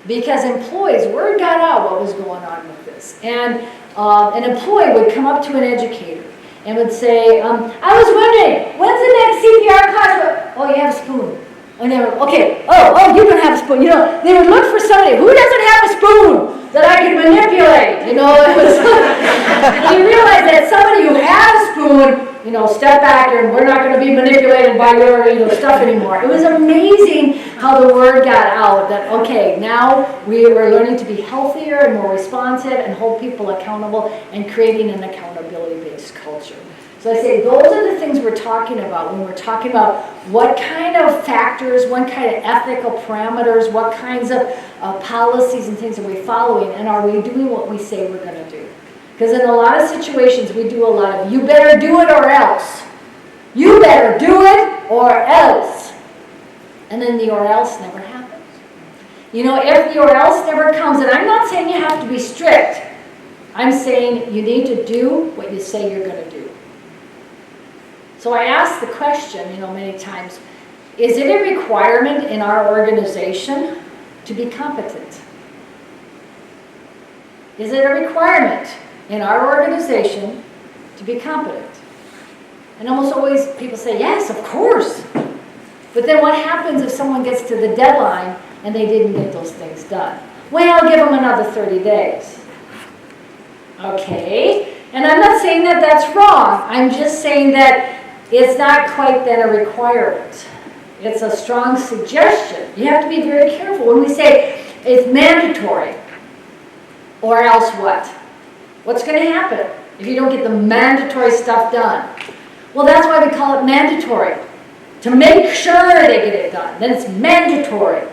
Because employees, word got out what was going on with this. And an employee would come up to an educator and would say, I was wondering, when's the next CPR class? Oh, you have a spoon. And they were, okay, you don't have a spoon. You know, they would look for somebody, who doesn't have a spoon that I can manipulate? You know, it was, you realize that somebody who has a spoon, you know, step back and we're not going to be manipulated by your, stuff anymore. It was amazing how the word got out that, okay, now we were learning to be healthier and more responsive and hold people accountable and creating an accountability-based culture. So I say those are the things we're talking about when we're talking about what kind of factors, what kind of ethical parameters, what kinds of policies and things are we following, and are we doing what we say we're going to do? Because in a lot of situations we do a lot of, you better do it or else. You better do it or else. And then the or else never happens. You know, if the or else never comes, and I'm not saying you have to be strict. I'm saying you need to do what you say you're going to do. So I ask the question, many times, is it a requirement in our organization to be competent? Is it a requirement in our organization to be competent? And almost always people say, yes, of course. But then what happens if someone gets to the deadline and they didn't get those things done? Well, I'll give them another 30 days. Okay, and I'm not saying that that's wrong. I'm just saying that it's not quite then a requirement. It's a strong suggestion. You have to be very careful when we say it's mandatory, or else what? What's going to happen if you don't get the mandatory stuff done? Well, that's why we call it mandatory, to make sure they get it done. Then it's mandatory.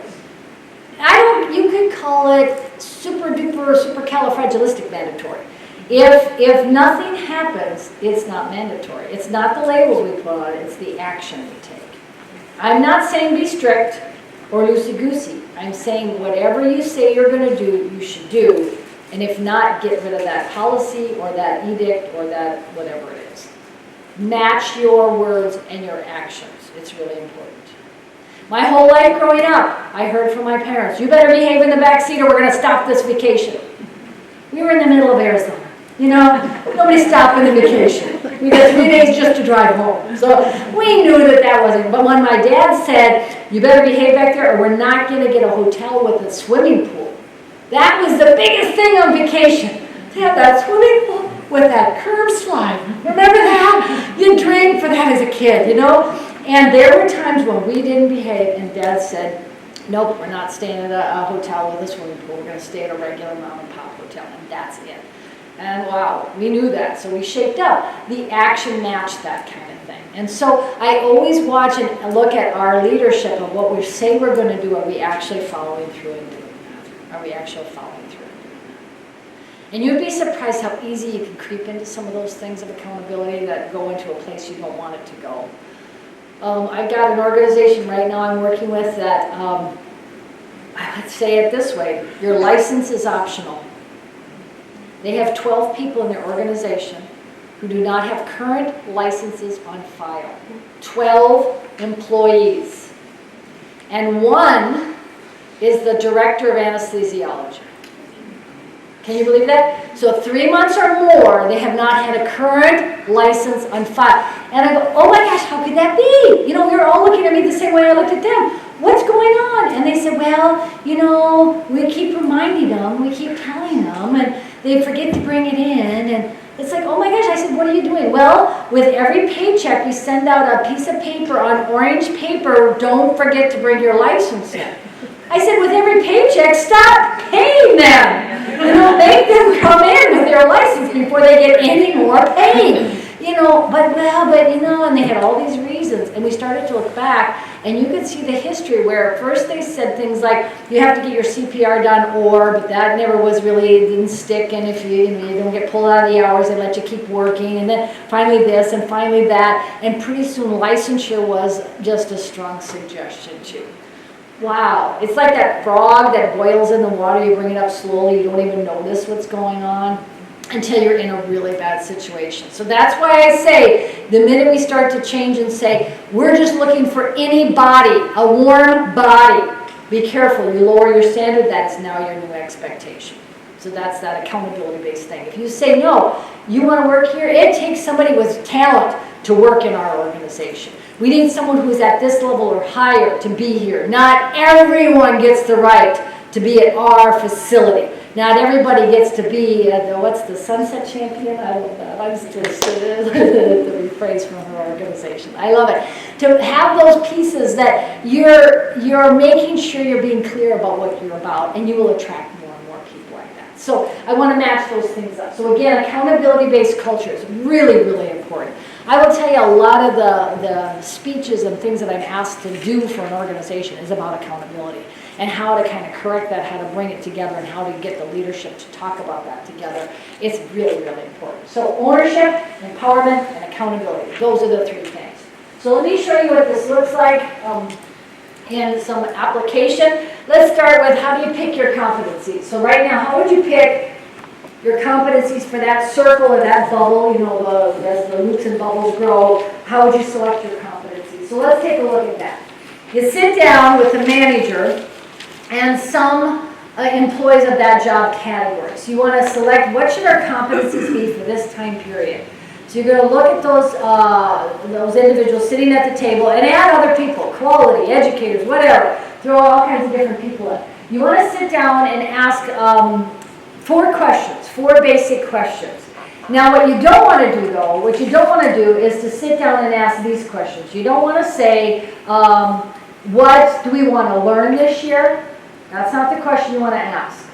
You could call it super duper, supercalifragilisticmandatory. If nothing happens, it's not mandatory. It's not the labels we put on it, it's the action we take. I'm not saying be strict or loosey-goosey. I'm saying whatever you say you're going to do, you should do. And if not, get rid of that policy or that edict or that whatever it is. Match your words and your actions. It's really important. My whole life growing up, I heard from my parents, you better behave in the back seat or we're going to stop this vacation. We were in the middle of Arizona. Nobody stopped in the vacation. We got 3 days just to drive home. So we knew that wasn't. But when my dad said, you better behave back there or we're not going to get a hotel with a swimming pool. That was the biggest thing on vacation. To have that swimming pool with that curb slide. Remember that? You dreamed for that as a kid, And there were times when we didn't behave and Dad said, nope, we're not staying at a hotel with a swimming pool. We're going to stay at a regular mom and pop hotel, and that's it. And wow, we knew that, so we shaped up. The action matched that kind of thing. And so I always watch and look at our leadership of what we say we're going to do. Are we actually following through and doing that? Are we actually following through and doing that? And you'd be surprised how easy you can creep into some of those things of accountability that go into a place you don't want it to go. I've got an organization right now I'm working with that, let's say it this way, your license is optional. They have 12 people in their organization who do not have current licenses on file. 12 employees. And one is the director of anesthesiology. Can you believe that? So 3 months or more, they have not had a current license on file. And I go, oh my gosh, how could that be? You know, we were all looking at me the same way I looked at them. What's going on? And they said, well, you know, we keep reminding them, we keep telling them, and they forget to bring it in. And it's like, oh my gosh, I said, what are you doing? Well, with every paycheck, we send out a piece of paper on orange paper, don't forget to bring your license in. I said, with every paycheck, stop paying them. You know, make them come in with their license before they get any more paid. You know, but you know, and they had all these reasons. And we started to look back, and you could see the history where at first they said things like, you have to get your CPR done, but that never was really, it didn't stick, and if you don't get pulled out of the hours, they let you keep working, and then finally this, and finally that, and pretty soon licensure was just a strong suggestion too. Wow, it's like that frog that boils in the water, you bring it up slowly, you don't even notice what's going on until you're in a really bad situation. So that's why I say, the minute we start to change and say, we're just looking for any body, a warm body, be careful, you lower your standard, that's now your new expectation. So that's that accountability-based thing. If you say, no, you want to work here, it takes somebody with talent to work in our organization. We need someone who's at this level or higher to be here. Not everyone gets the right to be at our facility. Not everybody gets to be, what's the Sunset Champion? I love that. I'm just the rephrase from her organization. I love it. To have those pieces that you're making sure you're being clear about what you're about, and you will attract more and more people like that. So I want to match those things up. So again, accountability-based culture is really, really important. I will tell you a lot of the speeches and things that I'm asked to do for an organization is about accountability and how to kind of correct that, how to bring it together, and how to get the leadership to talk about that together. It's really, really important. So ownership, empowerment, and accountability. Those are the three things. So let me show you what this looks like in some application. Let's start with how do you pick your competencies. So right now, how would you pick your competencies for that circle or that bubble, you know, as the loops and bubbles grow, how would you select your competencies? So let's take a look at that. You sit down with the manager and some employees of that job category. So you want to select what should our competencies be for this time period. So you're going to look at those individuals sitting at the table and add other people, quality, educators, whatever. Throw all kinds of different people in. You want to sit down and ask 4 questions, 4 basic questions. Now what you don't want to do though, what you don't want to do is to sit down and ask these questions. You don't want to say, what do we want to learn this year? That's not the question you want to ask.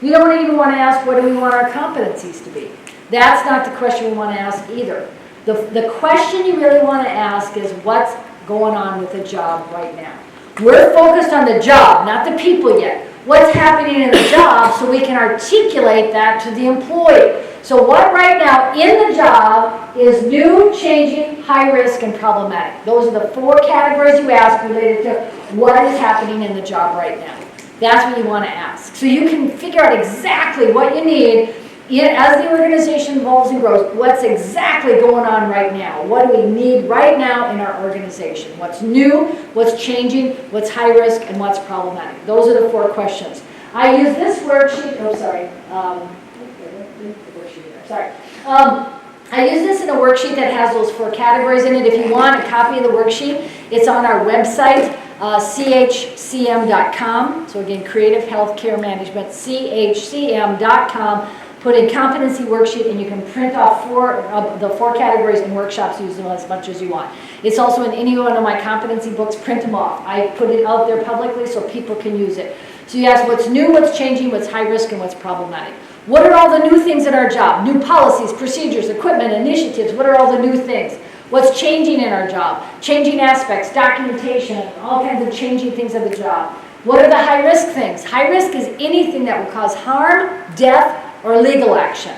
You don't even want to ask, what do we want our competencies to be? That's not the question we want to ask either. The question you really want to ask is, what's going on with the job right now? We're focused on the job, not the people yet. What's happening in the job so we can articulate that to the employee. So what right now in the job is new, changing, high risk, and problematic. Those are the 4 categories you ask related to what is happening in the job right now. That's what you want to ask. So you can figure out exactly what you need as the organization evolves and grows. What's exactly going on right now? What do we need right now in our organization? What's new, what's changing, what's high risk, and what's problematic? Those are the 4 questions. I use this worksheet, I use this in a worksheet that has those 4 categories in it. If you want a copy of the worksheet, it's on our website, chcm.com. So again, Creative Healthcare Management, chcm.com. Put in competency worksheet, and you can print off the 4 categories and workshops, use them as much as you want. It's also in any one of my competency books, print them off. I put it out there publicly so people can use it. So you ask what's new, what's changing, what's high risk, and what's problematic. What are all the new things in our job? New policies, procedures, equipment, initiatives. What are all the new things? What's changing in our job? Changing aspects, documentation, all kinds of changing things of the job. What are the high risk things? High risk is anything that will cause harm, death, or legal action.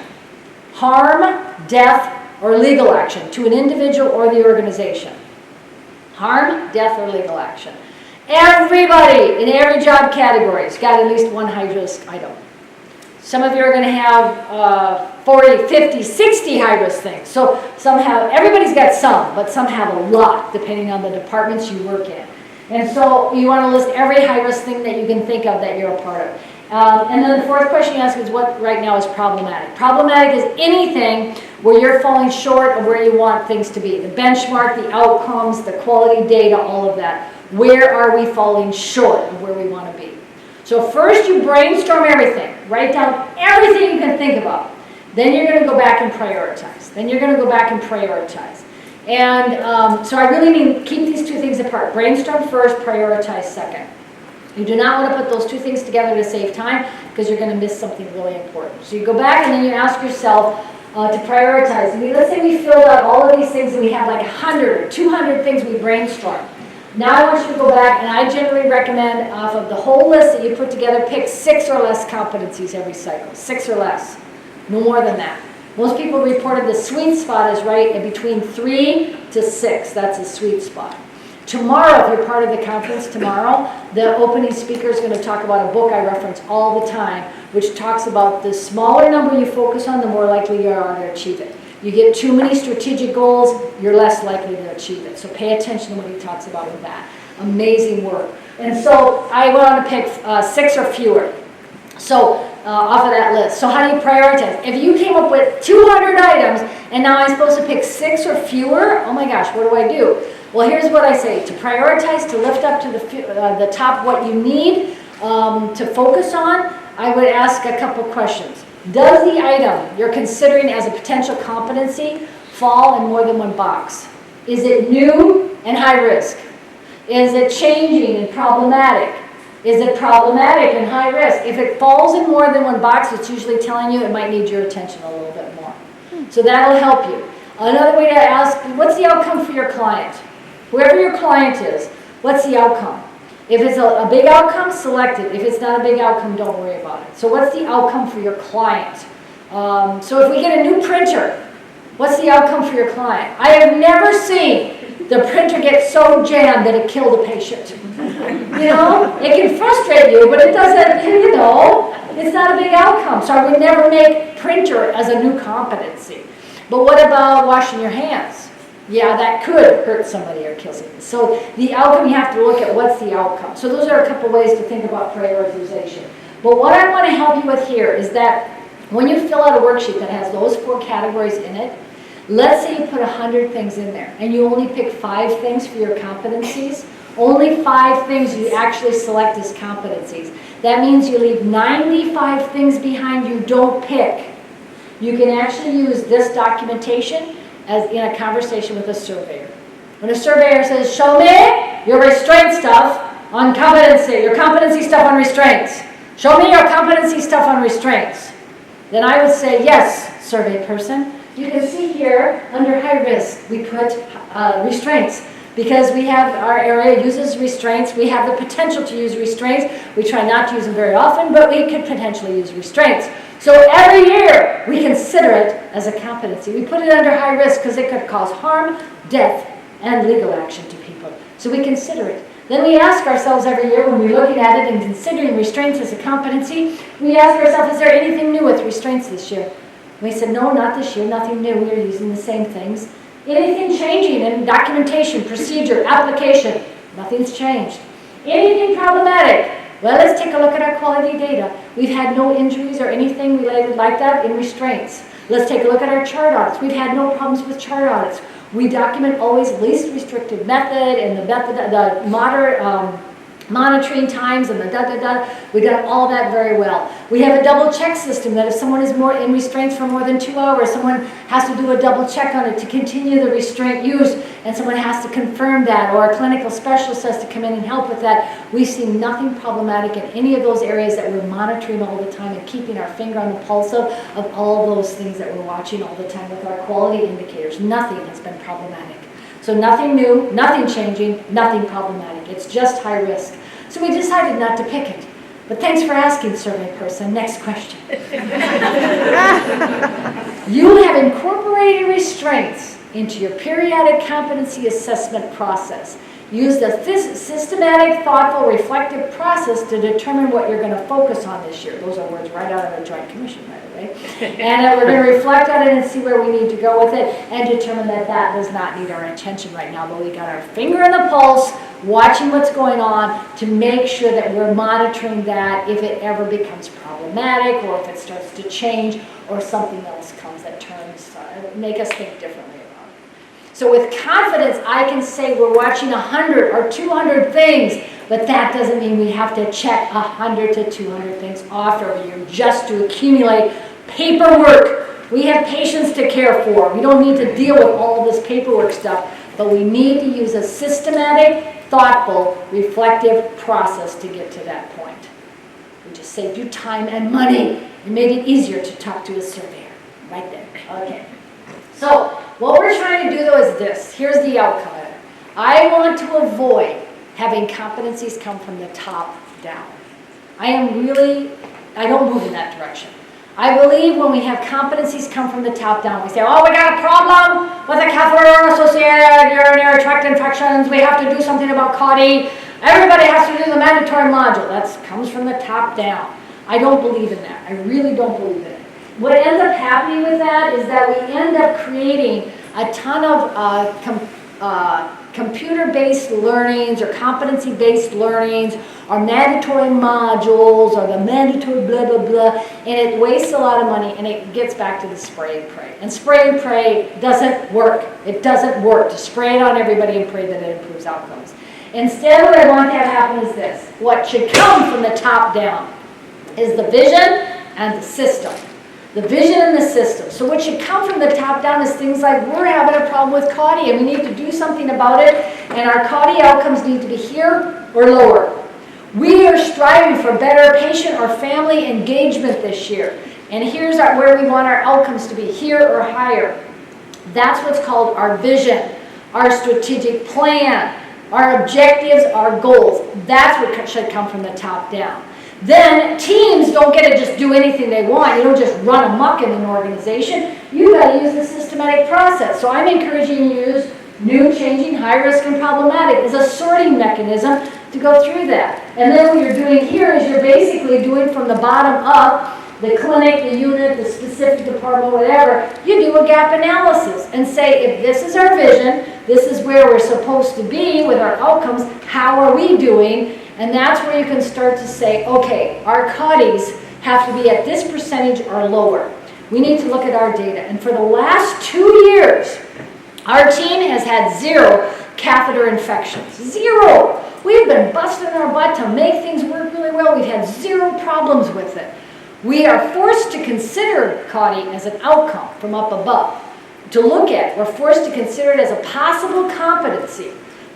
Harm, death, or legal action to an individual or the organization. Harm, death, or legal action. Everybody in every job category has got at least one high-risk item. Some of you are going to have 40, 50, 60 high-risk things. So some have, everybody's got some, but some have a lot, depending on the departments you work in. And so you want to list every high-risk thing that you can think of that you're a part of. And then the fourth question you ask is what right now is problematic. Problematic is anything where you're falling short of where you want things to be. The benchmark, the outcomes, the quality data, all of that. Where are we falling short of where we want to be? So first you brainstorm everything. Write down everything you can think about. Then you're going to go back and prioritize. Then you're going to go back and prioritize. And so I really mean keep these two things apart. Brainstorm first, prioritize second. You do not want to put those two things together to save time because you're going to miss something really important. So you go back and then you ask yourself to prioritize. I mean, let's say we filled out all of these things and we have like 100 or 200 things we brainstorm. Now I want you to go back, and I generally recommend off of the whole list that you put together, pick 6 or less competencies every cycle. 6 or less. No more than that. Most people reported the sweet spot is right in between 3 to 6. That's a sweet spot. Tomorrow, if you're part of the conference tomorrow, the opening speaker is going to talk about a book I reference all the time, which talks about the smaller number you focus on, the more likely you are to achieve it. You get too many strategic goals, you're less likely to achieve it. So pay attention to what he talks about with that. Amazing work. And so I want to pick 6 or fewer. So off of that list. So how do you prioritize? If you came up with 200 items and now I'm supposed to pick 6 or fewer, oh my gosh, what do I do? Well, here's what I say. To prioritize, to lift up to the top what you need to focus on, I would ask a couple questions. Does the item you're considering as a potential competency fall in more than one box? Is it new and high risk? Is it changing and problematic? Is it problematic and high risk? If it falls in more than one box, it's usually telling you it might need your attention a little bit more. So that'll help you. Another way to ask, what's the outcome for your client? Whoever your client is, what's the outcome? If it's a big outcome, select it. If it's not a big outcome, don't worry about it. So what's the outcome for your client? So if we get a new printer, what's the outcome for your client? I have never seen the printer get so jammed that it killed a patient. You know, it can frustrate you, but it doesn't, you know, it's not a big outcome. So I would never make printer as a new competency. But what about washing your hands? Yeah, that could hurt somebody or kill somebody. So the outcome, you have to look at what's the outcome. So those are a couple ways to think about prioritization. But what I want to help you with here is that when you fill out a worksheet that has those 4 categories in it, let's say you put 100 things in there and you only pick 5 things for your competencies. Only 5 things you actually select as competencies. That means you leave 95 things behind you don't pick. You can actually use this documentation as in a conversation with a surveyor. When a surveyor says, show me your restraint stuff on competency, your competency stuff on restraints. Show me your competency stuff on restraints. Then I would say, yes, survey person. You can see here, under high risk, we put restraints. Because we have, our area uses restraints, we have the potential to use restraints. We try not to use them very often, but we could potentially use restraints. So every year, we consider it as a competency. We put it under high risk because it could cause harm, death, and legal action to people. So we consider it. Then we ask ourselves every year when we're looking at it and considering restraints as a competency, we ask ourselves, is there anything new with restraints this year? We said, no, not this year, nothing new. We are using the same things. Anything changing in documentation, procedure, application? Nothing's changed. Anything problematic? Well, let's take a look at our quality data. We've had no injuries or anything related like that in restraints. Let's take a look at our chart audits. We've had no problems with chart audits. We document always least restrictive method and the moderate monitoring times and the da-da-da. We've done all that very well. We have a double check system that if someone is more in restraints for more than 2 hours, someone has to do a double check on it to continue the restraint use, and someone has to confirm that, or a clinical specialist has to come in and help with that. We've seen nothing problematic in any of those areas that we're monitoring all the time and keeping our finger on the pulse of all those things that we're watching all the time with our quality indicators. Nothing has been problematic. So nothing new, nothing changing, nothing problematic. It's just high risk. So we decided not to pick it. But thanks for asking, survey person. Next question. You have incorporated restraints into your periodic competency assessment process. Use the systematic, thoughtful, reflective process to determine what you're going to focus on this year. Those are words right out of the Joint Commission, by the way. And we're going to reflect on it and see where we need to go with it and determine that that does not need our attention right now, but we got our finger in the pulse, watching what's going on to make sure that we're monitoring that if it ever becomes problematic or if it starts to change or something else comes that turns, make us think differently. So with confidence, I can say we're watching 100 or 200 things, but that doesn't mean we have to check 100 to 200 things off every year just to accumulate paperwork. We have patients to care for. We don't need to deal with all of this paperwork stuff, but we need to use a systematic, thoughtful, reflective process to get to that point. We just saved you time and money. We made it easier to talk to a surveyor. Right there. Okay. So, what we're trying to do though is this. Here's the outcome of it. I want to avoid having competencies come from the top down. I don't move in that direction. I believe when we have competencies come from the top down, we say, oh, we got a problem with a catheter-associated urinary tract infections. We have to do something about CAUTI. Everybody has to do the mandatory module. That comes from the top down. I don't believe in that. I really don't believe in it. What ends up happening with that is that we end up creating a ton of computer-based learnings or competency-based learnings or mandatory modules or the mandatory blah, blah, blah, and it wastes a lot of money and it gets back to the spray and pray. And spray and pray doesn't work. It doesn't work to spray it on everybody and pray that it improves outcomes. Instead, what I want to have happen is this. What should come from the top down is the vision and the system. The vision and the system. So what should come from the top down is things like we're having a problem with CAUTI and we need to do something about it and our CAUTI outcomes need to be here or lower. We are striving for better patient or family engagement this year. And here's where we want our outcomes to be, here or higher. That's what's called our vision, our strategic plan, our objectives, our goals. That's what should come from the top down. Then teams don't get to just do anything they want. You don't just run amok in an organization. You've got to use the systematic process. So I'm encouraging you to use new, changing, high risk, and problematic as a sorting mechanism to go through that. And then what you're doing here is you're basically doing from the bottom up, the clinic, the unit, the specific department, whatever, you do a gap analysis and say, if this is our vision, this is where we're supposed to be with our outcomes, how are we doing? And that's where you can start to say, okay, our CAUTIs have to be at this percentage or lower. We need to look at our data. And for the last 2 years, our team has had 0 catheter infections. 0! We've been busting our butt to make things work really well. We've had 0 problems with it. We are forced to consider CAUTI as an outcome from up above. To look at, we're forced to consider it as a possible competency.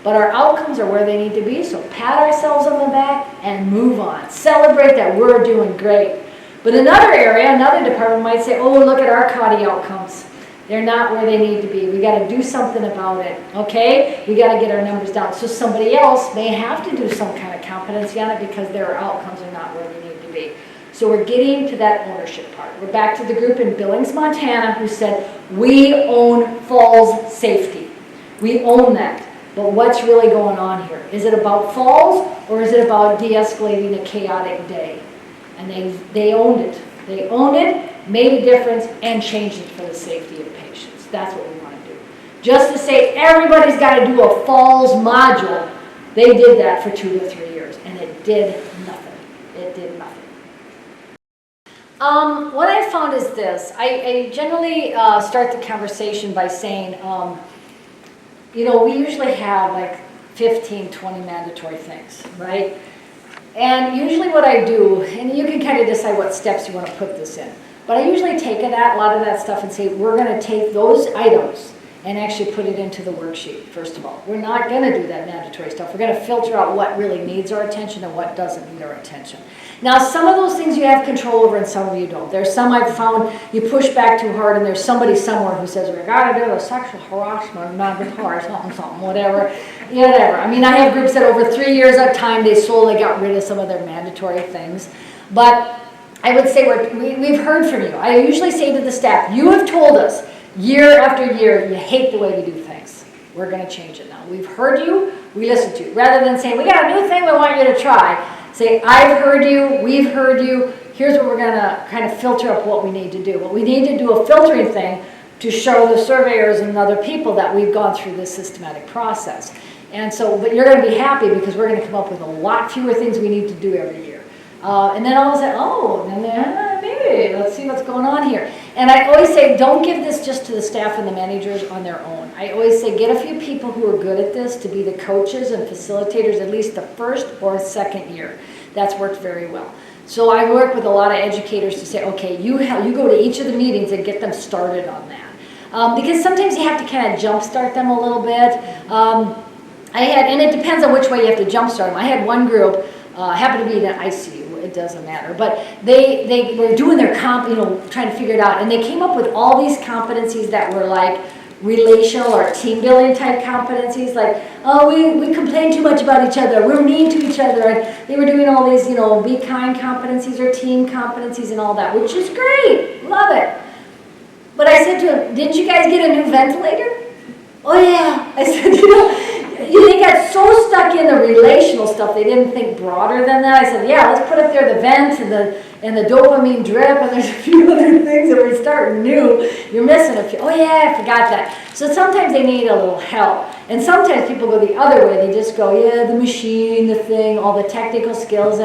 But our outcomes are where they need to be, so pat ourselves on the back and move on. Celebrate that we're doing great. But another area, another department might say, oh, look at our CAUTI outcomes. They're not where they need to be. We got to do something about it, okay? We got to get our numbers down. So somebody else may have to do some kind of competency on it because their outcomes are not where they need to be. So we're getting to that ownership part. We're back to the group in Billings, Montana, who said, we own falls safety. We own that. But what's really going on here? Is it about falls or is it about de-escalating a chaotic day? And they owned it. They owned it, made a difference, and changed it for the safety of patients. That's what we want to do. Just to say everybody's got to do a falls module, they did that for 2 to 3 years, and it did nothing. It did nothing. What I found is this. I generally start the conversation by saying, you know, we usually have like 15, 20 mandatory things, right? And usually what I do, and you can kind of decide what steps you want to put this in, but I usually take a lot of that stuff and say, we're going to take those items and actually put it into the worksheet, first of all. We're not gonna do that mandatory stuff. We're gonna filter out what really needs our attention and what doesn't need our attention. Now, some of those things you have control over and some of you don't. There's some I've found you push back too hard and there's somebody somewhere who says, we gotta do a sexual harassment, not with her, something, whatever. Whatever. I mean, I have groups that over 3 years at a time, they slowly got rid of some of their mandatory things. But I would say we've heard from you. I usually say to the staff, you have told us year after year, you hate the way we do things. We're going to change it now. We've heard you, we listen to you. Rather than saying, we got a new thing we want you to try, say, I've heard you, we've heard you, here's what we're going to kind of filter up what we need to do. Well, we need to do a filtering thing to show the surveyors and other people that we've gone through this systematic process. And so, but you're going to be happy because we're going to come up with a lot fewer things we need to do every year. And then all of a sudden, maybe, let's see what's going on here. And I always say, don't give this just to the staff and the managers on their own. I always say, get a few people who are good at this to be the coaches and facilitators at least the first or second year. That's worked very well. So I work with a lot of educators to say, okay, you go to each of the meetings and get them started on that. Because sometimes you have to kind of jumpstart them a little bit. And it depends on which way you have to jumpstart them. I had one group, happened to be in ICU. It doesn't matter, but they were doing their trying to figure it out, and they came up with all these competencies that were like relational or team building type competencies, like, oh, we complain too much about each other, we're mean to each other, and they were doing all these, be kind competencies or team competencies and all that, which is great, love it. But I said to them, didn't you guys get a new ventilator? Oh yeah. I said, they got so stuck in the relational stuff, they didn't think broader than that. I said, yeah, let's put up there the vent and the dopamine drip, and there's a few other things that we're starting new. You're missing a few. Oh yeah, I forgot that. So sometimes they need a little help. And sometimes people go the other way. They just go, yeah, the machine, the thing, all the technical skills.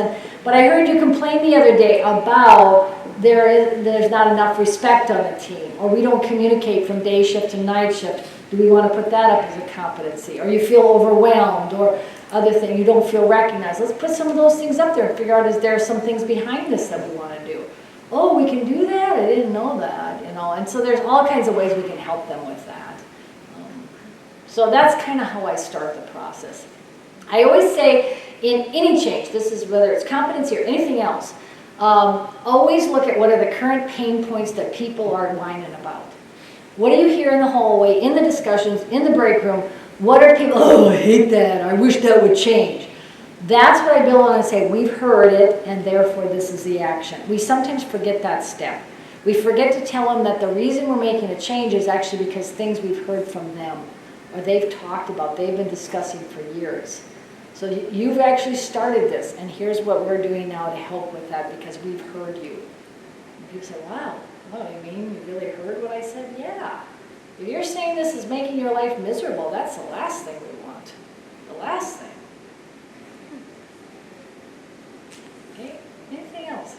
But I heard you complain the other day about there's not enough respect on the team, or we don't communicate from day shift to night shift. Do we want to put that up as a competency? Or you feel overwhelmed, or other thing, you don't feel recognized. Let's put some of those things up there and figure out, is there some things behind this that we want to do? Oh, we can do that? I didn't know that, And so there's all kinds of ways we can help them with that. So that's kind of how I start the process. I always say, in any change, this is whether it's competency or anything else, always look at what are the current pain points that people are whining about. What do you hear in the hallway, in the discussions, in the break room? What are people, oh, I hate that, I wish that would change. That's what I build on and say, we've heard it, and therefore this is the action. We sometimes forget that step. We forget to tell them that the reason we're making a change is actually because things we've heard from them, or they've talked about, they've been discussing for years. So you've actually started this, and here's what we're doing now to help with that because we've heard you. And people say, wow. Oh, you mean you really heard what I said? Yeah. If you're saying this is making your life miserable, that's the last thing we want. The last thing. Okay? Anything else?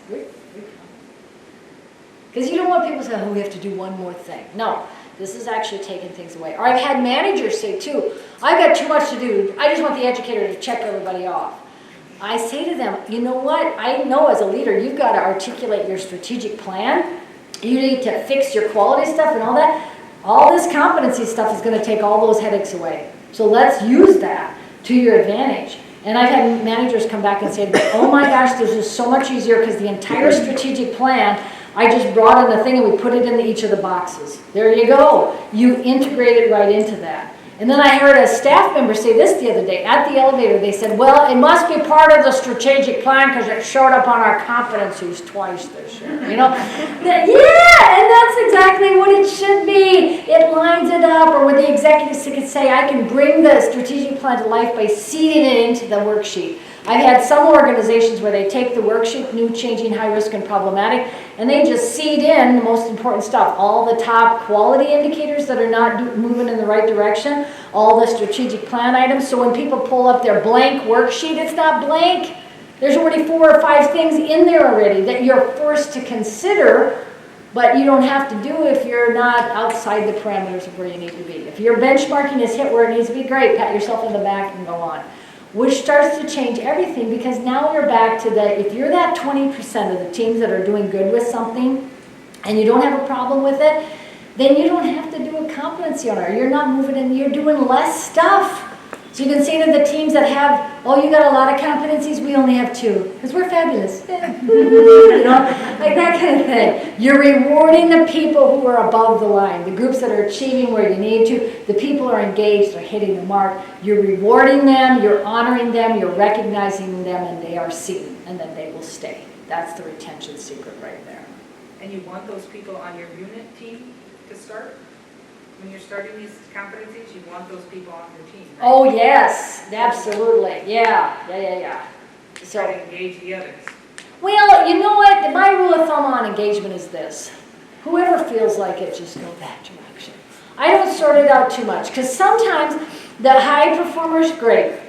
Because you don't want people to say, oh, we have to do one more thing. No. This is actually taking things away. Or I've had managers say, too, I've got too much to do. I just want the educator to check everybody off. I say to them, you know what? I know as a leader, you've got to articulate your strategic plan. You need to fix your quality stuff and all that. All this competency stuff is going to take all those headaches away. So let's use that to your advantage. And I've had managers come back and say, oh my gosh, this is so much easier because the entire strategic plan, I just brought in the thing and we put it into each of the boxes. There you go. You integrate it right into that. And then I heard a staff member say this the other day at the elevator. They said, well, it must be part of the strategic plan because it showed up on our competencies twice this year. Yeah, and that's exactly what it should be. It lines it up, or where the executives could say, I can bring the strategic plan to life by seeding it into the worksheet. I've had some organizations where they take the worksheet, new, changing, high risk, and problematic, and they just seed in the most important stuff. All the top quality indicators that are not moving in the right direction, all the strategic plan items. So when people pull up their blank worksheet, it's not blank. There's already 4 or 5 things in there already that you're forced to consider, but you don't have to do if you're not outside the parameters of where you need to be. If your benchmarking is hit where it needs to be, great, pat yourself in the back and go on. Which starts to change everything because now we're back to if you're that 20% of the teams that are doing good with something and you don't have a problem with it, then you don't have to do a competency on it. You're not moving in, you're doing less stuff. So you can say to the teams that have, oh, you got a lot of competencies, we only have 2, because we're fabulous. You know, like that kind of thing. You're rewarding the people who are above the line, the groups that are achieving where you need to, the people who are engaged, are hitting the mark. You're rewarding them, you're honoring them, you're recognizing them, and they are seen, and then they will stay. That's the retention secret right there. And you want those people on your unit team to start? When you're starting these competencies, you want those people on your team, right? Oh, yes, absolutely. Yeah. To So, try to engage the others. well, you know what? My rule of thumb on engagement is this. Whoever feels like it, just go that direction. I don't sort it out too much, because sometimes the high performers, great.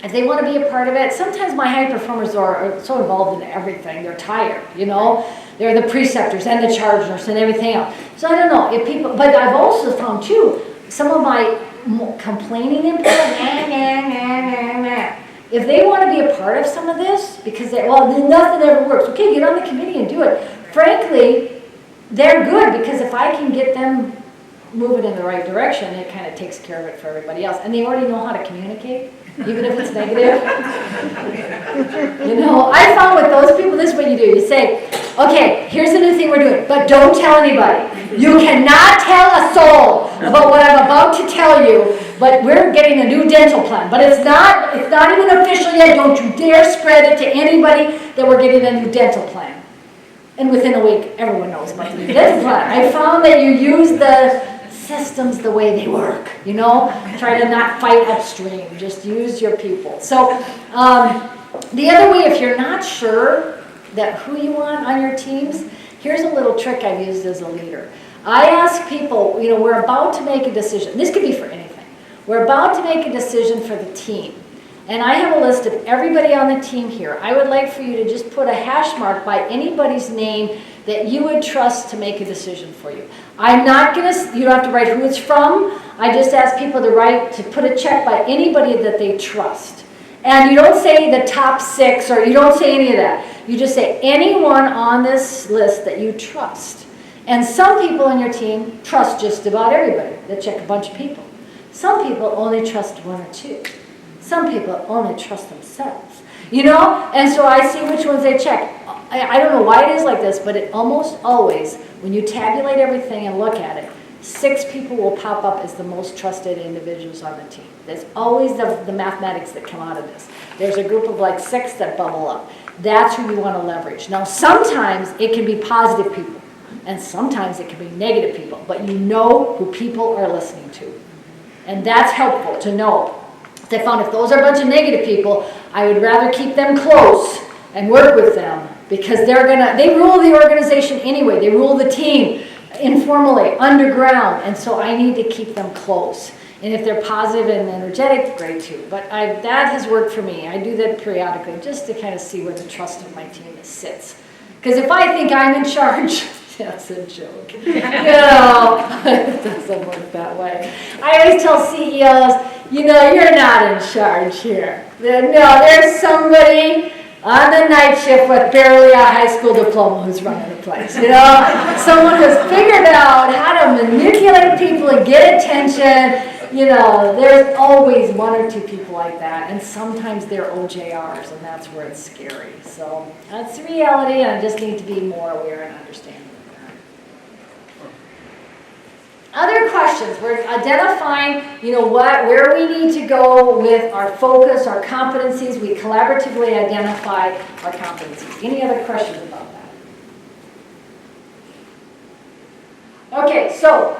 If they want to be a part of it, sometimes my high performers are so involved in everything, they're tired, you know? They're the preceptors and the chargers and everything else. So I don't know if people, but I've also found too, some of my complaining input, if they want to be a part of some of this, because they, well, nothing ever works. Okay, get on the committee and do it. Frankly, they're good, because if I can get them moving in the right direction, it kind of takes care of it for everybody else. And they already know how to communicate, even if it's negative. You know, I found with those people, this is what you do. You say, okay, here's the new thing we're doing, but don't tell anybody. You cannot tell a soul about what I'm about to tell you, but we're getting a new dental plan. But it's not even official yet. Don't you dare spread it to anybody that we're getting a new dental plan. And within a week, everyone knows about the new dental plan. I found that you use the systems the way they work, you know? Try to not fight upstream, just use your people. So the other way, if you're not sure that who you want on your teams, here's a little trick I've used as a leader. I ask people, you know, we're about to make a decision. This could be for anything. We're about to make a decision for the team. And I have a list of everybody on the team here. I would like for you to just put a hash mark by anybody's name that you would trust to make a decision for you. I'm not going to, you don't have to write who it's from. I just ask people to put a check by anybody that they trust. And you don't say the top 6, or you don't say any of that. You just say anyone on this list that you trust. And some people on your team trust just about everybody. They check a bunch of people. Some people only trust 1 or 2. Some people only trust themselves. You know? And so I see which ones they check. I don't know why it is like this, but it almost always, when you tabulate everything and look at it, 6 people will pop up as the most trusted individuals on the team. There's always the mathematics that come out of this. There's a group of like 6 that bubble up. That's who you want to leverage. Now, sometimes it can be positive people, and sometimes it can be negative people, but you know who people are listening to. And that's helpful to know. I found if those are a bunch of negative people, I would rather keep them close and work with them, because they rule the organization anyway. They rule the team informally, underground, and so I need to keep them close. And if they're positive and energetic, great too. But that has worked for me. I do that periodically just to kind of see where the trust of my team sits. Because if I think I'm in charge, that's a joke. You know, it doesn't work that way. I always tell CEOs, you know, you're not in charge here. No, there's somebody on the night shift with barely a high school diploma who's running the place, you know? Someone who's figured out how to manipulate people and get attention. You know, there's always 1 or 2 people like that, and sometimes they're OJRs, and that's where it's scary. So that's the reality, and I just need to be more aware and understanding of that. Other questions? We're identifying, you know, where we need to go with our focus, our competencies. We collaboratively identify our competencies. Any other questions about that? Okay, so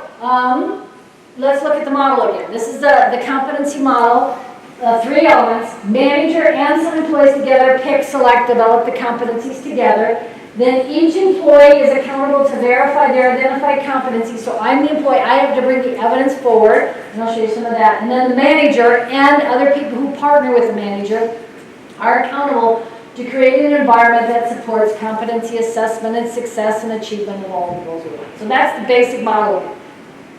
let's look at the model again. This is the competency model. 3 elements: manager and some employees together pick, select, develop the competencies together. Then each employee is accountable to verify their identified competencies. So I'm the employee, I have to bring the evidence forward, and I'll show you some of that. And then the manager and other people who partner with the manager are accountable to create an environment that supports competency assessment and success and achievement of all of those goals. So that's the basic model.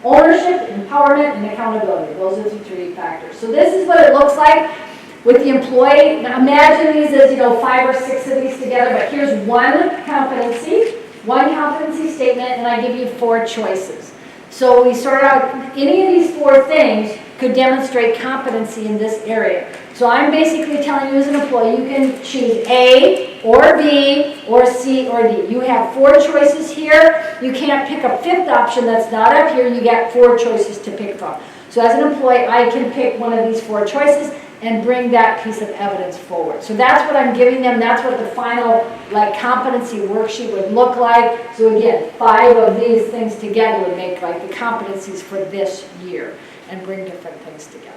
Ownership, empowerment, and accountability. Those are the 3 factors. So this is what it looks like with the employee. Now imagine these as, you know, 5 or 6 of these together, but here's one competency statement, and I give you 4 choices. So we sort out, any of these 4 things could demonstrate competency in this area. So I'm basically telling you as an employee, you can choose A, or B, or C, or D. You have 4 choices here. You can't pick a 5th option that's not up here. You get 4 choices to pick from. So as an employee, I can pick one of these 4 choices and bring that piece of evidence forward. So that's what I'm giving them. That's what the final competency worksheet would look like. So again, 5 of these things together would make the competencies for this year and bring different things together.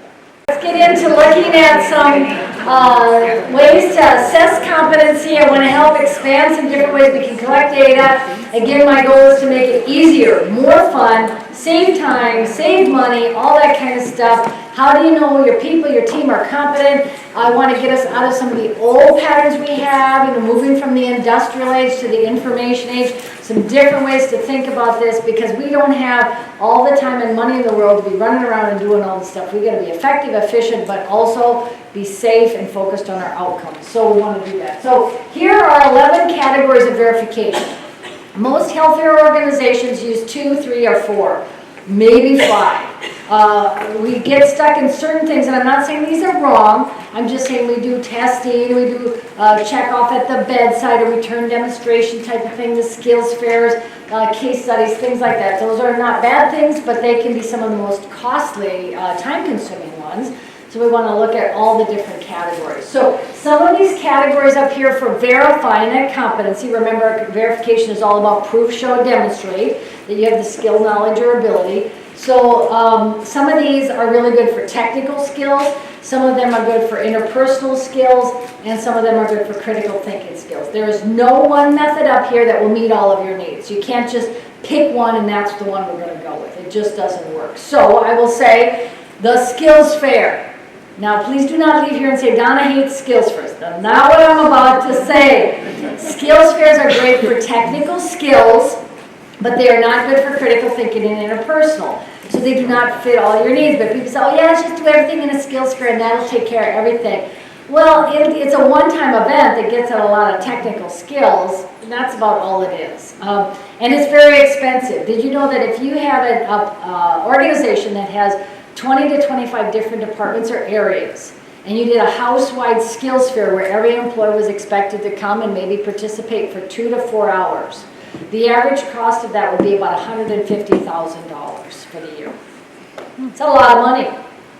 Let's get into looking at some ways to assess competency. I want to help expand some different ways we can collect data. Again, my goal is to make it easier, more fun, save time, save money, all that kind of stuff. How do you know your people, your team are competent? I want to get us out of some of the old patterns we have, moving from the industrial age to the information age, some different ways to think about this, because we don't have all the time and money in the world to be running around and doing all this stuff. We got to be effective, efficient, but also be safe and focused on our outcomes. So we want to do that. So here are 11 categories of verification. Most healthcare organizations use 2, 3, or 4, maybe 5. We get stuck in certain things, and I'm not saying these are wrong. I'm just saying we do testing, we do check off at the bedside, a return demonstration type of thing, the skills fairs, case studies, things like that. Those are not bad things, but they can be some of the most costly, time-consuming ones. So we want to look at all the different categories. So some of these categories up here for verifying that competency, remember verification is all about prove, show, demonstrate that you have the skill, knowledge, or ability. So some of these are really good for technical skills, some of them are good for interpersonal skills, and some of them are good for critical thinking skills. There is no one method up here that will meet all of your needs. You can't just pick one and that's the one we're going to go with. It just doesn't work. So I will say the skills fair. Now please do not leave here and say, Donna hates skills fairs. That's not what I'm about to say. Skills fairs are great for technical skills, but they are not good for critical thinking and interpersonal. So they do not fit all your needs. But people say, oh yeah, just do everything in a skills fair and that'll take care of everything. Well, it's a one-time event that gets at a lot of technical skills, and that's about all it is. And it's very expensive. Did you know that if you have an organization that has 20 to 25 different departments or areas, and you did a house-wide skills fair where every employee was expected to come and maybe participate for 2 to 4 hours, the average cost of that would be about $150,000 for the year. It's a lot of money.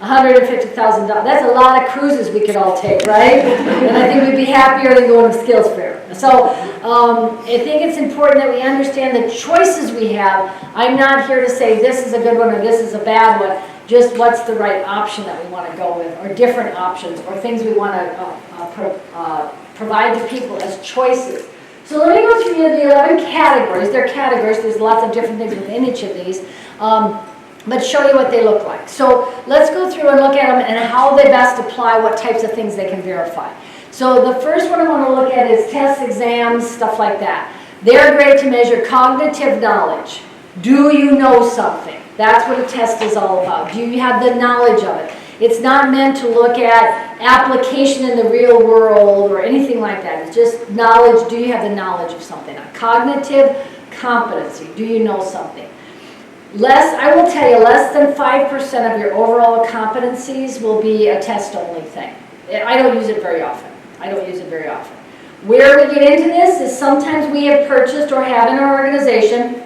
$150,000. That's a lot of cruises we could all take, right? And I think we'd be happier than going to skills fair. So I think it's important that we understand the choices we have. I'm not here to say this is a good one or this is a bad one. Just what's the right option that we want to go with, or different options, or things we want to provide to people as choices. So let me go through the 11 categories. They're categories. There's lots of different things within each of these. But show you what they look like. So let's go through and look at them and how they best apply, what types of things they can verify. So the first one I want to look at is tests, exams, stuff like that. They're great to measure cognitive knowledge. Do you know something? That's what a test is all about. Do you have the knowledge of it? It's not meant to look at application in the real world or anything like that. It's just knowledge. Do you have the knowledge of something? A cognitive competency. Do you know something? I will tell you, less than 5% of your overall competencies will be a test-only thing. I don't use it very often. Where we get into this is sometimes we have purchased or have in our organization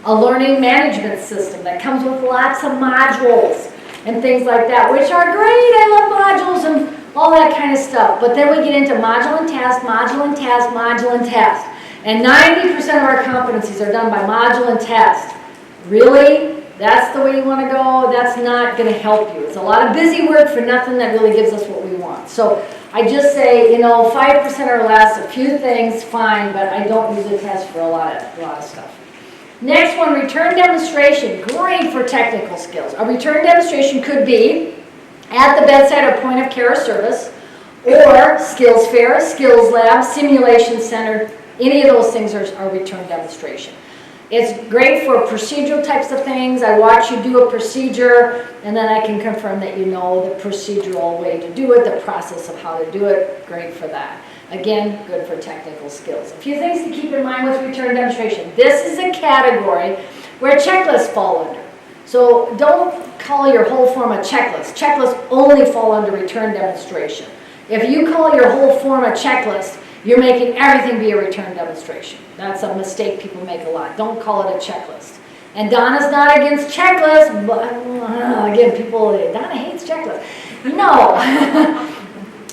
a learning management system that comes with lots of modules and things like that, which are great. I love modules and all that kind of stuff. But then we get into module and task, module and task, module and test. And 90% of our competencies are done by module and test. Really? That's the way you want to go? That's not going to help you. It's a lot of busy work for nothing that really gives us what we want. So I just say, 5% or less, a few things, fine, but I don't use a test for a lot of stuff. Next one, return demonstration. Great for technical skills. A return demonstration could be at the bedside or point of care or service, or skills fair, skills lab, simulation center. Any of those things are return demonstration. It's great for procedural types of things. I watch you do a procedure, and then I can confirm that you know the procedural way to do it, the process of how to do it. Great for that. Again, good for technical skills. A few things to keep in mind with return demonstration. This is a category where checklists fall under. So don't call your whole form a checklist. Checklists only fall under return demonstration. If you call your whole form a checklist, you're making everything be a return demonstration. That's a mistake people make a lot. Don't call it a checklist. And Donna's not against checklists, but again, Donna hates checklists. No.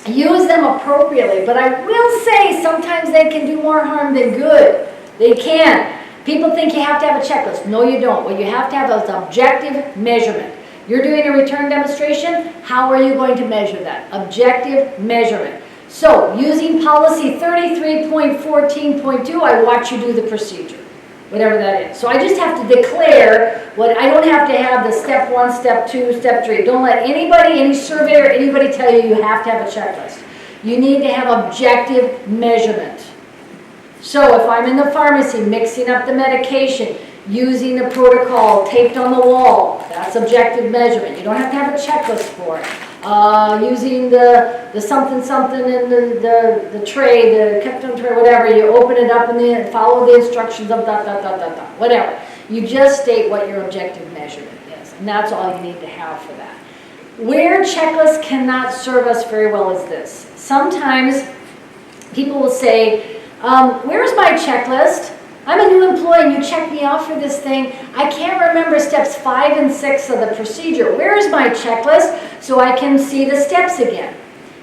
Use them appropriately, but I will say sometimes they can do more harm than good. They can. People think you have to have a checklist. No, you don't. What you have to have is objective measurement. You're doing a return demonstration. How are you going to measure that? Objective measurement. So, using policy 33.14.2, I watch you do the procedure, whatever that is. So I just have to declare what, I don't have to have the step 1, step 2, step 3. Don't let anybody, any surveyor, anybody tell you you have to have a checklist. You need to have objective measurement. So if I'm in the pharmacy mixing up the medication, using the protocol taped on the wall, that's objective measurement. You don't have to have a checklist for it. Using the something in the tray, the Kepton tray, whatever, you open it up and then follow the instructions of whatever. You just state what your objective measurement is, and that's all you need to have for that. Where checklists cannot serve us very well is this. Sometimes people will say, where's my checklist? I'm a new employee and you checked me off for this thing. I can't remember steps 5 and 6 of the procedure. Where is my checklist so I can see the steps again?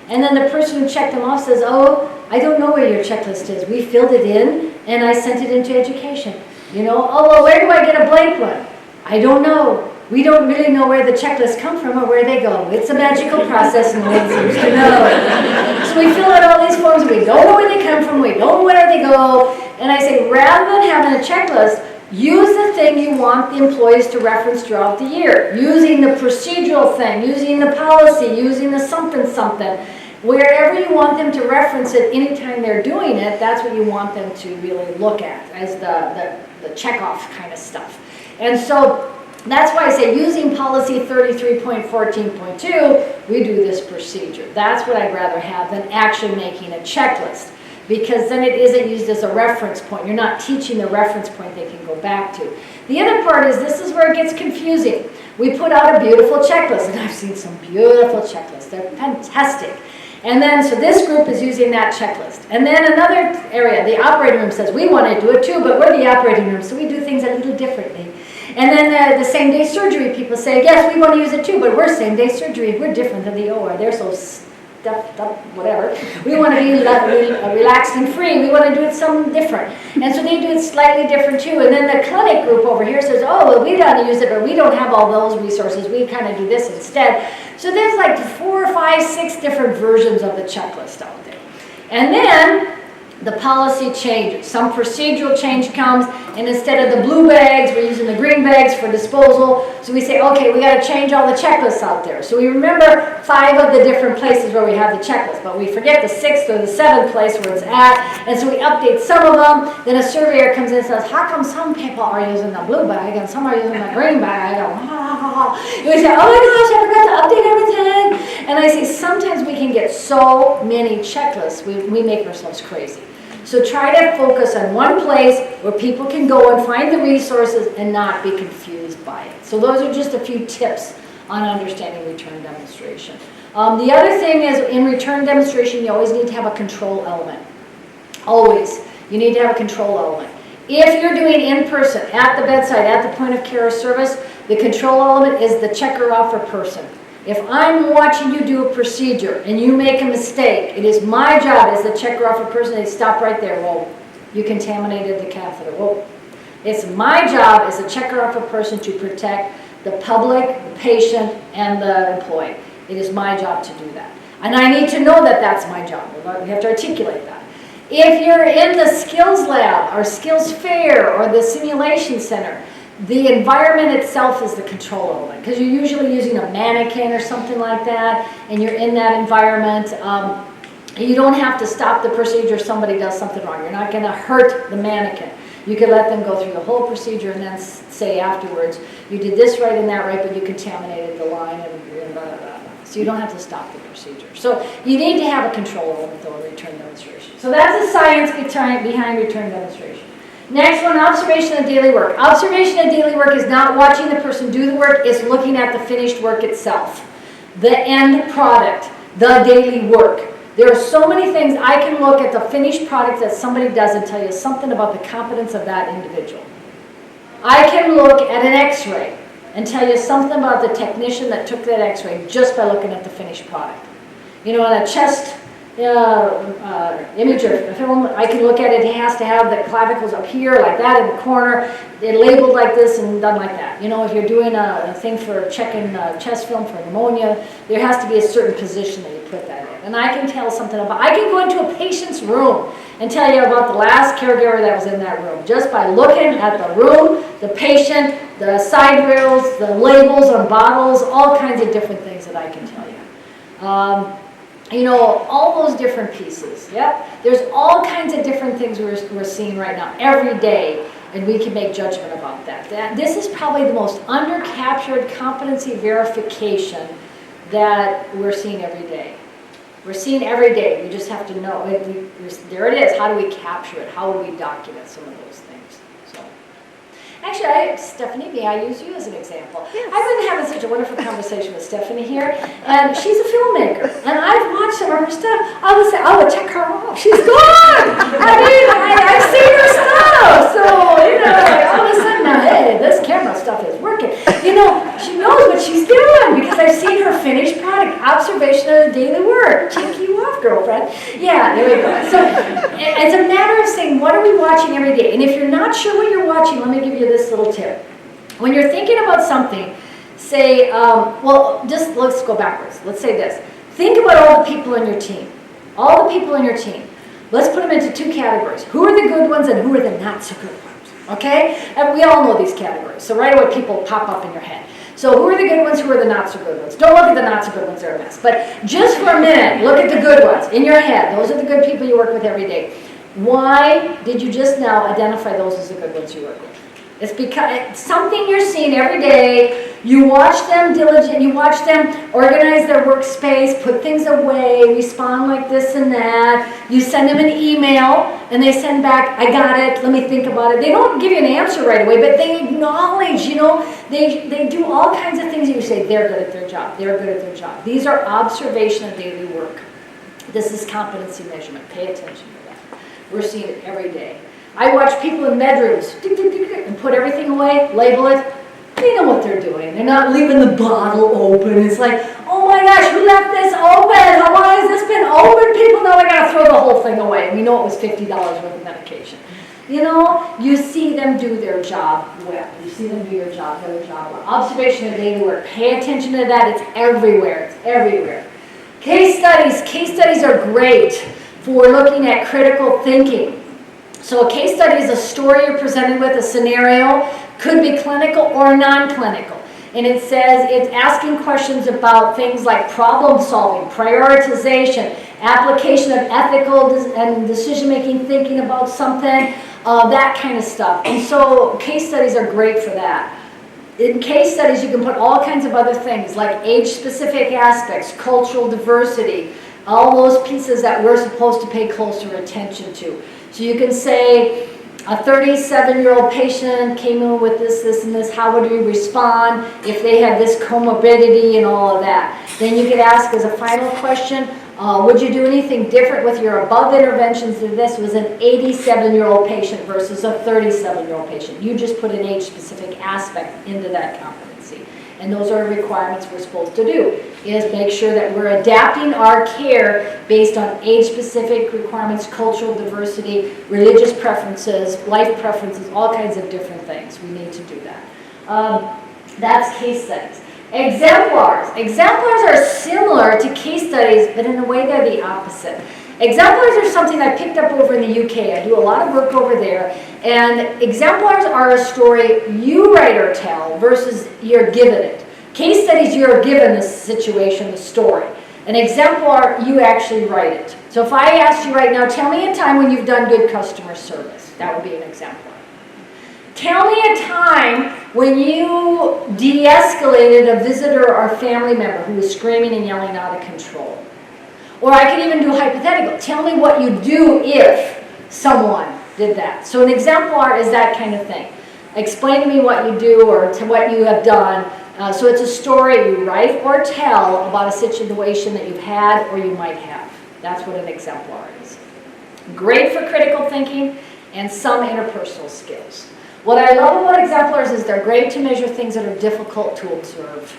And then the person who checked them off says, oh, I don't know where your checklist is. We filled it in and I sent it into education. You know, oh, well, where do I get a blank one? I don't know. We don't really know where the checklists come from or where they go. It's a magical process and no one seems to know. So we fill out all these forms, we don't know where they come from, we don't know where they go. And I say, rather than having a checklist, use the thing you want the employees to reference throughout the year. Using the procedural thing, using the policy, using the something. Wherever you want them to reference it anytime they're doing it, that's what you want them to really look at as the checkoff kind of stuff. And so that's why I say using policy 33.14.2, we do this procedure. That's what I'd rather have than actually making a checklist, because then it isn't used as a reference point. You're not teaching the reference point they can go back to. The other part is, this is where it gets confusing. We put out a beautiful checklist, and I've seen some beautiful checklists. They're fantastic. And then, so this group is using that checklist. And then another area, the operating room says, we want to do it too, but we're the operating room, so we do things a little differently. And then the same-day surgery people say, yes, we want to use it too, but we're same-day surgery. We're different than the OR. They're so stuffed up, whatever. We want to be relaxed and free. We want to do it something different. And so they do it slightly different too. And then the clinic group over here says, oh, well, we got to use it, but we don't have all those resources. We kind of do this instead. So there's like 4, 5, 6 different versions of the checklist out there. And then the policy changes. Some procedural change comes, and instead of the blue bags, we're using the green bags for disposal. So we say, okay, we got to change all the checklists out there. So we remember 5 of the different places where we have the checklist, but we forget the 6th or the 7th place where it's at, and so we update some of them. Then a surveyor comes in and says, how come some people are using the blue bag and some are using the green bag? And we say, oh my gosh, I forgot to update everything. And I say, sometimes we can get so many checklists, we make ourselves crazy. So try to focus on one place where people can go and find the resources and not be confused by it. So those are just a few tips on understanding return demonstration. The other thing is, in return demonstration, you always need to have a control element. Always. You need to have a control element. If you're doing in-person, at the bedside, at the point of care or service, the control element is the checker offer person. If I'm watching you do a procedure and you make a mistake, it is my job as the checker offer person to stop right there. Whoa, you contaminated the catheter. Whoa. It's my job as a checker offer person to protect the public, the patient, and the employee. It is my job to do that. And I need to know that that's my job. We have to articulate that. If you're in the skills lab or skills fair or the simulation center, the environment itself is the control element, because you're usually using a mannequin or something like that, and you're in that environment. You don't have to stop the procedure if somebody does something wrong. You're not going to hurt the mannequin. You could let them go through the whole procedure and then say afterwards, you did this right and that right, but you contaminated the line and blah, blah, blah. So you don't have to stop the procedure. So you need to have a control element though in return demonstration. So that's the science behind return demonstration. Next one, observation of daily work. Observation of daily work is not watching the person do the work, it's looking at the finished work itself. The end product, the daily work. There are so many things. I can look at the finished product that somebody does and tell you something about the competence of that individual. I can look at an x-ray and tell you something about the technician that took that x-ray just by looking at the finished product. You know, on a chest imager film, I can look at it, it has to have the clavicles up here like that in the corner, they're labeled like this and done like that. You know, if you're doing a thing for checking chest film for pneumonia, there has to be a certain position that you put that in. And I can tell something about, I can go into a patient's room and tell you about the last caregiver that was in that room, just by looking at the room, the patient, the side rails, the labels on bottles, all kinds of different things that I can tell you. You know, all those different pieces, yep. There's all kinds of different things we're seeing right now, every day, and we can make judgment about that. This is probably the most under-captured competency verification that we're seeing every day. We're seeing every day, we just have to know, there it is, how do we capture it, how do we document some of those things, so. Actually, Stephanie, may I use you as an example? Yes. I've been having such a wonderful conversation with Stephanie here, and she's a filmmaker, and I've watched some of her stuff. I would say, I would check her off. She's gone! I mean, I've seen her stuff, so, you know, like, all of a sudden, now, hey, this camera stuff is working. You know, she knows what she's doing, because I've seen her finished product, observation of the daily work. Check you off, girlfriend. Yeah, there we go. So, it's a matter of saying, what are we watching every day? And if you're not sure what you're watching, let me give you this little tip. When you're thinking about something, say, well, just let's go backwards. Let's say this. Think about all the people in your team. All the people in your team. Let's put them into two categories. Who are the good ones and who are the not so good ones? Okay? And we all know these categories. So right away people pop up in your head. So who are the good ones, who are the not so good ones? Don't look at the not so good ones, they're a mess. But just for a minute, look at the good ones in your head. Those are the good people you work with every day. Why did you just now identify those as the good ones you work with? It's because it's something you're seeing every day. You watch them diligent, you watch them organize their workspace, put things away, respond like this and that. You send them an email and they send back, I got it, let me think about it. They don't give you an answer right away, but they acknowledge, you know, they do all kinds of things and you say, they're good at their job, they're good at their job. These are observation of daily work. This is competency measurement, pay attention to that. We're seeing it every day. I watch people in bedrooms and put everything away, label it. They know what they're doing. They're not leaving the bottle open. It's like, oh my gosh, who left this open? How long has this been open? People know I gotta throw the whole thing away. And we know it was $50 worth of medication. You know, you see them do their job well. You see them do their job well. Observation of daily work. Pay attention to that. It's everywhere. It's everywhere. Case studies. Case studies are great for looking at critical thinking. So a case study is a story you're presented with, a scenario, could be clinical or non-clinical. And it says it's asking questions about things like problem solving, prioritization, application of ethical and decision-making thinking about something, that kind of stuff. And so case studies are great for that. In case studies, you can put all kinds of other things like age-specific aspects, cultural diversity, all those pieces that we're supposed to pay closer attention to. So you can say, a 37-year-old patient came in with this, and this, how would you respond if they had this comorbidity and all of that? Then you could ask as a final question, would you do anything different with your above interventions if this was an 87-year-old patient versus a 37-year-old patient? You just put an age-specific aspect into that competency. And those are requirements we're supposed to do, is make sure that we're adapting our care based on age-specific requirements, cultural diversity, religious preferences, life preferences, all kinds of different things. We need to do that. That's case studies. Exemplars. Exemplars are similar to case studies, but in a way they're the opposite. Exemplars are something I picked up over in the UK. I do a lot of work over there. And exemplars are a story you write or tell versus you're given it. Case studies, you're given the situation, the story. An exemplar, you actually write it. So if I asked you right now, tell me a time when you've done good customer service. That would be an exemplar. Tell me a time when you de-escalated a visitor or family member who was screaming and yelling out of control. Or I could even do hypothetical. Tell me what you do if someone did that. So an exemplar is that kind of thing. Explain to me what you do or to what you have done. So it's a story you write or tell about a situation that you've had or you might have. That's what an exemplar is. Great for critical thinking and some interpersonal skills. What I love about exemplars is they're great to measure things that are difficult to observe.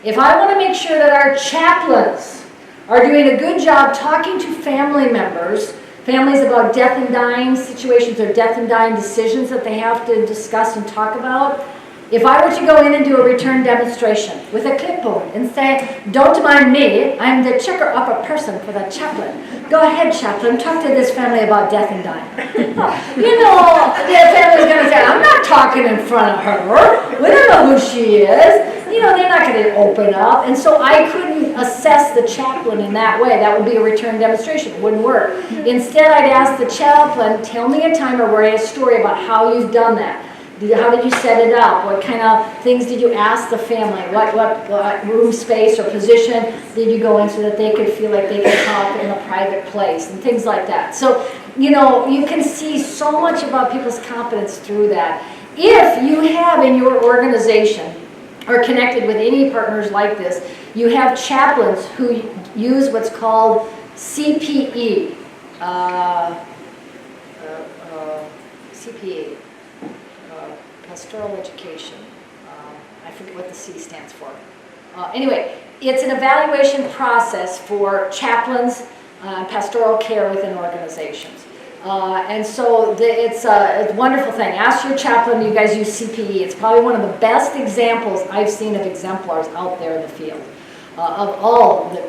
If I want to make sure that our chaplains are doing a good job talking to family members, families about death and dying situations or death and dying decisions that they have to discuss and talk about, if I were to go in and do a return demonstration with a clipboard and say, don't mind me, I'm the checker upper person for the chaplain. Go ahead, chaplain, talk to this family about death and dying. You know, the family's going to say, I'm not talking in front of her. We don't know who she is. You know, they're not going to open up. And so I couldn't assess the chaplain in that way. That would be a return demonstration. It wouldn't work. Instead, I'd ask the chaplain, tell me a time or write a story about how you've done that. How did you set it up? What kind of things did you ask the family? What room space or position did you go in so that they could feel like they could talk in a private place and things like that. So, you know, you can see so much about people's competence through that. If you have in your organization or connected with any partners like this, you have chaplains who use what's called CPE. CPE. Pastoral education. I forget what the C stands for. Anyway, it's an evaluation process for chaplains, pastoral care within organizations. And so it's a wonderful thing. Ask your chaplain, you guys use CPE. It's probably one of the best examples I've seen of exemplars out there in the field. Of all the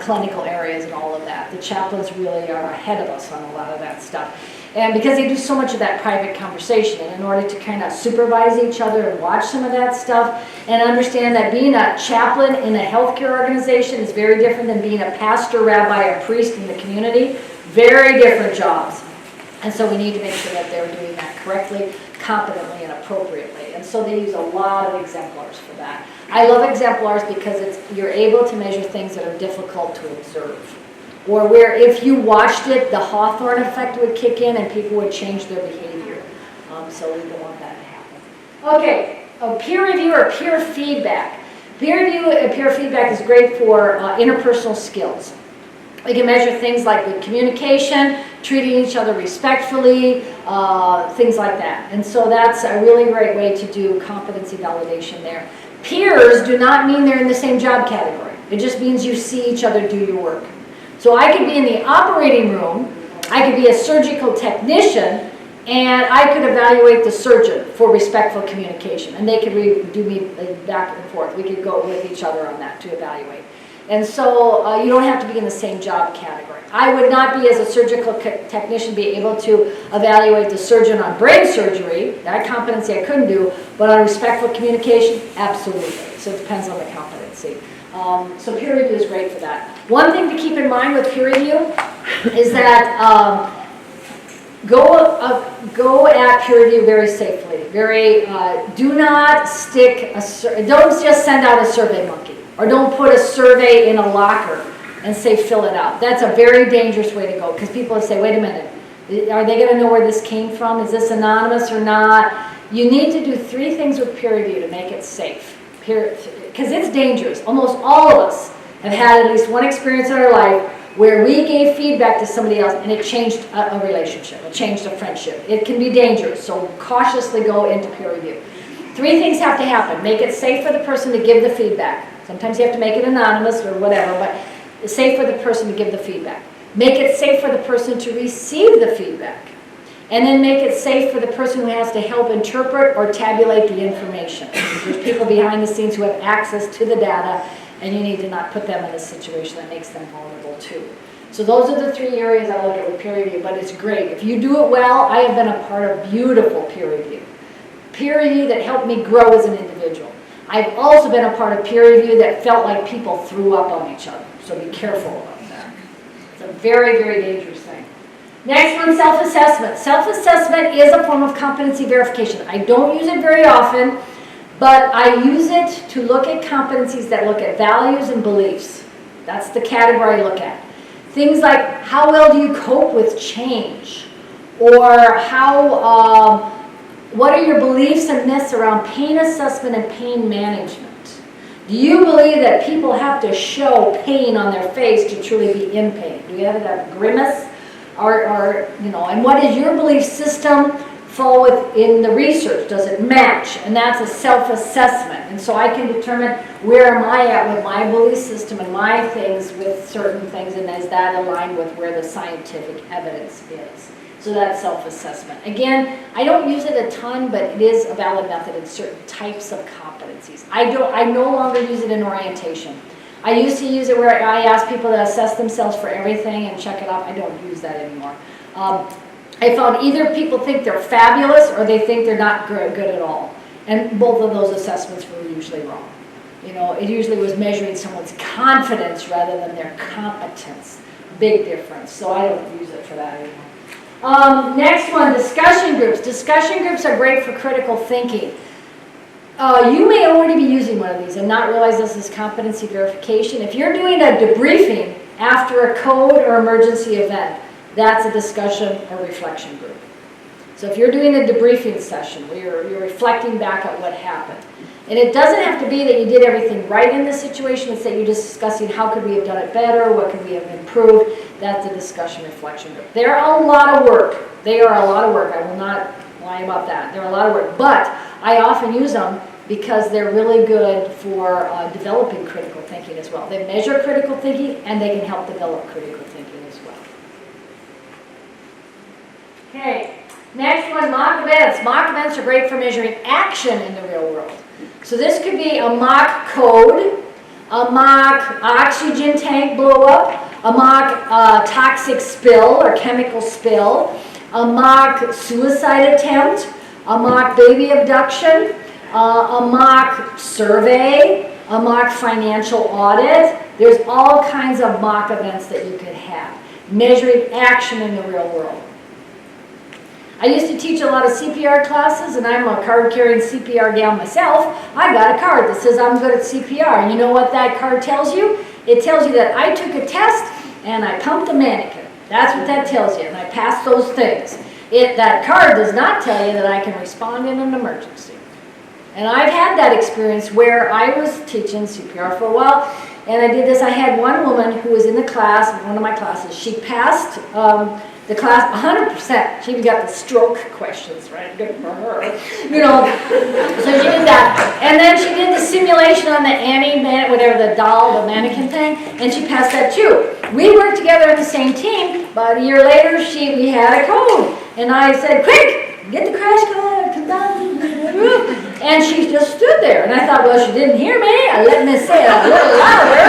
clinical areas and all of that. The chaplains really are ahead of us on a lot of that stuff. And because they do so much of that private conversation, and in order to kind of supervise each other and watch some of that stuff, and understand that being a chaplain in a healthcare organization is very different than being a pastor, rabbi, or priest in the community. Very different jobs. And so we need to make sure that they're doing that correctly, competently, and appropriately. And so they use a lot of exemplars for that. I love exemplars because you're able to measure things that are difficult to observe. Or where if you watched it, the Hawthorne effect would kick in and people would change their behavior. So we don't want that to happen. Okay, peer review or peer feedback. Peer review and peer feedback is great for interpersonal skills. We can measure things like good communication, treating each other respectfully, things like that. And so that's a really great way to do competency validation there. Peers do not mean they're in the same job category. It just means you see each other do your work. So I could be in the operating room, I could be a surgical technician, and I could evaluate the surgeon for respectful communication. And they could do me back and forth. We could go with each other on that to evaluate. And so you don't have to be in the same job category. I would not be, as a surgical technician, be able to evaluate the surgeon on brain surgery. That competency I couldn't do, but on respectful communication, absolutely. So it depends on the competency. So peer review is great for that. One thing to keep in mind with peer review is that go at peer review very safely. Do not don't just send out a survey monkey. Or don't put a survey in a locker and say fill it out. That's a very dangerous way to go because people say, wait a minute, are they going to know where this came from? Is this anonymous or not? You need to do 3 things with peer review to make it safe. Because it's dangerous. Almost all of us have had at least one experience in our life where we gave feedback to somebody else and it changed a relationship, it changed a friendship. It can be dangerous, so cautiously go into peer review. 3 things have to happen. Make it safe for the person to give the feedback. Sometimes you have to make it anonymous or whatever, but it's safe for the person to give the feedback. Make it safe for the person to receive the feedback. And then make it safe for the person who has to help interpret or tabulate the information. There's people behind the scenes who have access to the data, and you need to not put them in a situation that makes them vulnerable too. So those are the 3 areas I look at with peer review, but it's great. If you do it well, I have been a part of beautiful peer review. Peer review that helped me grow as an individual. I've also been a part of peer review that felt like people threw up on each other. So be careful about that. It's a very, very dangerous thing. Next one, self-assessment. Self-assessment is a form of competency verification. I don't use it very often, but I use it to look at competencies that look at values and beliefs. That's the category I look at. Things like, how well do you cope with change? Or what are your beliefs and myths around pain assessment and pain management? Do you believe that people have to show pain on their face to truly be in pain? Do you have that grimace? And what is your belief system fall within the research? Does it match? And that's a self-assessment. And so I can determine where am I at with my belief system and my things with certain things, and is that aligned with where the scientific evidence is? So that's self-assessment. Again, I don't use it a ton, but it is a valid method in certain types of competencies. I no longer use it in orientation. I used to use it where I ask people to assess themselves for everything and check it off. I don't use that anymore. I found either people think they're fabulous or they think they're not good at all. And both of those assessments were usually wrong. It usually was measuring someone's confidence rather than their competence. Big difference. So I don't use it for that anymore. Next one, discussion groups. Discussion groups are great for critical thinking. You may already be using one of these and not realize this is competency verification. If you're doing a debriefing after a code or emergency event, that's a discussion or reflection group. So if you're doing a debriefing session where you're reflecting back at what happened, and it doesn't have to be that you did everything right in the situation, it's that you're discussing how could we have done it better, what could we have improved. That's a discussion reflection group. They're a lot of work. They are a lot of work. I will not lie about that. They're a lot of work. But I often use them because they're really good for developing critical thinking as well. They measure critical thinking and they can help develop critical thinking as well. Okay, next one, mock events. Mock events are great for measuring action in the real world. So this could be a mock code, a mock oxygen tank blow up, a mock toxic spill or chemical spill, a mock suicide attempt, a mock baby abduction, a mock survey, a mock financial audit. There's all kinds of mock events that you could have, measuring action in the real world. I used to teach a lot of CPR classes, and I'm a card-carrying CPR gal myself. I got a card that says I'm good at CPR. And you know what that card tells you? It tells you that I took a test and I pumped a mannequin. That's what that tells you, and I passed those things. That card does not tell you that I can respond in an emergency. And I've had that experience where I was teaching CPR for a while, and I did this. I had one woman who was in the class, one of my classes. She passed the class 100%. She even got the stroke questions, right? Good for her. So she did that. And then she did the simulation on the Annie, whatever, the doll, the mannequin thing, and she passed that too. We worked together on the same team, but a year later, we had a code. And I said, quick, get the crash card, come down. And she just stood there. And I thought, well, she didn't hear me. I let me say it a little louder.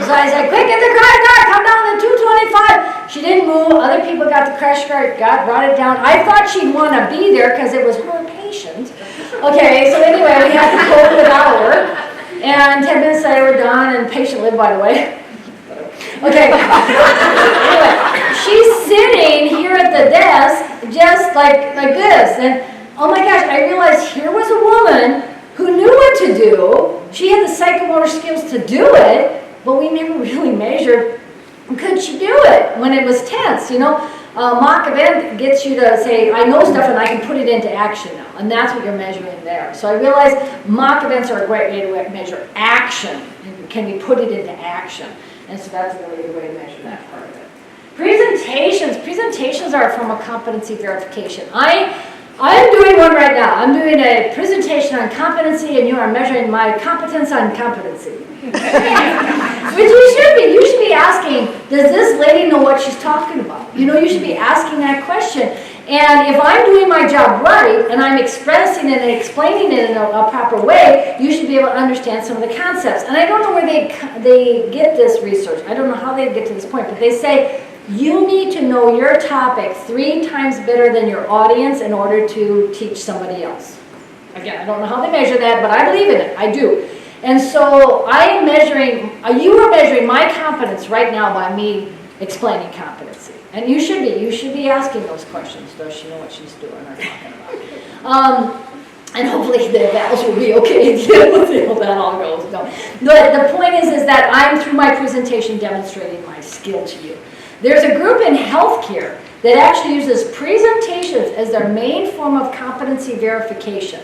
So I said, quick, get the crash card, come down to 225. She didn't move. Other people got the crash card, brought it down. I thought she'd want to be there because it was her patient. Okay, so anyway, we had to code the hour. And 10 minutes later, we're done, and patient lived, by the way. Okay. Anyway, she's sitting here at the desk just like this. And oh my gosh, I realized here was a woman who knew what to do. She had the psychomotor skills to do it, but we never really measured, could she do it when it was tense, mock event gets you to say, I know stuff and I can put it into action now. And that's what you're measuring there. So I realized mock events are a great way to measure action. Can we put it into action? And so that's a really good way to measure that part of it. Presentations. Presentations are from a competency verification. I'm doing one right now. I'm doing a presentation on competency, and you are measuring my competence on competency. Which you should be. You should be asking, does this lady know what she's talking about? You should be asking that question. And if I'm doing my job right, and I'm expressing it and explaining it in a proper way, you should be able to understand some of the concepts. And I don't know where they get this research. I don't know how they get to this point, but they say, you need to know your topic 3 times better than your audience in order to teach somebody else. Again, I don't know how they measure that, but I believe in it. I do. And so I am measuring, you are measuring my competence right now by me explaining competency. And you should be asking those questions. Does she know what she's doing or talking about? And hopefully the evals will be okay to deal with it, that all goes. No. The point is that I'm, through my presentation, demonstrating my skill to you. There's a group in healthcare that actually uses presentations as their main form of competency verification.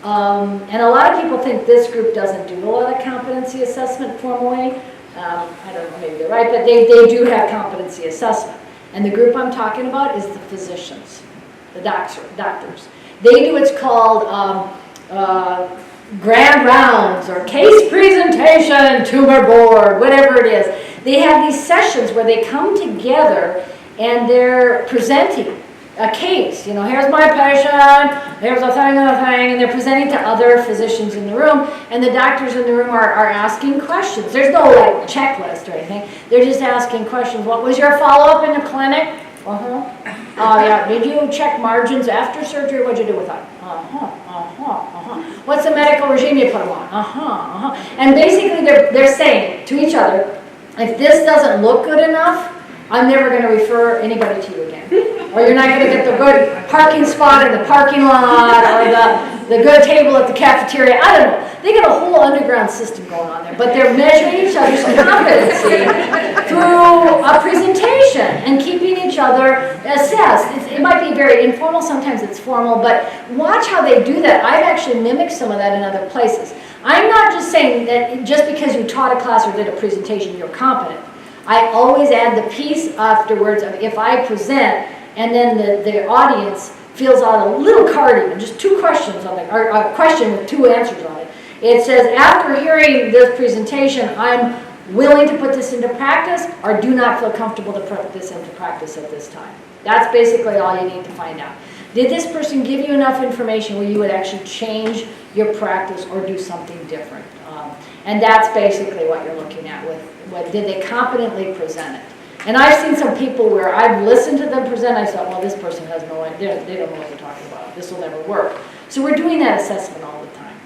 And a lot of people think this group doesn't do a lot of competency assessment formally. I don't know, maybe they're right, but they do have competency assessment. And the group I'm talking about is the physicians, the doctors. They do what's called grand rounds or case presentation, tumor board, whatever it is. They have these sessions where they come together and they're presenting a case. You know, here's my patient, here's a thing, and they're presenting to other physicians in the room, and the doctors in the room are asking questions. There's no like checklist or anything. They're just asking questions. What was your follow-up in the clinic? Yeah, did you check margins after surgery? What'd you do with that? What's the medical regime you put them on? And basically they're saying to each other, if this doesn't look good enough, I'm never going to refer anybody to you again. Or you're not going to get the good parking spot in the parking lot or the good table at the cafeteria. I don't know. They got a whole underground system going on there. But they're measuring each other's competency through a presentation and keeping each other assessed. It might be very informal. Sometimes it's formal. But watch how they do that. I've actually mimicked some of that in other places. I'm not just saying that just because you taught a class or did a presentation, you're competent. I always add the piece afterwards of if I present and then the audience fills out a little card even, just 2 questions on it, or a question with 2 answers on it. It says, after hearing this presentation, I'm willing to put this into practice or do not feel comfortable to put this into practice at this time. That's basically all you need to find out. Did this person give you enough information where you would actually change your practice or do something different? And that's basically what you're looking at with did they competently present it? And I've seen some people where I've listened to them present, I thought, well, this person has no idea, they don't know what they're talking about. This will never work. So we're doing that assessment all the time.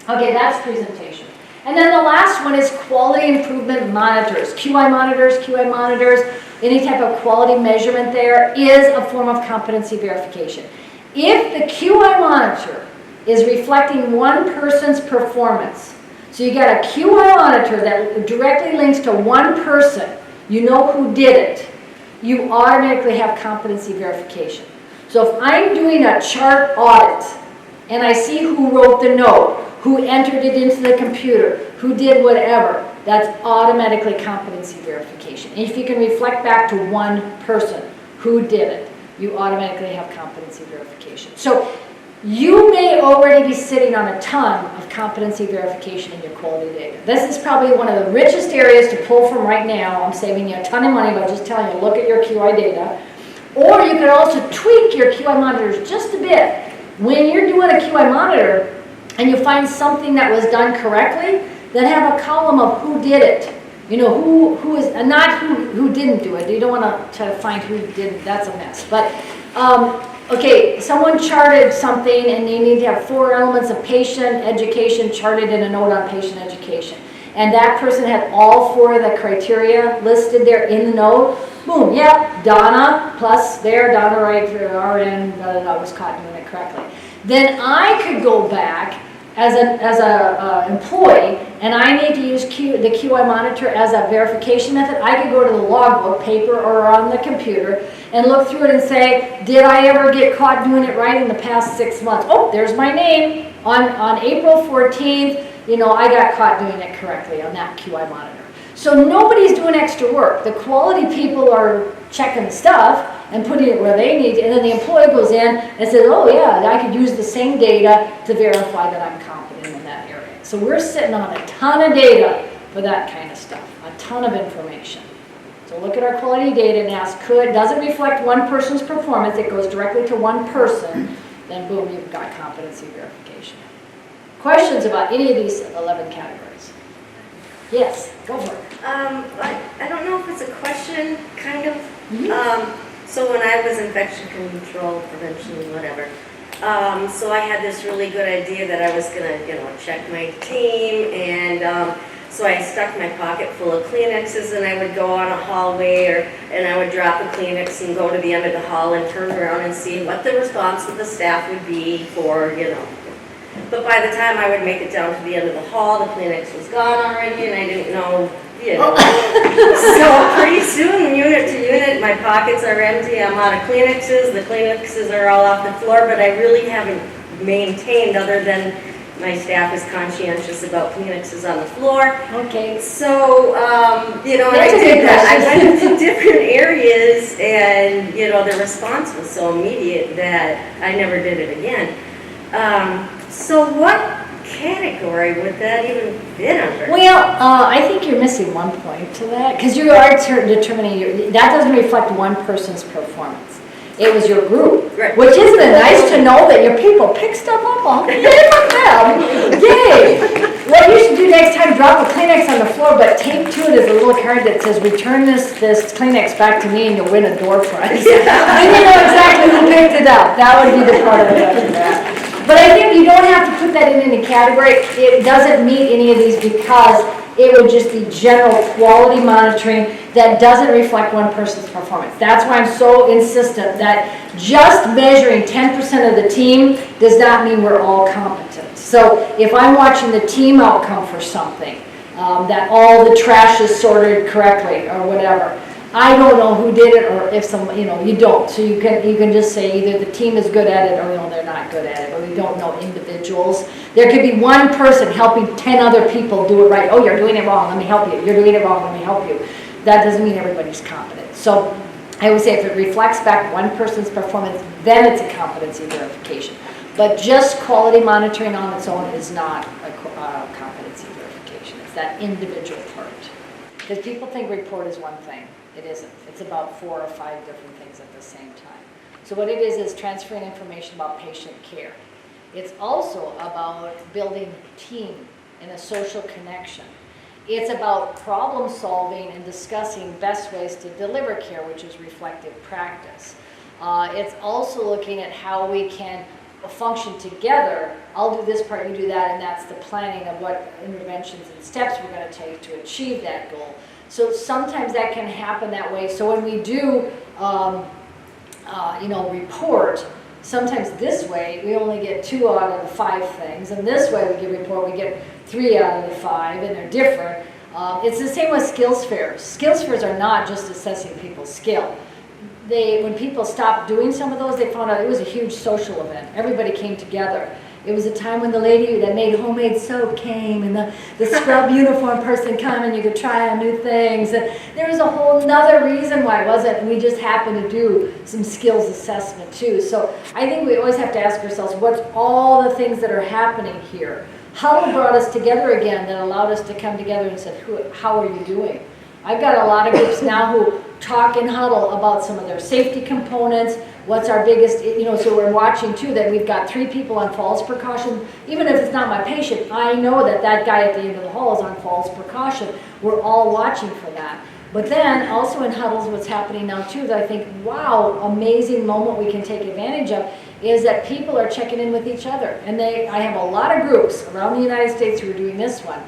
Okay, that's presentation. And then the last one is quality improvement monitors. QI monitors, any type of quality measurement there is a form of competency verification. If the QI monitor is reflecting one person's performance, so you got a QI monitor that directly links to one person, you know who did it, you automatically have competency verification. So if I'm doing a chart audit and I see who wrote the note, who entered it into the computer, who did whatever, that's automatically competency verification. And if you can reflect back to one person who did it, you automatically have competency verification. So you may already be sitting on a ton of competency verification in your quality data. This is probably one of the richest areas to pull from right now. I'm saving you a ton of money by just telling you, look at your QI data. Or you can also tweak your QI monitors just a bit. When you're doing a QI monitor and you find something that was done correctly, then have a column of who did it. You know, who is, and not who didn't do it. You don't want to try to find who didn't. That's a mess. But okay, someone charted something and they need to have 4 elements of patient education charted in a note on patient education. And that person had all 4 of the criteria listed there in the note. Boom, yep, Donna, plus there, Donna Wright, RN, was caught doing it correctly. Then I could go back as an employee, and I need to use the QI monitor as a verification method. I could go to the logbook, paper or on the computer, and look through it and say, did I ever get caught doing it right in the past 6 months? Oh, there's my name. On April 14th, you know, I got caught doing it correctly on that QI monitor. So nobody's doing extra work. The quality people are checking stuff and putting it where they need to, and then the employee goes in and says, oh yeah, I could use the same data to verify that I'm competent in that area. So we're sitting on a ton of data for that kind of stuff, a ton of information. So look at our quality data and ask, does it reflect one person's performance? It goes directly to one person, then boom, you've got competency verification. Questions about any of these 11 categories? Yes, go for it. I don't know if it's a question, kind of. Mm-hmm. So when I was infection control, prevention, whatever, so I had this really good idea that I was gonna, check my team, and So I stuck my pocket full of Kleenexes and I would go on a hallway and I would drop a Kleenex and go to the end of the hall and turn around and see what the response of the staff would be for, you know. But by the time I would make it down to the end of the hall, the Kleenex was gone already and I didn't know, you know. So pretty soon, unit to unit, my pockets are empty, I'm out of Kleenexes, the Kleenexes are all off the floor, but I really haven't maintained other than my staff is conscientious about Kleenexes on the floor. Okay. So, you know, That's I a did good that. I question. went to different areas and, you know, the response was so immediate that I never did it again. So what category would that even fit under? Well, I think you're missing one point to that, because you are determining, that doesn't reflect one person's performance. It was your group, Right. which isn't it nice to know that your people pick stuff up on? Yay for them! Yay! What you should do next time, drop a Kleenex on the floor, but tape to it is a little card that says, return this Kleenex back to me and you'll win a door prize. Then you know exactly who picked it up. That would be the part of it. But I think you don't have to put that in any category. It doesn't meet any of these because it would just be general quality monitoring that doesn't reflect one person's performance. That's why I'm so insistent that just measuring 10% of the team does not mean we're all competent. So if I'm watching the team outcome for something, that all the trash is sorted correctly or whatever, I don't know who did it, or if some, you know, you don't. So you can just say either the team is good at it or, you know, they're not good at it, or we don't know individuals. There could be one person helping 10 other people do it right. Oh, you're doing it wrong, let me help you. You're doing it wrong, let me help you. That doesn't mean everybody's competent. So I would say if it reflects back one person's performance, then it's a competency verification. But just quality monitoring on its own is not a competency verification. It's that individual part. Because people think report is one thing. It isn't. It's about 4 or 5 different things at the same time. So what it is transferring information about patient care. It's also about building team and a social connection. It's about problem solving and discussing best ways to deliver care, which is reflective practice. It's also looking at how we can function together. I'll do this part, you do that, and that's the planning of what interventions and steps we're going to take to achieve that goal. So sometimes that can happen that way. So when we do, you know, report, sometimes this way we only get 2 out of the 5 things, and this way we get report, we get 3 out of the 5, and they're different. It's the same with skills fairs. Skills fairs are not just assessing people's skill. When people stopped doing some of those, they found out it was a huge social event. Everybody came together. It was a time when the lady that made homemade soap came, and the scrub uniform person come, and you could try on new things. And there was a whole nother reason why it wasn't. We just happened to do some skills assessment too. So I think we always have to ask ourselves, what's all the things that are happening here? Huddle brought us together again that allowed us to come together and said, how are you doing? I've got a lot of groups now who talk in huddle about some of their safety components, what's our biggest, you know, so we're watching too that we've got 3 people on falls precaution. Even if it's not my patient, I know that that guy at the end of the hall is on falls precaution. We're all watching for that. But then also in huddles, what's happening now too, that I think, wow, amazing moment we can take advantage of, is that people are checking in with each other. And I have a lot of groups around the United States who are doing this one.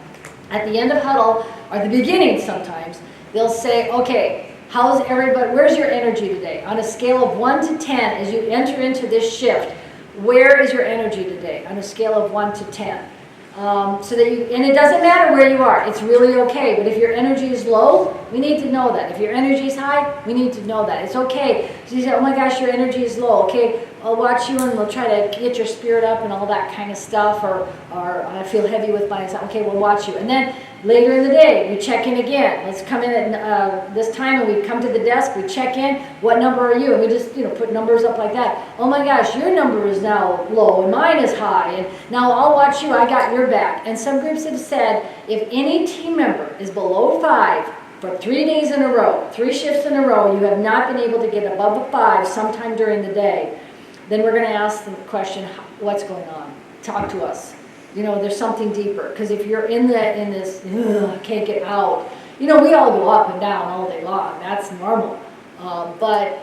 At the end of huddle, or the beginning sometimes, they'll say, okay, how's everybody, where's your energy today? On a scale of 1 to 10, as you enter into this shift, where is your energy today? On a scale of 1 to 10. So that and it doesn't matter where you are, it's really okay. But if your energy is low, we need to know that. If your energy is high, we need to know that. It's okay. So you say, oh my gosh, your energy is low. Okay, I'll watch you and we'll try to get your spirit up and all that kind of stuff. Or I feel heavy with myself. Okay, we'll watch you. And then later in the day, we check in again. Let's come in at this time and we come to the desk, we check in. What number are you? And we just, you know, put numbers up like that. Oh my gosh, your number is now low and mine is high. And now I'll watch you, I got your back. And some groups have said, if any team member is below 5 for 3 days in a row, 3 shifts in a row, you have not been able to get above a 5 sometime during the day, then we're going to ask the question, what's going on? Talk to us. You know, there's something deeper. Because if you're in this, can't get out, you know, we all go up and down all day long. That's normal. But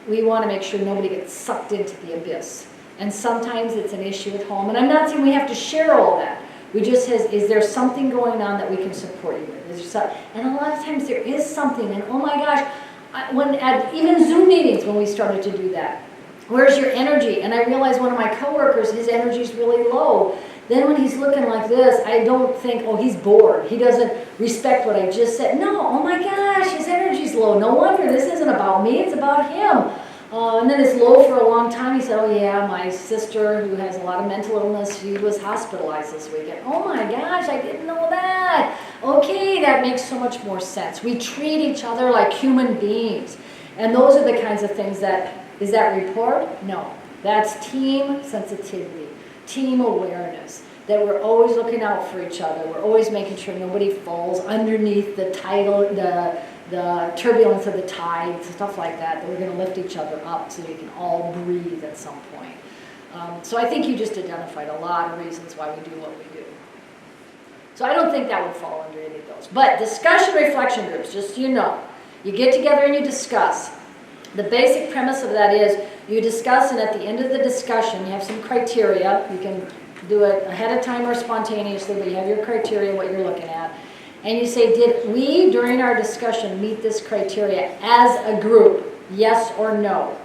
we want to make sure nobody gets sucked into the abyss. And sometimes it's an issue at home. And I'm not saying we have to share all that. We just says, is there something going on that we can support you with? Is there some, and a lot of times there is something, and oh my gosh, when at even Zoom meetings when we started to do that, where's your energy? And I realized one of my coworkers, his energy is really low. Then when he's looking like this, I don't think, oh, he's bored. He doesn't respect what I just said. No, oh my gosh, his energy's low. No wonder, this isn't about me, it's about him. And then it's low for a long time. He said, oh yeah, my sister who has a lot of mental illness, she was hospitalized this weekend. Oh my gosh, I didn't know that. Okay, that makes so much more sense. We treat each other like human beings. And those are the kinds of things that, is that rapport? No. That's team sensitivity, team awareness, that we're always looking out for each other. We're always making sure nobody falls underneath the turbulence of the tide, stuff like that, that we're going to lift each other up so we can all breathe at some point. So I think you just identified a lot of reasons why we do what we do. So I don't think that would fall under any of those. But discussion reflection groups, just so you know, you get together and you discuss. The basic premise of that is you discuss, and at the end of the discussion, you have some criteria. You can do it ahead of time or spontaneously, but you have your criteria, what you're looking at. And you say, did we, during our discussion, meet this criteria as a group? Yes or no?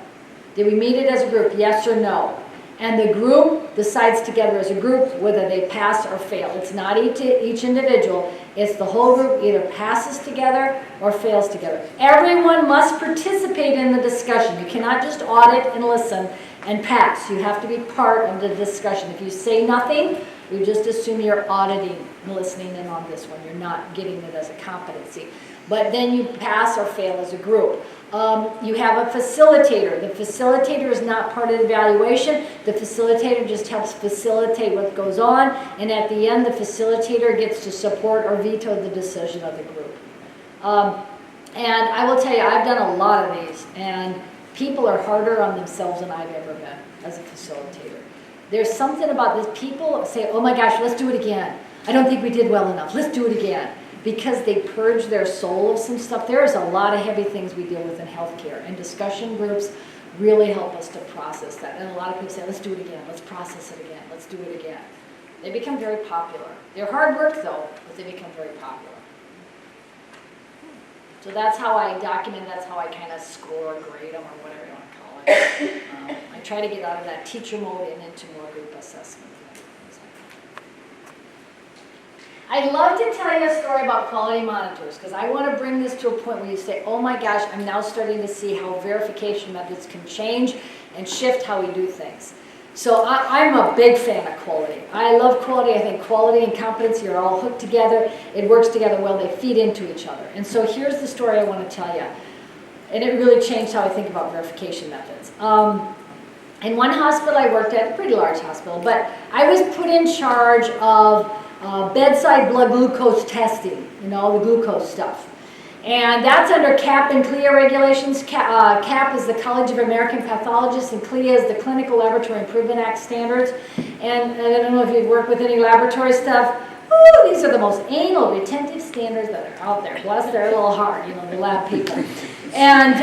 Did we meet it as a group? Yes or no? And the group decides together as a group whether they pass or fail. It's not each individual. It's the whole group either passes together or fails together. Everyone must participate in the discussion. You cannot just audit and listen and pass. You have to be part of the discussion. If you say nothing, you just assume you're auditing and listening in on this one. You're not getting it as a competency. But then you pass or fail as a group. You have a facilitator. The facilitator is not part of the evaluation. The facilitator just helps facilitate what goes on. And at the end, the facilitator gets to support or veto the decision of the group. And I will tell you, I've done a lot of these. And people are harder on themselves than I've ever been as a facilitator. There's something about this. People say, oh my gosh, let's do it again. I don't think we did well enough. Let's do it again. Because they purge their soul of some stuff. There is a lot of heavy things we deal with in healthcare. And discussion groups really help us to process that. And a lot of people say, let's do it again. Let's process it again. Let's do it again. They become very popular. They're hard work though, but they become very popular. So that's how I document, that's how I kind of score or grade them or whatever you want to call it. I try to get out of that teacher mode and into more group assessment. I'd love to tell you a story about quality monitors because I want to bring this to a point where you say, oh my gosh, I'm now starting to see how verification methods can change and shift how we do things. So I'm a big fan of quality. I love quality. I think quality and competency are all hooked together. It works together well. They feed into each other. And so here's the story I want to tell you. And it really changed how I think about verification methods. In one hospital I worked at, a pretty large hospital, but I was put in charge of bedside blood glucose testing, you know, the glucose stuff. And that's under CAP and CLIA regulations. CAP is the College of American Pathologists, and CLIA is the Clinical Laboratory Improvement Act standards. And I don't know if you've worked with any laboratory stuff. Ooh, these are the most anal retentive standards that are out there. Bless their little heart, you know, the lab people. And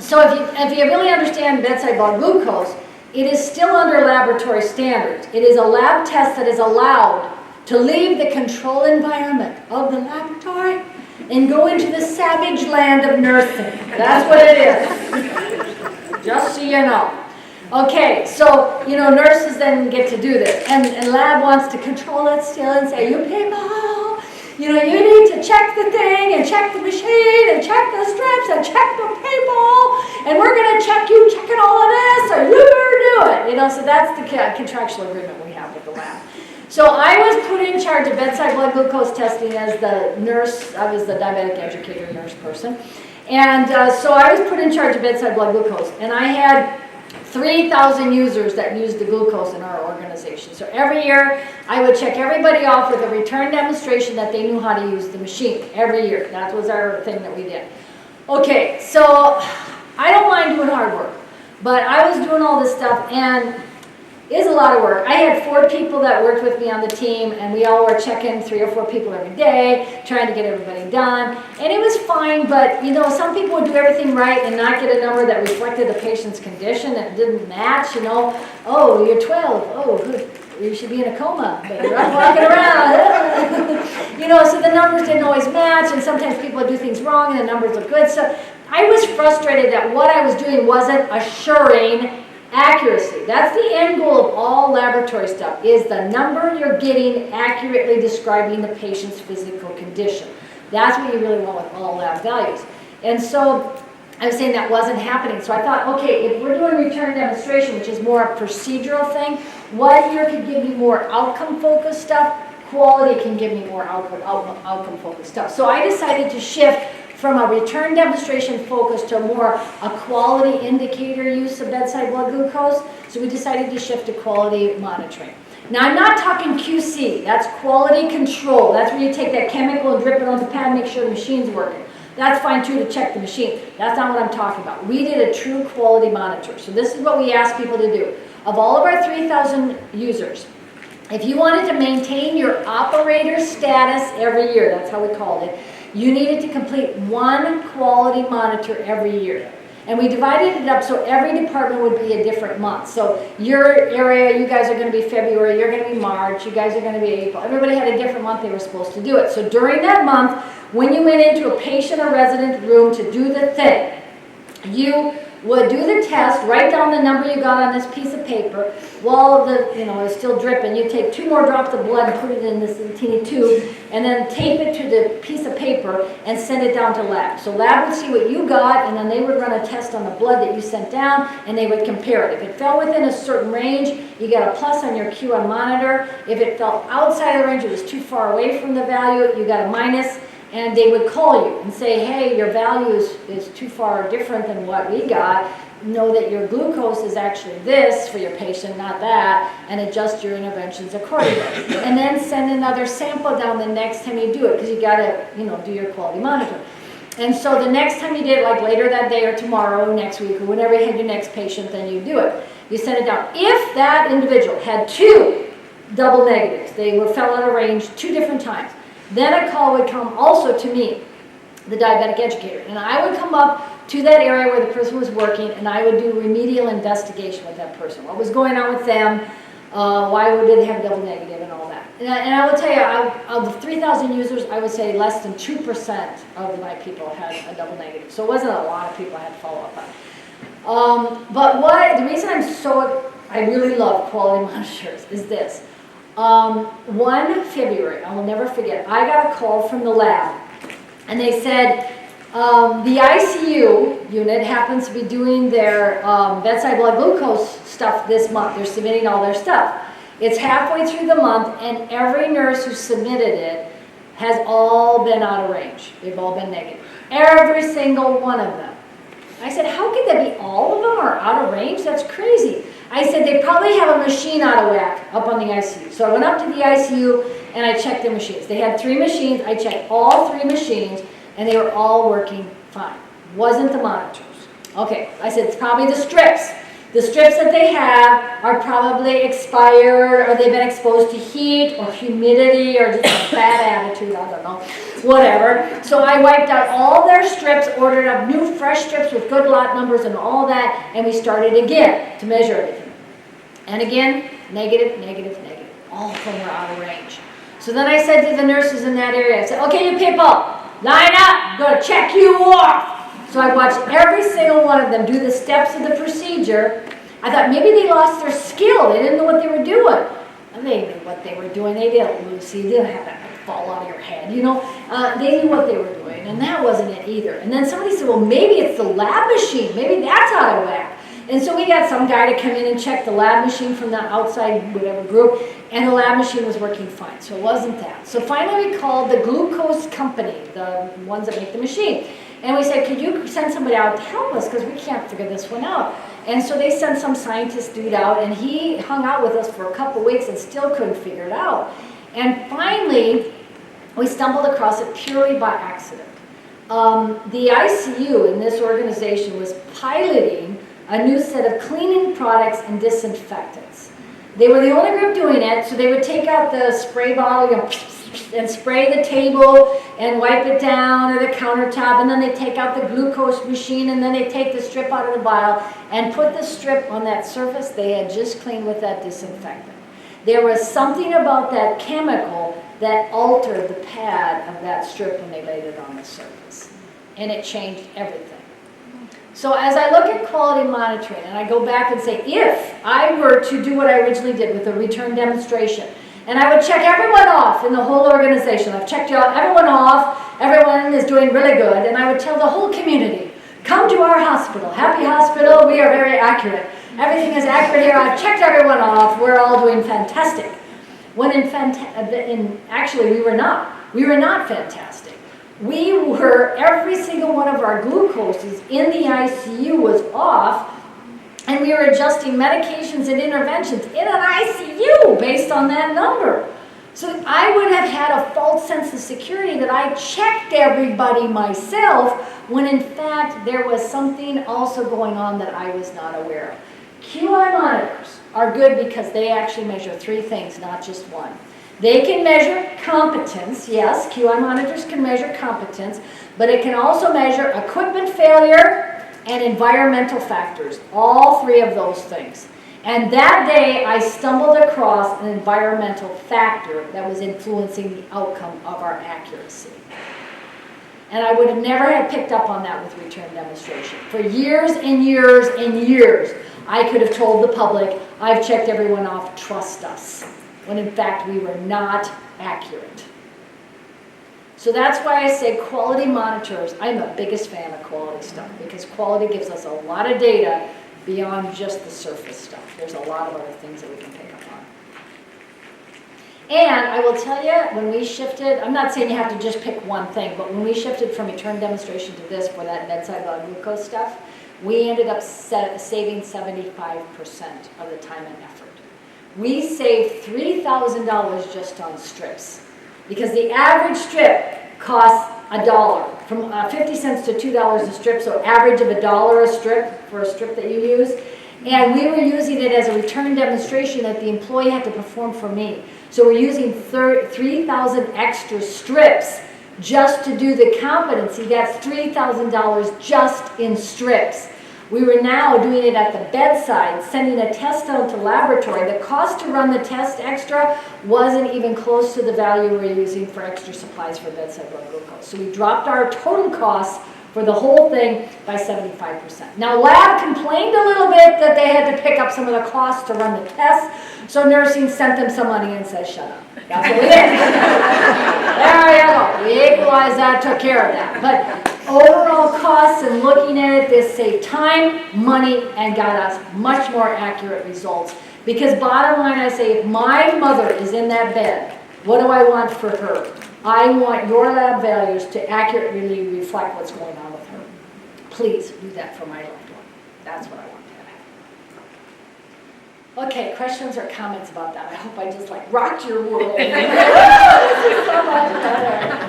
so if you really understand bedside blood glucose, it is still under laboratory standards. It is a lab test that is allowed to leave the control environment of the laboratory and go into the savage land of nursing. That's what it is. Just so you know. Okay, so, you know, nurses then get to do this. And lab wants to control it still and say, you people, you know, you need to check the thing and check the machine and check the strips and check the people. And we're going to check you checking all of this or you better do it. You know, so that's the contractual agreement we have with the lab. So I was put in charge of bedside blood glucose testing as the nurse. I was the diabetic educator nurse person. And so I was put in charge of bedside blood glucose. And I had 3,000 users that used the glucose in our organization. So every year I would check everybody off with a return demonstration that they knew how to use the machine. Every year. That was our thing that we did. Okay, so I don't mind doing hard work. But I was doing all this stuff and Is a lot of work. I had 4 people that worked with me on the team, and we all were checking 3 or 4 people every day, trying to get everybody done. And it was fine, but you know, some people would do everything right and not get a number that reflected the patient's condition that didn't match, you know. Oh, you're 12. Oh, you should be in a coma, but you're up walking around. You know, so the numbers didn't always match, and sometimes people would do things wrong and the numbers look good. So I was frustrated that what I was doing wasn't assuring accuracy. That's the end goal of all laboratory stuff, is the number you're getting accurately describing the patient's physical condition. That's what you really want with all lab values. And so I was saying that wasn't happening. So I thought, okay, if we're doing return demonstration, which is more a procedural thing, what here could give me more outcome-focused stuff? Quality can give me more outcome-focused stuff. So I decided to shift from a return demonstration focus to more a quality indicator use of bedside blood glucose. So we decided to shift to quality monitoring. Now I'm not talking QC, that's quality control. That's where you take that chemical and drip it on the pad and make sure the machine's working. That's fine too, to check the machine. That's not what I'm talking about. We did a true quality monitor. So this is what we asked people to do. Of all of our 3,000 users, if you wanted to maintain your operator status every year, that's how we called it, you needed to complete 1 quality monitor every year. And we divided it up so every department would be a different month. So your area, you guys are going to be February, you're going to be March, you guys are going to be April. Everybody had a different month they were supposed to do it. So during that month, when you went into a patient or resident room to do the thing, you would do the test, write down the number you got on this piece of paper. While the, you know, is still dripping, you take 2 more drops of blood and put it in this teeny tube, and then tape it to the piece of paper and send it down to lab. So lab would see what you got, and then they would run a test on the blood that you sent down, and they would compare it. If it fell within a certain range, you get a plus on your Q1 monitor. If it fell outside the range, it was too far away from the value, you got a minus. And they would call you and say, hey, your value is too far different than what we got. Know that your glucose is actually this for your patient, not that, and adjust your interventions accordingly. And then send another sample down the next time you do it, because you got to, you know, do your quality monitor. And so the next time you did it, like later that day or tomorrow, next week, or whenever you had your next patient, then you do it. You send it down. If that individual had 2 double negatives, they fell out of range 2 different times, then a call would come also to me, the diabetic educator, and I would come up to that area where the person was working, and I would do remedial investigation with that person. What was going on with them? Why did they have a double negative and all that? And I will tell you, of the 3,000 users, I would say less than 2% of my people had a double negative. So it wasn't a lot of people I had to follow up on. But the reason I really love quality monitors is this. 1 February, I will never forget, I got a call from the lab, and they said the ICU unit happens to be doing their bedside blood glucose stuff this month. They're submitting all their stuff. It's halfway through the month, and every nurse who submitted it has all been out of range. They've all been negative. Every single one of them. I said, how could that be? All of them are out of range? That's crazy. I said, they probably have a machine out of whack up on the ICU. So I went up to the ICU and I checked their machines. They had 3 machines. I checked all 3 machines and they were all working fine. Wasn't the monitors. Okay, I said, it's probably the strips. The strips that they have are probably expired, or they've been exposed to heat or humidity or just a bad attitude, I don't know, whatever. So I wiped out all their strips, ordered up new fresh strips with good lot numbers and all that, and we started again to measure everything. And again, negative, negative, negative. All of them were out of range. So then I said to the nurses in that area, I said, okay, you people, line up, I'm going to check you off. So I watched every single one of them do the steps of the procedure. I thought maybe they lost their skill. They didn't know what they were doing. And they knew what they were doing. They didn't lose. You didn't have that fall out of your head, you know. They knew what they were doing, and that wasn't it either. And then somebody said, well, maybe it's the lab machine. Maybe that's out of whack. And so we got some guy to come in and check the lab machine from the outside whatever group, and the lab machine was working fine. So it wasn't that. So finally we called the glucose company, the ones that make the machine. And we said, could you send somebody out to help us, because we can't figure this one out. And so they sent some scientist dude out, and he hung out with us for a couple weeks and still couldn't figure it out. And finally, we stumbled across it purely by accident. The ICU in this organization was piloting a new set of cleaning products and disinfectants. They were the only group doing it, so they would take out the spray bottle, you know, and spray the table and wipe it down or the countertop, and then they take out the glucose machine, and then they take the strip out of the vial and put the strip on that surface they had just cleaned with that disinfectant. There was something about that chemical that altered the pad of that strip when they laid it on the surface, and it changed everything. So as I look at quality monitoring, and I go back and say, if I were to do what I originally did with the return demonstration, and I would check everyone off in the whole organization. I've checked everyone off, everyone is doing really good, and I would tell the whole community, come to our hospital, Happy Hospital, we are very accurate. Everything is accurate here, I've checked everyone off, we're all doing fantastic. When actually we were not. We were not fantastic. We were, every single one of our glucoses in the ICU was off, and we were adjusting medications and interventions in an ICU based on that number. So I would have had a false sense of security that I checked everybody myself, when in fact there was something also going on that I was not aware of. QI monitors are good because they actually measure 3 things, not just one. They can measure competence, yes, QI monitors can measure competence, but it can also measure equipment failure and environmental factors, all 3 of those things. And that day I stumbled across an environmental factor that was influencing the outcome of our accuracy. And I would have never have picked up on that with return demonstration. For years and years and years, I could have told the public, I've checked everyone off, trust us, when in fact we were not accurate. So that's why I say quality monitors. I'm the biggest fan of quality stuff, because quality gives us a lot of data beyond just the surface stuff. There's a lot of other things that we can pick up on. And I will tell you, when we shifted, I'm not saying you have to just pick one thing, but when we shifted from return demonstration to this for that bedside blood glucose stuff, we ended up saving 75% of the time and effort. We saved $3,000 just on strips, because the average strip costs $1, from 50 cents to $2 a strip, so average of $1 a strip for a strip that you use. And we were using it as a return demonstration that the employee had to perform for me. So we're using 3,000 extra strips just to do the competency. That's $3,000 just in strips. We were now doing it at the bedside, sending a test out to laboratory. The cost to run the test extra wasn't even close to the value we're using for extra supplies for bedside blood glucose. So we dropped our total costs for the whole thing by 75%. Now, lab complained a little bit that they had to pick up some of the costs to run the test, so nursing sent them some money and said, shut up. That's what we did. There you go. We equalized that, took care of that. But overall costs and looking at it, this saved time, money, and got us much more accurate results. Because bottom line, I say, if my mother is in that bed, what do I want for her? I want your lab values to accurately reflect what's going on with her. Please do that for my loved one. That's what I want to have. Okay, questions or comments about that? I hope I just like rocked your world. This is so much better.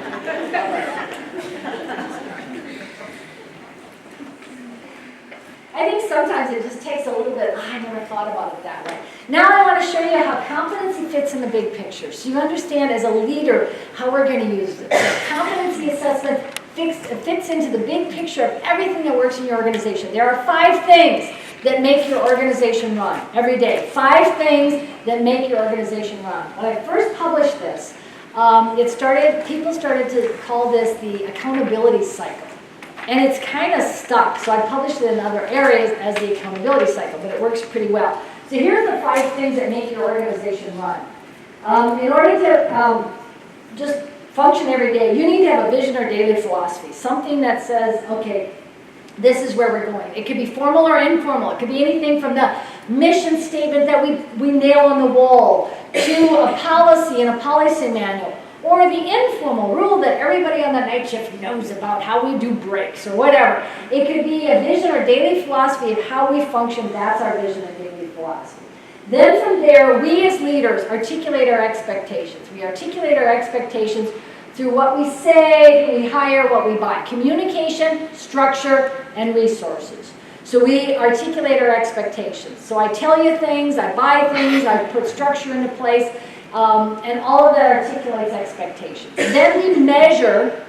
I think sometimes it just takes a little bit, I never thought about it that way. Now I want to show you how competency fits in the big picture, so you understand as a leader how we're going to use this. Competency assessment fits into the big picture of everything that works in your organization. There are 5 things that make your organization run every day. 5 things that make your organization run. When I first published this, people started to call this the accountability cycle. And it's kind of stuck, so I published it in other areas as the accountability cycle, but it works pretty well. So here are the 5 things that make your organization run. In order to just function every day, you need to have a vision or daily philosophy, something that says, okay, this is where we're going. It could be formal or informal. It could be anything from the mission statement that we nail on the wall to a policy and a policy manual, or the informal rule that everybody on the night shift knows about, how we do breaks or whatever. It could be a vision or daily philosophy of how we function. That's our vision and daily philosophy. Then from there, we as leaders articulate our expectations. We articulate our expectations through what we say, who we hire, what we buy. Communication, structure, and resources. So we articulate our expectations. So I tell you things, I buy things, I put structure into place, and all of that articulates expectations. Then we measure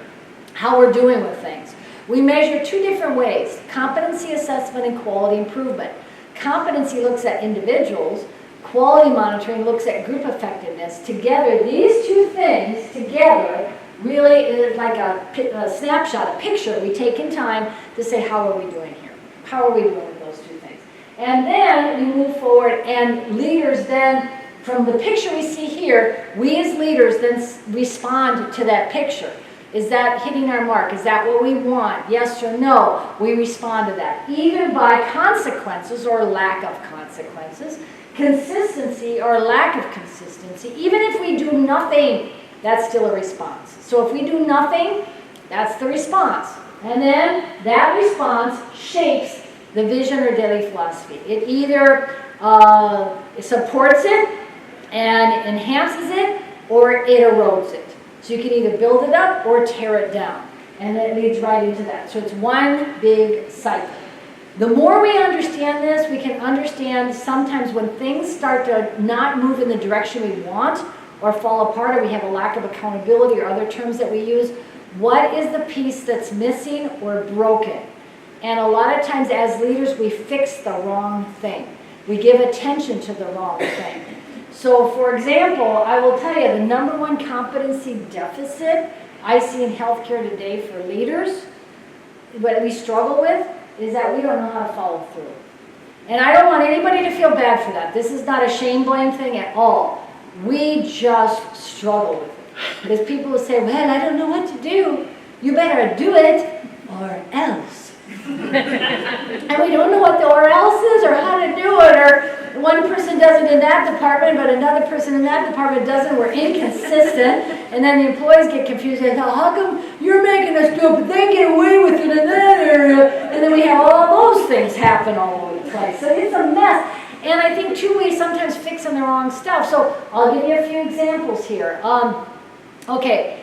how we're doing with things. We measure two different ways, competency assessment and quality improvement. Competency looks at individuals, quality monitoring looks at group effectiveness. Together, these two things together really is like a snapshot, a picture we take in time to say, how are we doing here? How are we doing with those two things? And then we move forward, and leaders then, from the picture we see here, we as leaders then respond to that picture. Is that hitting our mark? Is that what we want? Yes or no? We respond to that. Either by consequences or lack of consequences, consistency or lack of consistency. Even if we do nothing, that's still a response. So if we do nothing, that's the response. And then that response shapes the vision or daily philosophy. It either supports it and enhances it, or it erodes it. So you can either build it up or tear it down. And it leads right into that. So it's one big cycle. The more we understand this, we can understand sometimes when things start to not move in the direction we want or fall apart, or we have a lack of accountability or other terms that we use, what is the piece that's missing or broken? And a lot of times as leaders, we fix the wrong thing. We give attention to the wrong thing. So for example, I will tell you the number one competency deficit I see in healthcare today for leaders, what we struggle with, is that we don't know how to follow through. And I don't want anybody to feel bad for that. This is not a shame-blame thing at all. We just struggle with it. Because people will say, well, I don't know what to do. You better do it or else. And we don't know what the or else is or how to do it, or one person does it in that department but another person in that department doesn't. We're inconsistent, and then the employees get confused and say, how come you're making us do it but they get away with it in that area? And then we have all those things happen all over the place. So it's a mess. And I think too, we sometimes fix on the wrong stuff. So I'll give you a few examples here. Okay.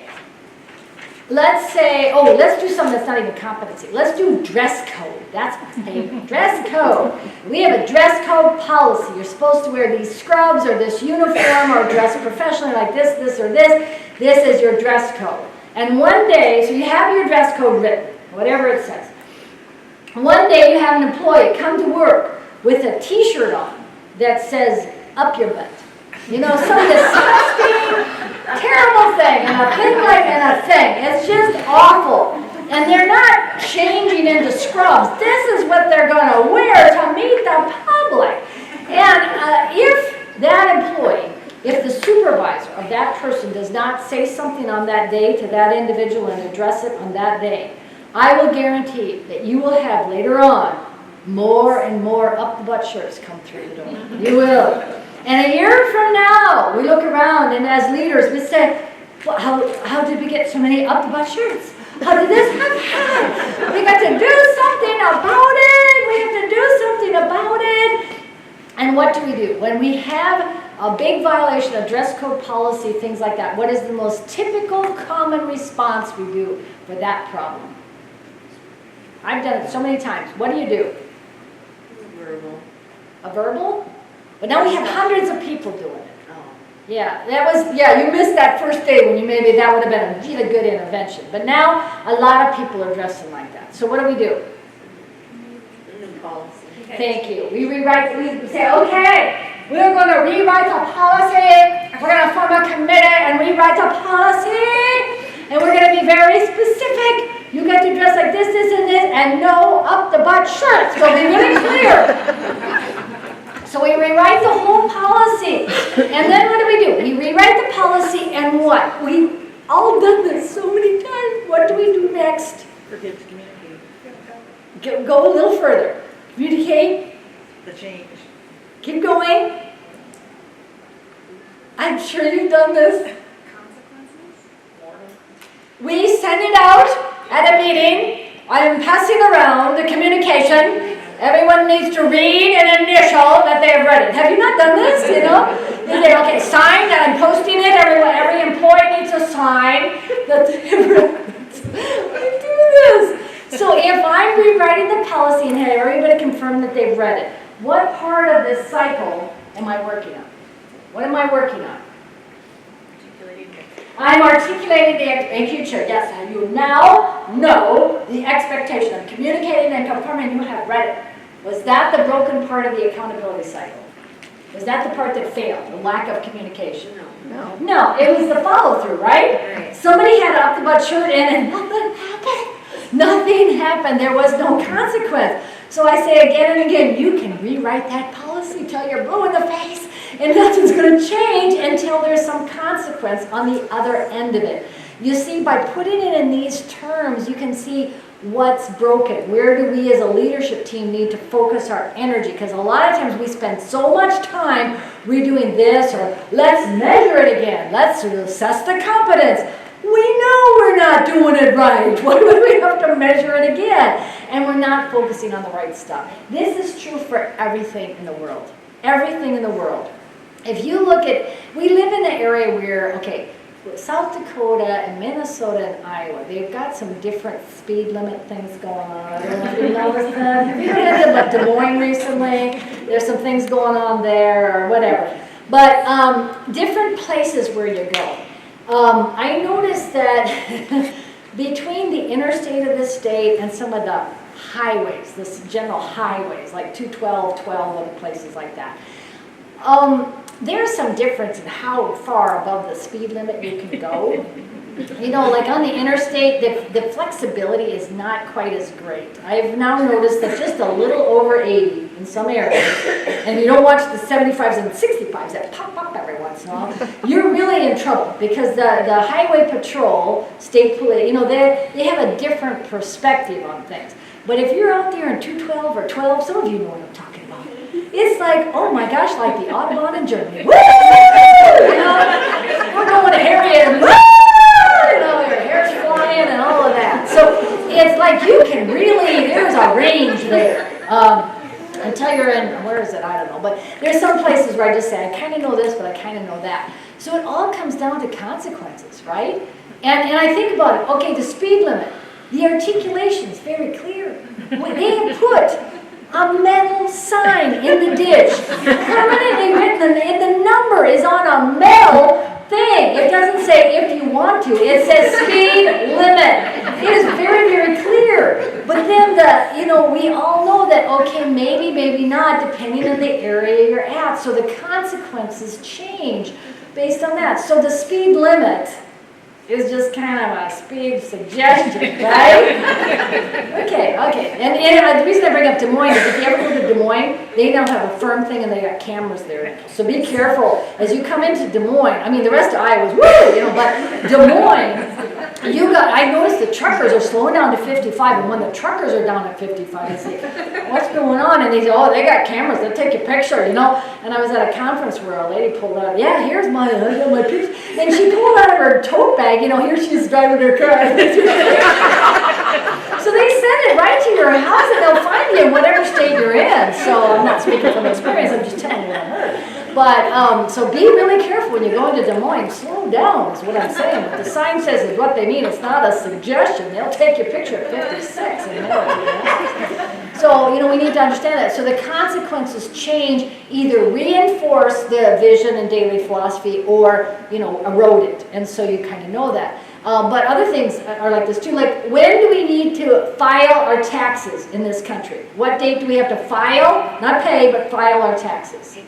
Let's say, let's do something that's not even competency. Let's do dress code. That's my favorite. Dress code. We have a dress code policy. You're supposed to wear these scrubs or this uniform or dress professionally like this, this, or this. This is your dress code. And one day, so you have your dress code written, whatever it says. One day you have an employee come to work with a t-shirt on that says, up your butt. You know, some disgusting, terrible thing, and a thing like and a thing. It's just awful. And they're not changing into scrubs. This is what they're going to wear to meet the public. And if that employee, if the supervisor of that person does not say something on that day to that individual and address it on that day, I will guarantee that you will have later on more and more up-the-butt shirts come through the door. You will. And a year from now, we look around and as leaders, we say, well, how did we get so many up-the-butt shirts? How did this happen? We got to do something about it. We have to do something about it. And what do? When we have a big violation of dress code policy, things like that, what is the most typical common response we do for that problem? I've done it so many times. What do? Verbal. A verbal? But now we have hundreds of people doing it. Yeah, you missed that first day when maybe that would have been a really good intervention. But now a lot of people are dressing like that. So what do? New policy. Thank you. We say, okay, we're going to rewrite the policy. We're going to form a committee and rewrite the policy. And we're going to be very specific. You get to dress like this, this, and this, and no up-the-butt shirts. So be really clear. So we rewrite the whole policy. And then what do? We rewrite the policy and what? We've all done this so many times. What do we do next? Forget to communicate. Go a little further. Communicate. The change. Keep going. I'm sure you've done this. Consequences? We send it out at a meeting. I'm passing around the communication. Everyone needs to read and initial that they have read it. Have you not done this? You know? You say, okay, sign that I'm posting it. Every employee needs to sign that they've read it. We do this. So if I'm rewriting the policy and have everybody confirm that they've read it, what part of this cycle am I working on? What am I working on? I'm articulating the future. Yes, and you now know the expectation of communicating and confirming you have read it. Was that the broken part of the accountability cycle? Was that the part that failed, the lack of communication? No. No, it was the follow-through, right? Right. Somebody had up the butt shirt in and nothing happened. Nothing happened. There was no consequence. So I say again and again, you can rewrite that policy till you're blue in the face and nothing's going to change until there's some consequence on the other end of it. You see, by putting it in these terms, you can see what's broken. Where do we as a leadership team need to focus our energy? Because a lot of times we spend so much time redoing this, or let's measure it again. Let's assess the competence. We know we're not doing it right. Why would we have to measure it again? And we're not focusing on the right stuff. This is true for everything in the world. Everything in the world. If you look at, we live in an area where, okay, South Dakota and Minnesota and Iowa, they've got some different speed limit things going on. I don't know if you've noticed that. Have you heard of Des Moines recently? There's some things going on there or whatever. But different places where you go. I noticed that between the interstate of the state and some of the highways, this general highways, like 212, 12, other places like that, there's some difference in how far above the speed limit you can go. You know, like on the interstate, the flexibility is not quite as great. I've now noticed that just a little over 80 in some areas, and you don't watch the 75s and 65s that pop up every once in a while, you're really in trouble because the highway patrol, state police, you know, they have a different perspective on things. But if you're out there in 212 or 12, some of you know what I'm talking about. It's like, oh my gosh, like the Autobahn in Germany. Woo! You know, we're going to Harriet and woo! You know, your hair's flying and all of that. So it's like you can really, there's a range there. Until you're in, where is it? I don't know. But there's some places where I just say, I kind of know this, but I kind of know that. So it all comes down to consequences, right? And I think about it. Okay, the speed limit. The articulation is very clear. They have put a metal sign in the ditch, permanently written, and the number is on a metal thing. It doesn't say if you want to. It says speed limit. It is very, very clear. But then we all know that, okay, maybe not, depending on the area you're at. So the consequences change based on that. So the speed limit is just kind of a speed suggestion, right? Okay. And the reason I bring up Des Moines is if you ever go to Des Moines, they now have a firm thing and they got cameras there. So be careful as you come into Des Moines. I mean, the rest of Iowa's woo, but Des Moines, I noticed the truckers are slowing down to 55, and when the truckers are down at 55, I say, what's going on? And they say, oh, they got cameras, they'll take your picture, And I was at a conference where a lady pulled out, yeah, here's my picture. And she pulled out of her tote bag, here she's driving her car. So they send it right to your house, and they'll find you in whatever state you're in. So I'm not speaking from experience, I'm just telling you what I heard. But, so be really careful when you go into Des Moines. Slow down is what I'm saying. What the sign says is what they mean. It's not a suggestion. They'll take your picture at 56 in a minute. So, we need to understand that. So the consequences change, either reinforce the vision and daily philosophy or, erode it. And so you kind of know that. But other things are like this too. Like, when do we need to file our taxes in this country? What date do we have to file? Not pay, but file our taxes.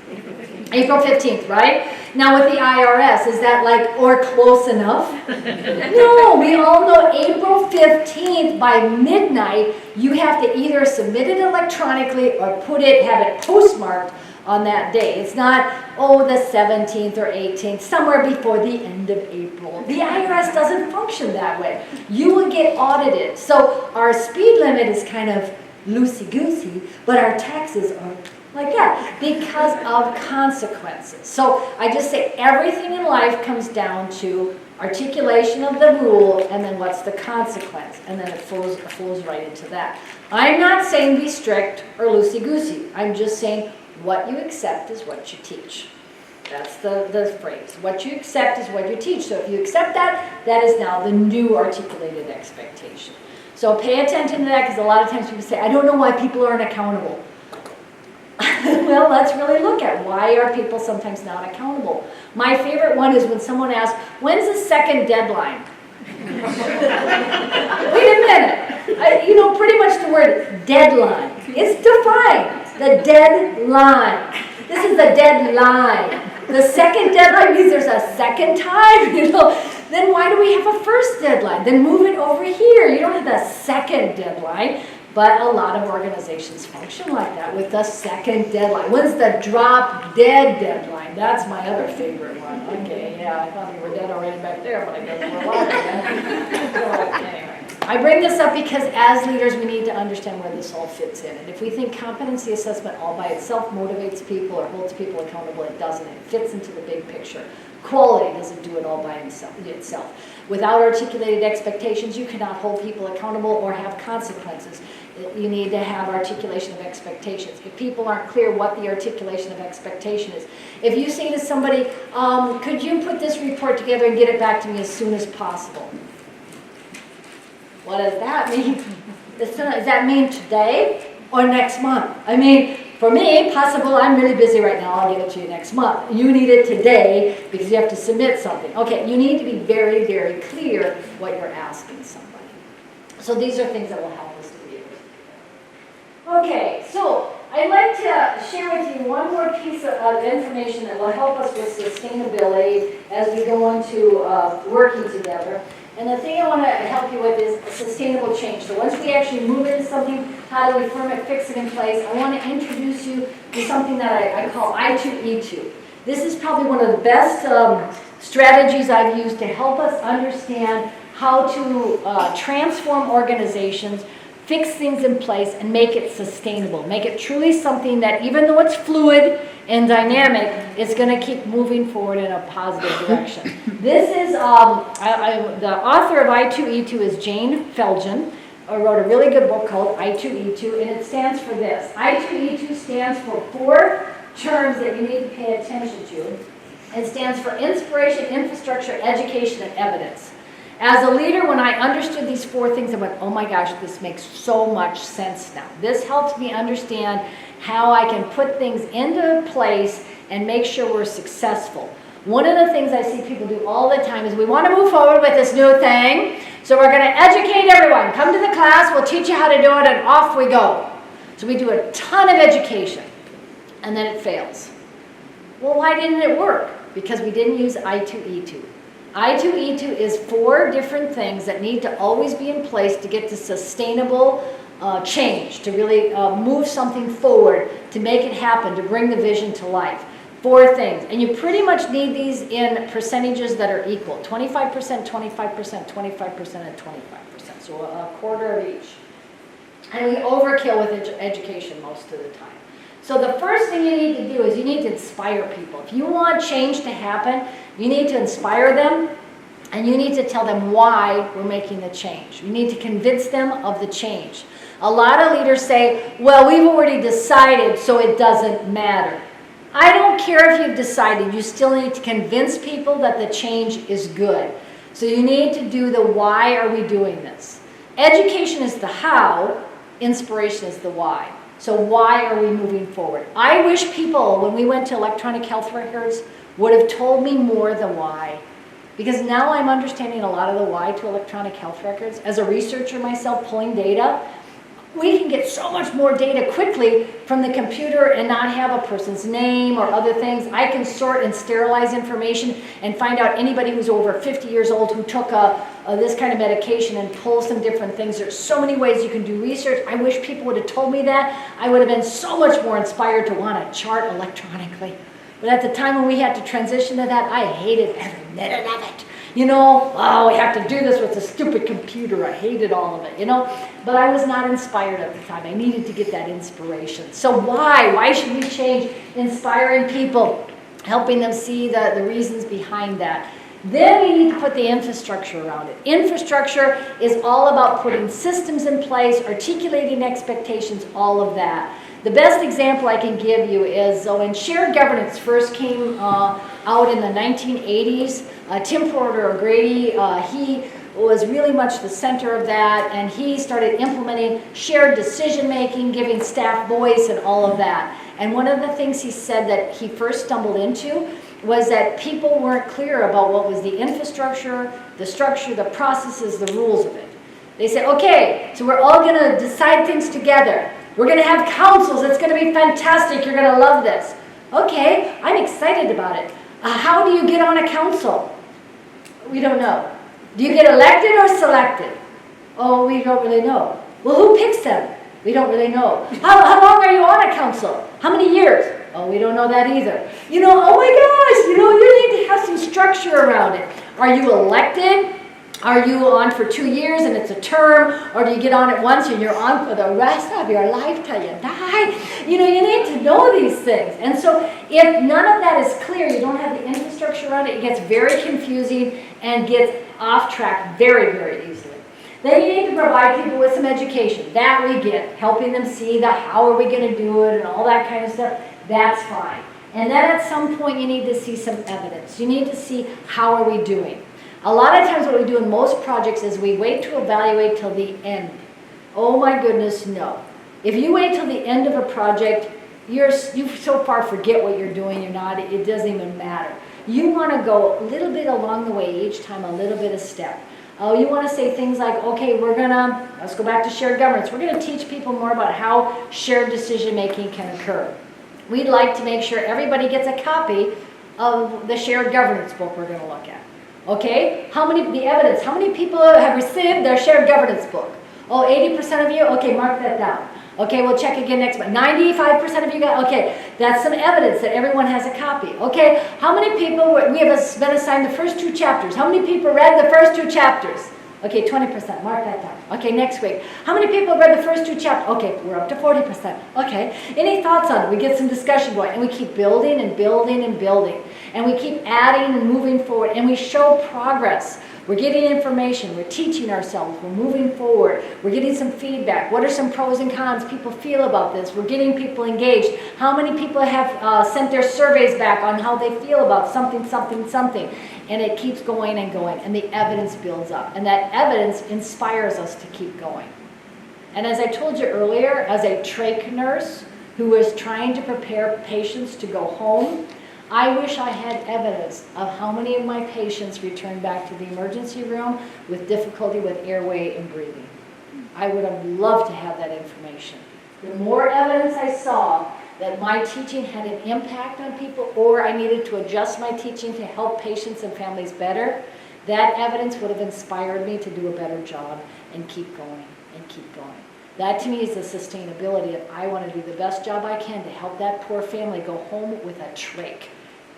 April 15th, right? Now with the IRS, is that or close enough? No, we all know April 15th by midnight, you have to either submit it electronically or have it postmarked on that day. It's not, the 17th or 18th, somewhere before the end of April. The IRS doesn't function that way. You will get audited. So our speed limit is kind of loosey-goosey, but our taxes are like that because of consequences. So I just say everything in life comes down to articulation of the rule and then what's the consequence, and then it flows right into that. I'm not saying be strict or loosey-goosey. I'm just saying what you accept is what you teach. That's the phrase. What you accept is what you teach. So if you accept that, that is now the new articulated expectation. So pay attention to that, because a lot of times people say, I don't know why people aren't accountable. Well, let's really look at why are people sometimes not accountable. My favorite one is when someone asks, when's the second deadline? Wait a minute. You know, pretty much the word deadline. It's defined. The deadline. This is the deadline. The second deadline means there's a second time, you know. Then why do we have a first deadline? Then move it over here. You don't have the second deadline. But a lot of organizations function like that with the second deadline. When's the drop dead deadline? That's my other favorite one. Okay, yeah, I thought we were dead already back there, but I guess we're alive again. So, anyway. I bring this up because as leaders we need to understand where this all fits in. And if we think competency assessment all by itself motivates people or holds people accountable, it doesn't. It fits into the big picture. Quality doesn't do it all by itself. Without articulated expectations, you cannot hold people accountable or have consequences. You need to have articulation of expectations. If people aren't clear what the articulation of expectation is. If you say to somebody, could you put this report together and get it back to me as soon as possible? What does that mean? Does that mean today or next month? I mean, for me, possible, I'm really busy right now, I'll get it to you next month. You need it today because you have to submit something. Okay, you need to be very, very clear what you're asking somebody. So these are things that will help us to be able to do that. Okay, so I'd like to share with you one more piece of information that will help us with sustainability as we go into working together. And the thing I want to help you with is sustainable change. So once we actually move into something, how do we firm it, fix it in place? I want to introduce you to something that I call I2E2. This is probably one of the best strategies I've used to help us understand how to transform organizations, fix things in place, and make it sustainable. Make it truly something that, even though it's fluid and dynamic, it's going to keep moving forward in a positive direction. This is, the author of I2E2 is Jane Felgen. I wrote a really good book called I2E2, and it stands for this. I2E2 stands for 4 terms that you need to pay attention to. It stands for inspiration, infrastructure, education, and evidence. As a leader, when I understood these 4 things, I went, oh my gosh, this makes so much sense now. This helps me understand how I can put things into place and make sure we're successful. One of the things I see people do all the time is we want to move forward with this new thing, so we're going to educate everyone. Come to the class, we'll teach you how to do it, and off we go. So we do a ton of education, and then it fails. Well, why didn't it work? Because we didn't use I2E2. I2E2 is 4 different things that need to always be in place to get to sustainable change, to really move something forward, to make it happen, to bring the vision to life. 4 things. And you pretty much need these in percentages that are equal. 25%, 25%, 25%, and 25%. So a quarter of each. And we overkill with education most of the time. So the first thing you need to do is you need to inspire people. If you want change to happen, you need to inspire them, and you need to tell them why we're making the change. You need to convince them of the change. A lot of leaders say, well, we've already decided, so it doesn't matter. I don't care if you've decided, you still need to convince people that the change is good. So you need to do the why are we doing this. Education is the how, inspiration is the why. So why are we moving forward? I wish people, when we went to electronic health records, would have told me more the why. Because now I'm understanding a lot of the why to electronic health records. As a researcher myself, pulling data, we can get so much more data quickly from the computer and not have a person's name or other things. I can sort and sterilize information and find out anybody who's over 50 years old who took this kind of medication and pull some different things. There's so many ways you can do research. I wish people would have told me that. I would have been so much more inspired to want to chart electronically. But at the time when we had to transition to that, I hated every minute of it. You know, oh, we have to do this with a stupid computer. I hated all of it, you know. But I was not inspired at the time. I needed to get that inspiration. So why? Why should we change? Inspiring people, helping them see the reasons behind that. Then we need to put the infrastructure around it. Infrastructure is all about putting systems in place, articulating expectations, all of that. The best example I can give you is when shared governance first came out in the 1980s, Tim Porter O'Grady, he was really much the center of that, and he started implementing shared decision-making, giving staff voice and all of that. And one of the things he said that he first stumbled into was that people weren't clear about what was the infrastructure, the structure, the processes, the rules of it. They said, okay, so we're all going to decide things together. We're going to have councils. It's going to be fantastic. You're going to love this. Okay, I'm excited about it. How do you get on a council? We don't know. Do you get elected or selected? Oh, we don't really know. Well, who picks them? We don't really know. How long are you on a council? How many years? Oh, we don't know that either. You know, oh my gosh, you know, you need to have some structure around it. Are you elected? Are you on for 2 years and it's a term? Or do you get on it once and you're on for the rest of your life till you die? You know, you need to know these things. And so if none of that is clear, you don't have the infrastructure around it, it gets very confusing and gets off track very, very easily. Then you need to provide people with some education. That we get, helping them see the how are we going to do it and all that kind of stuff. That's fine. And then at some point you need to see some evidence. You need to see how are we doing. A lot of times what we do in most projects is we wait to evaluate till the end. Oh my goodness, no. If you wait till the end of a project, you so far forget what you're doing, it doesn't even matter. You want to go a little bit along the way each time, a little bit of step. Oh, you want to say things like, okay, let's go back to shared governance. We're going to teach people more about how shared decision making can occur. We'd like to make sure everybody gets a copy of the shared governance book we're going to look at. Okay, the evidence, how many people have received their shared governance book? Oh, 80% of you? Okay, mark that down. Okay, we'll check again next month. 95% of you got, okay, that's some evidence that everyone has a copy. Okay, how many people, we have been assigned the first 2 chapters. How many people read the first 2 chapters? Okay, 20%, mark that down. Okay, next week. How many people read the first 2 chapters? Okay, we're up to 40%. Okay, any thoughts on it? We get some discussion going, and we keep building and building and building. And we keep adding and moving forward, and we show progress. We're getting information, we're teaching ourselves, we're moving forward, we're getting some feedback. What are some pros and cons people feel about this? We're getting people engaged. How many people have sent their surveys back on how they feel about something, something, something? And it keeps going and going, and the evidence builds up. And that evidence inspires us to keep going. And as I told you earlier, as a trach nurse who was trying to prepare patients to go home, I wish I had evidence of how many of my patients returned back to the emergency room with difficulty with airway and breathing. I would have loved to have that information. The more evidence I saw that my teaching had an impact on people, or I needed to adjust my teaching to help patients and families better, that evidence would have inspired me to do a better job and keep going and keep going. That to me is the sustainability of I want to do the best job I can to help that poor family go home with a trach.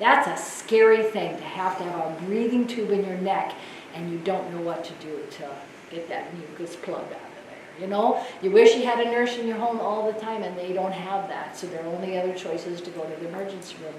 That's a scary thing to have a breathing tube in your neck and you don't know what to do to get that mucus plug out of there. You know, you wish you had a nurse in your home all the time and they don't have that. So their only other choice is to go to the emergency room.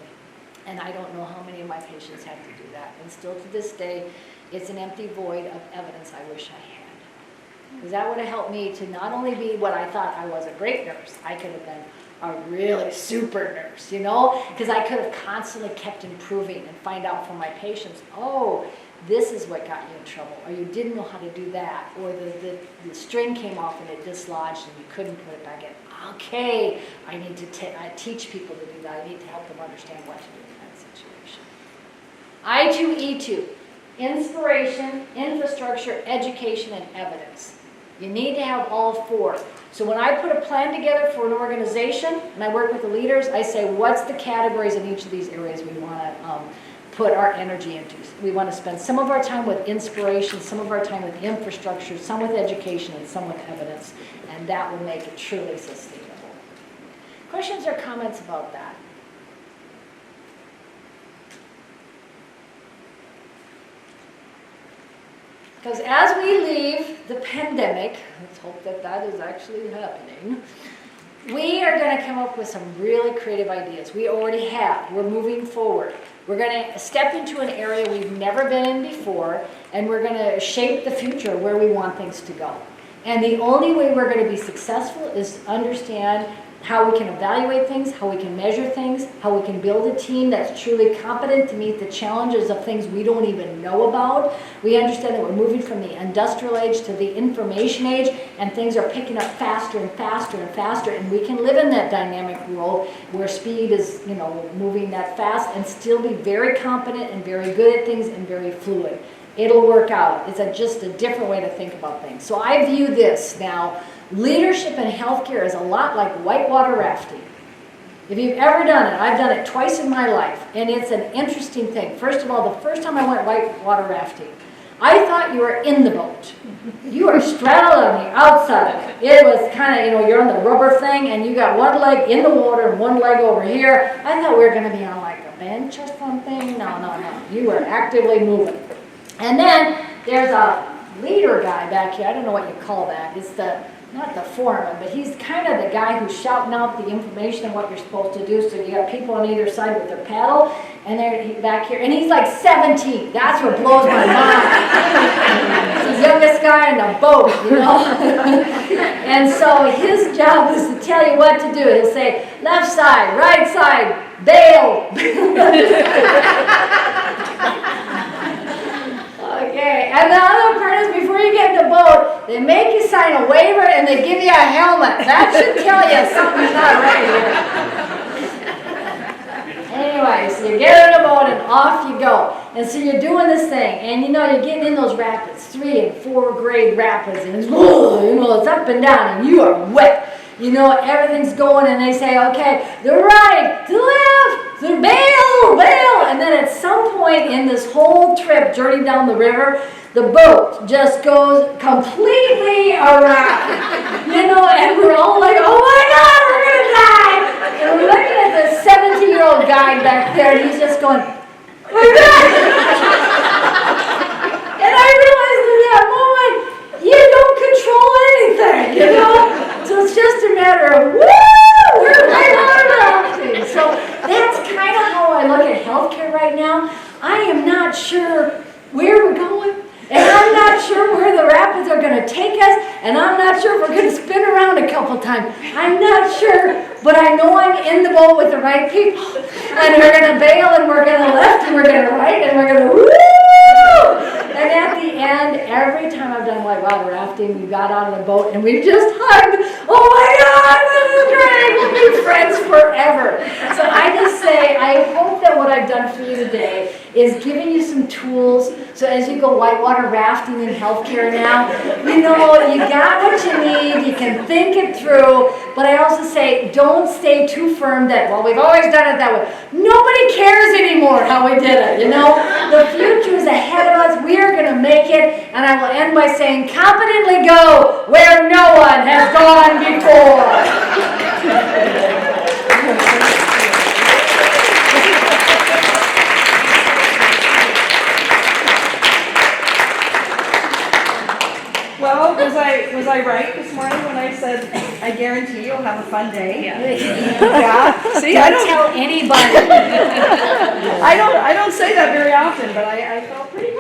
And I don't know how many of my patients have to do that. And still to this day, it's an empty void of evidence I wish I had. Because that would have helped me to not only be what I thought I was a great nurse, I could have been a really super nurse, you know, because I could have constantly kept improving and find out from my patients, oh, this is what got you in trouble, or you didn't know how to do that, or the string came off and it dislodged and you couldn't put it back in. Okay, I need to teach people to do that. I need to help them understand what to do in that situation. I2E2, inspiration, infrastructure, education, and evidence. You need to have all 4. So when I put a plan together for an organization and I work with the leaders, I say, what's the categories in each of these areas we want to put our energy into? We want to spend some of our time with inspiration, some of our time with infrastructure, some with education, and some with evidence. And that will make it truly sustainable. Questions or comments about that? Because as we leave the pandemic, let's hope that that is actually happening, we are going to come up with some really creative ideas. We already have. We're moving forward. We're going to step into an area we've never been in before, and we're going to shape the future where we want things to go. And the only way we're going to be successful is to understand how we can evaluate things, how we can measure things, how we can build a team that's truly competent to meet the challenges of things we don't even know about. We understand that we're moving from the industrial age to the information age, and things are picking up faster and faster and faster, and we can live in that dynamic world where speed is, moving that fast and still be very competent and very good at things and very fluid. It'll work out. It's just a different way to think about things. So I view this now, leadership in healthcare is a lot like whitewater rafting. If you've ever done it, I've done it twice in my life, and it's an interesting thing. First of all, the first time I went whitewater rafting, I thought you were in the boat. You are straddled on the outside of it. It was kind of, you're on the rubber thing, and you got one leg in the water and one leg over here. I thought we were going to be on like a bench or something. No. You were actively moving. And then there's a leader guy back here. I don't know what you call that. It's not the foreman, but he's kind of the guy who's shouting out the information and what you're supposed to do. So you got people on either side with their paddle, and they're back here. And he's like 17. That's what blows my mind. He's the youngest guy in the boat, And so his job is to tell you what to do. He'll say, left side, right side, bail. Okay, and the other part is before you get in the boat, they make you sign a waiver and they give you a helmet. That should tell you something's not right here. Anyway, so you get in the boat and off you go. And so you're doing this thing, and you're getting in those rapids, 3 and 4 grade rapids, and it's, it's up and down, and you are wet. Everything's going, and they say, okay, the right, the left, the bail, and then at some point in this whole trip, journey down the river, the boat just goes completely around, and we're all like, oh my God, we're gonna die, and we're looking at this 17-year-old guy back there, and he's just going, oh my God, and I realized in that moment, you don't control anything, So it's just a matter of, woo, we're right on rafting. So that's kind of how I look at healthcare right now. I am not sure where we're going, and I'm not sure where the rapids are going to take us, and I'm not sure if we're going to spin around a couple times. I'm not sure, but I know I'm in the boat with the right people, and we're going to bail, and we're going to left, and we're going to right, and we're going to woo! And at the end, every time I've done whitewater rafting, we got out of the boat and we just hugged. Oh my God, this is great. We'll be friends forever. So I just say, I hope that what I've done for you today is giving you some tools. So as you go whitewater rafting in healthcare now, you got what you need. You can think it through. But I also say, don't stay too firm that, we've always done it that way. Nobody cares anymore how we did it, The future is ahead of us. We are going to make it. And I will end by saying, confidently go where no one has gone before. Well, was I right this morning when I said I guarantee you'll have a fun day? Yeah. See, Don't tell anybody. I don't say that very often, but I felt pretty